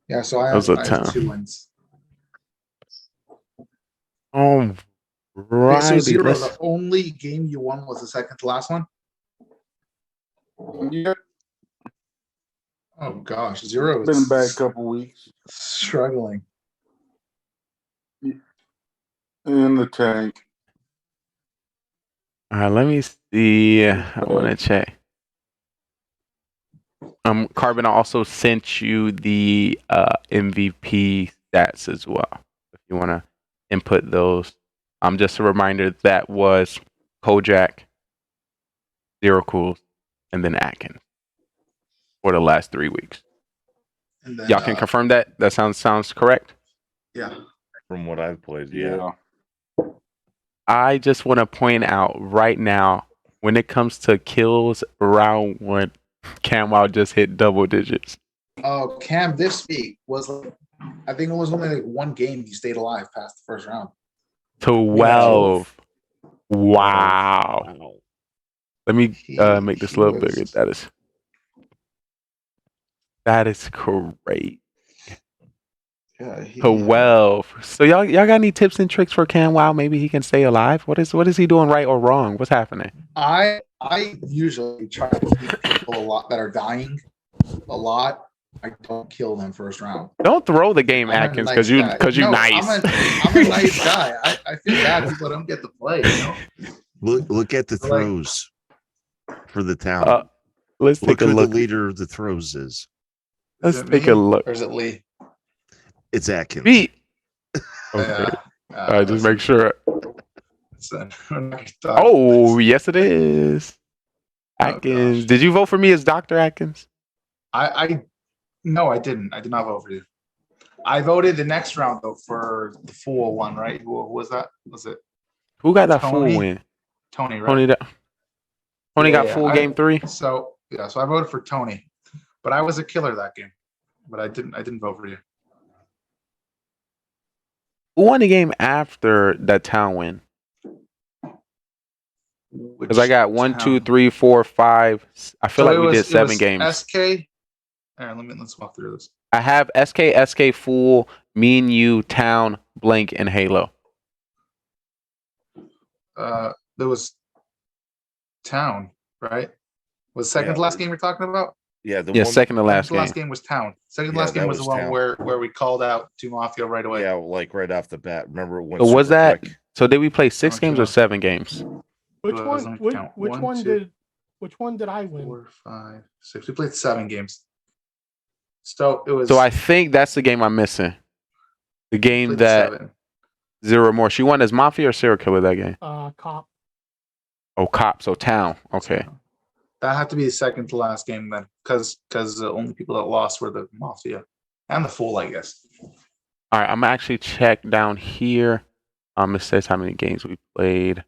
Yeah, so I That was have, a I have Town. 2 wins. Oh, Wait, so righty. Zero, Let's. the only game you won was the second to last one? Yep. Oh gosh, Zero Been a is bad couple weeks. struggling. In the tank. All right, let me see. I want to check. Carbon, I also sent you the MVP stats as well. If you want to input those. Just a reminder that was Kojak, Zero Cools, and then Atkins for the last 3 weeks. And then, Y'all can confirm that? That sounds correct? Yeah. From what I've played, yeah. I just want to point out right now, when it comes to kills round 1, Camwow just hit double digits. Oh, Cam this week was I think it was only like 1 game he stayed alive past the first round. 12. Wow. Let me make this a little bigger. That is great. Yeah, 12. So y'all got any tips and tricks for Camwow? Maybe he can stay alive. What is he doing right or wrong? What's happening? I usually try to keep people a lot that are dying a lot. I don't kill them first round. Don't throw the game, I'm a Atkins, nice because guy. you No, nice. I'm a nice guy. I feel bad people don't get to play, you know. Look at the throws for the town. Let's take a who look. the leader of the throws is. Let's take a look. Or is it Lee? It's Atkins. Me. Okay. Just make sure. Oh, yes, it is. Atkins. Did you vote for me as Dr. Atkins? No, I didn't. I did not vote for you. I voted the next round though for the full one, right? Who was that? Was it? Who got that Tony? full win? Tony, right? Tony got full game 3. So I voted for Tony, but I was a killer that game. But I didn't vote for you. Who won the game after that town win? Because I got 1, 2, 3, 4, 5. I feel like we did 7 games. SK. All right, let's walk through this. I have SK, Fool, me and you, Town, Blank, and Halo. There was Town, right? Was second to last game we're talking about? Yeah, second to last Second to last game was Town. Second to last game was the one Town. where we called out to Mafia right away. Yeah, like right off the bat. Remember it went So was super that? quick. So did we play 6 games or 7 games? Which Let one? me Which, count. which 1, one 2, did? Which one did I win? 4, 5, 6. We played 7 games. So it was. So I think that's the game I'm missing. The game played that 7. Zero Remorse. You won as Mafia or Serial Killer that game? Cop. Oh, Cop. So Town. Okay. That had to be the second to last game then, because the only people that lost were the Mafia and the Fool, I guess. All right. I'm gonna actually check down here. It says how many games we played.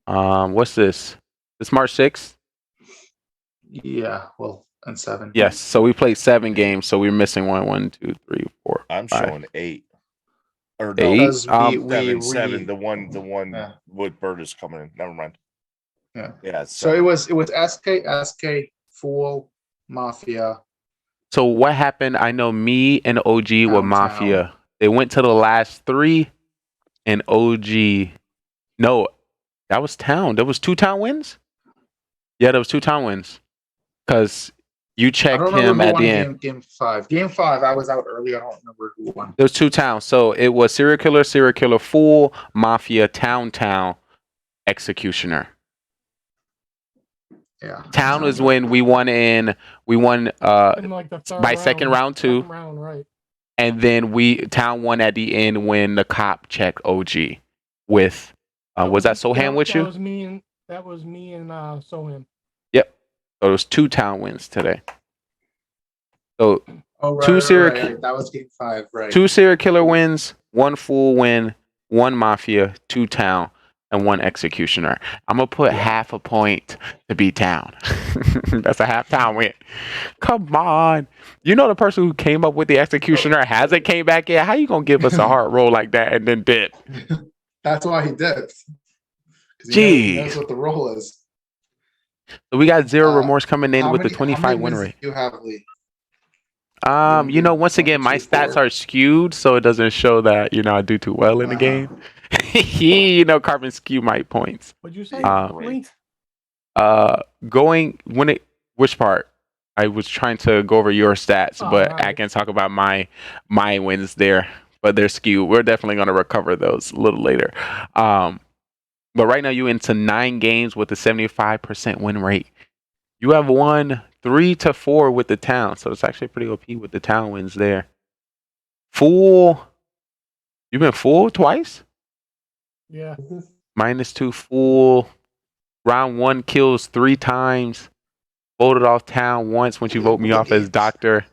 What's this? This March 6th? Yeah, well, and 7. Yes. So we played 7 games. So we're missing 1, 1, 2, 3, 4. I'm 5. showing 8. Or 8? no, we 7. The one with Bird is coming in. Never mind. Yeah. Yeah. So it was SK, Fool, Mafia. So what happened? I know me and OG were Mafia. They went to the last 3, and OG. No, that was Town. There was 2 Town wins. Yeah, there was 2 Town wins. Because you checked him at the end. Game 5. Game 5. I was out early. I don't remember who won. There was 2 Towns. So it was Serial Killer, Fool, Mafia, Town, Executioner. Yeah. Town was when we won In like the third by second round 2. Second round, right. And then Town won at the end when the cop checked OG with was that Soham with you? That was me and Soham. Yep. So it was 2 Town wins today. So Oh, 2 serial right. That was game 5, right? 2 Serial Killer wins, 1 Fool win, 1 Mafia, 2 Town, and 1 Executioner. I'm gonna put half a point to beat Town. That's a half Town win. Come on. You know the person who came up with the Executioner hasn't came back yet. How you gonna give us a hard roll like that and then dip? That's why he did. He Jeez. knows what the role is. So we got Zero Remorse coming in How with the many 25 win wins rate. do you have, Lee? You know, once again, my stats are skewed, so it doesn't show that, you know, I do too well in the game. You know, carbon skew my points. What'd you say, Lee? Which part? I was trying to go over your stats, but right. I can talk about my wins there, but they're skewed. We're definitely going to recover those a little later. But right now you into 9 games with a 75% win rate. You have won 3 to 4 with the town, so it's actually pretty OP with the town wins there. Fool, you've been fool twice. Yeah. -2 fool. Round 1 kills 3 times. Voted off town once when you vote me off as doctor.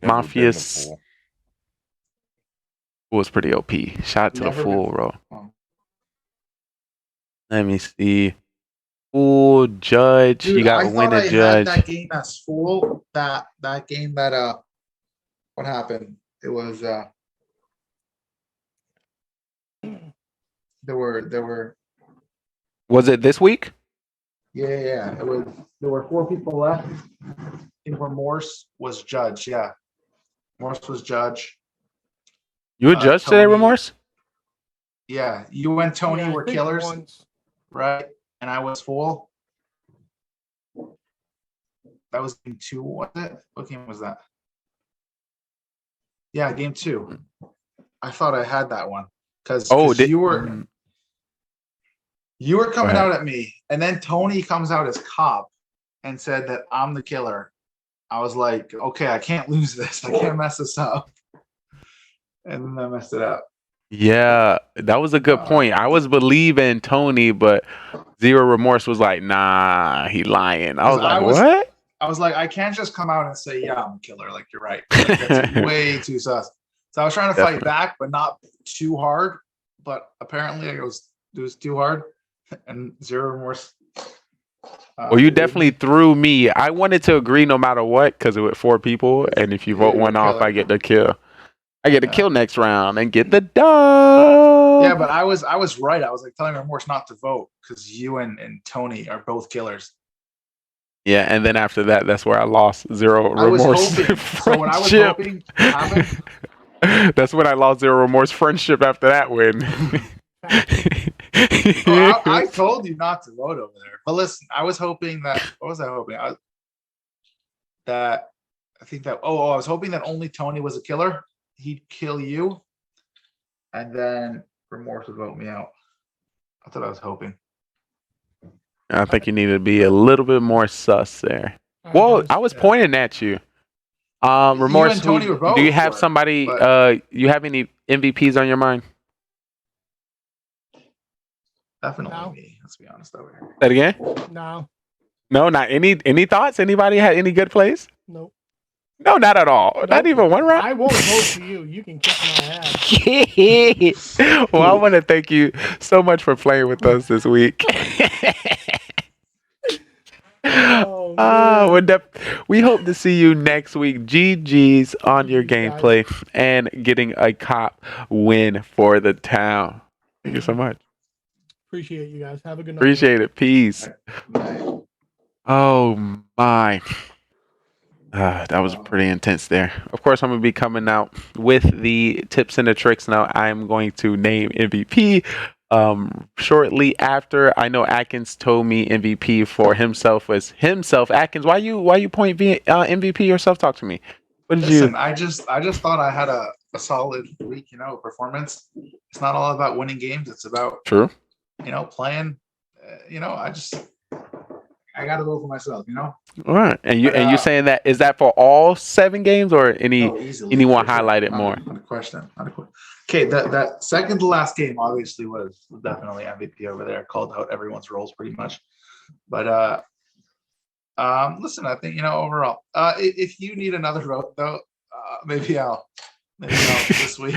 Mafia was pretty OP. Shout out to the fool, bro. Let me see. Fool, judge. Dude, you got I to win thought a I judge. had that game as fool. That game that what happened? It was there were Was it this week? yeah. It was there were 4 people left. I think Remorse was judge. Yeah, Remorse was judge. You a judge today, Tony- Remorse? Yeah, you and Tony Yeah, I were think killers, once. right? And I was fool. That was game 2, was it? What game was that? Yeah, game 2. I thought I had that one because you were coming out at me, and then Tony comes out as cop and said that I'm the killer. I was like, okay, I can't lose this. I can't mess this up. And then I messed it up. Yeah, that was a good point. I was believing Tony, but Zero Remorse was like, nah, he lying. I was like, what? I was like, I can't just come out and say, yeah, I'm a killer. Like, you're right. Like, that's way too sus. So I was trying to fight back, but not too hard. But apparently it was too hard. And Zero Remorse. Well, you definitely threw me. I wanted to agree no matter what because it was 4 people. And if you vote one off, I get the kill. I get to kill next round and get the dub. Yeah, but I was right. I was like telling Remorse not to vote because you and Tony are both killers. Yeah, and then after that, that's where I lost Zero Remorse. So when I was hoping to happen, that's when I lost Zero Remorse friendship after that win. I told you not to vote over there. But listen, I was hoping that. What was I hoping? I was hoping that only Tony was a killer. He'd kill you, and then Remorse would vote me out. That's what I was hoping. I think you need to be a little bit more sus there. Well, I was pointing at you. Remorse, and Tony were both do you have for it, somebody? You have any MVPs on your mind? Definitely me. Let's be honest over here. Say that again? No. No, not any thoughts? Anybody had any good plays? Nope. No, not at all. Nope. Not even one round. I won't vote for you. You can kick my ass. Well, I want to thank you so much for playing with us this week. We hope to see you next week. GG's on your gameplay and getting a cop win for the town. Thank you so much. Appreciate you guys. Have a good night. Appreciate it. Peace. Oh my. That was pretty intense there. Of course, I'm going to be coming out with the tips and the tricks. Now, I'm going to name MVP shortly after. I know Atkins told me MVP for himself was himself. Atkins, why you point MVP yourself? Talk to me. What did Listen, you? I just thought I had a solid week, performance. It's not all about winning games. It's about True. Playing. I got to vote for myself. All right, and you saying that is that for all 7 games or anyone highlighted more? Not a question. Okay, that second to last game obviously was definitely MVP over there. Called out everyone's roles pretty much, but listen, I think overall, if you need another vote though, maybe I'll this week.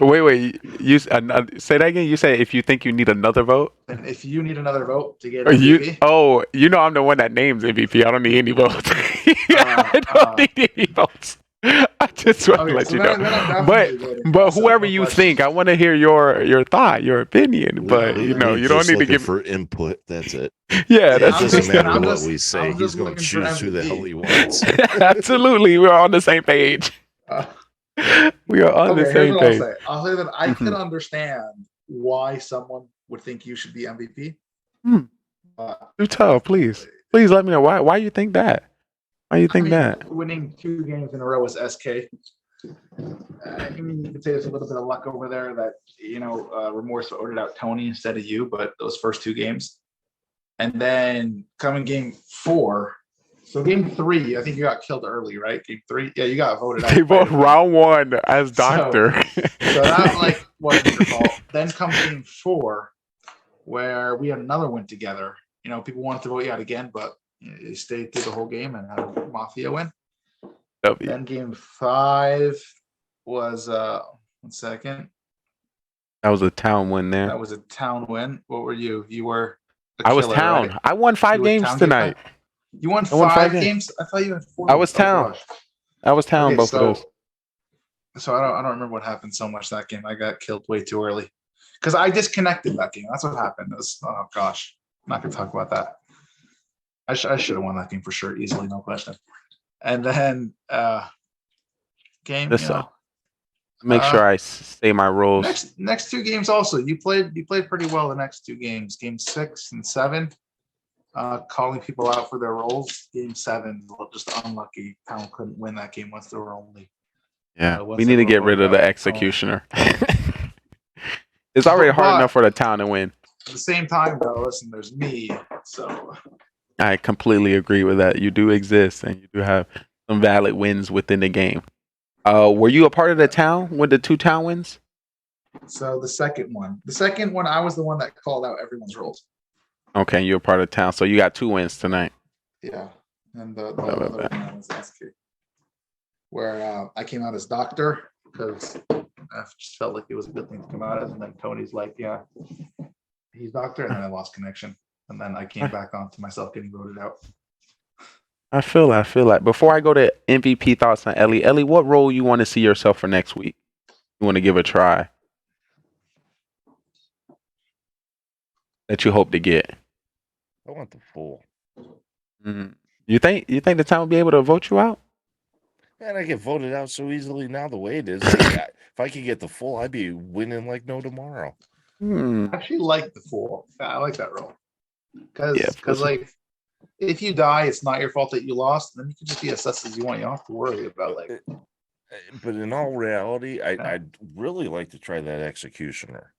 Wait, you say that again. You say if you think you need another vote. And if you need another vote to get MVP, I'm the one that names MVP. I don't need any votes. I don't need any votes. I just want to Okay, let so you then, know. then I'm But definitely voting for but myself, whoever no you question. think, I want to hear your thought, your opinion. But you know, you don't Just need to looking give. for input. That's it. Yeah, It that's doesn't matter I'm what just, we say. I'm He's just going to looking for choose who the hell MVP. he wants. absolutely. We're on the same page. We are on the Okay, here's same what I'll page. say. I'll say that I Mhm. can understand why someone would think you should be MVP. Do tell, please. Please let me know why you think that. Why you think that? Winning 2 games in a row is SK. I mean, you could say there's a little bit of luck over there that, Remorse ordered out Tony instead of you, but those first 2 games. And then coming game 4. So game 3, I think you got killed early, right? Game 3? Yeah, you got voted out. They both round 1 as doctor. So that wasn't your fault. Then comes game 4, where we had another win together. People wanted to vote you out again, but you stayed through the whole game and had a Mafia win. W. Then game 5 was 1 second. That was a town win there. That was a town win. What were you? You were I was town. right? I won 5 games tonight. You won I won 5 games? I thought you had 4. I was town. Gosh. I was town Okay, both of those. So I don't remember what happened so much that game. I got killed way too early because I disconnected that game. That's what happened. Oh gosh, I'm not gonna talk about that. I should have won that game for sure, easily, no question. And then game. Make sure I say my rules. Next 2 games also. You played pretty well the next 2 games. Game 6 and 7. Calling people out for their roles. Game 7, just unlucky. Town couldn't win that game once there were only. Yeah, we need to get rid of the executioner. It's already hard enough for the town to win. At the same time, though, listen, there's me, so. I completely agree with that. You do exist, and you do have some valid wins within the game. Were you a part of the town with the 2 town wins? So the second one, I was the one that called out everyone's roles. Okay, you're a part of town, so you got 2 wins tonight. Yeah, and the other one was SK, where I came out as doctor because I just felt like it was a good thing to come out as, and then Tony's like, yeah, he's doctor, and then I lost connection, and then I came back on to myself getting voted out. I feel that. Before I go to MVP thoughts on Ellie, what role you want to see yourself for next week? You want to give a try that you hope to get? I want the Fool. You think the town will be able to vote you out? Man, I get voted out so easily now the way it is. If I could get the Fool, I'd be winning like no tomorrow. I actually like the Fool. I like that role because like if you die, it's not your fault that you lost. Then you can just be as sus as you want. You don't have to worry about like. But in all reality, I'd really like to try that Executioner.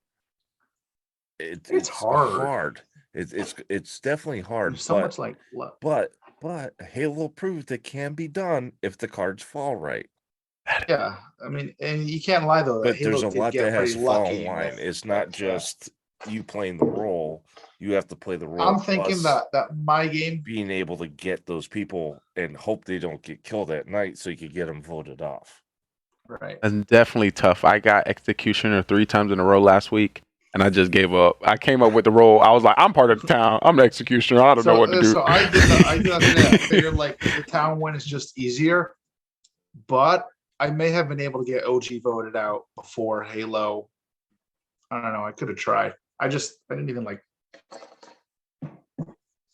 It's hard. It's definitely hard. There's so much like luck. But Halo proved it can be done if the cards fall right. Yeah, I mean, and you can't lie though. But there's a lot that has to fall in lucky line. It's not just you playing the role. You have to play the role. I'm thinking that my game being able to get those people and hope they don't get killed at night, so you could get them voted off. Right. That's definitely tough. I got Executioner 3 times in a row last week, and I just gave up. I came up with the role. I was like, I'm part of the town. I'm the Executioner. I don't know what to do. So I did that today. I figured like the town win is just easier, but I may have been able to get OG voted out before Halo. I don't know. I could have tried. I didn't even like.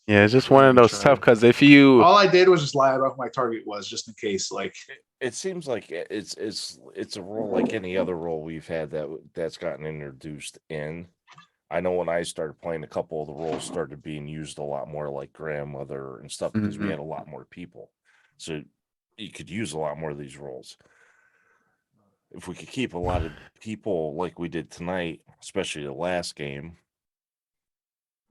Yeah, it's just one of those tough because if you all I did was just lie about who my target was, just in case. Like it seems like it's a role like any other role we've had that's gotten introduced in. I know when I started playing, a couple of the roles started being used a lot more, like grandmother and stuff, because we had a lot more people, so you could use a lot more of these roles. If we could keep a lot of people like we did tonight, especially the last game,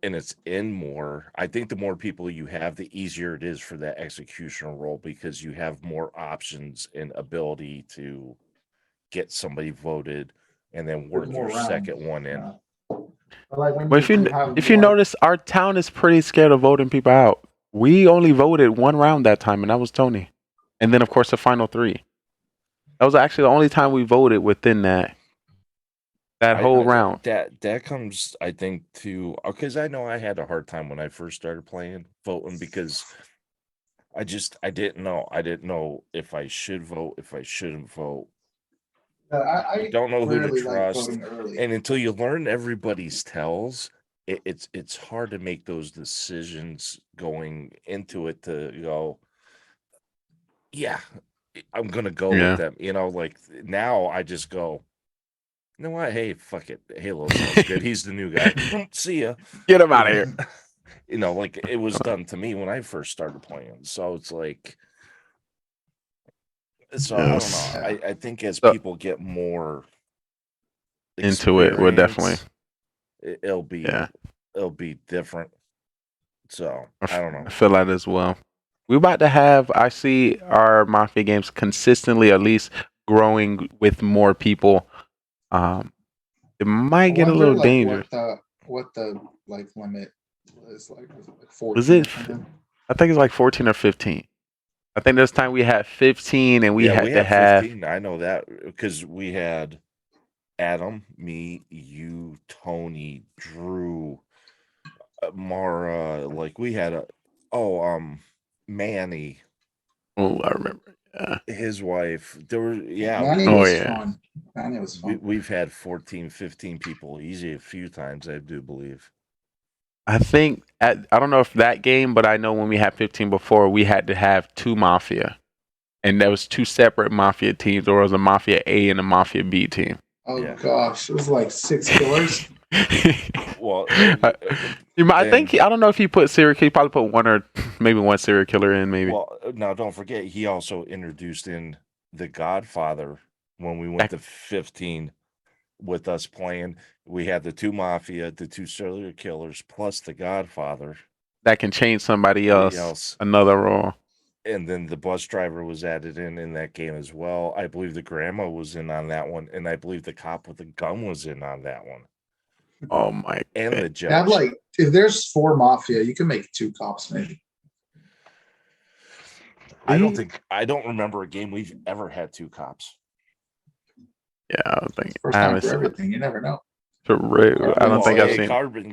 and it's in more, I think the more people you have, the easier it is for that executioner role, because you have more options and ability to get somebody voted and then work your second one in. But if you notice, our town is pretty scared of voting people out. We only voted 1 round that time, and that was Tony. And then, of course, the final 3. That was actually the only time we voted within that whole round. That comes, I think, to because I know I had a hard time when I first started playing voting, because I didn't know. I didn't know if I should vote, if I shouldn't vote. I Don't know who to rarely like trust, voting early. and until you learn everybody's tells, it's hard to make those decisions going into it to go. Yeah, I'm gonna go Yeah. with them. You know, like now I just go. You know what? Hey, fuck it. Halo sounds good. He's the new guy. See ya. Get him out of here. You know, like it was done to me when I first started playing. So it's like, so I don't know. I think as people get more into it, we're definitely it'll be different. So I don't know. I feel that as well. We're about to have, I see our Mafia games consistently at least growing with more people. It might get a little dangerous. What the like limit is like 14? Was it? I think it's like 14 or 15. I think this time we had 15 and we had to have 15. I know that because we had Adam, me, you, Tony, Drew, Mara, like we had Manny. Oh, I remember. Yeah. His wife. There were Manny was fun. Manny was fun. We've had 14, 15 people easy a few times, I do believe. I think I don't know if that game, but I know when we had 15 before, we had to have 2 Mafia. And there was 2 separate Mafia teams, or it was a Mafia A and a Mafia B team. Oh gosh, it was like 6 killers. Well, I think I don't know if he put serial. He probably put 1 or maybe 1 serial killer in. Maybe. Well, now don't forget, he also introduced in the Godfather when we went to 15 with us playing. We had the 2 Mafia, the 2 serial killers, plus the Godfather. That can change somebody else. Another role. And then the bus driver was added in that game as well. I believe the grandma was in on that one, and I believe the cop with the gun was in on that one. Oh my! And the judge. Have like if there's 4 Mafia, you can make 2 cops maybe. I don't remember a game we've ever had 2 cops. Yeah, I don't think. First time for everything. You never know. For real, I don't think I've seen.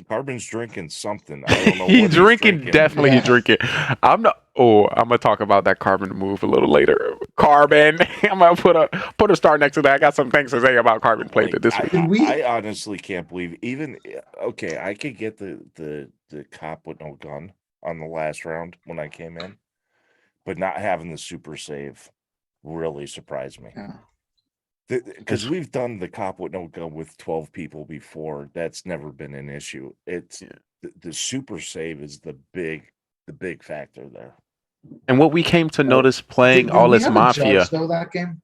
Carbon's drinking something. I don't know. He's drinking. Definitely, he's drinking. I'm not. Oh, I'm gonna talk about that Carbon move a little later. Carbon. I'm gonna put a star next to that. I got some things to say about Carbon played it this week. I honestly can't believe even. Okay, I could get the cop with no gun on the last round when I came in, but not having the super save really surprised me. Yeah. Because we've done the cop with no gun with 12 people before. That's never been an issue. It's the super save is the big factor there. And what we came to notice playing all this Mafia. Judge, though, that game?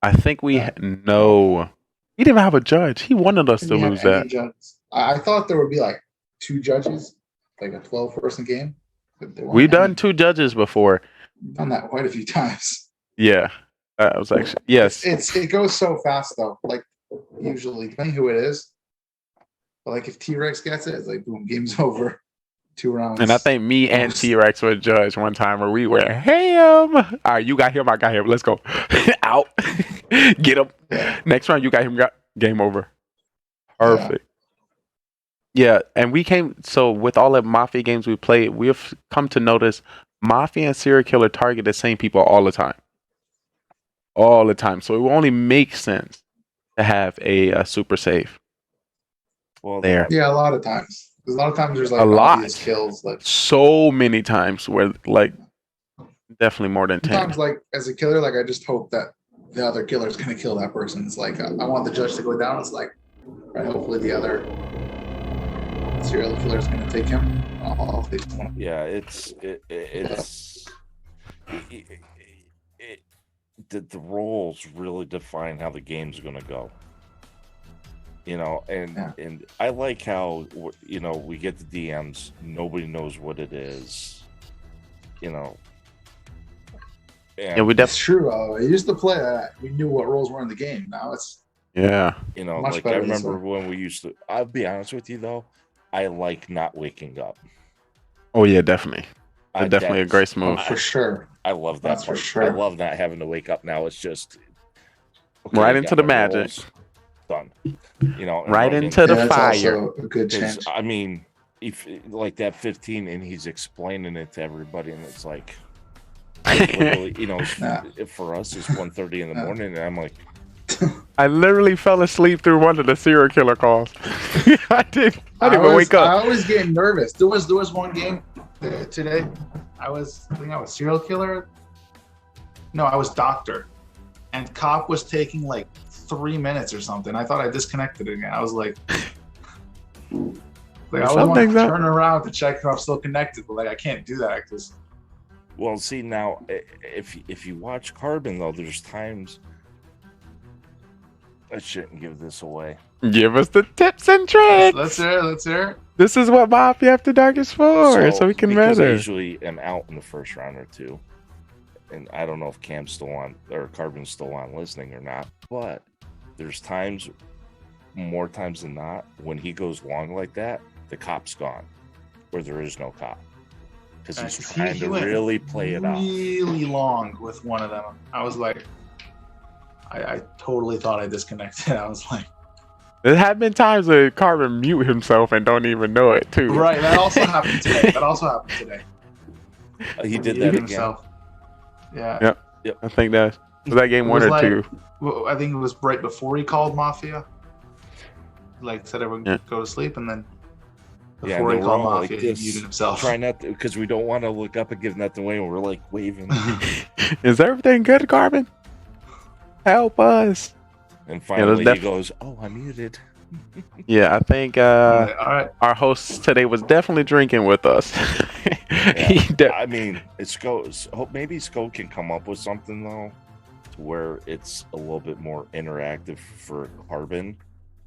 I think we no. He didn't have a judge. He wanted us to lose that. I thought there would be like 2 judges, like a 12-person game. We've done 2 judges before. Done that quite a few times. Yeah. I was actually yes. It goes so fast though. Like usually, depending who it is. But like if T-Rex gets it, it's like boom, game's over. 2 rounds. And I think me and T-Rex were judged one time where we were ham. All right, you got him, I got him. Let's go. Out. Get him. Yeah. Next round, you got him. Got game over. Perfect. Yeah, and we came. So with all the Mafia games we played, we've come to notice Mafia and serial killer target the same people all the time. All the time. So it will only make sense to have a super save. Well, there. Yeah, a lot of times. Because a lot of times there's like a lot obvious kills. Like so many times where like definitely more than 10. sometimes like as a killer, like I just hope that the other killer is gonna kill that person. It's like I want the judge to go down. It's like right, hopefully the other serial killer is gonna take him. I'll take one. Yeah, the roles really define how the game's going to go. You know, and I like how we get the DMs. Nobody knows what it is. You know. And That's true. I used to play that. We knew what roles were in the game. Now it's you know, much like better I this remember way. when we used to. I'll be honest with you though, I like not waking up. Oh yeah, definitely. Definitely a grace move. For sure. I love that That's for part. sure. I love not having to wake up now. It's just right I into got the my magic. roles done. You know, and right like, into the that's fire. also a good 'cause, chance. I mean, if like that 15 and he's explaining it to everybody, and it's like, I literally, you know, Nah. for us it's 1:30 in the morning, and I'm like, I literally fell asleep through one of the serial killer calls. I didn't even wake I up. always get nervous. There was one game today. I think I was serial killer. No, I was doctor, and cop was taking like 3 minutes or something. I thought I disconnected again. I was like I always want to turn around to check if I'm still connected, but like I can't do that because. well, see now, if you watch Carbon though, there's times. I shouldn't give this away. Give us the tips and tricks. Let's hear it. Let's hear it. This is what Mafia After Dark is for, so we can because I measure. usually am out in the first round or two, and I don't know if Cam's still on or Carbon's still on listening or not, but there's times, more times than not, when he goes long like that, the cop's gone, or there is no cop, because he's trying to really play it out. Really long with one of them. I was like, I totally thought I disconnected. I was like, There have been times where Carbon mute himself and don't even know it too. right. That also happened today. He did that again. Himself. Yeah. Yep. I think was that game It one was or like- two. Well, I think it was right before he called Mafia. Like said everyone go to sleep, and then before he and called we're all Mafia, like he this, muted himself. Try not to, because we don't want to look up and give nothing away, and we're like waving. Is everything good, Carbon? Help us. And finally there's he goes, "Oh, I'm muted." Yeah, I think our host today was definitely drinking with us. I mean, maybe Sko can come up with something though, to where it's a little bit more interactive for Carbon,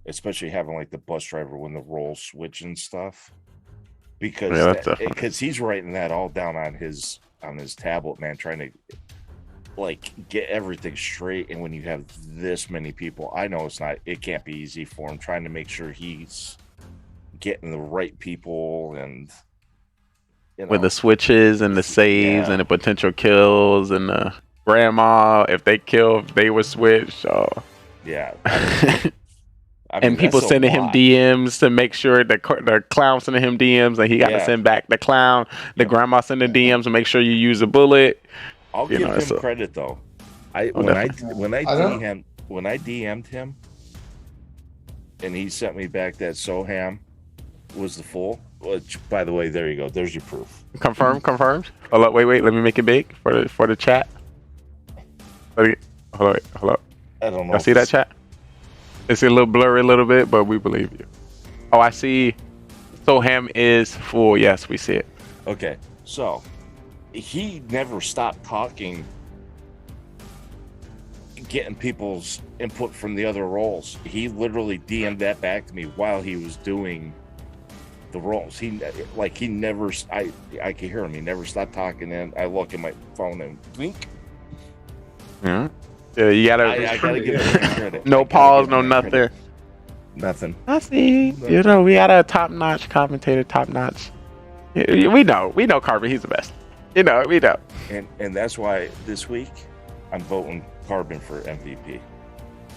especially having like the bus driver when the roles switch and stuff. Because he's writing that all down on his tablet, man, trying to like get everything straight. And when you have this many people, I know it can't be easy for him, trying to make sure he's getting the right people and with the switches and the saves and the potential kills and the grandma, if they kill, they would switch. So yeah. And people sending him DMs to make sure the clown sending him DMs and he got to send back the clown. The grandma sending DMs to make sure you use a bullet. I'll give him credit though. When I DM'd him and he sent me back that Soham was the full. Which, by the way, there you go. There's your proof. Confirmed. Hold up, wait. Let me make it big for the chat. Hold up. I don't know. I see that chat. It's a little blurry a little bit, but we believe you. Oh, I see. Soham is full. Yes, we see it. Okay, so he never stopped talking, getting people's input from the other roles. He literally DM'd that back to me while he was doing the roles. I could hear him. He never stopped talking, and I look at my phone and blink. Yeah, you gotta. I gotta give him credit. No pause, no nothing. Nothing. I see. You know, we got a top-notch commentator, top-notch. We know Carbon. He's the best. We know. And that's why this week I'm voting Carbon for MVP.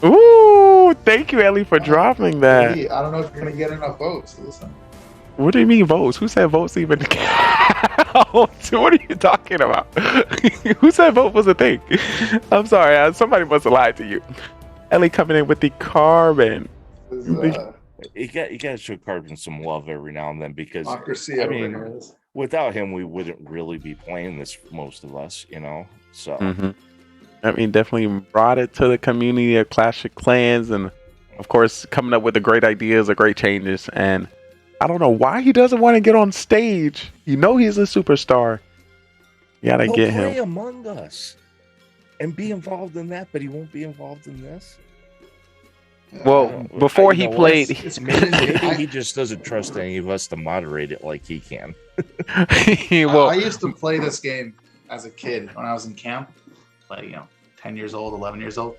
Ooh, thank you, Ellie, for dropping that. Hey, I don't know if you're gonna get enough votes. Listen. What do you mean votes? Who said votes even counts? What are you talking about? Who said vote was a thing? I'm sorry, somebody must have lied to you. Ellie coming in with the Carbon. You got to show Carbon some love every now and then, because Democracy, I mean, without him, we wouldn't really be playing this, most of us, you know. So I mean, definitely brought it to the community of Clash of Clans, and of course, coming up with the great ideas, the great changes. And I don't know why he doesn't want to get on stage. You know he's a superstar. You gotta get him. Play Among Us and be involved in that, but he won't be involved in this. Well, before he played, maybe he just doesn't trust any of us to moderate it like he can. I used to play this game as a kid when I was in camp, like 10 years old, 11 years old,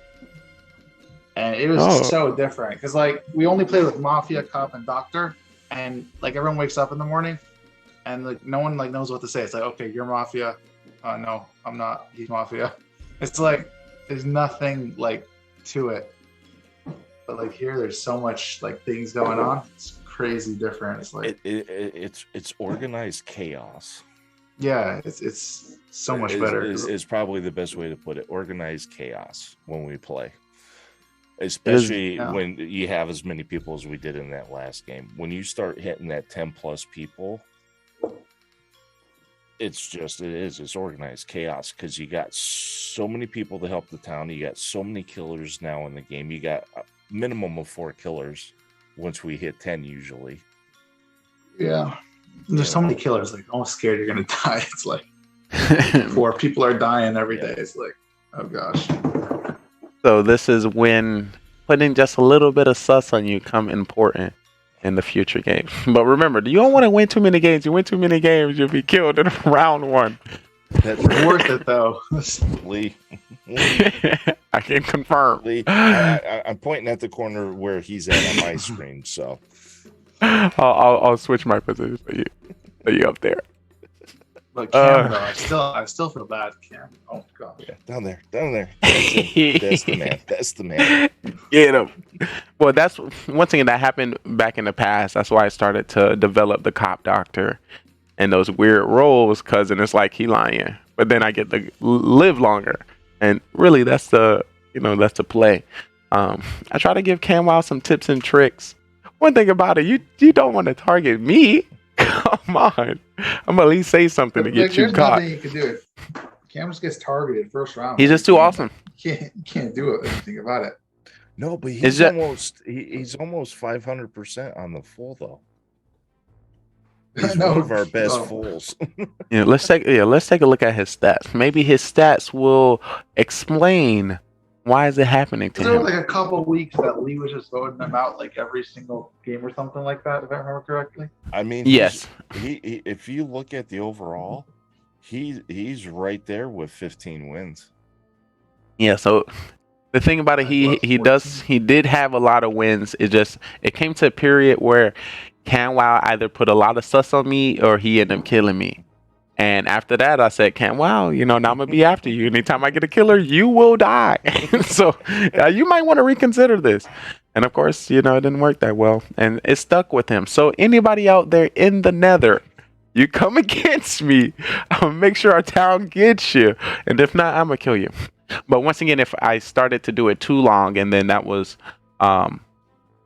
and it was so different because like we only played with Mafia, Cop, and Doctor, and like everyone wakes up in the morning, and like no one like knows what to say. It's like, okay, you're Mafia. No, I'm not. He's Mafia. It's like there's nothing like to it. But like here, there's so much like things going on. It's crazy different. It's like it's organized chaos. Yeah, it's so much better. Is probably the best way to put it. Organized chaos when we play. Especially when you have as many people as we did in that last game. When you start hitting that 10 plus people, it's organized chaos because you got so many people to help the town. You got so many killers now in the game. You got a minimum of 4 killers once we hit 10 usually. Yeah. There's so many killers, like almost scared you're gonna die. It's like 4 people are dying every day. It's like, oh gosh. So this is when putting just a little bit of sus on you come important in the future games. But remember, you don't want to win too many games. You win too many games, you'll be killed in round 1. That's worth it though. Lee. I can confirm. Lee, I'm pointing at the corner where he's at on my screen, so I'll switch my position so you up there. But Cam, though, I still feel bad, Cam. Oh god. Yeah, down there. That's the man. That's the man. Get him. Well, that's one thing that happened back in the past. That's why I started to develop the cop doctor and those weird roles, because it's like he lying, but then I get to live longer, and really that's the play. I try to give Camwow some tips and tricks. One thing about it, you don't want to target me. Come on, I'm at least say something to get you caught. There's nothing you can do. Cam just gets targeted first round. He's just too awesome. You can't do anything about it. No, but he's almost 500% on the full though. He's one of our best fools. Yeah, let's take a look at his stats. Maybe his stats will explain why is it happening to There him. was like a couple of weeks that Lee was just voting them out like every single game or something like that, if I remember correctly. I mean, yes. He if you look at the overall, he's right there with 15 wins. Yeah, so the thing about it, he did have a lot of wins. It came to a period where Camwow either put a lot of sus on me or he ended up killing me. And after that, I said, Camwow, now I'm gonna be after you. Anytime I get a killer, you will die. So you might want to reconsider this. And of course, it didn't work that well, and it stuck with him. So anybody out there in the Nether, you come against me, I'm gonna make sure our town gets you, and if not, I'm gonna kill you. But once again, if I started to do it too long, and then that was,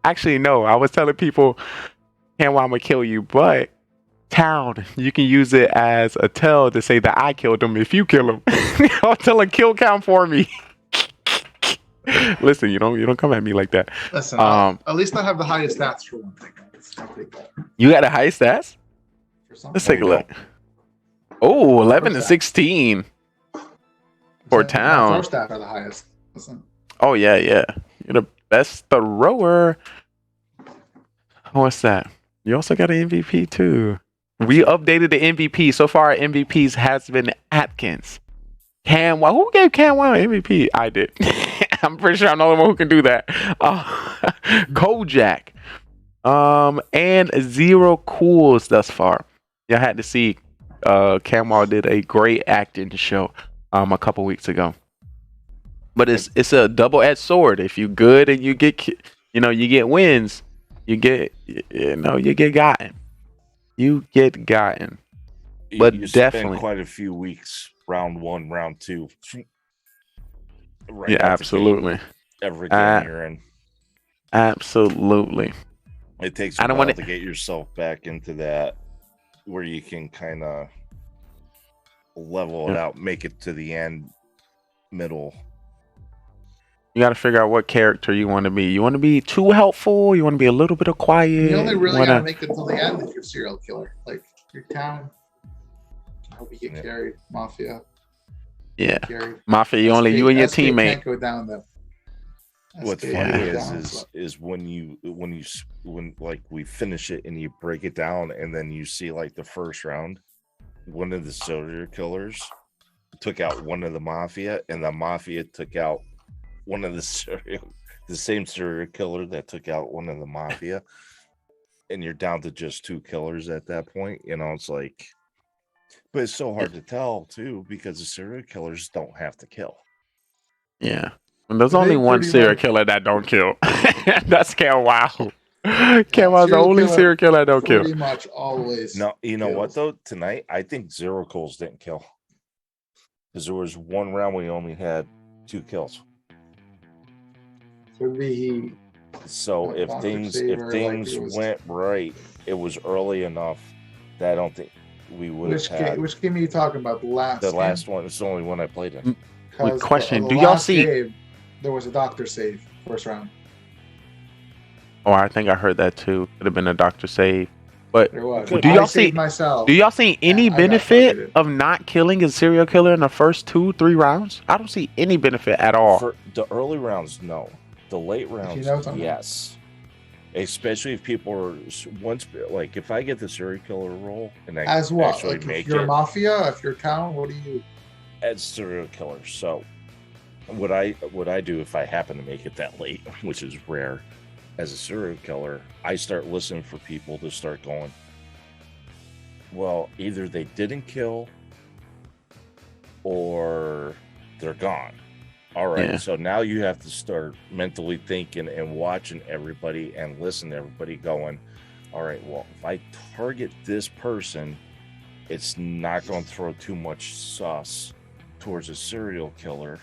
actually no, I was telling people, Camwow, I'm gonna kill you, but town, you can use it as a tell to say that I killed him if you kill him. I'll tell a kill count for me. Listen, you don't come at me like that. Listen, at least I have the highest stats for one thing. You got the highest stats? Let's take a look. Oh, 11 and 16 for town. My throw stats are the highest. Listen. Oh yeah. You're the best thrower. What's that? You also got an MVP too. We updated the MVP. So far, our MVPs has been Atkins. Camwow. Who gave Camwow an MVP? I did. I'm pretty sure I'm the only one who can do that. Kojak. And 0 cools thus far. Y'all had to see Camwow did a great acting show a couple weeks ago. But it's a double-edged sword. If you good and you get wins, you get gotten. You get gotten. But you definitely spend quite a few weeks, round 1, round 2. Right, yeah, absolutely. Every game you're in. Absolutely. It takes a while to get yourself back into that where you can kind of level it out, make it to the end, middle. You got to figure out what character you want to be. You want to be too helpful? You want to be a little bit of quiet? You only really got to make it to the end if you're a serial killer. Like your town. I hope you get carried. Mafia. Yeah. Mafia, you and your teammate. Can't go down though. What's funny is when like we finish it and you break it down and then you see like the first round, one of the serial killers took out one of the Mafia, and the Mafia took out one of the same serial killer that took out one of the Mafia, and you're down to just 2 killers at that point. It's like, but it's so hard to tell too because the serial killers don't have to kill. Yeah, and there's only one serial killer that don't kill. That's Camwow. Camwell's the only serial killer I don't kill. Pretty much always. No, you know what kills. though? Tonight, I think Zero Kills didn't kill. Because there was one round we only had 2 kills. Could be. So if Dr. things Saber, like it was- went right, it was early enough that I don't think we would have had. Which game are you talking about? The last. The game? last one. It's the only one I played in. Because question, the do y'all last see- game, there was a doctor save first round. Oh, I think I heard that too. Could have been a doctor save. But There was. do I y'all see? saved myself. Do y'all see any I got benefit targeted. of not killing a serial killer in the first 2-3 rounds? I don't see any benefit at all. For the early rounds, no. The late rounds, know something. yes. Especially if people are once like if I get the serial killer role and I As what? actually Like if make you're it mafia, if you're town, what do you? as serial killer. So what I do if I happen to make it that late, which is rare, as a serial killer, I start listening for people to start going, well, either they didn't kill or they're gone. All right. Yeah. So now you have to start mentally thinking and watching everybody and listen to everybody going, all right, well, if I target this person, it's not going to throw too much sauce towards a serial killer,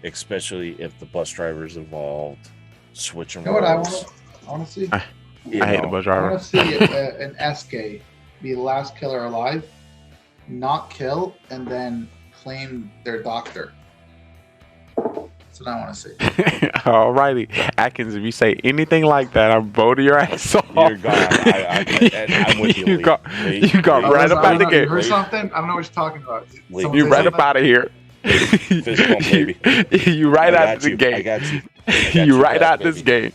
especially if the bus driver's involved, switching You know what I roles. want to see? I hate the bus I driver. want to see an SK be the last killer alive, not kill, and then claim their doctor. That's what I want to see. Alrighty, Atkins. If you say anything like that, I'm voting your ass off. You're gone. I'm with you. You Lee. got Lee, you got Lee. right up out the You game. heard something? I don't know what you're talking about. Lee, Someone You say right up something? out of here. Fist bump, baby. You right I out got of the you. game. I got you. You right out this game.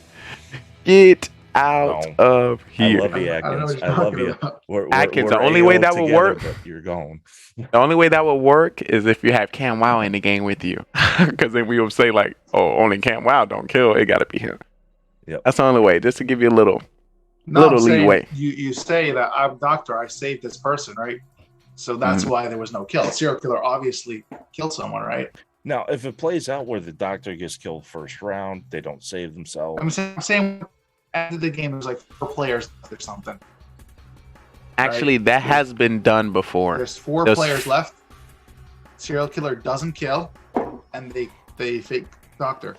Get out of I here. love you, I don't know what Atkins. you're I love talking you. about. Atkins, the only way that will together, work- but you're gone. The only way that would work is if you have Cam Wow in the game with you, because then we will say like, "Oh, only Cam Wow don't kill. It got to be him." Yep. That's the only way, just to give you a little No, little I'm saying leeway. You say that I'm doctor. I saved this person, right? So that's why there was no kill. A serial killer obviously killed someone, right? Now, if it plays out where the doctor gets killed first round, they don't save themselves. I'm saying after the game, there's like 4 players left or something. Actually, that has been done before. There's 4 There's- players left. Serial killer doesn't kill, and they fake doctor.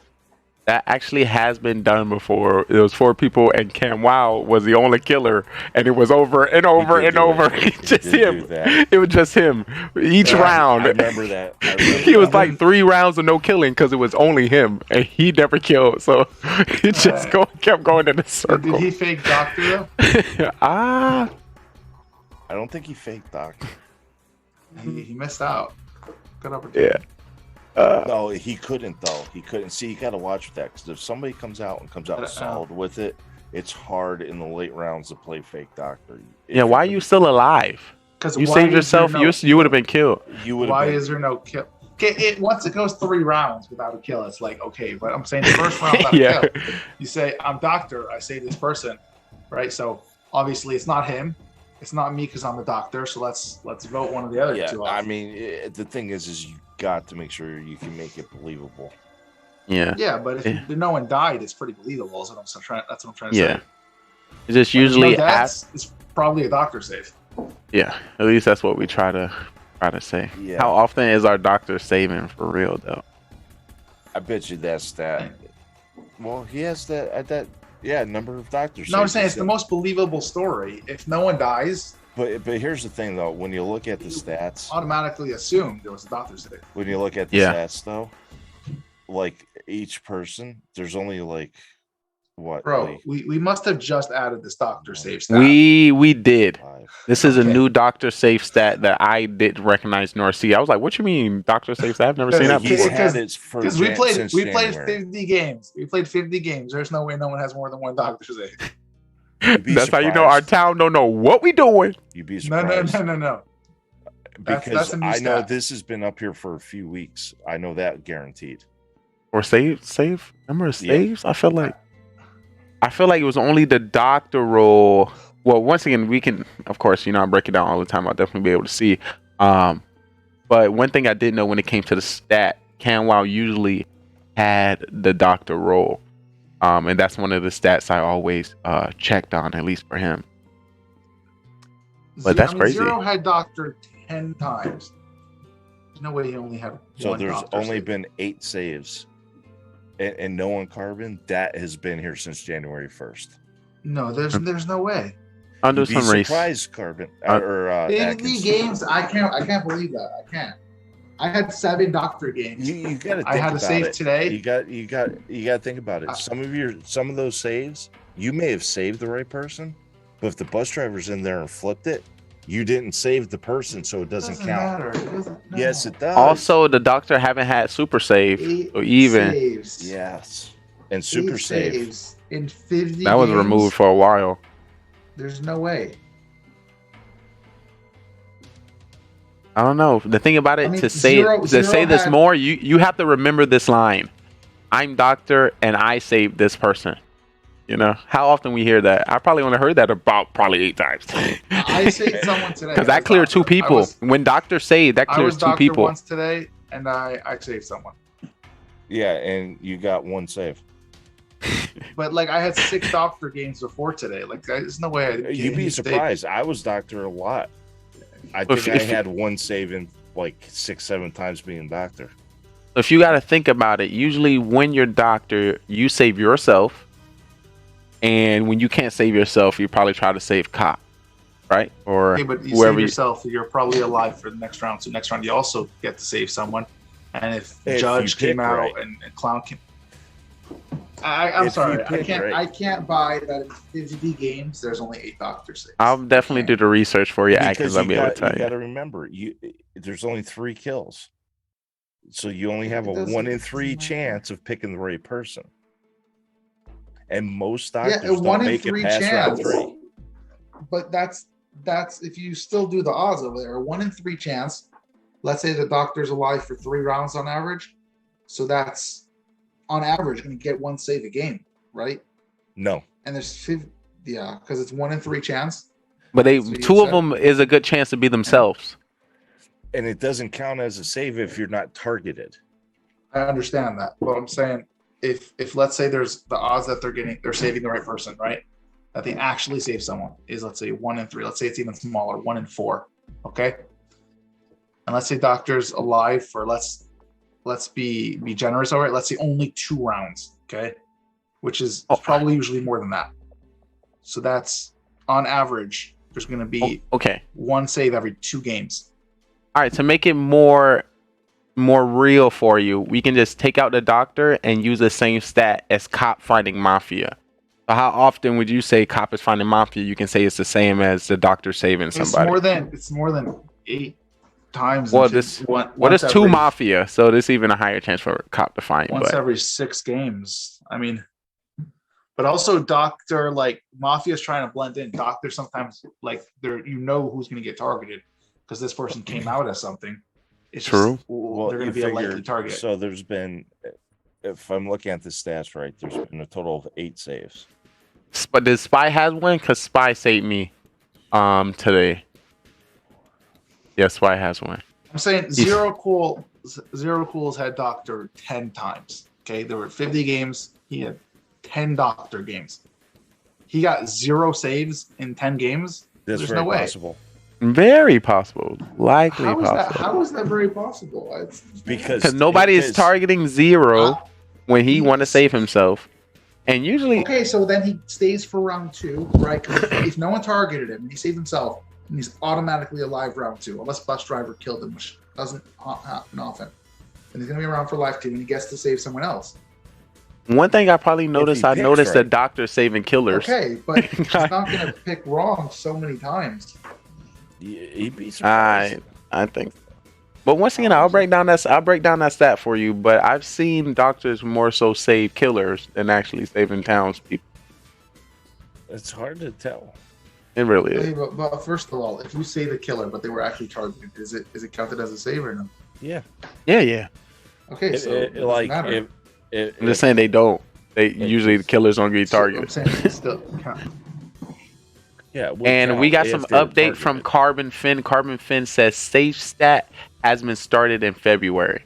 That actually has been done before. It was 4 people, and Cam Wow was the only killer, and it was over and over did and do over. it. He Just did do him. that. It was just him each Yeah, round. I remember that. I remember He was that. like 3 rounds of no killing because it was only him, and he never killed. So it just kept going in a Did circle. he fake doctor though? Ah, I don't think he faked doctor. He missed out. Good opportunity. yeah. No, he couldn't though. He couldn't. See, you got to watch with that because if somebody comes out solid with it, it's hard in the late rounds to play fake doctor. Yeah, why are you still alive? Because You saved yourself. You would have been killed. You would. Why is there no kill? Okay, once it goes 3 rounds without a kill, it's like okay. But I'm saying the first round without Yeah. a kill, you say I'm doctor. I saved this person, right? So obviously it's not him. It's not me because I'm the doctor. So let's vote one of the other Yeah, 2 I off. mean, the thing is you got to make sure you can make it believable. Yeah. Yeah, but if no one died, it's pretty believable. So that's what I'm trying to Yeah. say. It's just When there's no usually deaths, it's probably a doctor save. Yeah, at least that's what we try to say. Yeah. How often is our doctor saving for real though? I bet you that's that. Well, he has that at that. Yeah, number of doctors. No, I'm saying it's the most believable story. If no one dies, But here's the thing though, when you look at the stats, automatically assume there was a doctor save. when you look at the Yeah. stats though, like each person, there's only like what? Bro, Lee? we must have just added this doctor save stat. We did. This is a Okay. new doctor safe stat that I didn't recognize nor see. I was like, "What you mean, doctor safe stat? I've never seen that He's before." had it for Because we played since 50 games. We played 50 games. There's no way no one has more than one doctor save. You'd be That's how you know our surprised. town don't know what we doing. You'd be No, surprised. no. That's Because a new I know stat. this has been up here for a few weeks. I know that guaranteed. Or save. Remember Yeah. saves? I feel like it was only the doctor role. Well, once again, we can, of course, I break it down all the time. I'll definitely be able to see. But one thing I did know when it came to the stat, CanWow usually had the doctor role. And that's one of the stats I always checked on, at least for him. But that's crazy. Zero had doctor 10 times. There's no way he only had So one there's doctor only save. been 8 saves. And no on Carbon. That has been here since January 1st. No, there's no way. I'll do You'd be some research. surprised, Carbon. In Atkins. these games, I can't believe that. I can't. I had 7 doctor games. You got to. I had a save it. today. You got to think about it. Some of those saves, you may have saved the right person, but if the bus driver's in there and flipped it, you didn't save the person, so it doesn't count. Matter. It doesn't, no. Yes, it does. Also, the doctor haven't had super save, 8 or even saves. Yes, and super 8 save. saves in 50 that was games? removed for a while. There's no way. I don't know. The thing about it, I mean, to say this had- more, you have to remember this line. I'm doctor and I saved this person. You know, how often we hear that? I probably only heard that about probably 8 times. I saved someone today. Because that cleared 2 people. When doctor saved, that I clears was 2 doctor people. once today, and I saved someone. Yeah, and you got 1 save. But like I had 6 doctor games before today. Like there's no way. I didn't You'd get be any surprised. I was doctor a lot. I think I had 1 save in like 6-7 times being doctor. If you got to think about it, usually when you're doctor, you save yourself. And when you can't save yourself, you probably try to save cop, right? Or Okay, but you whoever save yourself, you're probably alive for the next round. So next round, you also get to save someone. And if Judge you came pick out right. and Clown came, I'm If sorry, you pick right. I can't buy that in 50 games. There's only 8 doctor saves. I'll definitely do the research for you, Atkins. I'll be able to tell you got you. to remember, there's only 3 kills, so you only have a doesn't- 1 in 3 chance of picking the right person. And most doctors a don't 1 in make 3 it past round chance. 3. But that's if you still do the odds over there, 1 in 3 chance. Let's say the doctor's alive for 3 rounds on average, so that's on average going to get 1 save a game, right? No, And there's 50, yeah, because it's 1 in 3 chance. But So you 2 of said- them is a good chance to be themselves. and it doesn't count as a save if you're not targeted. I understand that, but I'm saying if let's say there's the odds that they're saving the right person, right? That they actually save someone is, let's say, 1 in 3. Let's say it's even smaller, 1 in 4. Okay. And let's say doctor's alive for let's be generous over it. Let's say only 2 rounds. Okay. Which is probably usually more than that. So that's on average, there's going to be Okay. 1 save every 2 games. All right. To make it more real for you, we can just take out the doctor and use the same stat as cop finding mafia. So how often would you say cop is finding mafia? You can say it's the same as the doctor saving somebody. It's more than 8 times. Well, into this once it's 2 every- mafia, so there's even a higher chance for cop to find. once But every 6 games. I mean, but also doctor, like mafia is trying to blend in. Doctor sometimes like who's going to get targeted because this person came out as something. It's True. They're going to be a likely target. So there's been, if I'm looking at the stats right, there's been a total of 8 saves. but did Spy has one? Because Spy saved me today. Yeah, Spy has one. I'm saying Zero Cool's had doctor 10 times. Okay, there were 50 games. He had 10 doctor games. He got 0 saves in 10 games. That's There's very no way. possible. Very possible. Likely How is that? possible. How is that very possible? Because nobody is targeting Zero when he want to save himself. And usually, Okay, so then he stays for round 2, right? 'Cause if no one targeted him and he saved himself, and he's automatically alive round 2, unless bus driver killed him, which doesn't happen often. And he's gonna be around for life 2, and he gets to save someone else. one thing I probably noticed, I picks noticed the right. doctor saving killers. Okay, but he's not gonna pick wrong so many times. He'd be surprised. I think. But once again, I'll break down that stat for you. But I've seen doctors more so save killers than actually saving townspeople. It's hard to tell. It really Hey, is. but first of all, if you save the killer, but they were actually targeted, is it counted as a save or no? Yeah. Yeah. Okay, so it doesn't like matter. I'm just saying they don't. They usually the killers don't get I'm targeted. saying it still count. Yeah. would And we count got some if they're update from targeted. Carbon Fin. Carbon Fin says safe stat has been started in February.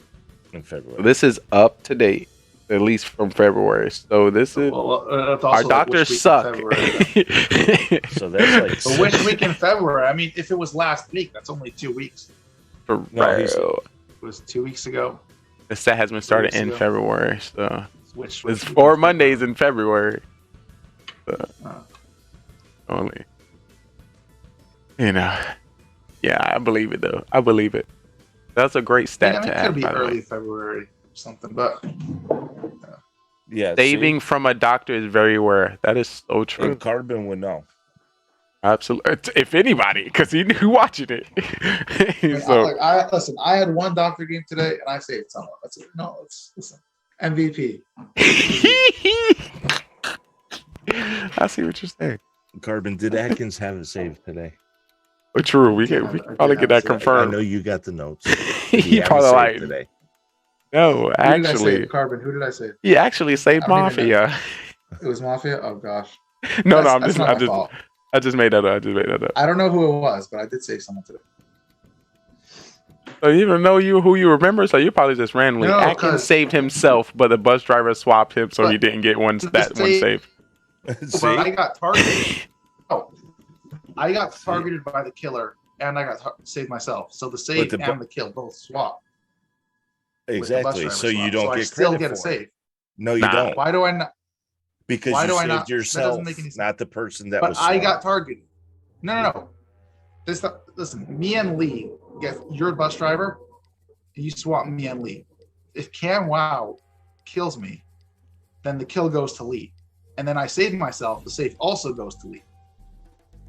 In February. This is up to date. at least from February. So this is It's also our like doctors which week in suck. February. So that's like But which week in February? I mean, if it was last week, that's only 2 weeks. For No, he's- real. It was 2 weeks ago. The set has been started weeks in ago. February, so Which it's week 4 in Mondays in February. So, only, you know, yeah, I believe it though. I believe it. That's a great stat Yeah, I mean, to it add. could be By the early way. February or something, but yeah, Saving from a doctor is very rare. That is so true. And Carbon would know. Absolutely. If anybody, because he knew watching it. So listen. I had one doctor game today, and I saved someone. That's it. No, listen. MVP. I see what you're saying. Carbon, did Atkins have a save today? Oh, true. We can probably get that I confirmed. know you got the notes. Did He have a probably save like today. no, Who did I actually, save? Carbon. Who did I save? he actually saved I don't even know. Mafia. It was Mafia. Oh gosh. No, That's not my fault. I just made that up. I don't know who it was, but I did save someone today. So you even know who you remember, so you probably just randomly. No, Atkins 'cause- saved himself, but the bus driver swapped him, so he But didn't get one the save. But I got targeted. Oh, I got targeted by the killer, and I got saved myself. So the save the bu- and the kill both swap. with the bus Exactly. driver So you swap. don't I get still credit get a for it. save. No, you Nah. don't. Why do I not? Because why you do I saved not? That doesn't yourself, make any sense. not the person that But was. I got swapped. targeted. No. Listen, me and Lee get your bus driver. You swap me and Lee. If Cam Wow kills me, then the kill goes to Lee, and then I save myself. The save also goes to Lee.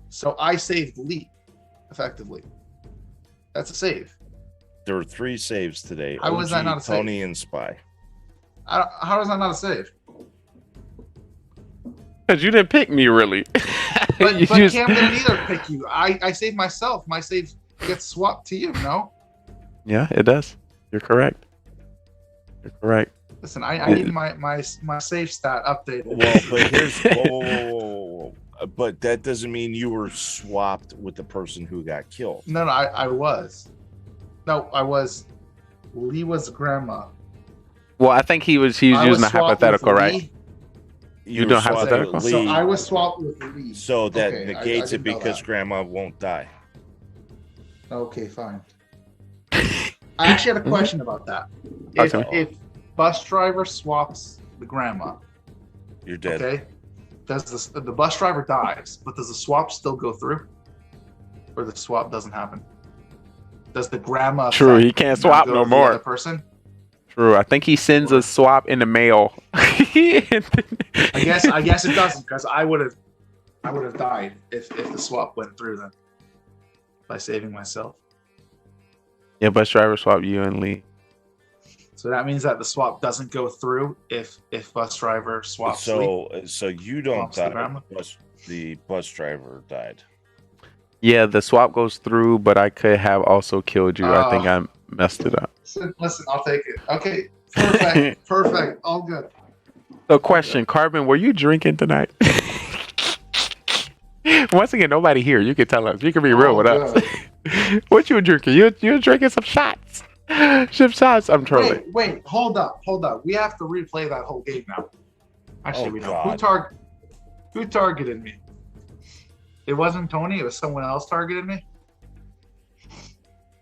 So I saved Lee, effectively. That's a save. There were 3 saves today. How was that not a save? Tony and Spy. How is that not a save? Because you didn't pick me, really. But, You but just- Cam didn't either pick you. I saved myself. My save gets swapped to you. No. Yeah, it does. You're correct. You're correct. Listen, I need my save stat updated. Well, but here's whoa. But that doesn't mean you were swapped with the person who got killed. No, I was. No, I was. Lee was grandma. Well, I think he was using a swapped hypothetical, with right? Lee. You don't swapped with hypothetical? Lee, So I was swapped with Lee. so that Okay, negates I it didn't know because that. grandma won't die. Okay, fine. I actually had a question about that. If, Okay. if bus driver swaps the grandma, You're dead. okay, does the bus driver dies, but does the swap still go through, or the swap doesn't happen? Does the grandma? True, effect he can't now swap go no to the more. other person. True. I think he sends a swap in the mail. I guess it doesn't, because I would have died if the swap went through then by saving myself. Yeah, bus driver swap you and Lee. So that means that the swap doesn't go through if bus driver swaps. Lee. So you don't Swaps the die. grandma? The bus driver died. Yeah, the swap goes through, but I could have also killed you. I think I messed it up. Listen, I'll take it. Okay, perfect, perfect, all good. So, question, Carbon, were you drinking tonight? Once again, nobody here. You can tell us. You can be real with us. What you were drinking? You were drinking some shots. Some shots. I'm trolling. Wait, hold up. We have to replay that whole game now. Actually, Oh, we don't. God. Who targeted me? It wasn't Tony. It was someone else targeted me.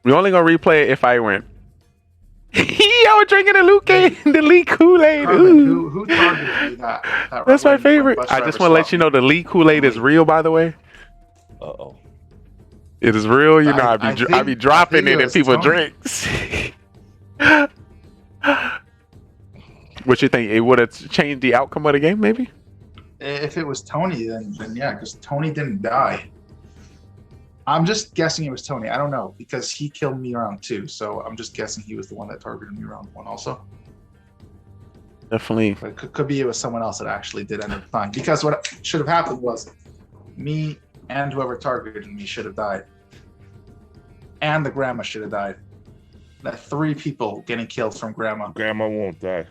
We're only gonna replay it if I win. I was drinking the Lee Kool-Aid. Carbon, Ooh. who targeted me? That That's my when favorite. bus I driver just want to let swapped you me? know the Lee Kool-Aid is real, by the way. Uh-oh. It is real. You know, I I be think dropping it it in was people's Tony. drinks. What you think? It would have changed the outcome of the game, maybe? If it was Tony, then yeah, because Tony didn't die. I'm just guessing it was Tony. I don't know, because he killed me round 2, so I'm just guessing he was the one that targeted me round 1 also. Definitely. But it could be it was someone else that actually did end up dying. Because what should have happened was me and whoever targeted me should have died. And the grandma should have died. That 3 people getting killed from grandma. Grandma won't die.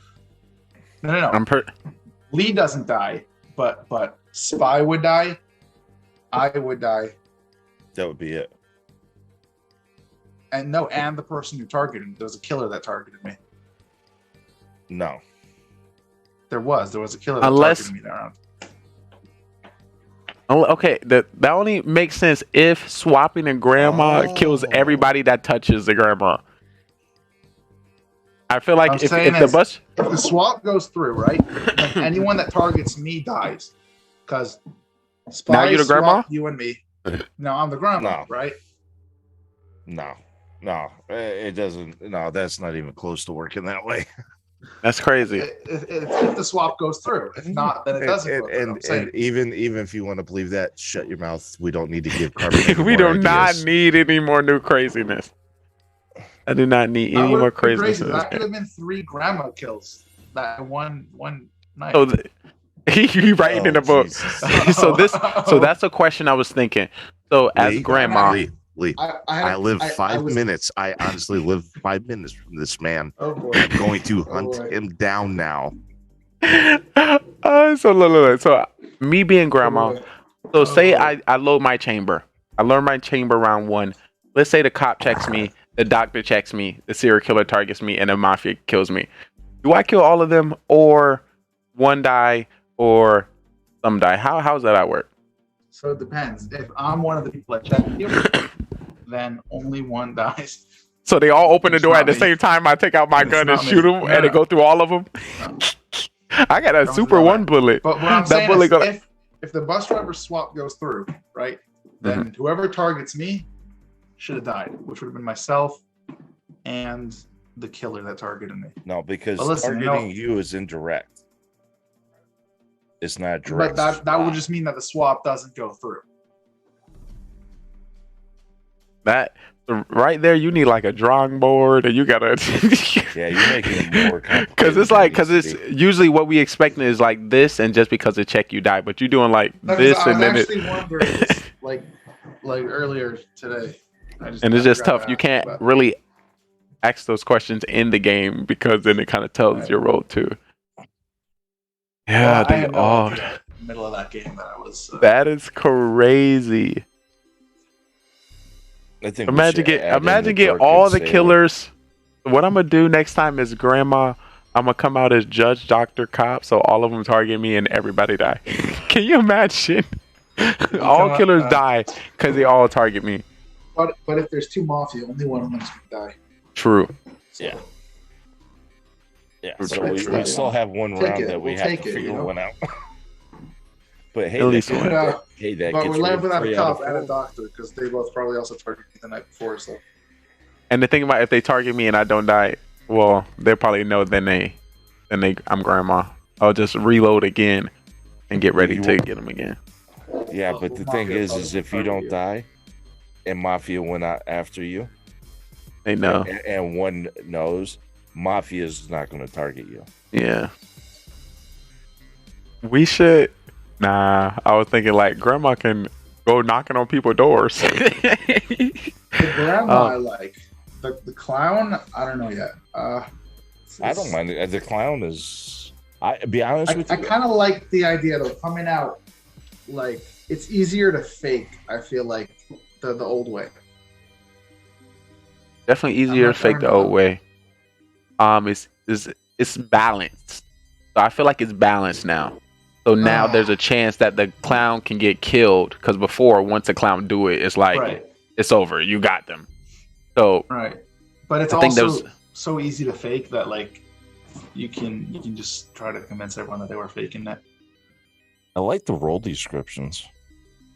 No. Lee doesn't die, but Spy would die. I would die. That would be it. And the person who targeted me. There was a killer that targeted me. No. There was a killer that Unless- targeted me that round. Okay, that only makes sense if swapping and grandma kills everybody that touches the grandma. I feel like if the bus, if the swap goes through, right, then anyone that targets me dies. Because Now you're the grandma? you and me. No, I'm the grandma, No. right? No, it doesn't. No, that's not even close to working that way. That's crazy. If the swap goes through. If not, then it doesn't go through. I'm saying. And even if you want to believe that, shut your mouth. We don't need to give Carbon. We do not need any more new craziness. I do not need any more craziness. in this That could game. have been 3 grandma kills that one night. So he writing in the book. So that's a question I was thinking. So as grandma, Lee, I live 5 minutes. I honestly live 5 minutes from this man. Oh boy. I'm going to hunt him down now. So look. So me being grandma. So say I load my chamber. I load my chamber round 1. Let's say the cop checks me, the doctor checks me, the serial killer targets me, and the mafia kills me. Do I kill all of them, or one die, or some die? How's that work? So it depends. If I'm one of the people that check you, then only one dies. So they all open the It's door not at the me. same time. I take out my It's gun and not me. shoot them, No, and they no. go through all of them. I got a Don't super do that. 1 bullet. But what I'm That saying bullet is, go. if the bus driver swap goes through, right, then Mm-hmm. whoever targets me should have died, which would have been myself and the killer that targeted me. No, because But listen, targeting you is indirect. It's not direct. But that would just mean that the swap doesn't go through. That right there, you need like a drawing board, and you gotta. Yeah, you're making it more complicated. Because it's usually what we expect is like this, and just because it check you die, but you're doing like No, 'cause this, I was and then actually wondering this, like earlier today. and it's just forgot tough. to You ask, can't but- really ask those questions in the game because then it kind of tells your role too. Yeah, Well, I they had no all. idea in the middle of that game that I was. That is crazy. I think we Imagine should get add in imagine the get dark all and the sailor. killers. What I'm gonna do next time is grandma. I'm gonna come out as judge, doctor, cop, so all of them target me and everybody die. Can you imagine? All killers die because they all target me. But if there's 2 mafia, only one of them's gonna die. True. Yeah. Yeah. True, So true, we true. still have one Take round it. that we We'll have take to it, figure you know? one out. But hey, At least that one. gets, hey, that But gets we're rid left of without 3 a out of cop and a 4. doctor because they both probably also targeted me the night before. So And the thing about if they target me and I don't die, well, they probably know I'm grandma. I'll just reload again and get ready to get them again. Yeah, but the thing is if you don't die, and Mafia went out after you, They know. and one knows, Mafia's not going to target you. Yeah. We should. Nah, I was thinking like grandma can go knocking on people's doors. the grandma I like. The clown, I don't know yet. I don't mind it. The clown is. I be honest with I you. kind of like the idea though, coming out like it's easier to fake. I feel like the old way. Definitely easier to fake the old way. It's balanced. So I feel like it's balanced now. So now there's a chance that the clown can get killed because before, once the clown do it, it's like Right. it's over. You got them. So Right. But it's I think also so easy to fake that like you can just try to convince everyone that they were faking it. I like the role descriptions.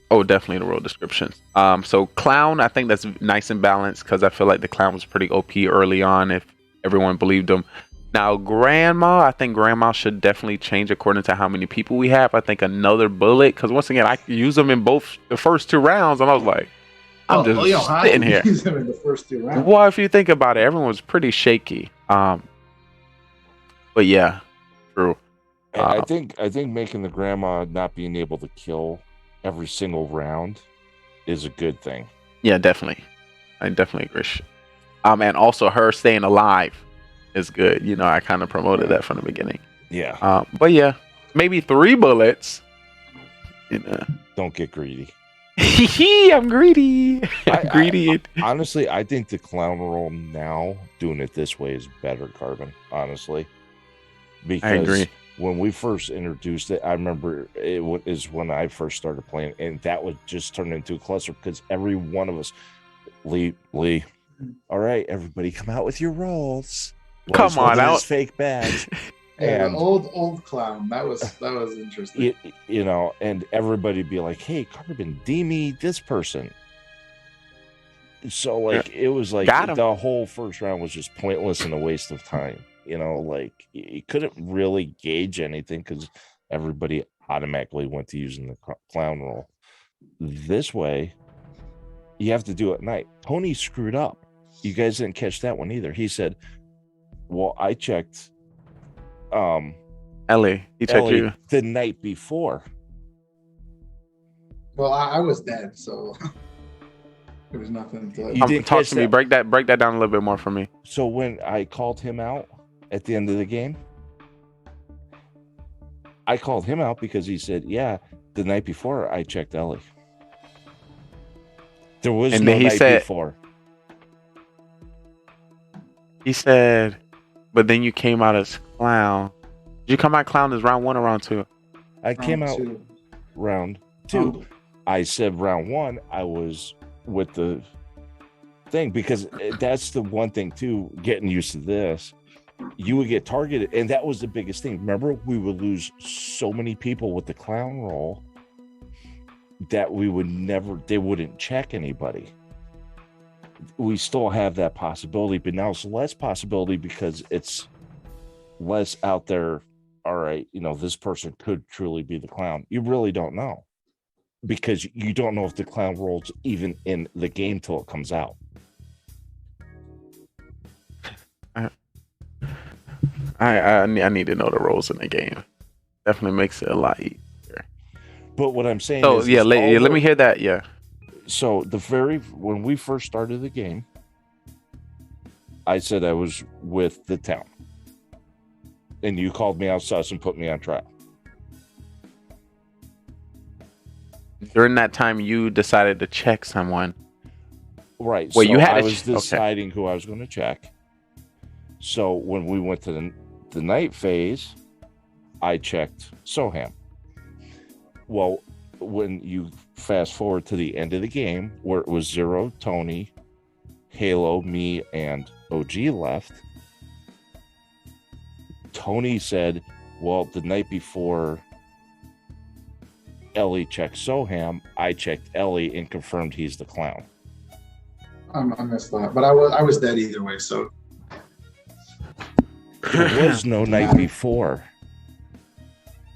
Oh, definitely the role descriptions. So clown, I think that's nice and balanced because I feel like the clown was pretty OP early on if everyone believed him. Now, grandma, I think grandma should definitely change according to how many people we have. I think another bullet because once again, I could use them in both the first 2 rounds, and I was like, I'm just you don't have sitting to here. use them in the first 2 rounds. Well, if you think about it, everyone was pretty shaky. But yeah, true. I think making the grandma not being able to kill every single round is a good thing. Yeah, definitely. I definitely agree. And also her staying alive is good. You know, I kind of promoted that from the beginning. Yeah. But yeah, maybe 3 bullets. You know. Don't get greedy. I'm greedy. Greedy. Honestly, I think the clown role now, doing it this way, is better, Carbon. Honestly, because agree. when we first introduced it, I remember is when I first started playing, and that would just turn into a cluster because every one of us, Lee, all right, everybody, come out with your rolls. Come on out, out. Fake badge. Yeah, And the old clown. That was interesting. You know, and everybody be like, "Hey, Carbon, me this person." So like, it was like the whole first round was just pointless and a waste of time. You know, like you couldn't really gauge anything because everybody automatically went to using the clown roll. This way, you have to do it at night. Tony screwed up. You guys didn't catch that one either. He said, "Well, I checked." Ellie, he checked you the night before. Well, I was dead, so there was nothing to. You didn't talk to me. Break that down a little bit more for me. So when I called him out at the end of the game, I called him out because he said, "Yeah, the night before I checked Ellie. There was and no then he night said, before." He said, "But then you came out as clown. Did you come out clown as round 1 or round 2?" I came out round 2. I said round 1 I was with the thing because that's the one thing too, getting used to this. You would get targeted, and that was the biggest thing. Remember, we would lose so many people with the clown roll that they wouldn't check anybody. We still have that possibility, but now it's less possibility because it's less out there. All right, you know, this person could truly be the clown. You really don't know because you don't know if the clown rolls even in the game till it comes out. I need to know the roles in the game. Definitely makes it a lot easier. But what I'm saying so is, let me hear that. Yeah. So when we first started the game, I said I was with the town, and you called me out sus and put me on trial. During that time, you decided to check someone. Right. Well, so you had I was deciding who I was going to check. So when we went to the night phase, I checked Soham. Well, when you fast forward to the end of the game, where it was Zero, Tony, Halo, me, and OG left, Tony said, well, the night before Ellie checked Soham, I checked Ellie and confirmed he's the clown. I missed that, but I was dead either way, so there was no night before.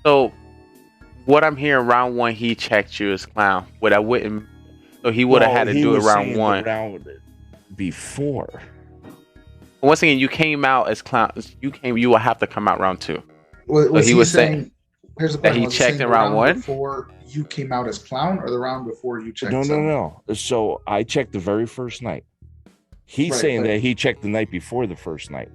So what I'm hearing, round 1 he checked you as clown. So he would have had to do it round 1. Round before. Once again, you came out as clown. You will have to come out round 2. Was he saying? Here's the that question. he checked in round 1 before you came out as clown, or the round before you checked? No. So I checked the very first night. He's saying that he checked the night before the first night.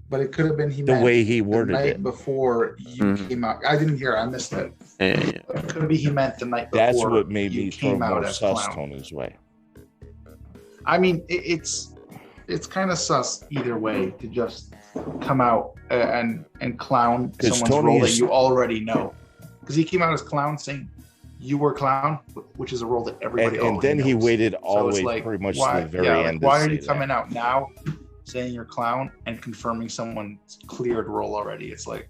But it could have been the way he worded the night it before you came out. I didn't hear. I missed it. It could be he meant the night before. That's what made me throw came out more as sus clown. Tony's way. I mean, it's kind of sus either way to just come out and clown someone's role that you already know. Because he came out as clown saying you were clown, which is a role that everybody already and then knows. he waited all the way like, pretty much why, to the very end. Why are to you say coming that. out now saying you're clown and confirming someone's cleared role already? It's like,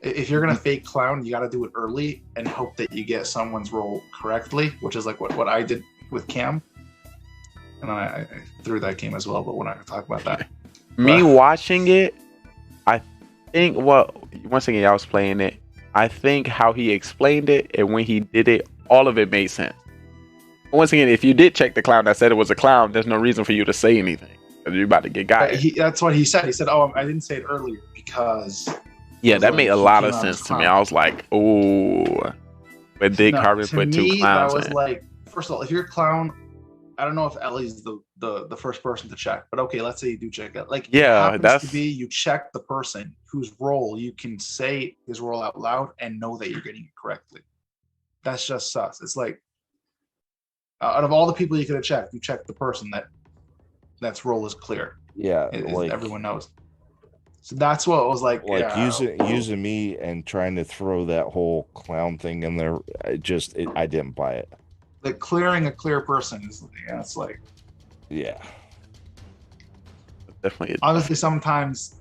if you're gonna fake clown, you got to do it early and hope that you get someone's role correctly, which is like what I did with Cam. And I threw that game as well, but we're not gonna talk about that. Me watching it, I think, once again, I was playing it. I think how he explained it and when he did it, all of it made sense. Once again, if you did check the clown that said it was a clown, there's no reason for you to say anything because you're about to get got. That's what he said. He said, "Oh, I didn't say it earlier because." Yeah, that made a lot of sense to me. I was like, "Oh," but Dick Carbon put 2 clowns that was in. like, first of all, if you're a clown, I don't know if Ellie's the first person to check, but okay, let's say you do check it. Like, yeah, that's to be you check the person whose role you can say his role out loud and know that you're getting it correctly. That's just sus. It's like, out of all the people you could have checked, you checked the person that's role is clear. Yeah, like everyone knows. So that's what it was like. Like yeah. using me and trying to throw that whole clown thing in there. I didn't buy it. Like clearing a clear person is, yeah, it's like, yeah, definitely. Obviously, sometimes,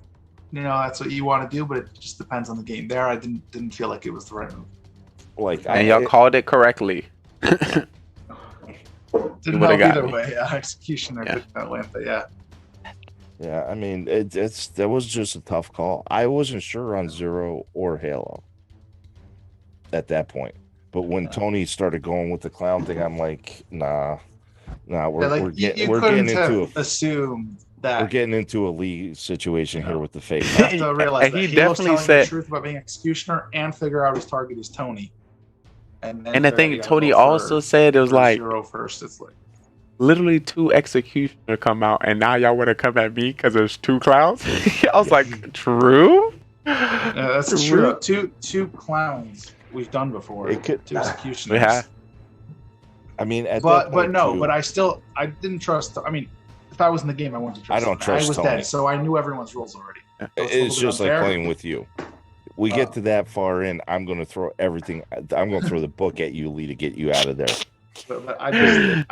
that's what you want to do, but it just depends on the game. There, I didn't feel like it was the right move. Like, and y'all called it correctly. Didn't help either way. Yeah, executioner took that win, but yeah. Yeah, I mean, that was just a tough call. I wasn't sure on Zero or Halo at that point. But when Tony started going with the clown thing, I'm like, nah, we're getting into assume that we're getting into a Lee situation here with the fake. You have to realize that he Halo's definitely telling said the truth about being executioner and figure out his target is Tony. And the thing Tony also said, it was like Zero first. It's like literally 2 executioner come out, and now y'all want to come at me because there's 2 clowns. I was like, true. Yeah, that's true. Two clowns we've done before. It could 2 executioners. Yeah. I mean, but I didn't trust. I mean, if I was in the game, I wouldn't trust. I don't trust I was Tony. dead, so I knew everyone's rules already. So It's just like playing with you. We get to that far in, I'm going to throw everything. I'm going to throw the book at you, Lee, to get you out of there. But I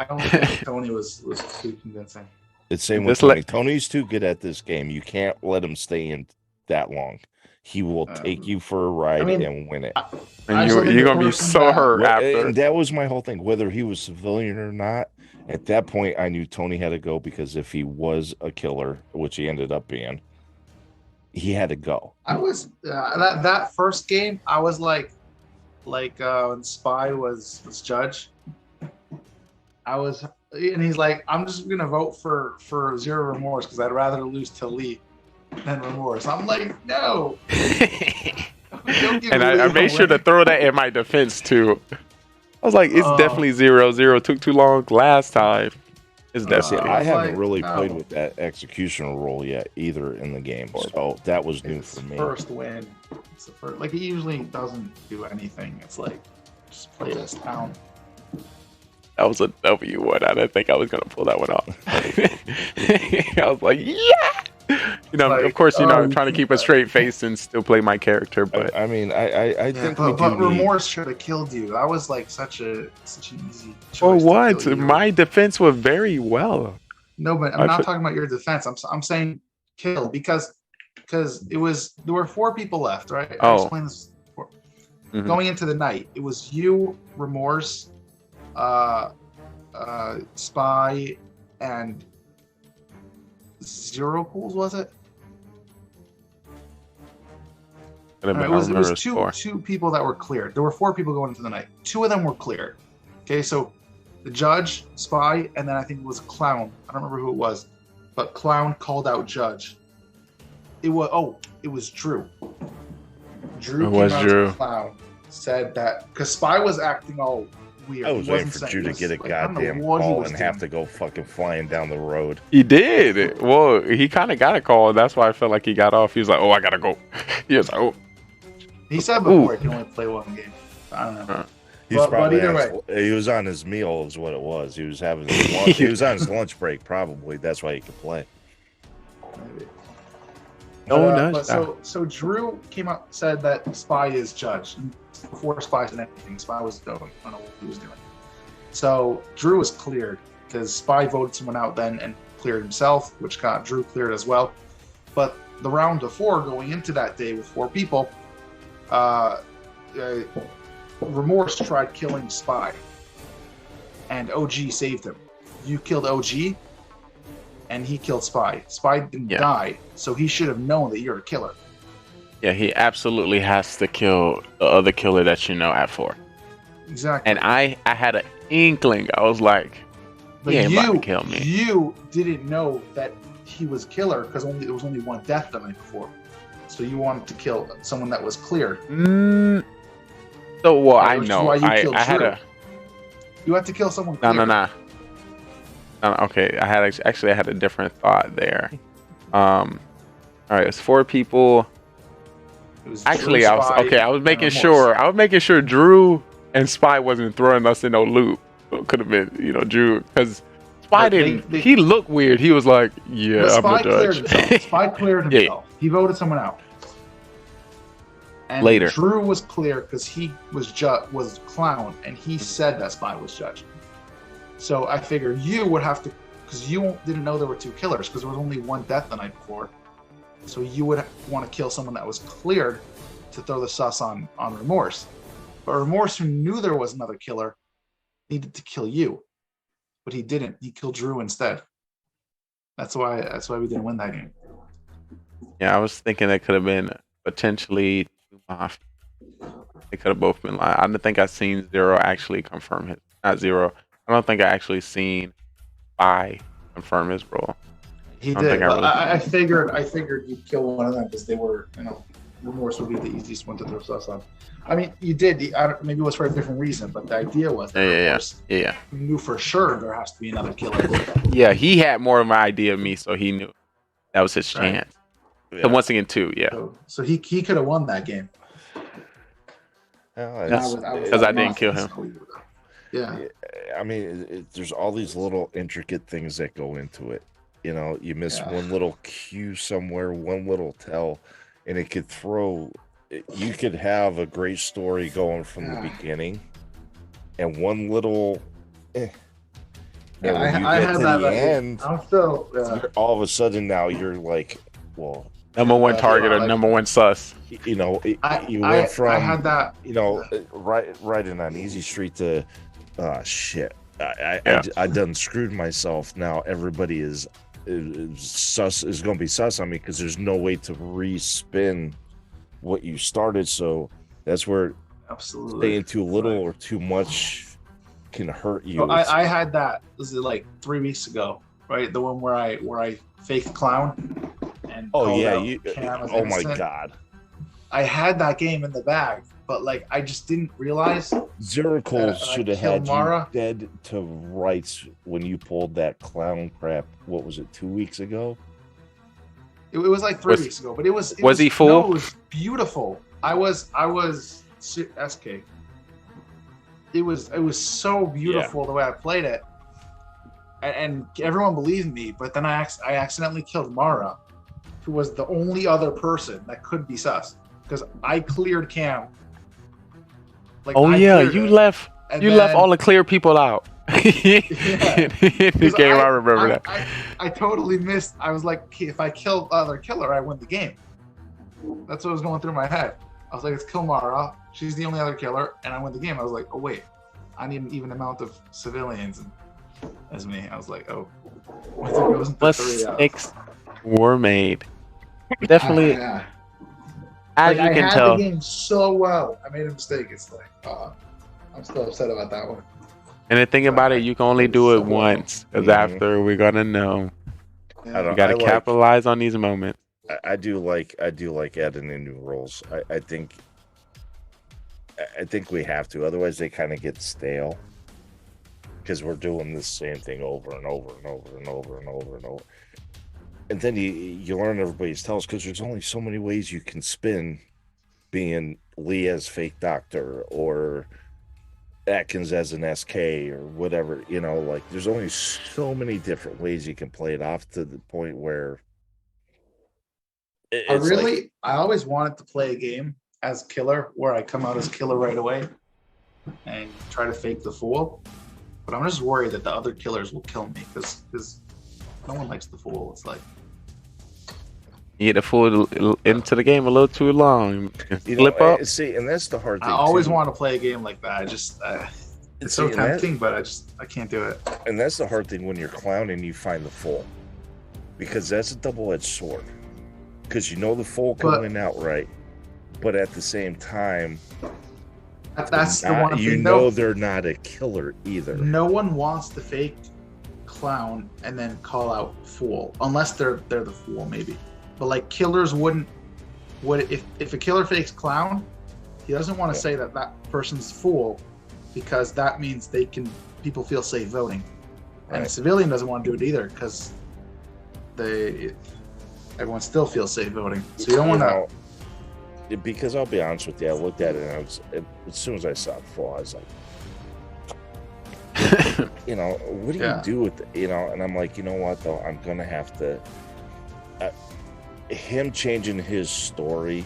don't think Tony was too convincing. It's same with Tony. Tony's too good at this game. You can't let him stay in that long. He will take you for a ride and win it. And you're going to be so hurt after. And that was my whole thing. Whether he was civilian or not, at that point, I knew Tony had to go because if he was a killer, which he ended up being, he had to go. I was that first game. I was like when Spy was judge. And he's like, I'm just gonna vote for Zero Remorse because I'd rather lose to Lee than Remorse. I'm like, no. And I made sure to throw that in my defense too. I was like, it's definitely 0. 0 took too long last time. It's definitely. I haven't really played with that executioner role yet either in the game, so that was new for me. First win. It's the first. Like, he usually doesn't do anything. It's like just play this down. That was a W one. I didn't think I was gonna pull that one off. I was like, yeah. Of course, trying to keep a straight face and still play my character. But I mean, I think. But Remorse should have killed you. That was like such an easy choice. For what? My defense was very well. No, but I'm not talking about your defense. I'm saying kill because there were 4 people left, right? I explained this before. Mm-hmm. Going into the night, it was you, Remorse, Spy, and Zero Pools, was it? It was two people that were cleared. There were 4 people going into the night. 2 of them were cleared. Okay, so the judge, Spy, and then I think it was Clown. I don't remember who it was, but Clown called out Judge. It was Drew. Drew came out as Clown, said that because Spy was acting all weird. I was waiting for Drew to get a goddamn call and have to go fucking flying down the road. He did. Well, he kind of got a call. That's why I felt like he got off. He was like, "Oh, I gotta go." He was like, "Oh." He said before he can only play 1 game. I don't know. But either way, he was on his meal, is what it was. He was having his lunch. He was on his lunch break, probably. That's why he could play. Maybe. No, so Drew came out, said that Spy is Judge. Before Spy said anything, Spy was going. I don't know what he was doing. So Drew was cleared because Spy voted someone out then and cleared himself, which got Drew cleared as well. But the round of 4 going into that day with 4 people, Remorse tried killing Spy, and OG saved him. You killed OG, and he killed Spy. Spy didn't die, so he should have known that you're a killer. Yeah, he absolutely has to kill the other killer that at 4. Exactly. And I had an inkling. I was like, but he ain't about to kill me. You didn't know that he was killer because there was only 1 death the night before. So you wanted to kill someone that was cleared. So, well, I know. I had a... You had to kill someone cleared. No. Okay, I had a different thought there. All right, it's 4 people. Actually, I was making sure Drew and Spy wasn't throwing us in no loop. It could have been, Drew, because Spy But didn't. He looked weird. He was like, "Yeah, But I'm Spy the cleared judge." himself. Spy cleared Yeah. himself. He voted someone out. And Later. Drew was clear because he was clown, and he said that Spy was judge. So I figured you would have to, because you didn't know there were 2 killers, because there was only 1 death the night before. So you would want to kill someone that was cleared to throw the sus on Remorse. But Remorse, who knew there was another killer, needed to kill you, but he didn't. He killed Drew instead. That's why we didn't win that game. Yeah, I was thinking that could have been potentially. They could have both been lying. I don't think I've seen Zero actually confirm his. Not Zero. I don't think I actually seen Spy confirm his role. He I don't did. think I But really- I figured you'd kill one of them because they were, Remorse would be the easiest one to throw sus on. I mean, you did. Maybe it was for a different reason, but the idea was that Remorse Yeah. knew for sure there has to be another killer. Yeah, he had more of an idea of me, so he knew that was his Right. chance. So once again, 2, yeah. So he could have won that game. Because I didn't kill him. Yeah. I mean, there's all these little intricate things that go into it. You miss one little cue somewhere, one little tell, and it could throw. You could have a great story going from the beginning, and one little. And when you get to the end, I'm still. all of a sudden now you're like, well, Number 1 target or number 1 sus. you went I from had that. riding on easy street to shit. I done screwed myself. Now everybody is going to be sus on me because there's no way to respin what you started. So that's where absolutely staying too little or too much can hurt you. So I had that. This is like 3 weeks ago, right? The one where I faked clown. And called out Cam as oh my innocent. god, I had that game in the bag, but like I just didn't realize. Zero Cold should have had Mara. you dead to rights when you pulled that clown crap. What was it, 2 weeks ago? It was like 3 weeks ago, but it was. Was he full? No, it was beautiful. I was SK. It was so beautiful the way I played it, and everyone believed me. But then I accidentally killed Mara, who was the only other person that could be sus, because I cleared Cam. Like, Oh I yeah, cleared you it, left and left then- all the clear people out. In the 'Cause game, I remember that. I totally missed. I was like, if I kill the other killer, I win the game. That's what was going through my head. I was like, it's kill Mara. She's the only other killer, and I win the game. I was like, oh wait, I need an even amount of civilians as me. I was like, oh. Once it goes into 3, Mistakes were made. Definitely, yeah. as Like, you can I had tell. the game so well. I made a mistake. It's like, I'm still upset about that one. And the thing about it, you can only do it once, because after we're gonna know. You gotta capitalize on these moments. I do like adding in new roles. I think we have to, otherwise they kind of get stale because we're doing the same thing over and over and over and over and over and over. And then you learn everybody's tells, because there's only so many ways you can spin being Lee as fake doctor or Atkins as an SK or whatever, like there's only so many different ways you can play it off to the point where I always wanted to play a game as killer where I come out as killer right away and try to fake the fool. But I'm just worried that the other killers will kill me because no one likes the fool. It's like, You get the fool into the game a little too long. You Flip know, up. See, and that's the hard thing. I always too. want to play a game like that. I just it's so See, and that- tempting, but I can't do it. And that's the hard thing when you're clowning, you find the full, because that's a double-edged sword. Because the full coming out right, but at the same time, That's the one you thing. know they're not a killer either. No one wants to fake clown and then call out fool, unless they're the fool maybe. But like killers would if a killer fakes clown, he doesn't want to say that person's fool, because that means people feel safe voting, and a Right. civilian doesn't want to do it either because everyone still feels safe voting. So you don't want to. Because I'll be honest with you, I looked at it and as soon as I saw the full, I was like, you know, what do you do with, you know? And I'm like, you know what, though, I'm gonna have to. Him changing his story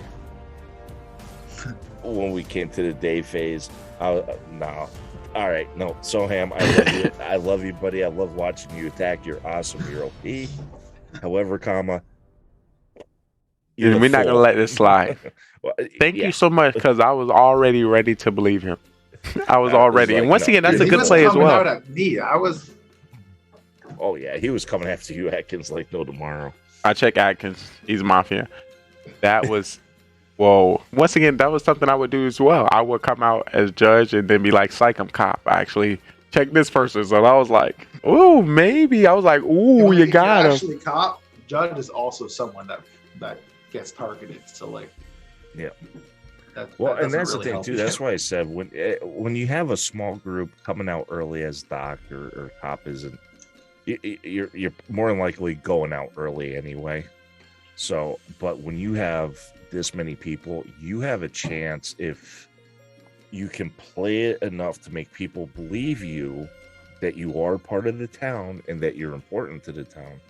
when we came to the day phase, no. All right, no, Soham, I love you. I love you, buddy. I love watching you attack. You're awesome. You're OP. However, we're not gonna let this slide. Well, Thank you so much, because I was already ready to believe him. I was already, like, and once again, that's Dude, a good play as well. Out at me. I was. Oh yeah, he was coming after you, Atkins, like no tomorrow. I check Atkins. He's Mafia. That was. Well, once again, that was something I would do as well. I would come out as judge and then be like, psych, I'm cop. I actually check this person. So I was like, ooh, maybe. I was like, ooh, you got him. Actually, cop, judge is also someone that gets targeted. So, like, yeah. Well, and that's really the thing, too. That's why I said when you have a small group coming out early as doc or cop isn't, you're more than likely going out early anyway. So, but when you have this many people, you have a chance if you can play it enough to make people believe you that you are part of the town and that you're important to the town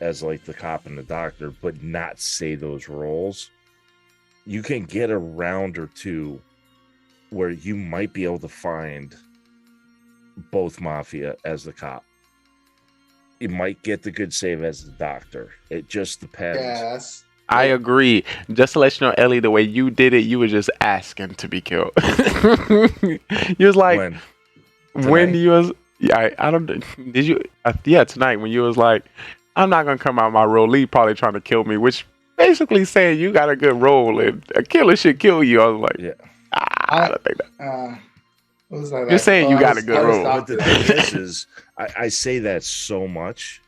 as like the cop and the doctor, but not say those roles. You can get a round or two where you might be able to find both Mafia as the cop. You might get the good save as the doctor. It just depends. Yes. I agree. Just to let you know, Ellie, the way you did it, you were just asking to be killed. You was like, when you was, yeah, I don't, did you, yeah, tonight when you was like, I'm not going to come out my role. Lee probably trying to kill me, which basically saying you got a good role and a killer should kill you. I was like, yeah. I don't think that. What was that? You're saying you got a good role. But the thing is, I say that so much.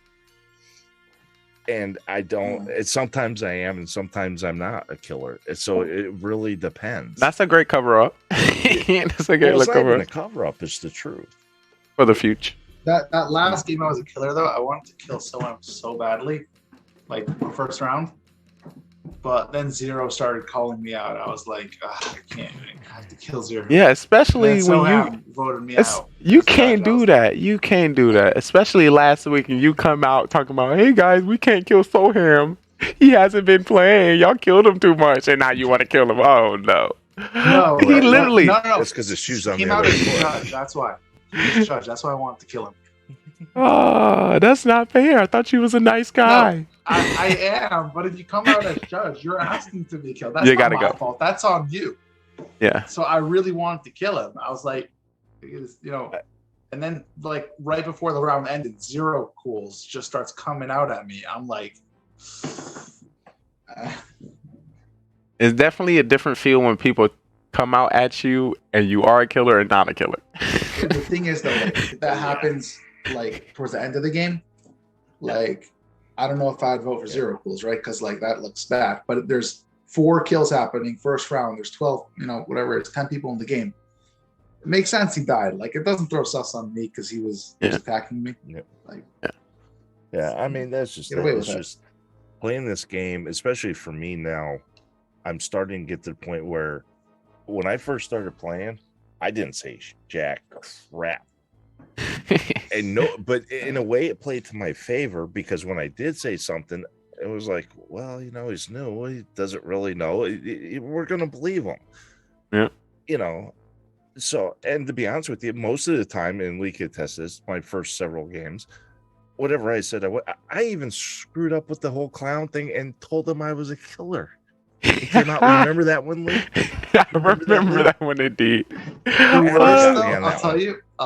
And I don't. Sometimes I am, and sometimes I'm not a killer. So it really depends. That's a great cover up. That's a great cover up. A cover up is the truth for the future. That last game I was a killer though. I wanted to kill someone so badly, like first round. But then Zero started calling me out. I was like, I can't. I have to kill Zero. Yeah, especially when you voted me out. You can't do that. You can't do that. Especially last week, and you come out talking about, "Hey guys, we can't kill Soham. He hasn't been playing. Y'all killed him too much, and now you want to kill him." Oh no! No, he literally. No. That's because the shoes on Came the out other as foot. judge. That's why. He was judge. That's why I wanted to kill him. Oh, that's not fair. I thought you was a nice guy. No, I am, but if you come out as judge, you're asking to be killed. That's You not gotta my go. fault. That's on you. Yeah. So I really wanted to kill him. I was like, and then like right before the round ended, Zero Cools just starts coming out at me. I'm like, It's definitely a different feel when people come out at you and you are a killer and not a killer. the thing is though, like, that happens like towards the end of the game. Like, I don't know if I'd vote for Zero Cools, right? Because like that looks bad. But there's 4 kills happening first round. There's 12, whatever. It's 10 people in the game. It makes sense he died. Like, it doesn't throw sus on me because he was attacking me. Yeah. Like, yeah, I mean that's just Get away with it's that. just playing this game, especially for me now. I'm starting to get to the point where when I first started playing, I didn't say jack crap. And no, but in a way it played to my favor because when I did say something, it was like, well, he's new. He doesn't really know. We're going to believe him. Yeah. So, and to be honest with you, most of the time, and Lee could test this, my first several games, whatever I said, I even screwed up with the whole clown thing and told him I was a killer. You cannot remember that one, Lee? I remember that one indeed. I'll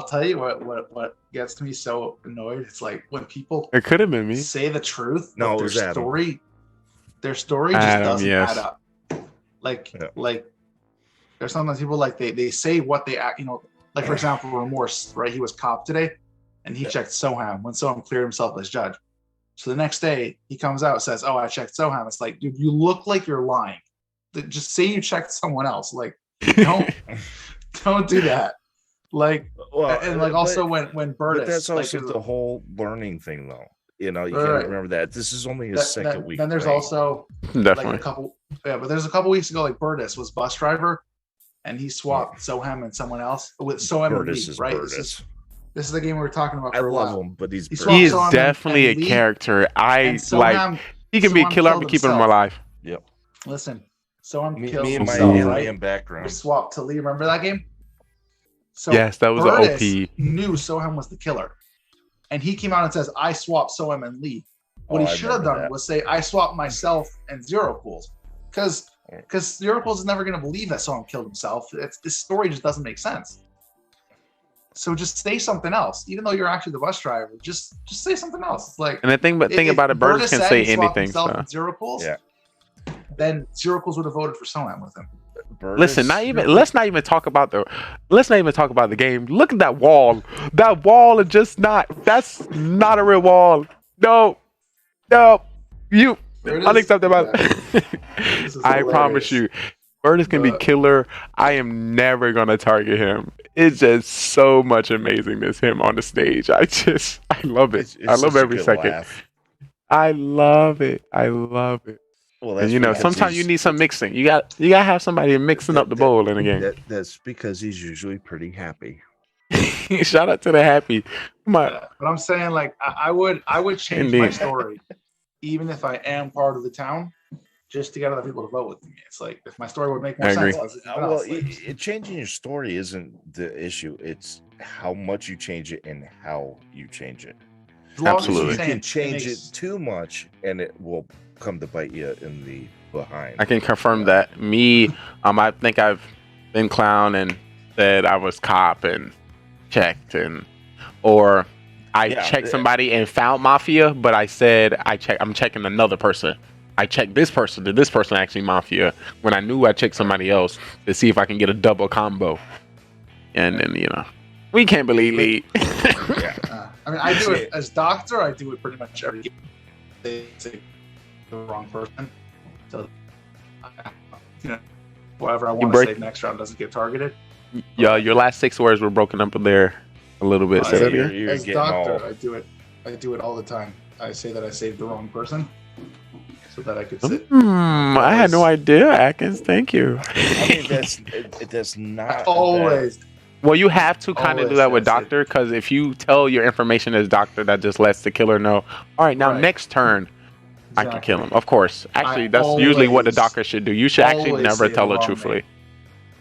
tell you what gets me so annoyed. It's like when people It could have been me. say the truth, No, but it was Adam. their story just Adam, doesn't yes. add up. Like there's sometimes people like they say what they act, like for example, Remorse, right? He was cop today and he checked Soham when Soham cleared himself as judge. So the next day he comes out and says, "Oh, I checked Soham." It's like, dude, you look like you're lying. Just say you checked someone else. Like, don't do that. Like, and like also when Burtis, but that's also like, the whole learning thing, though. You can't Right. remember that. This is only his second week. Then there's playing. also Definitely. like but there's a couple weeks ago, like Burtis was bus driver, and he swapped Soham and someone else with Soham and Burtis Lee, is right? Burtis. This is the game we were talking about I for a love while. him, but he's He burned. swapped He is Soham and definitely a Lee, character. I and like. Soham- He can be a Soham killer. I'm killed keeping him himself. alive. Yep. Listen, Soham Me, killed me and my himself, Ooh. right? alien We background. swapped to Lee. Remember that game? So Yes, that was Burtis OP. knew Soham was the killer. And he came out and says, I swapped Soham and Lee. What Oh, he I should have remember done that. was say, I swapped myself and Zero Pools. Because Zero Pools is never going to believe that Soham killed himself. This story just doesn't make sense. So just say something else. Even though you're actually the bus driver, just say something else. It's like, And the thing about it, Burtis can said say he swapped anything. himself So. with Zero Pools, Yeah. then Zero Pools would have voted for Soham with him. Listen, let's not even talk about the game. Look at that wall. That wall is just that's not a real wall. No. Unacceptable. I promise you. Burtis can be killer. I am never gonna target him. It's just so much amazingness him on the stage. I love it. I love such a every good second. laugh. I love it. Well, that's and, because sometimes you need some mixing. You got to have somebody mixing up the bowl in a game. That's because he's usually pretty happy. Shout out to the happy. But I'm saying, like, I would change my Indeed. story, even if I am part of the town, just to get other people to vote with me. It's like, if my story would make more I sense. agree. I'll do something else. Like, Changing your story isn't the issue. It's how much you change it and how you change it. as long as you're Absolutely. You saying can change makes- it too much, and it will come to bite you in the behind. I can confirm that. Me, I think I've been clown and said I was cop and checked or I checked somebody and found Mafia, but I said I'm checking another person. I checked this person. Did this person actually Mafia? When I knew I checked somebody else to see if I can get a double combo. And then we can't believe Lee. I mean, I do it as doctor. I do it pretty much every game. They say the wrong person, so whoever I want to save next round doesn't get targeted. Yeah, your last 6 words were broken up there a little bit. Say that again. As doctor, I do it all the time. I say that I saved the wrong person, so that I could sit. I had no idea, Atkins. Thank you. I mean, that's not always. Well, you have to kind of do Always, that with that's it. doctor, because if you tell your information as doctor, that just lets the killer know. All right, now next turn, I can kill him. Of course. Actually, that's usually what the doctor should do. You should actually always never say tell the her wrong truthfully.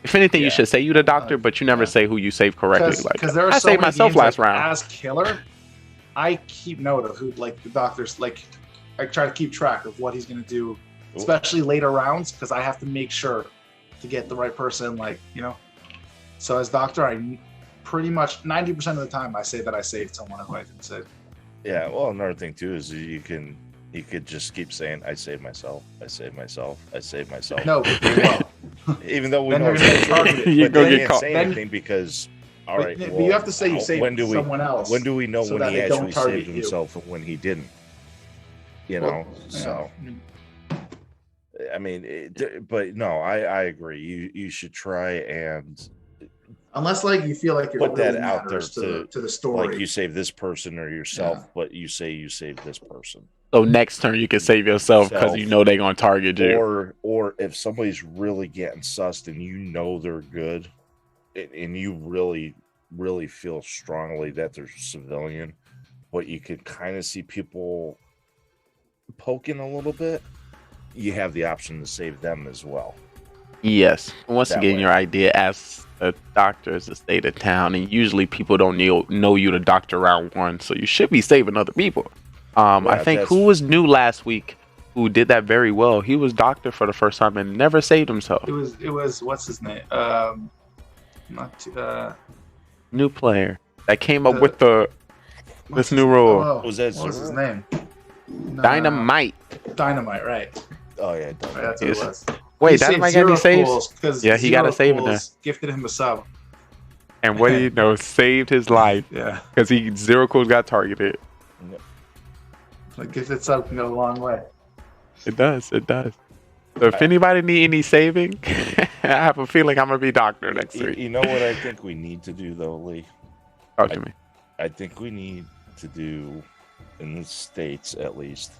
If anything, you should say you the doctor, but you never say who you saved correctly. Because Like, there are I so saved many myself games, last like, round. As killer, I keep note of who, like, the doctors, like, I try to keep track of what he's going to do, especially later rounds, because I have to make sure to get the right person, like, So as doctor, I pretty much 90% of the time I say that I saved someone who I didn't save. Yeah, well, another thing too is you could just keep saying, "I saved myself. I saved myself. I saved myself." No, but even though we then know you're gonna get targeted. You but go they get can't caught. say anything because, all right, but well, you have to say you how- saved when do we, someone else When do we know so when that he they don't actually target saved you. himself and when he didn't? So. I mean, but no, I agree. You should try and Unless, like, you feel like it put really that out there matters to the story. like you save this person or yourself, but you say you saved this person. So next turn, you can save yourself because you know they're going to target you. Or if somebody's really getting sussed and you know they're good, and you really feel strongly that they're civilian, but you can kind of see people poking a little bit, you have the option to save them as well. Yes. Once That again, way. your idea as a doctor is the state of town, and usually people don't know you the doctor round 1, so you should be saving other people. I think who was new last week who did that very well. He was doctor for the first time and never saved himself. It was what's his name? New player that came up with this new rule. What was his name? Dynamite. Dynamite, right? Oh yeah, that's what it was. Wait, He Dynamite saved got any Zero saves? Pools 'cause Yeah, he got a Zero save in there. Pools gifted him a sub. And what do you know? Saved his life. Yeah. Because Zero Cool got targeted. Like, gifted sub can go a long way. It does. So if anybody need any saving, I have a feeling I'm gonna be doctor next week. You know what I think we need to do though, Lee? Talk to me. I think we need to do, in the States at least,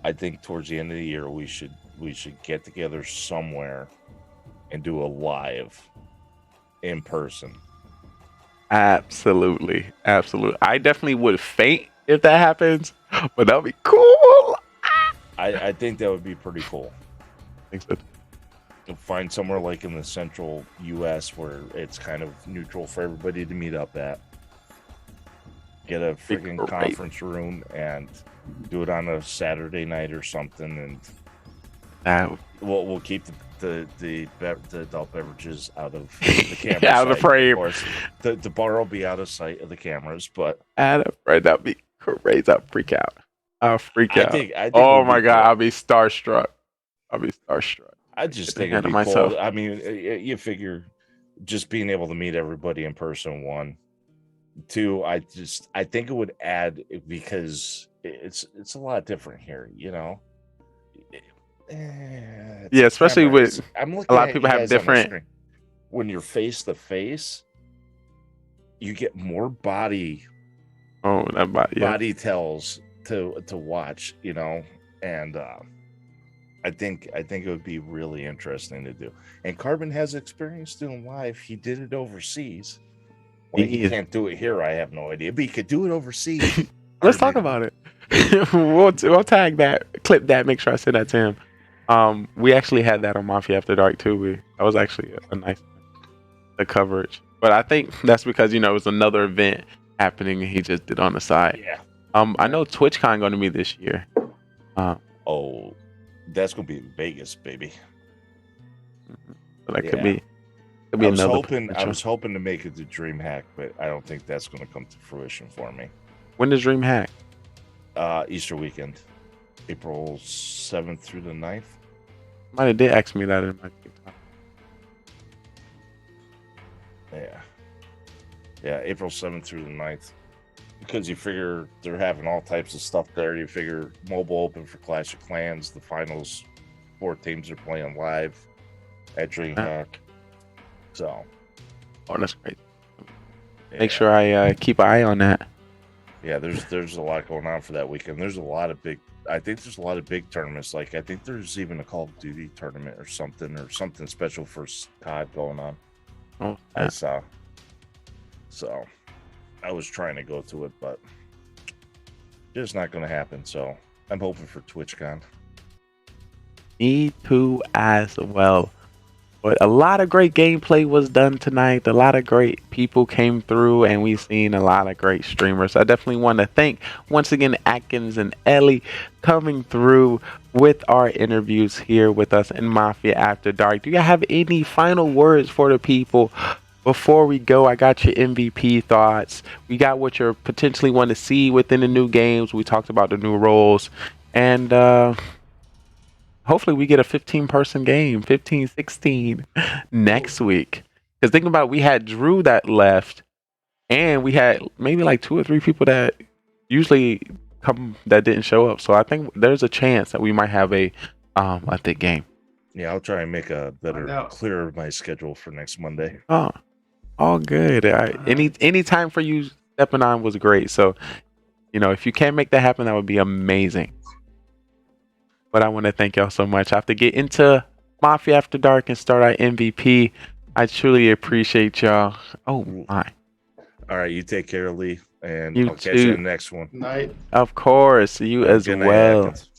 I think towards the end of the year we should get together somewhere and do a live in person. Absolutely. Absolutely. I definitely would faint if that happens, but that would be cool. I think that would be pretty cool. Thanks, so. To find somewhere like in the central US where it's kind of neutral for everybody to meet up at. Get a freaking conference room and do it on a Saturday night or something, and we'll keep the adult beverages out of the camera. Out of the frame. Of course. The bar will be out of sight of the cameras, but That'd be crazy. I'll freak out. I think oh my God, I'll be starstruck. I just think it'd be myself. cool. I mean, you figure just being able to meet everybody in person, one. Two, I think it would add, because it's a lot different here, you know. Yeah, especially with I'm looking a lot at of people you have guys on the different. screen. When you're face to face, you get more body. Oh, that body. Yeah. Body tells to watch, you know, and I think it would be really interesting to do. And Carbon has experience doing live. He did it overseas. Well, he can't do it here. I have no idea, but he could do it overseas. Let's talk about it. we'll tag that, clip that, make sure I send that to him. We actually had that on Mafia After Dark too. That was actually a nice coverage. But I think that's because, you know, it was another event happening and he just did on the side. Yeah. I know TwitchCon going to be this year. Oh, that's going to be in Vegas, baby. So that could be I was another. hoping to make it to DreamHack, but I don't think that's going to come to fruition for me. When does DreamHack? Easter weekend, April 7th through the 9th. Somebody did ask me that in my TikTok. Yeah, April 7th through the 9th. Because you figure they're having all types of stuff there. You figure mobile open for Clash of Clans. The finals, 4 teams are playing live at DreamHack. So, that's great. Make sure I keep an eye on that. Yeah, there's a lot going on for that weekend. There's a lot of big. I think there's a lot of big tournaments. Like I think there's even a Call of Duty tournament or something special for COD going on. Oh, I saw. So, I was trying to go to it, but it's not going to happen. So, I'm hoping for TwitchCon. Me too, as well. But a lot of great gameplay was done tonight. A lot of great people came through, and we've seen a lot of great streamers. I definitely want to thank, once again, Atkins and Ellie coming through with our interviews here with us in Mafia After Dark. Do you have any final words for the people before we go? I got your MVP thoughts. We got what you potentially want to see within the new games. We talked about the new roles. And, hopefully we get a 15-person game, 15, 16 next week. Because think about it, we had Drew that left, and we had maybe like 2 or 3 people that usually come that didn't show up. So I think there's a chance that we might have a thick game. Yeah, I'll try and make a better, clearer my schedule for next Monday. Oh, all good. Any time for you stepping on was great. So, you know, if you can make that happen, that would be amazing. But I want to thank y'all so much. I have to get into Mafia After Dark and start our MVP. I truly appreciate y'all. Oh my. All right, you take care, Lee, and You I'll catch you too. in the next one. Night. Of course, you as Good night, well. Atkins.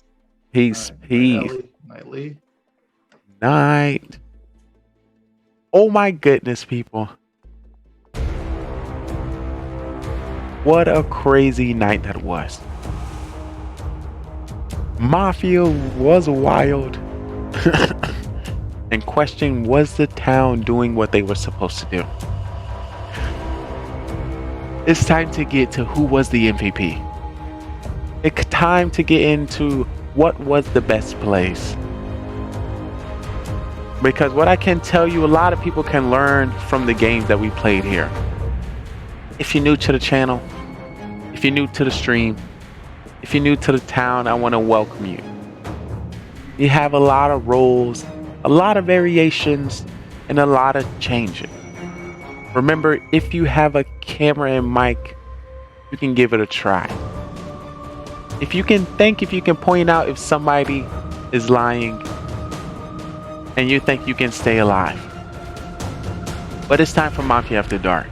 Peace, peace. Night, Lee. Night. Oh my goodness, people. What a crazy night that was. Mafia was wild. And question, was the town doing what they were supposed to do? It's time to get to who was the MVP. It's time to get into what was the best place. Because what I can tell you, a lot of people can learn from the games that we played here. If you're new to the channel, if you're new to the stream, if you're new to the town, I want to welcome you. We have a lot of roles, a lot of variations, and a lot of changing. Remember, if you have a camera and mic, you can give it a try. If you can point out if somebody is lying, and you think you can stay alive. But it's time for Mafia After Dark.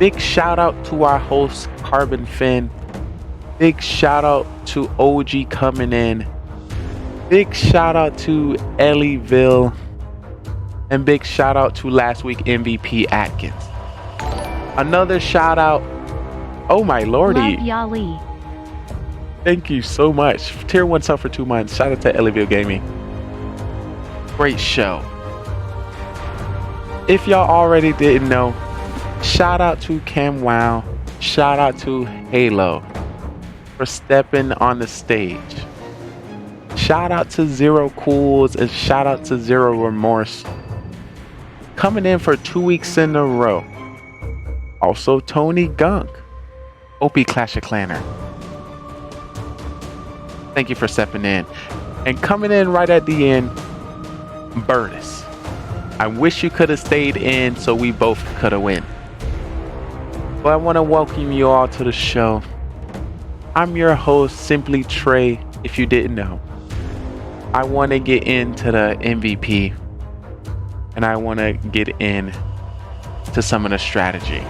Big shout out to our host, Carbon Finn. Big shout out to OG coming in. Big shout out to Ellieville. And big shout out to last week MVP Atkins. Another shout out. Oh my lordy. Love Yali. Thank you so much. Tier 1 sub for 2 months. Shout out to Ellieville Gaming. Great show. If y'all already didn't know, shout out to Cam Wow. Shout out to Halo for stepping on the stage. Shout out to Zero Cools and shout out to Zero Remorse. Coming in for 2 weeks in a row. Also Tony Gunk. OP Clash of Clanner. Thank you for stepping in. And coming in right at the end, Burnus. I wish you could have stayed in so we both could have win. But I want to welcome you all to the show. I'm your host, Simply Trey, if you didn't know. I want to get into the MVP. And I want to get in to some of the strategy.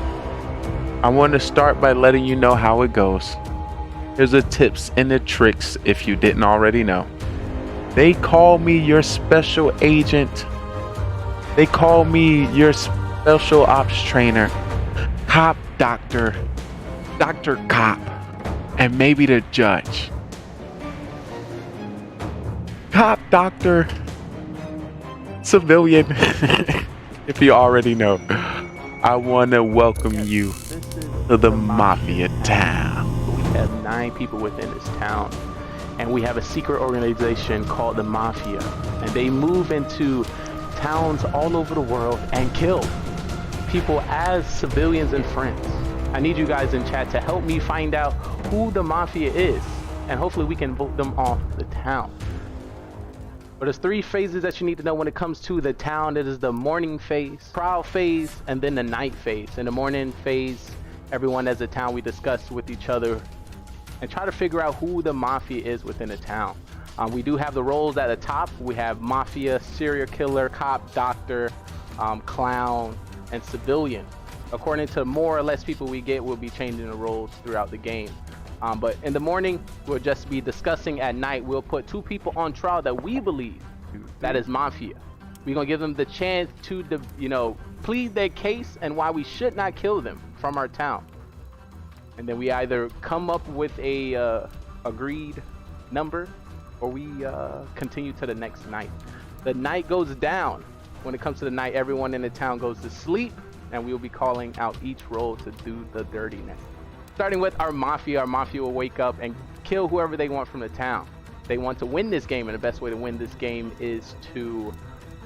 I want to start by letting you know how it goes. Here's the tips and the tricks if you didn't already know. They call me your special agent. They call me your special ops trainer, cop doctor, Dr. Cop, and maybe the judge. Cop doctor, civilian, if you already know. I want to welcome you to the Mafia town. We have 9 people within this town, and we have a secret organization called the Mafia, and they move into towns all over the world and kill people as civilians and friends. I need you guys in chat to help me find out who the Mafia is, and hopefully we can vote them off the town. But there's 3 phases that you need to know when it comes to the town. It is the morning phase, trial phase, and then the night phase. In the morning phase, everyone as a town, we discuss with each other and try to figure out who the Mafia is within the town. We do have the roles at the top. We have Mafia, serial killer, cop, doctor, clown, and civilian. According to more or less people we get, we'll be changing the roles throughout the game. But in the morning, we'll just be discussing. At night, we'll put 2 people on trial that we believe that is Mafia. We're going to give them the chance to, plead their case and why we should not kill them from our town. And then we either come up with a agreed number or we continue to the next night. The night goes down. When it comes to the night, everyone in the town goes to sleep, and we'll be calling out each role to do the dirtiness. Starting with our Mafia will wake up and kill whoever they want from the town. They want to win this game, and the best way to win this game is to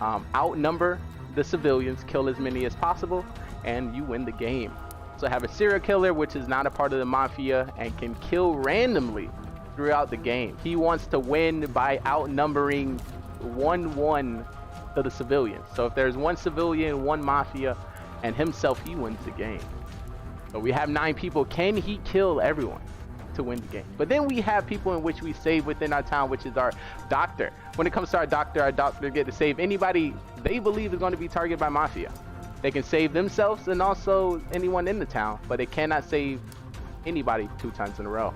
outnumber the civilians, kill as many as possible, and you win the game. So have a serial killer, which is not a part of the Mafia and can kill randomly throughout the game. He wants to win by outnumbering 1-1 to the civilians. So if there's 1 civilian, 1 Mafia, and himself, he wins the game. So we have 9 people. Can he kill everyone to win the game? But then we have people in which we save within our town, which is our doctor. When it comes to our doctor get to save anybody they believe is going to be targeted by Mafia. They can save themselves and also anyone in the town, but they cannot save anybody 2 times in a row.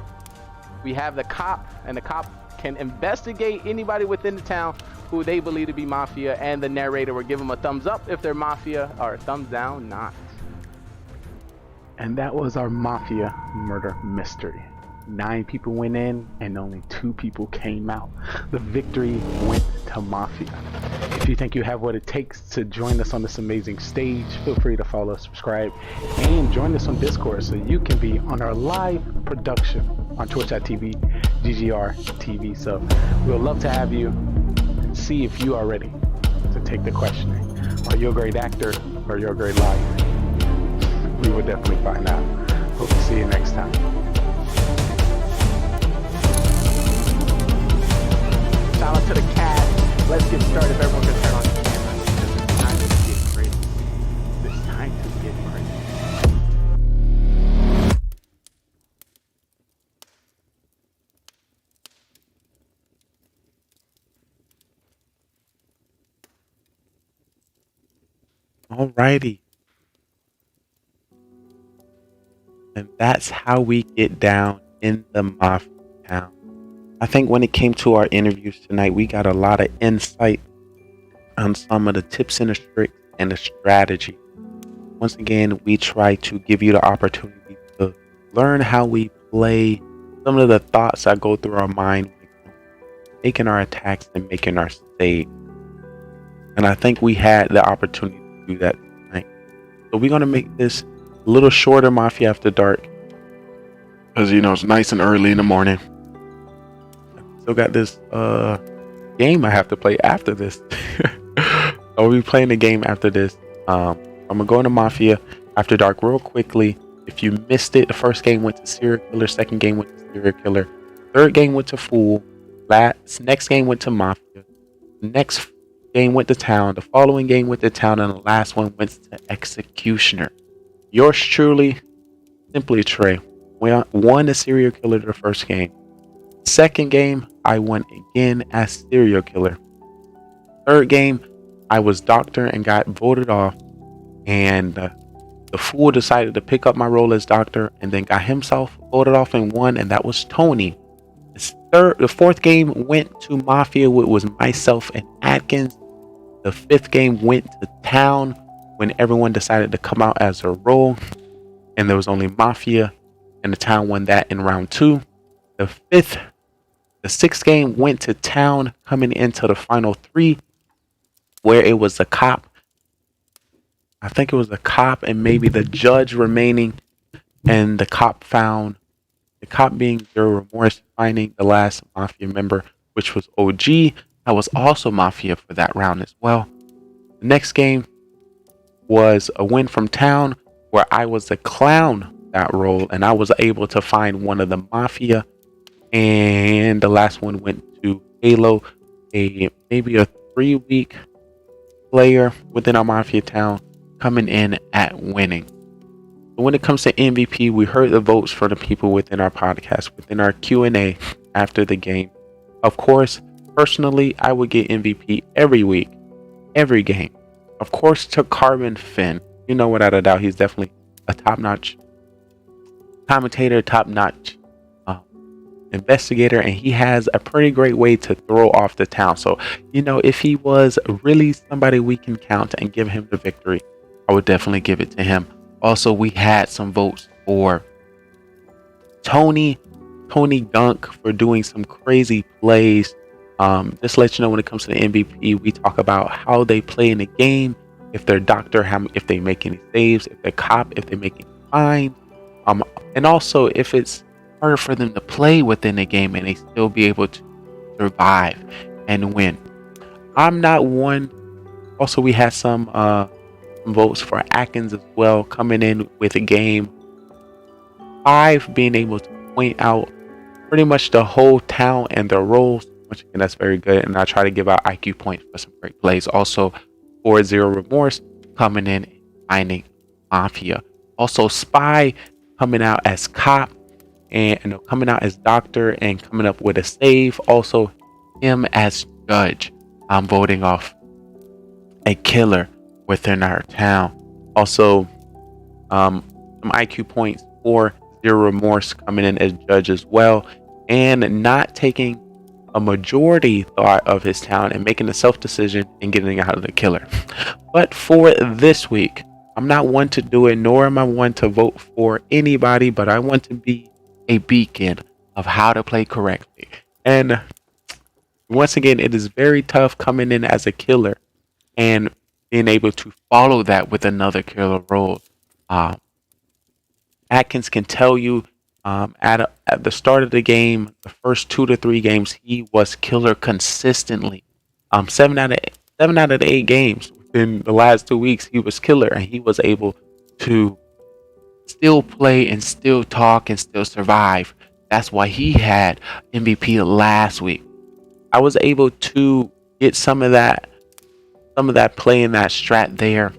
We have the cop, and the cop can investigate anybody within the town who they believe to be Mafia, and the narrator will give them a thumbs up if they're Mafia or a thumbs down not. And that was our Mafia murder mystery. 9 people went in and only 2 people came out. The victory went to Mafia. If you think you have what it takes to join us on this amazing stage, feel free to follow, subscribe, and join us on Discord so you can be on our live production on twitch.tv, GGR TV. So we'll love to have you and see if you are ready to take the questioning. Are you a great actor or you're a great liar? We will definitely find out. Hope to see you next time. Shout out to the cast. Let's get started. If everyone can turn on the camera. It's time to get crazy. It's time to get crazy. Alrighty. And that's how we get down in the Mafia town. I think when it came to our interviews tonight, we got a lot of insight on some of the tips and the tricks and the strategy. Once again, we try to give you the opportunity to learn how we play, some of the thoughts that go through our mind, making our attacks and making our saves. And I think we had the opportunity to do that tonight. So we're going to make this a little shorter Mafia After Dark, because it's nice and early in the morning. Still got this game I have to play after this. I'll be playing the game after this. I'm gonna go into Mafia After Dark real quickly. If you missed it, the first game went to Serial Killer, second game went to Serial Killer, third game went to Fool, next game went to Mafia, next game went to Town, the following game went to Town, and the last one went to Executioner. Yours truly, Simply Trey, won the Serial Killer the first game. Second game, I won again as Serial Killer. Third game, I was Doctor and got voted off, and the Fool decided to pick up my role as Doctor and then got himself voted off and won, and that was Tony. The fourth game went to Mafia, which was myself and Atkins. The fifth game went to Town when everyone decided to come out as their role, and there was only Mafia, and the Town won that in round 2. The sixth game went to Town, coming into the final 3, where it was the cop. I think it was the cop and maybe the judge remaining, and the cop being Zero Remorse, finding the last Mafia member, which was OG. I was also Mafia for that round as well. The next game was a win from Town, where I was the clown that role, and I was able to find one of the Mafia. And the last one went to Halo, maybe a 3-week player within our Mafia town, coming in at winning. But when it comes to MVP, we heard the votes for the people within our podcast, within our Q&A after the game. Of course, personally, I would get MVP every week, every game. Of course, to Carbon Finn. Without a doubt, he's definitely a top-notch commentator, top-notch investigator, and he has a pretty great way to throw off the town. So, if he was really somebody we can count and give him the victory, I would definitely give it to him. Also, we had some votes for Tony Gunk for doing some crazy plays. Just to let you know, when it comes to the MVP, we talk about how they play in the game, if they're Doctor, if they make any saves, if they're Cop, if they make any fines, and also if it's harder for them to play within the game and they still be able to survive and win. I'm not one. Also, we had some votes for Atkins as well, coming in with a game 5, being able to point out pretty much the whole town and their roles, which again, that's very good. And I try to give out IQ points for some great plays. Also, for Zero Remorse, coming in and finding Mafia. Also, Spy coming out as Cop, and coming out as Doctor and coming up with a save. Also, him as Judge. I'm voting off a killer within our town. Also, some IQ points for Zero Remorse coming in as Judge as well, and not taking a majority thought of his town and making a self-decision and getting out of the killer. But for this week, I'm not one to do it, nor am I one to vote for anybody, but I want to be a beacon of how to play correctly. And once again, it is very tough coming in as a killer and being able to follow that with another killer role. Atkins can tell you at the start of the game, the first 2 to 3 games, he was killer consistently. 7 out of the 8 games within the last 2 weeks, he was killer, and he was able to still play and still talk and still survive. That's why he had MVP last week. I was able to get some of that play in that strat there.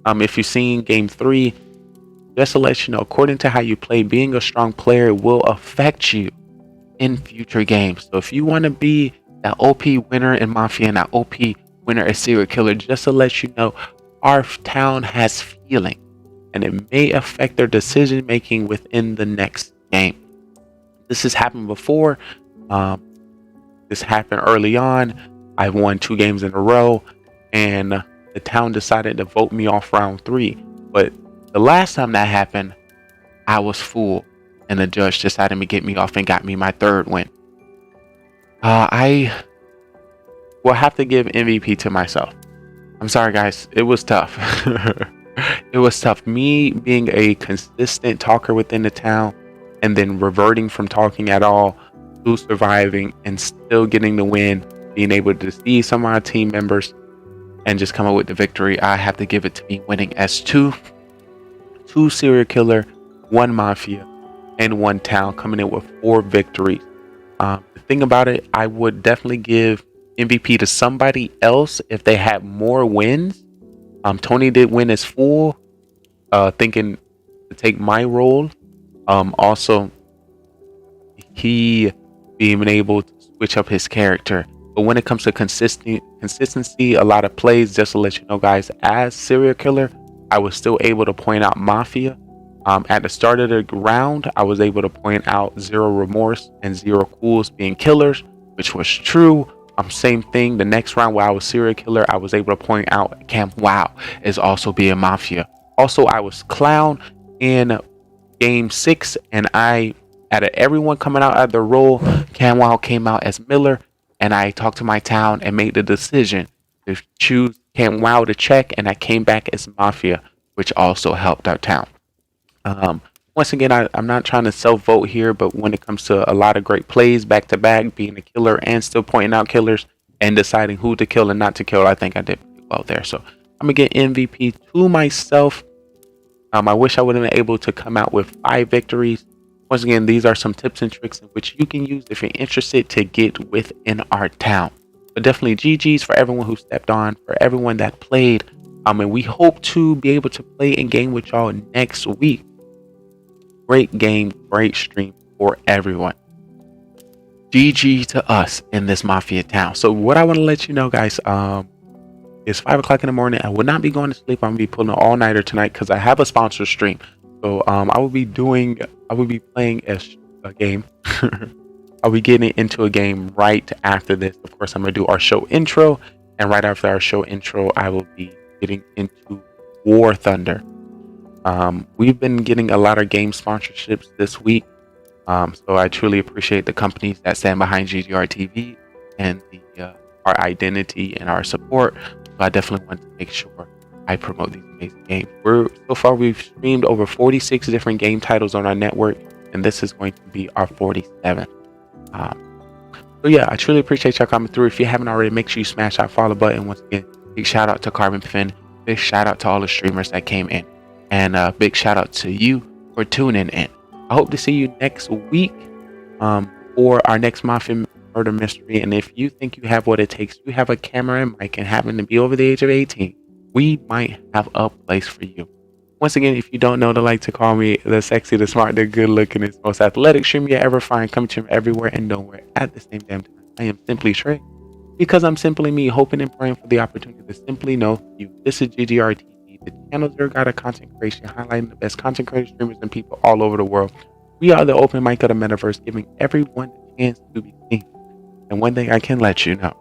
If you've seen game 3, just to let you know, according to how you play, being a strong player will affect you in future games. So if you want to be that OP winner in Mafia and that OP winner as Serial Killer, just to let you know, our town has feeling. and it may affect their decision making within the next game. This has happened before. This happened early on. I won 2 games in a row, and the town decided to vote me off round 3. But the last time that happened, I was full, and the judge decided to get me off and got me my 3rd win. I will have to give MVP to myself. I'm sorry, guys. It was tough. It was tough. Me being a consistent talker within the town and then reverting from talking at all to surviving and still getting the win, being able to see some of my team members and just come up with the victory. I have to give it to me winning as 2 serial killer, 1 mafia, and 1 town, coming in with 4 victories. The thing about it, I would definitely give MVP to somebody else if they had more wins. Tony did win as full, thinking to take my role. Also, he being able to switch up his character. But when it comes to consistency, a lot of plays, just to let you know, guys, as serial killer, I was still able to point out mafia. At the start of the round, I was able to point out 0 remorse and 0 cools being killers, which was true. Same thing the next round where I was serial killer, I was able to point out Camp Wow is also being mafia. Also, I was clown in game 6, and out of everyone coming out of the role, Camp Wow came out as Miller, and I talked to my town and made the decision to choose Camp Wow to check, and I came back as mafia, which also helped our town. Once again, I'm not trying to self-vote here, but when it comes to a lot of great plays back to back, being a killer and still pointing out killers and deciding who to kill and not to kill, I think I did pretty well there. So I'm gonna get MVP to myself. I wish I would have been able to come out with 5 victories. Once again, these are some tips and tricks in which you can use if you're interested to get within our town. But definitely GG's for everyone who stepped on, for everyone that played. And we hope to be able to play and game with y'all next week. Great game, great stream for everyone. GG to us in this mafia town. So what I want to let you know, guys, it's 5 o'clock in the morning. I will not be going to sleep. I'm gonna be pulling an all-nighter tonight because I have a sponsor stream. So I will be playing a game. I'll be getting into a game right after this. Of course, I'm gonna do our show intro, and right after our show intro, I will be getting into War Thunder. We've been getting a lot of game sponsorships this week, so I truly appreciate the companies that stand behind GGR TV and our identity and our support. So I definitely want to make sure I promote these amazing games. So far we've streamed over 46 different game titles on our network, and this is going to be our 47th. So yeah, I truly appreciate y'all coming through. If you haven't already, make sure you smash that follow button. Once again, big shout out to Carbon Finn, big shout out to all the streamers that came in. And a big shout out to you for tuning in. I hope to see you next week for our next Mafia Murder Mystery. And if you think you have what it takes, you have a camera and mic, and happen to be over the age of 18, we might have a place for you. Once again, if you don't know, they like to call me the sexy, the smart, the good looking, and most athletic streamer you ever find. Come to me everywhere and nowhere at the same damn time. I am Simply Trey, because I'm simply me, hoping and praying for the opportunity to simply know you. This is GGRT. The channel Zero got a content creation highlighting the best content creators, streamers, and people all over the world. We are the open mic of the metaverse, giving everyone a chance to be seen. And one thing I can let you know,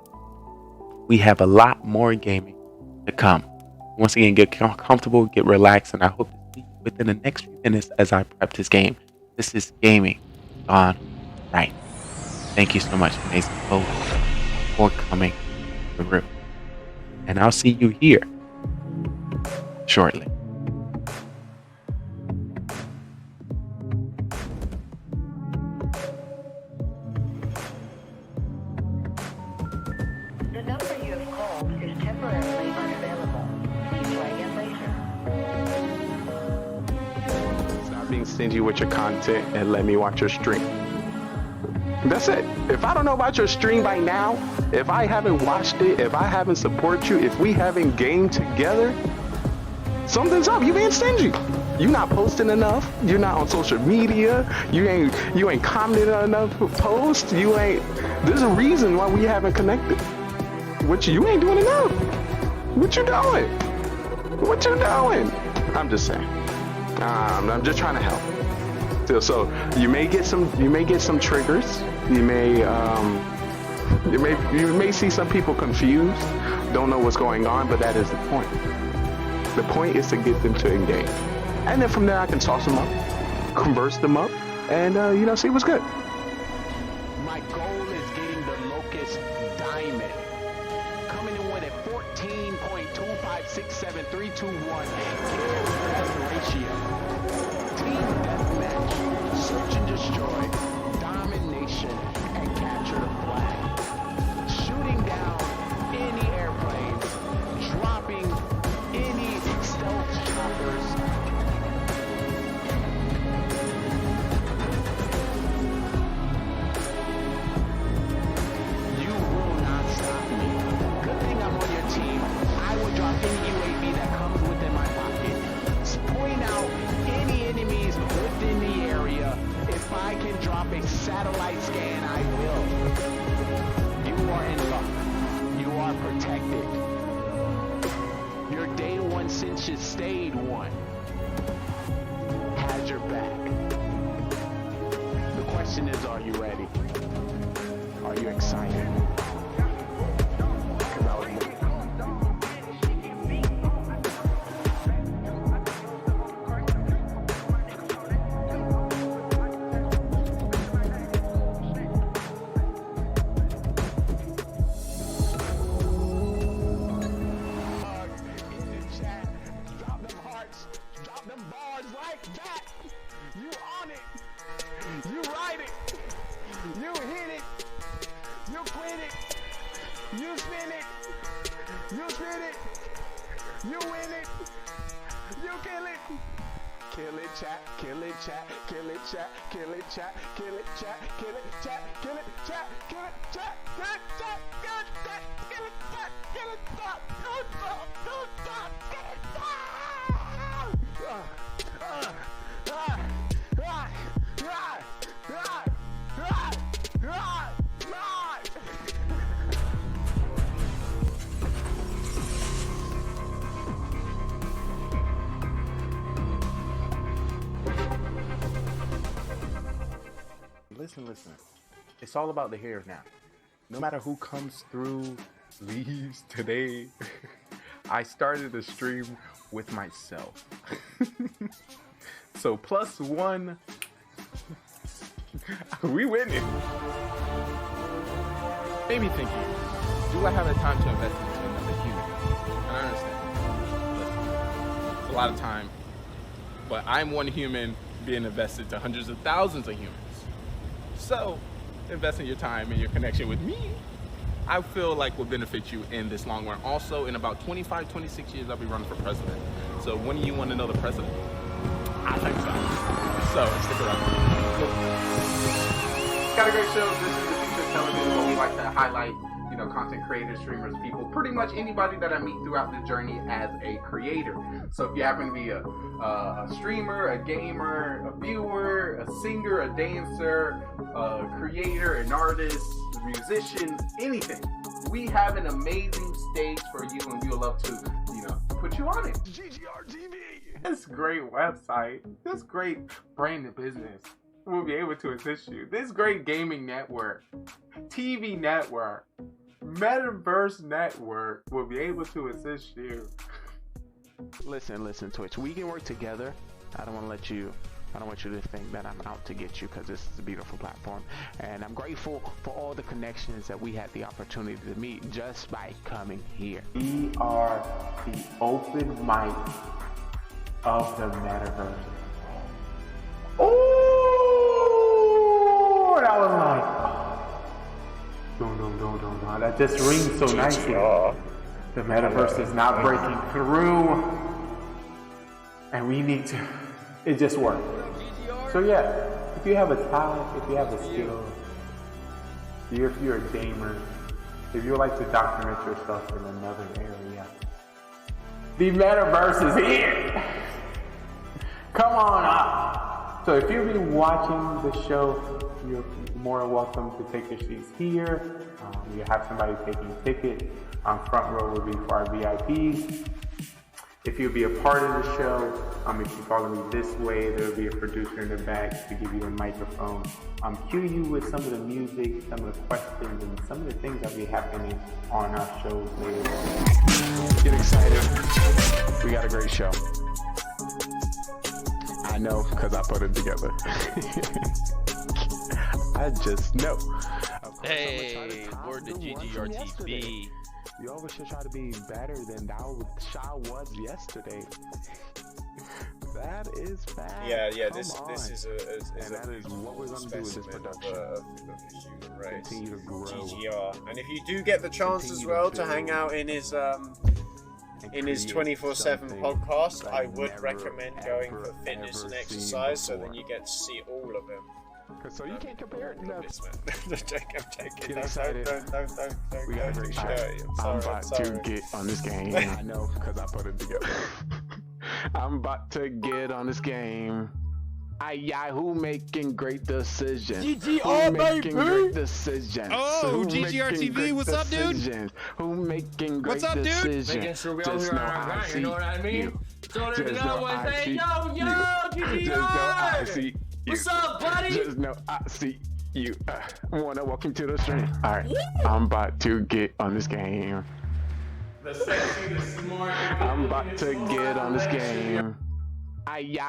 we have a lot more gaming to come. Once again, get comfortable, get relaxed, and I hope to see you within the next few minutes as I prep this game. This is Gaming GoneRight. Thank you so much, amazing folks, for coming through. And I'll see you here shortly. The number you have called is temporarily unavailable. Please try again later. Stop being stingy with your content and let me watch your stream. That's it. If I don't know about your stream by now, if I haven't watched it, if I haven't supported you, if we haven't gamed together, something's up. You being stingy. You're not posting enough. You're not on social media. You ain't commenting on enough posts. There's a reason why we haven't connected. You ain't doing enough. What you doing? I'm just saying. I'm just trying to help. So you may get some triggers. You may see some people confused, don't know what's going on, but that is the point. The point is to get them to engage, and then from there I can toss them up, converse them up, and see what's good. My goal is getting the Locust Diamond, coming in with a 14.2567321 best ratio. Team deathmatch, search and destroy, domination, and capture the flag. Shooting down any airplanes, dropping any stealth choppers. You will not stop me. Good thing I'm on your team. I will drop any UAV that comes within my pocket. Point out any enemies within the area. If I can drop a satellite scan, I will. You are in luck. You are protected. Your day one since you stayed one has your back. The question is, are you ready? Are you excited? Because I was waiting. Listen. It's all about the hairs now. No matter who comes through, leaves today, I started the stream with myself. So +1, we winning. Maybe thinking, do I have the time to invest into another human? And I understand. Listen, it's a lot of time, but I'm one human being invested to hundreds of thousands of humans. So, investing your time and your connection with me, I feel like will benefit you in this long run. Also, in about 25, 26 years, I'll be running for president. So, when do you want to know the president? I think so. So, stick around. Got a great show. This is the future of television, where we like to highlight, content creators, streamers, people, pretty much anybody that I meet throughout the journey as a creator. So if you happen to be a streamer, a gamer, a viewer, a singer, a dancer, a creator, an artist, a musician, anything, we have an amazing stage for you, and we would love to, put you on it. GGRTV. This great website, this great brand of business will be able to assist you. This great gaming network, TV network, Metaverse network will be able to assist you. Listen, Twitch. We can work together. I don't want you to think that I'm out to get you, because this is a beautiful platform. And I'm grateful for all the connections that we had the opportunity to meet just by coming here. We are the open mic of the Metaverse. Oh, that was like, no. That just rings so nicely. The Metaverse is not breaking through, and we need to. It just worked. So yeah, if you have a talent, if you have a skill, if you're a gamer, if you would like to document yourself in another area, the Metaverse is here. Come on up. So if you've been watching the show, you're more welcome to take your seats here. You have somebody taking a ticket. Front row will be for our VIPs. If you'll be a part of the show, if you follow me this way, there'll be a producer in the back to give you a microphone. Cue you with some of the music, some of the questions, and some of the things that will be happening on our shows later on. Get excited. We got a great show. I know, because I put it together. I just know. Hey, word to GGRTV. You always should try to be better than Shaw was yesterday. That is bad. Yeah. Come This on. is And that is what we're going to do with this production. Of the human race. Continue to grow. GGR. And if you do get the chance as well to hang out in his 24/7 podcast, I would recommend going for fitness and exercise, so then you get to see all of him. So you can't compare it. No. I'm taking. Get excited. Don't We got a great show. I'm about to get on this game. I know, because I put it together. I'm about to get on this game. Who making great decisions? GGR, Who making baby! great decisions? Oh, Who GGR making TV, great what's up, dude? decisions? Who making great What's up, dude? decisions? Making sure we all Just hear know our I grind, see you know what I mean? you. So let me Just know know and I say, see yo, you. GGR! Just know I see you. What's up, buddy? Just know I see you. Wanna walk into the stream? All right, I'm about to get on this game. The sexy, the smart. I'm about to get on this game.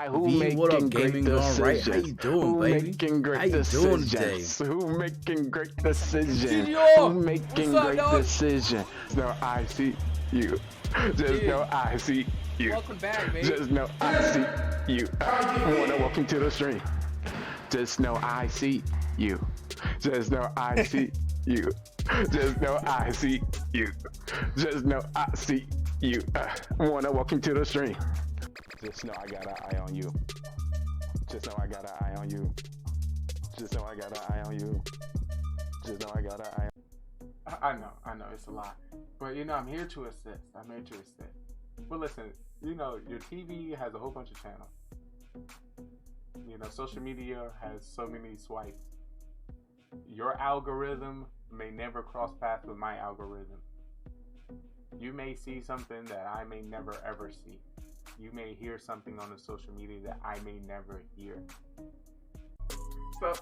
Who V, making what up, great Gaming GoneRight? How you decisions? doing, Who baby? making great How you doing today? decisions? Who making great decisions? GGR! Who making What's up, great dog? decisions? No, I see you. Just know I see you. Welcome back, baby. Just know I see you. Wanna walk into the stream? Just know I see you. Just know I see you. Just know I see you. Just know I see you. Wanna walk into the stream? Just know I got an eye on you. Just know I got an eye on you. Just know I got an eye on you. Just know I got an eye on I know, it's a lot. But I'm here to assist. But listen, your TV has a whole bunch of channels. Social media has so many swipes. Your algorithm may never cross paths with my algorithm. You may see something that I may never ever see. You may hear something on the social media that I may never hear. So,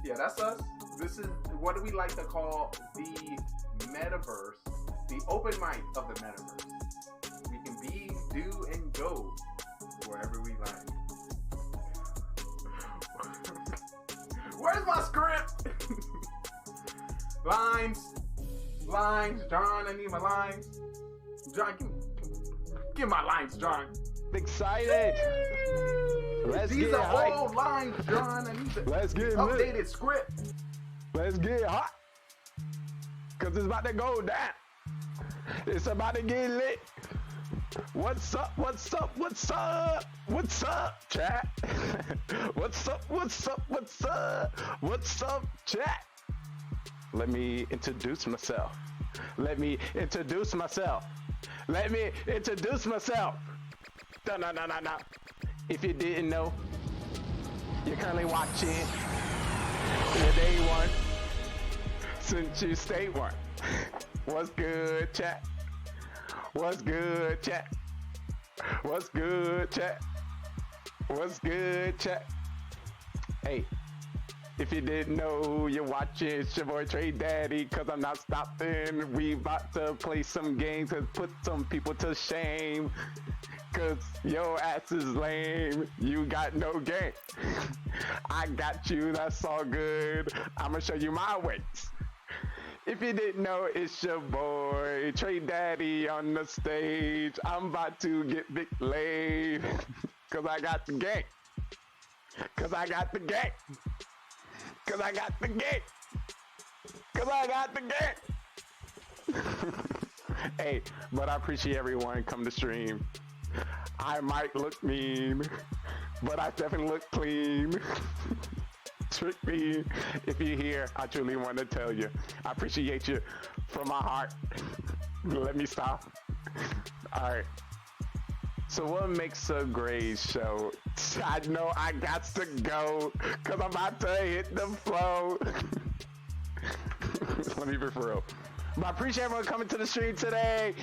yeah, that's us. This is what do we like to call the metaverse, the open mic of the metaverse. We can be, do, and go wherever we like. Where's my script? Lines, John. I need my lines. John, give my lines, John. Excited. These are all lines, John. I need the updated script. Let's get hot. Cause it's about to go down. It's about to get lit. What's up, chat? What's up, chat? Let me introduce myself. No. If you didn't know, you're currently watching the day one since you stay one. What's good, chat? What's good, chat? Hey, if you didn't know, you're watching, it's your boy Trey Daddy, cause I'm not stopping. We about to play some games and put some people to shame. Cause your ass is lame, you got no game. I got you, that's all good. I'ma show you my ways. If you didn't know, it's your boy Trey Daddy on the stage. I'm about to get big laid. Cause I got the game. Hey, but I appreciate everyone come to stream. I might look mean, but I definitely look clean. Trick me. If you're here, I truly want to tell you, I appreciate you from my heart. Let me stop. All right. So what makes a great show? I know I got to go, cause I'm about to hit the flow. Let me be for real. But I appreciate everyone coming to the stream today.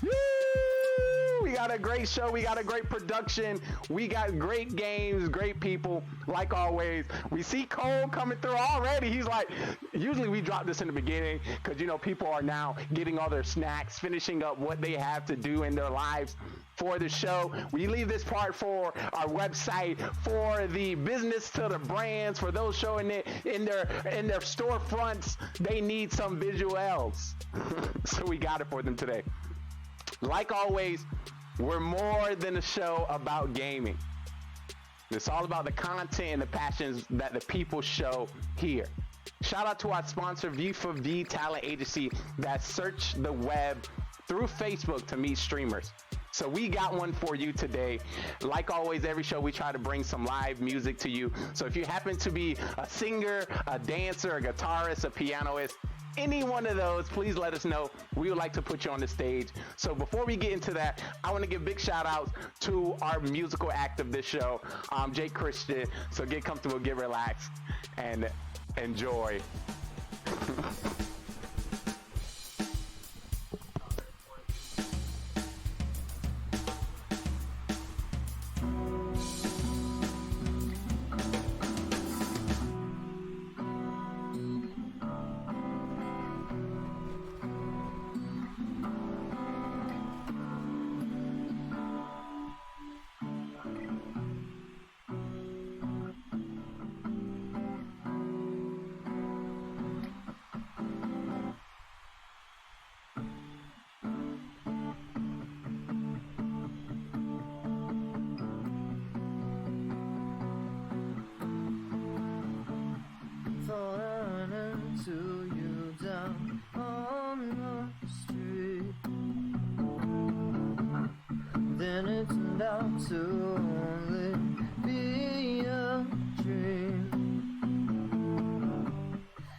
Woo! We got a great show. We got a great production. We got great games, great people, like always. We see Cole coming through already. He's like, usually we drop this in the beginning because, you know, people are now getting all their snacks, finishing up what they have to do in their lives for the show. We leave this part for our website, for the business to the brands, for those showing it in their storefronts. They need some visuals. So we got it for them today. Like always, we're more than a show about gaming. It's all about the content and the passions that the people show here. Shout out to our sponsor, V4V Talent Agency, that search the web through Facebook to meet streamers. So we got one for you today. Like always, every show we try to bring some live music to you. So if you happen to be a singer, a dancer, a guitarist, a pianist, any one of those, please let us know. We would like to put you on the stage. So before we get into that, I want to give big shout outs to our musical act of this show, Jake Christian. So get comfortable, get relaxed, and enjoy. To only be a dream.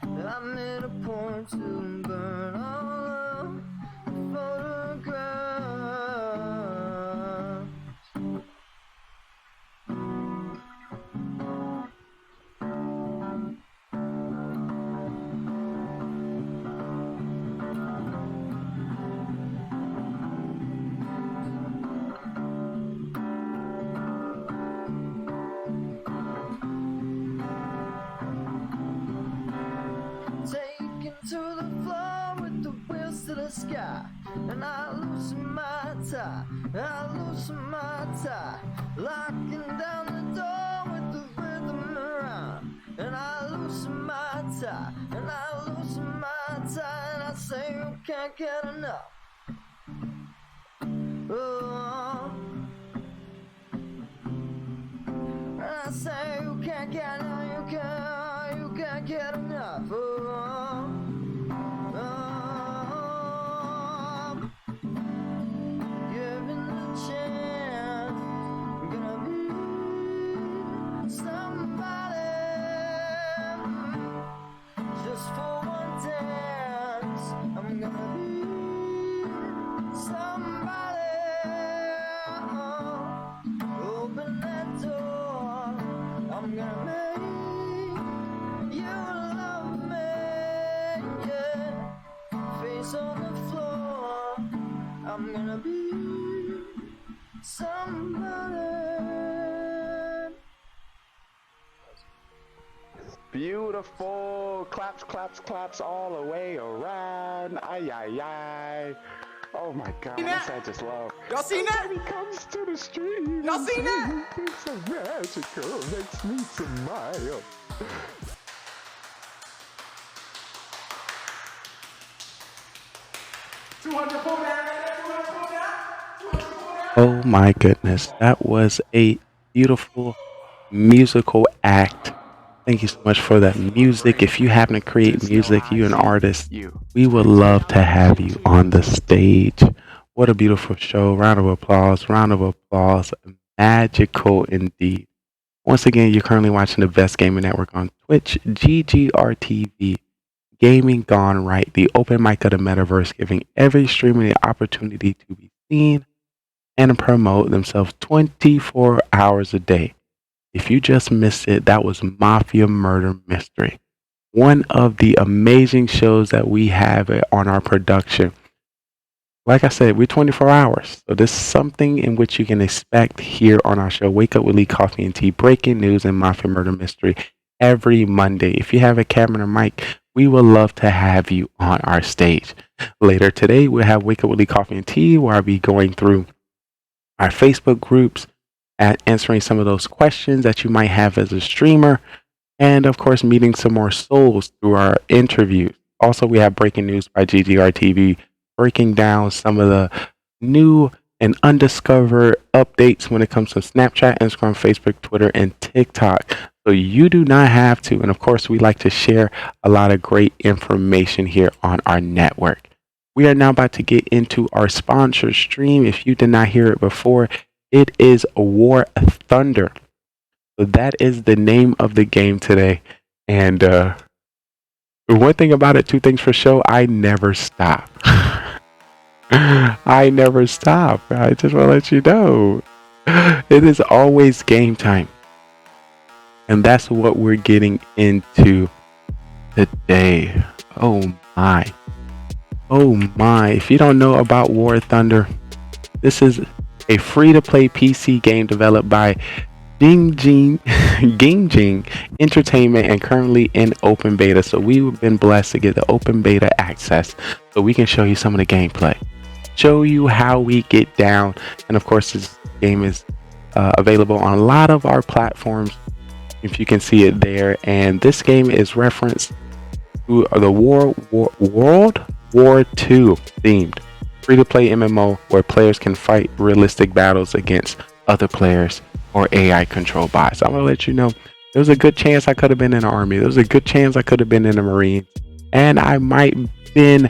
I made a point to burn all of the photographs. To the floor with the wheels to the sky, and I loosen my tie, locking down the door with the rhythm around, and I loosen my tie, and I say you can't get enough. Oh, and I say you can't get enough, you can't get enough. Oh, given the chance, I'm gonna be somebody. Just for one dance, I'm gonna be somebody. Open that door, I'm gonna make you love me, yeah. Face on the floor, I'm gonna be somebody. Beautiful. Claps, claps, claps all the way around. Ay, ay, ay. Oh my God, that's I just love. Y'all seen that? He comes to the street. Y'all seen that? It's so magical. Makes me smile. Oh my goodness, that was a beautiful musical act. Thank you so much for that music. If you happen to create music, you're an artist, we would love to have you on the stage. What a beautiful show. Round of applause, round of applause. Magical indeed. Once again, you're currently watching the Best Gaming Network on Twitch, GGRTV, Gaming Gone Right, the open mic of the metaverse, giving every streamer the opportunity to be seen and promote themselves 24 hours a day. If you just missed it, that was Mafia Murder Mystery, one of the amazing shows that we have on our production. like I said, we're 24 hours. So this is something in which you can expect here on our show. Wake Up with Lee Coffee and Tea, breaking news and mafia murder mystery every Monday. If you have a camera and a mic, we would love to have you on our stage. Later today, we'll have Wake Up with Lee Coffee and Tea, where I'll be going through our Facebook groups and answering some of those questions that you might have as a streamer. And of course, meeting some more souls through our interviews. Also, we have breaking news by GGR TV, breaking down some of the new and undiscovered updates when it comes to Snapchat, Instagram, Facebook, Twitter, and TikTok. So you do not have to. And of course, we like to share a lot of great information here on our network. We are now about to get into our sponsor stream. If you did not hear it before, it is War Thunder. So that is the name of the game today. And one thing about it, two things for sure, I never stop. I never stop. I just want to let you know. It is always game time. And that's what we're getting into today. Oh my. Oh my. If you don't know about War Thunder, this is a free-to-play PC game developed by Ging Entertainment and currently in open beta. So we've been blessed to get the open beta access so we can show you some of the gameplay, show you how we get down. And of course, this game is available on a lot of our platforms, if you can see it there. And this game is referenced to the World War II themed free-to-play MMO where players can fight realistic battles against other players or AI controlled bots. I'm gonna let you know, there was a good chance I could have been in the army. There was a good chance I could have been in the Marines, and I might been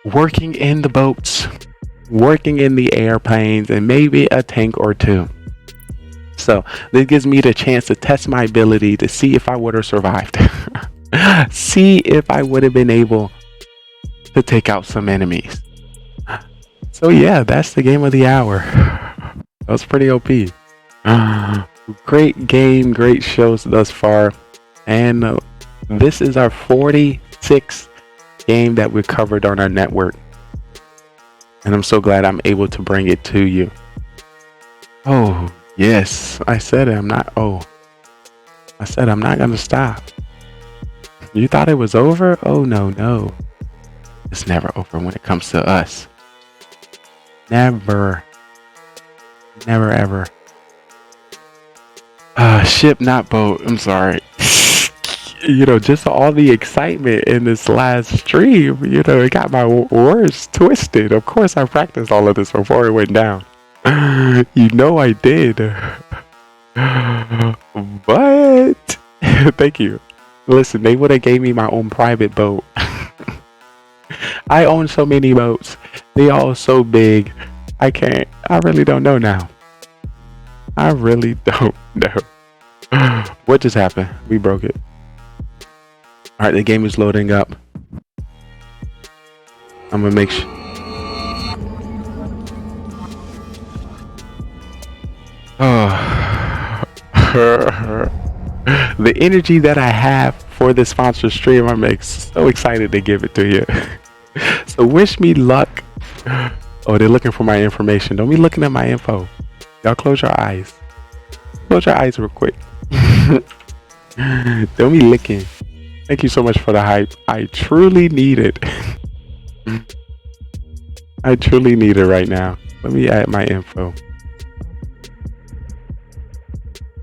working in the boats, working in the airplanes, and maybe a tank or two. So this gives me the chance to test my ability to see if I would have survived. See if I would have been able to take out some enemies. So yeah, that's the game of the hour. That was pretty OP. Great game, great shows thus far. And this is our 46th game that we covered on our network. And I'm so glad I'm able to bring it to you. Oh, yes. I said it. I said I'm not going to stop. You thought it was over? Oh, no. It's never over when it comes to us. Never, ever. Ship, not boat. I'm sorry. Just all the excitement in this last stream, it got my words twisted. Of course, I practiced all of this before it went down. I did. But, thank you. Listen, they would have gave me my own private boat. I own so many boats. They all so big. I really don't know now. I really don't know. What just happened? We broke it. All right, the game is loading up. I'm gonna make sure. The energy that I have for the sponsor stream, I'm so excited to give it to you. So wish me luck. Oh, they're looking for my information. Don't be looking at my info. Y'all close your eyes. Close your eyes real quick. Don't be licking. Thank you so much for the hype. I truly need it. I truly need it right now. Let me add my info.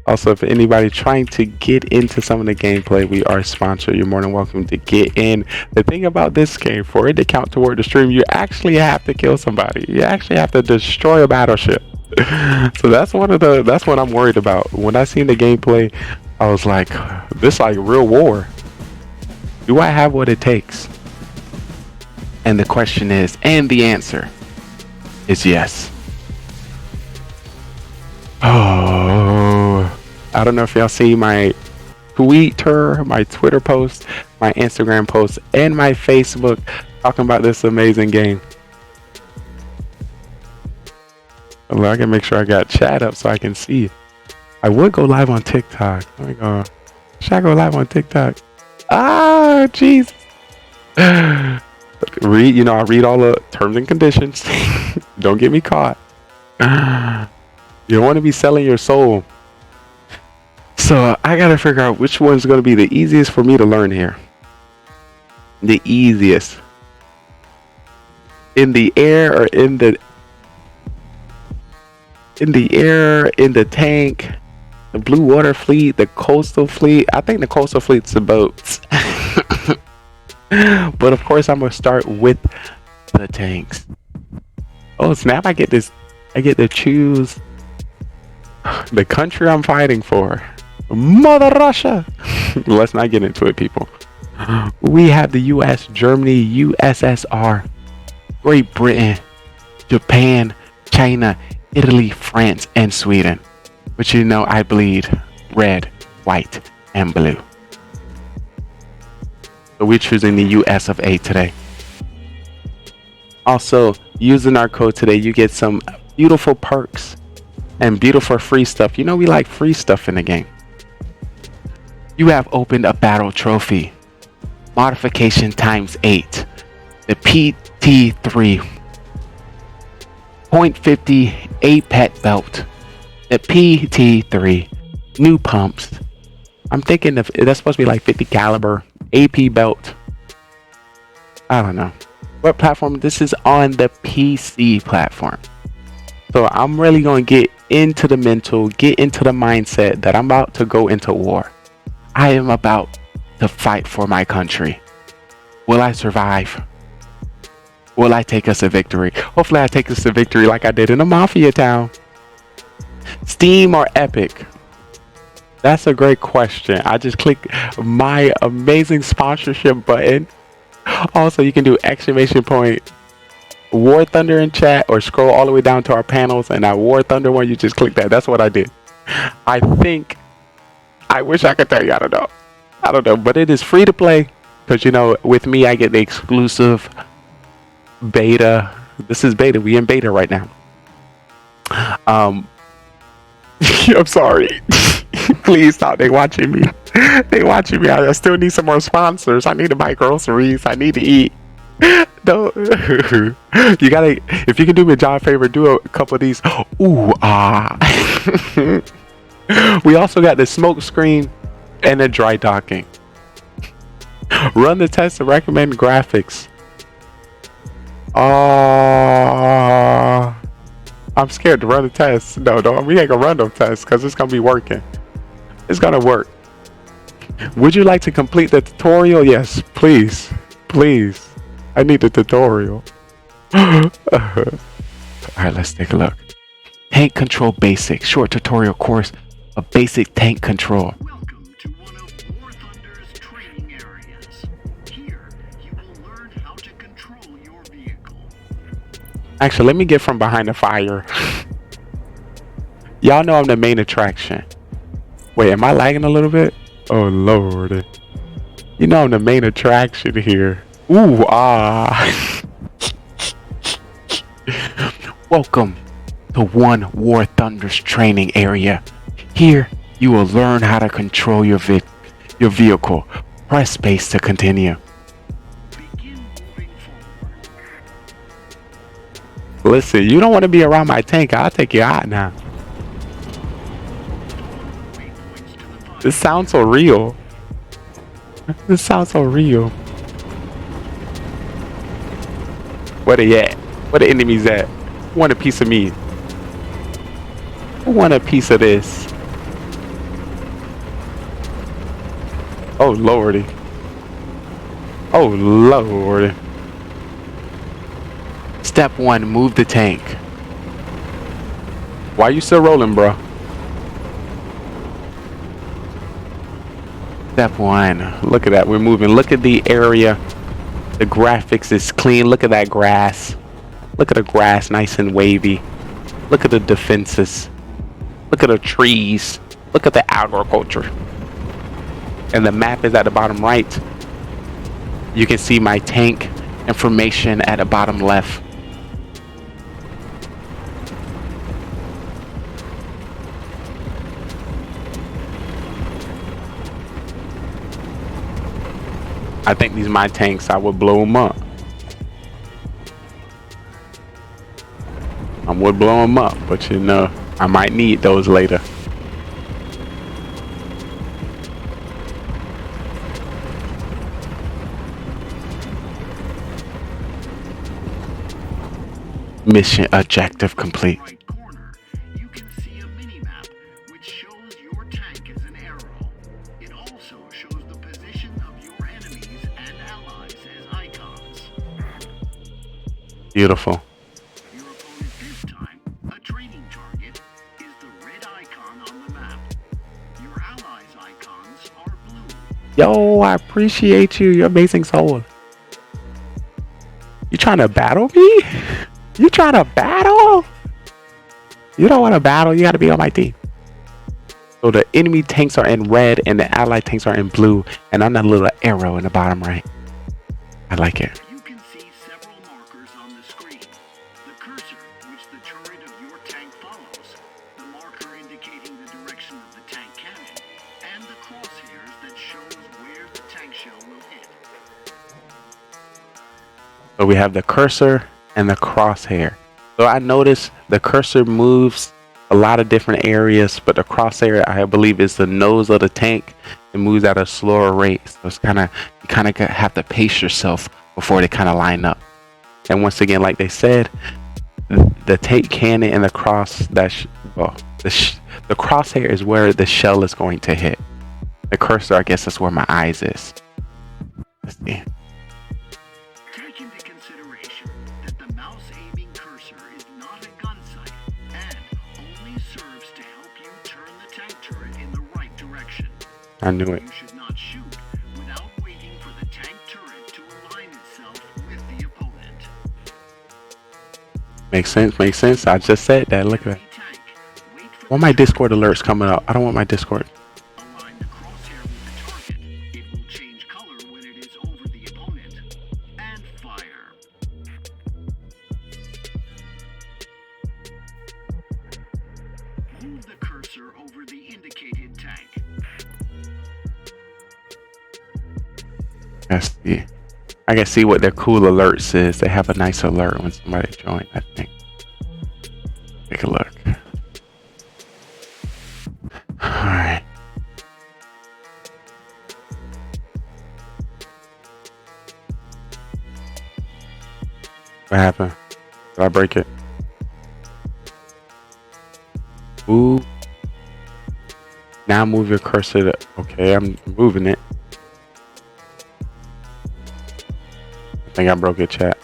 Also, if anybody trying to get into some of the gameplay, we are sponsored. You're more than welcome to get in. The thing about this game, for it to count toward the stream, you actually have to kill somebody. You actually have to destroy a battleship. So that's what I'm worried about. When I seen the gameplay, I was like, this like real war. Do I have what it takes? And the question is, and the answer is yes. Oh, I don't know if y'all see my Twitter, my Twitter post, my Instagram post, and my Facebook talking about this amazing game. Well, I can make sure I got chat up so I can see it. I would go live on TikTok. Let me go. Should I go live on TikTok? Ah, jeez. Read, you know, I read all the terms and conditions. Don't get me caught. You don't want to be selling your soul. So I gotta figure out which one's gonna be the easiest for me to learn here. The easiest. In the air or in the air, in the tank, the blue water fleet, the coastal fleet. I think the coastal fleet's the boats. But of course I'm gonna start with the tanks. Oh snap, I get to choose the country I'm fighting for. Mother Russia. Let's not get into it, people. We have the US, Germany, USSR, Great Britain, Japan, China, Italy, France, and Sweden. But you know I bleed red, white, and blue. So we're choosing the US of A today. Also, using our code today, you get some beautiful perks and beautiful free stuff. You know we like free stuff in the game. You have opened a battle trophy. Modification ×8. The PT3 .50 APET belt. The PT3 new pumps. I'm thinking if that's supposed to be like 50 caliber AP belt. I don't know what platform this is on. The PC platform. So I'm really going to get into the mental, get into the mindset that I'm about to go into war. I am about to fight for my country. Will I survive? Will I take us a victory? Hopefully I take us to victory like I did in a Mafia town. Steam or Epic? That's a great question. I just click my amazing sponsorship button. Also, you can do ! War Thunder in chat or scroll all the way down to our panels, and that War Thunder one, you just click that. That's what I did. I wish I could tell you. I don't know, but it is free to play because, you know, with me, I get the exclusive beta. This is beta. We in beta right now. I'm sorry. Please stop. They watching me. I still need some more sponsors. I need to buy groceries. I need to eat. Don't. You gotta. If you can do me a job favor, do a couple of these. Ooh, We also got the smoke screen and the dry docking. Run the test to recommend graphics. I'm scared to run the test. No, we ain't gonna run them tests because it's gonna be working. It's gonna work. Would you like to complete the tutorial? Yes, please. Please. I need the tutorial. Alright, let's take a look. Tank control basic. Short tutorial course of basic tank control. Welcome to one of War Thunder's training areas. Here, you will learn how to control your vehicle. Actually, let me get from behind the fire. Y'all know I'm the main attraction. Wait, am I lagging a little bit? Oh, Lord. You know I'm the main attraction here. Ooh, Welcome to one War Thunder's training area. Here, you will learn how to control your vehicle. Press space to continue. Listen, you don't want to be around my tank. I'll take you out now. This sounds so real. This sounds so real. Where they at? Where the enemies at? Who want a piece of me? Who want a piece of this? Oh lordy. Oh lordy. Step 1, move the tank. Why you still rolling, bro? Step 1. Look at that. We're moving. Look at the area. The graphics is clean. Look at that grass. Look at the grass, nice and wavy. Look at the defenses. Look at the trees. Look at the agriculture. And the map is at the bottom right. You can see my tank information at the bottom left. I think these my tanks, I would blow them up. Some would blow them up, but you know, I might need those later. Mission objective complete. Right corner, you can see a mini-map which shows your tank as an arrow. It also shows the position of your enemies and allies as icons. Beautiful. Your opponent this time, a training target, is the red icon on the map. Your allies' icons are blue. Yo, I appreciate you. You're amazing soul. You trying to battle me? You trying to battle? You don't want to battle. You got to be on my team. So the enemy tanks are in red and the allied tanks are in blue. And I'm that little arrow in the bottom right. I like it. You can see several markers on the screen. The cursor, which the turret of your tank follows, the marker indicating the direction of the tank cannon, and the crosshairs that shows where the tank shell will hit. So we have the cursor and the crosshair. So I noticed the cursor moves a lot of different areas, but the crosshair, I believe, is the nose of the tank. It moves at a slower rate. So it's you kind of have to pace yourself before they kind of line up. And once again, like they said, the tank cannon and the the crosshair is where the shell is going to hit. The cursor, I guess, that's where my eyes is. Let's see. Take into consideration that the mouse aiming cursor is not a gun sight and only serves to help you turn the tank turret in the right direction. I knew it. You should not shoot without waiting for the tank turret to align itself with the opponent. Makes sense, makes sense. I just said that. Look at that. Why my Discord alerts coming up? I don't want my Discord. Align the crosshair with the target. It will change color when it is over the opponent. And fire. Move the cursor over the indicated tank. I can see what their cool alerts is. They have a nice alert when somebody joins, I think. Take a look. Alright. What happened? Did I break it? Ooh. Now move your cursor to... Okay, I'm moving it. I think I broke it, chat.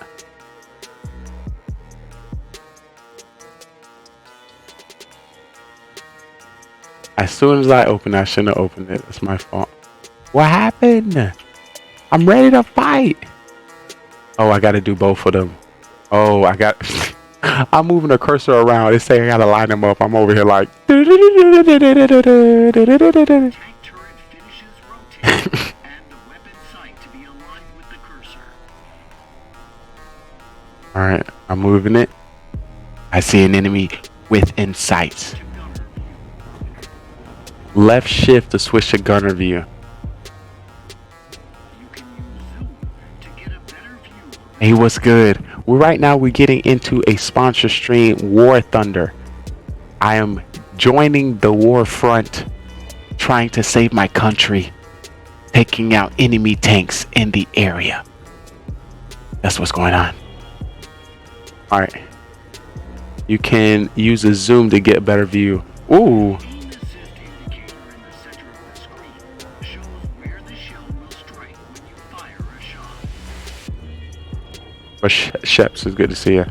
As soon as I opened it, I shouldn't have opened it. It's my fault. What happened? I'm ready to fight. Oh, I got to do both of them. Oh, I got... I'm moving the cursor around. It's saying I got to line them up. I'm over here like... Alright, I'm moving it. I see an enemy within sight. Left shift to switch to gunner view. Hey, what's good? Right now we're getting into a sponsor stream, War Thunder. I am joining the war front, trying to save my country, taking out enemy tanks in the area. That's what's going on. Alright. You can use a zoom to get a better view. Ooh. But Sheps, it's good to see you.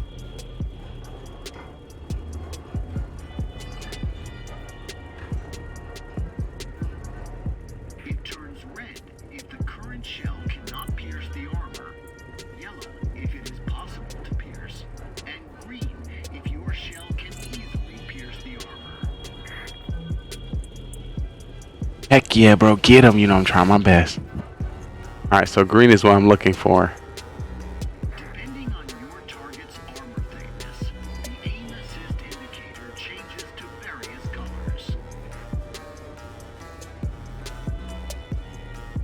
It turns red if the current shell cannot pierce the armor, yellow if it is possible to pierce, and green if your shell can easily pierce the armor. Heck yeah, bro. Get him. You know I'm trying my best. Alright, so green is what I'm looking for. Depending on your target's armor thickness, the aim assist indicator changes to various colors.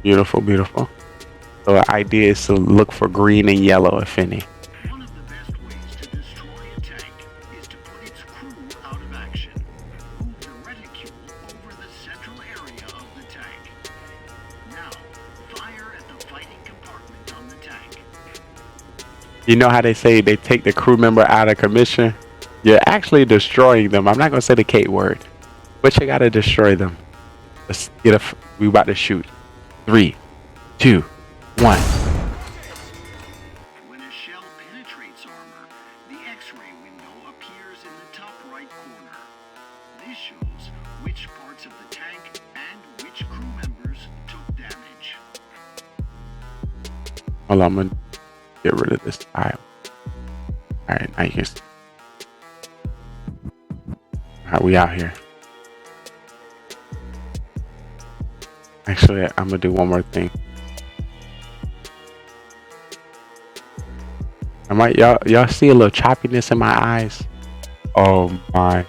Beautiful, beautiful. So the idea is to look for green and yellow, if any. One of the best ways to destroy a tank is to put You know how they say they take the crew member out of commission? You're actually destroying them. I'm not gonna say the K word, but you gotta destroy them. Let's get a. We about to shoot. 3, 2, 1. When a shell penetrates armor, the X-ray window appears in the top right corner. This shows which parts of the tank and which crew members took damage. Hold on, I'm gonna get rid of this tile. Alright, now you can see. Alright, we out here. Actually, I'm gonna do one more thing. I might y'all see a little choppiness in my eyes. Oh my.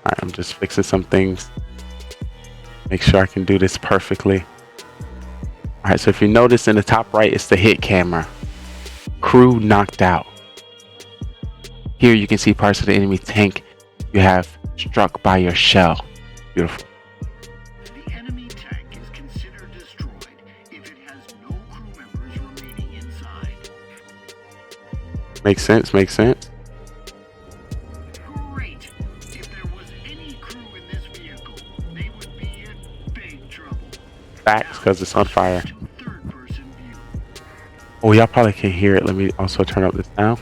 Alright, I'm just fixing some things. Make sure I can do this perfectly. Alright, so if you notice in the top right, it's the hit camera. Crew knocked out. Here you can see parts of the enemy tank you have struck by your shell. Beautiful. The enemy tank is considered destroyed if it has no crew members remaining inside. Makes sense, makes sense. Great. If there was any crew in this vehicle, they would be in big trouble. Facts, because it's on fire. Oh, y'all probably can't hear it. Let me also turn up the sound.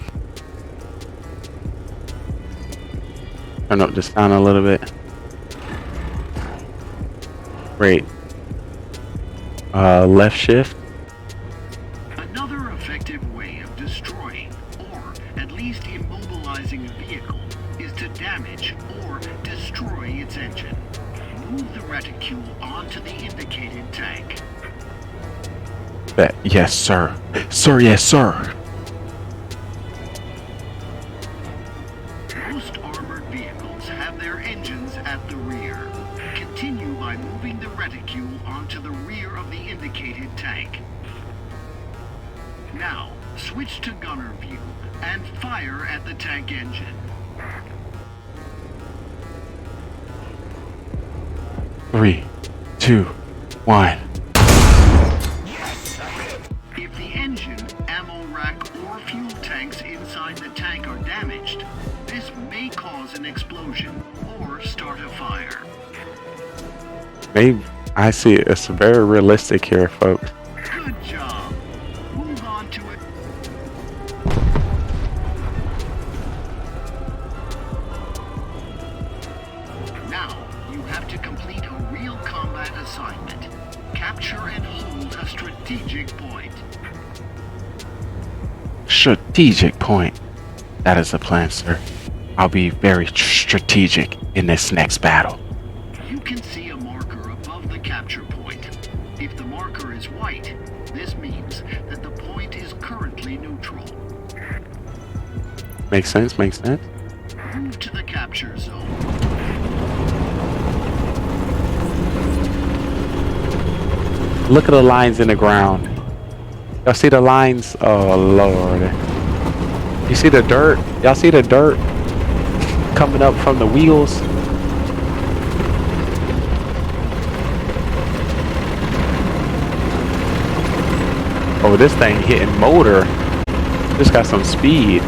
Turn up the sound a little bit. Great. Left shift. Another effective way of destroying, or at least immobilizing a vehicle, is to damage or destroy its engine. Move the reticule onto the indicated tank. Bet. Yes, sir. Sir, yes, sir. Most armored vehicles have their engines at the rear. Continue by moving the reticule onto the rear of the indicated tank. Now, switch to gunner view and fire at the tank engine. Three, 2, 1. If the engine, ammo rack, or fuel tanks inside the tank are damaged, this may cause an explosion or start a fire. Maybe I see it. It's very realistic here, folks. Good job. Move on to it. Now, you have to complete a real combat assignment. Capture and hold a strategic point. Strategic point. That is the plan, sir. I'll be very strategic in this next battle. You can see a marker above the capture point. If the marker is white, this means that the point is currently neutral. Makes sense, makes sense. Move to the capture zone. Look at the lines in the ground. Y'all see the lines? Oh, Lord. You see the dirt? Y'all see the dirt coming up from the wheels? Oh, this thing hitting motor. Just got some speed.